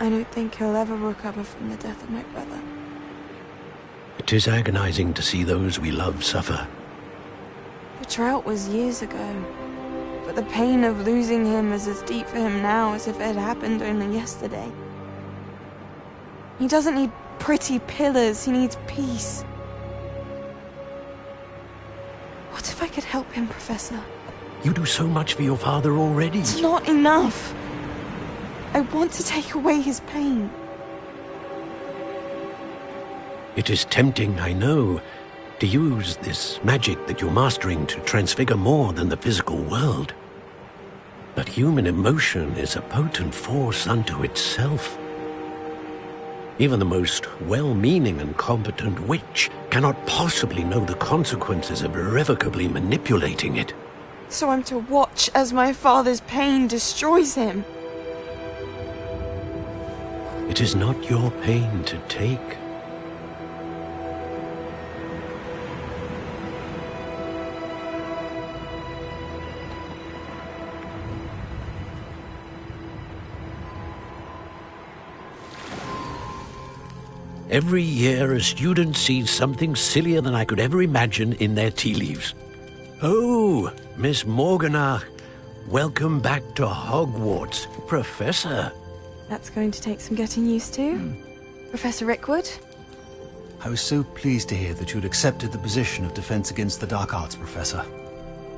I don't think he'll ever recover from the death of my brother.
It is agonizing to see those we love suffer.
The drought was years ago, but the pain of losing him is as deep for him now as if it had happened only yesterday. He doesn't need pretty pillars, he needs peace. What if I could help him, Professor?
You do so much for your father already.
It's not enough. I want to take away his pain.
It is tempting, I know, to use this magic that you're mastering to transfigure more than the physical world. But human emotion is a potent force unto itself. Even the most well-meaning and competent witch cannot possibly know the consequences of irrevocably manipulating it.
So I'm to watch as my father's pain destroys him.
It is not your pain to take. Every year, a student sees something sillier than I could ever imagine in their tea leaves. Oh, Miss Morganach, welcome back to Hogwarts, Professor.
That's going to take some getting used to. Professor Rickwood?
I was so pleased to hear that you'd accepted the position of Defense Against the Dark Arts, Professor.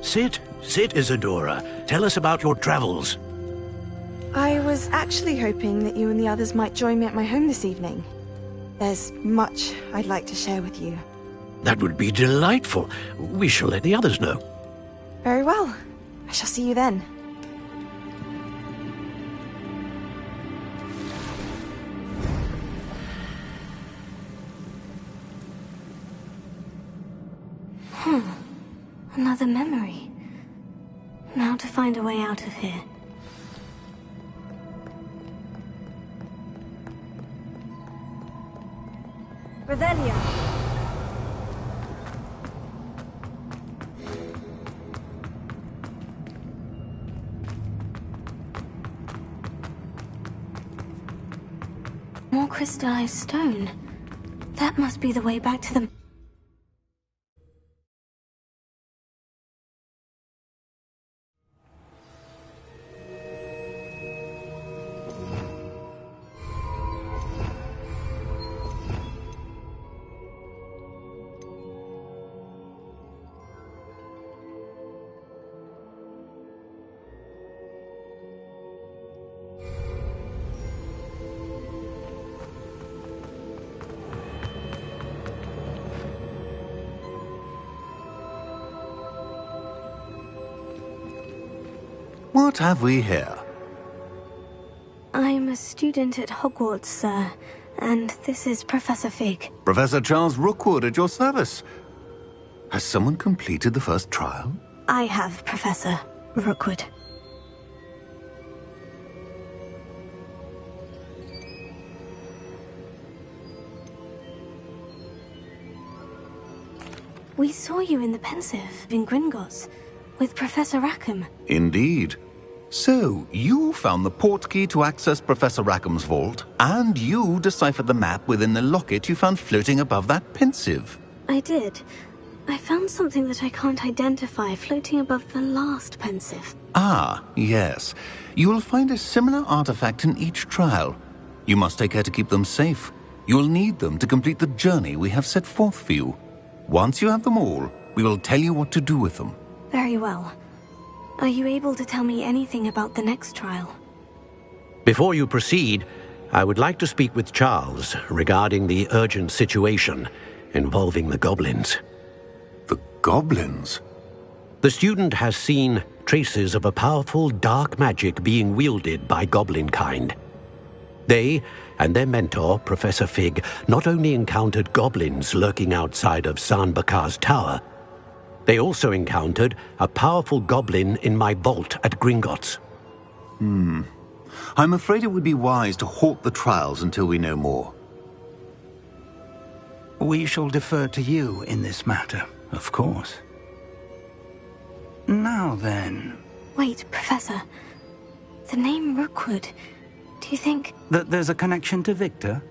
Sit, Isadora. Tell us about your travels.
I was actually hoping that you and the others might join me at my home this evening. There's much I'd like to share with you.
That would be delightful. We shall let the others know.
Very well. I shall see you then.
Another memory. Now to find a way out of here.
Revelio.
More crystallized stone. That must be the way back to the...
What have we here?
I'm a student at Hogwarts, sir, and this is Professor Fig.
Professor Charles Rookwood at your service. Has someone completed the first trial?
I have, Professor Rookwood. We saw you in the Pensive in Gringotts with Professor Rackham.
Indeed. So, you found the portkey to access Professor Rackham's vault, and you deciphered the map within the locket you found floating above that Pensive.
I did. I found something that I can't identify floating above the last Pensive.
Ah, yes. You will find a similar artifact in each trial. You must take care to keep them safe. You'll need them to complete the journey we have set forth for you. Once you have them all, we will tell you what to do with them.
Very well. Are you able to tell me anything about the next trial?
Before you proceed, I would like to speak with Charles regarding the urgent situation involving the goblins.
The goblins?
The student has seen traces of a powerful dark magic being wielded by goblin kind. They and their mentor, Professor Fig, not only encountered goblins lurking outside of San Bakar's tower, they also encountered a powerful goblin in my vault at Gringotts.
I'm afraid it would be wise to halt the trials until we know more.
We shall defer to you in this matter, of course. Now then...
Wait, Professor. The name Rookwood... Do you think...
that there's a connection to Victor?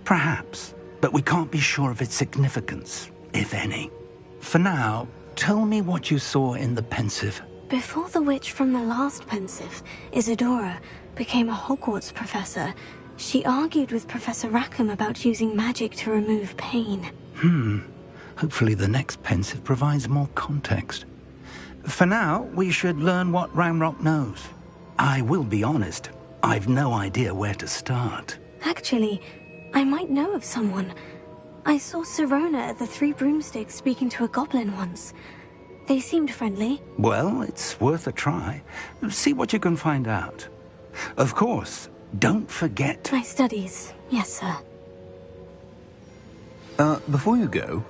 Perhaps, but we can't be sure of its significance, if any. For now, tell me what you saw in the Pensive.
Before the witch from the last Pensive, Isadora, became a Hogwarts professor, she argued with Professor Rackham about using magic to remove pain.
Hopefully the next Pensive provides more context. For now, we should learn what Ranrock knows. I will be honest, I've no idea where to start.
Actually, I might know of someone. I saw Sirona at the Three Broomsticks speaking to a goblin once. They seemed friendly.
Well, it's worth a try. See what you can find out. Of course, don't forget...
My studies. Yes, sir.
Before you go...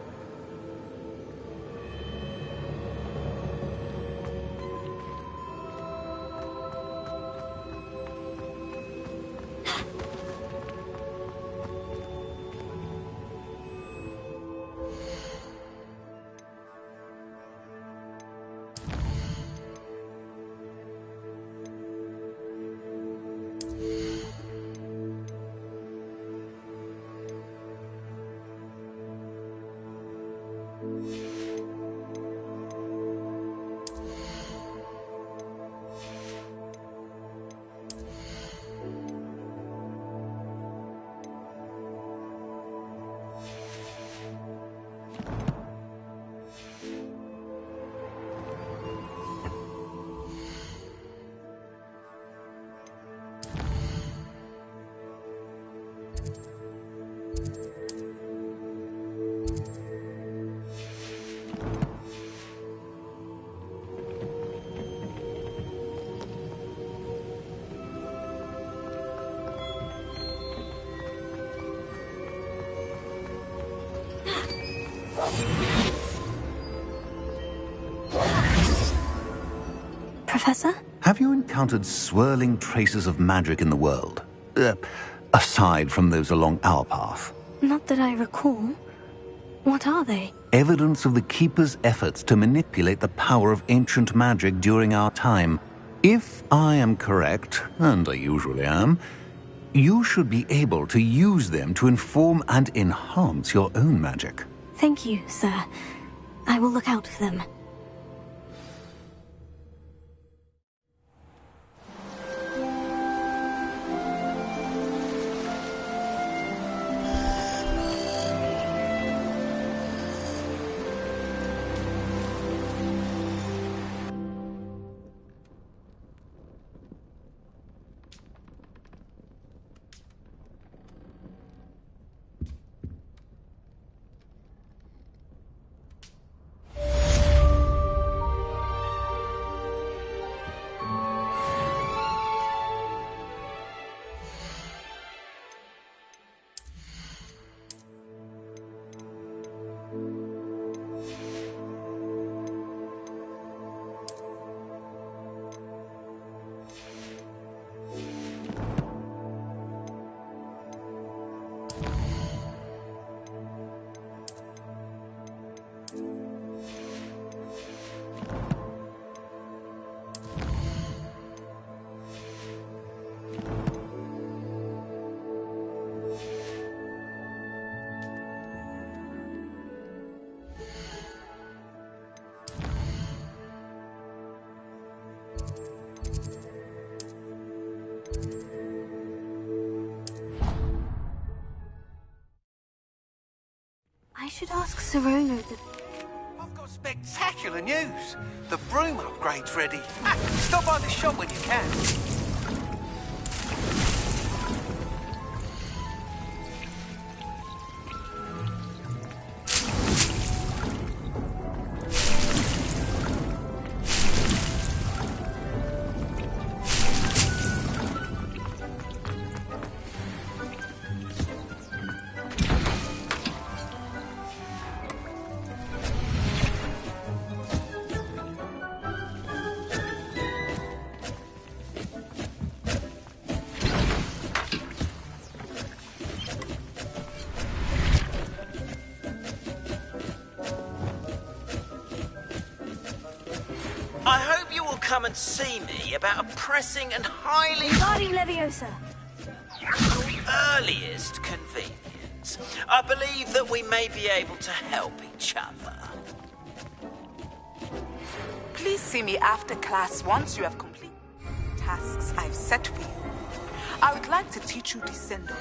Professor?
Have you encountered swirling traces of magic in the world? Aside from those along our path?
Not that I recall. What are they?
Evidence of the Keeper's efforts to manipulate the power of ancient magic during our time. If I am correct, and I usually am, you should be able to use them to inform and enhance your own magic.
Thank you, sir. I will look out for them. should ask Sorono the...
I've got spectacular news. The broom upgrade's ready. Stop by the shop when you can.
I hope you will come and see me about a pressing and highly...
Regarding Leviosa.
...earliest convenience. I believe that we may be able to help each other.
Please see me after class once you have completed the tasks I've set for you. I would like to teach you Descendo.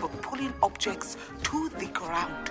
For pulling objects to the ground.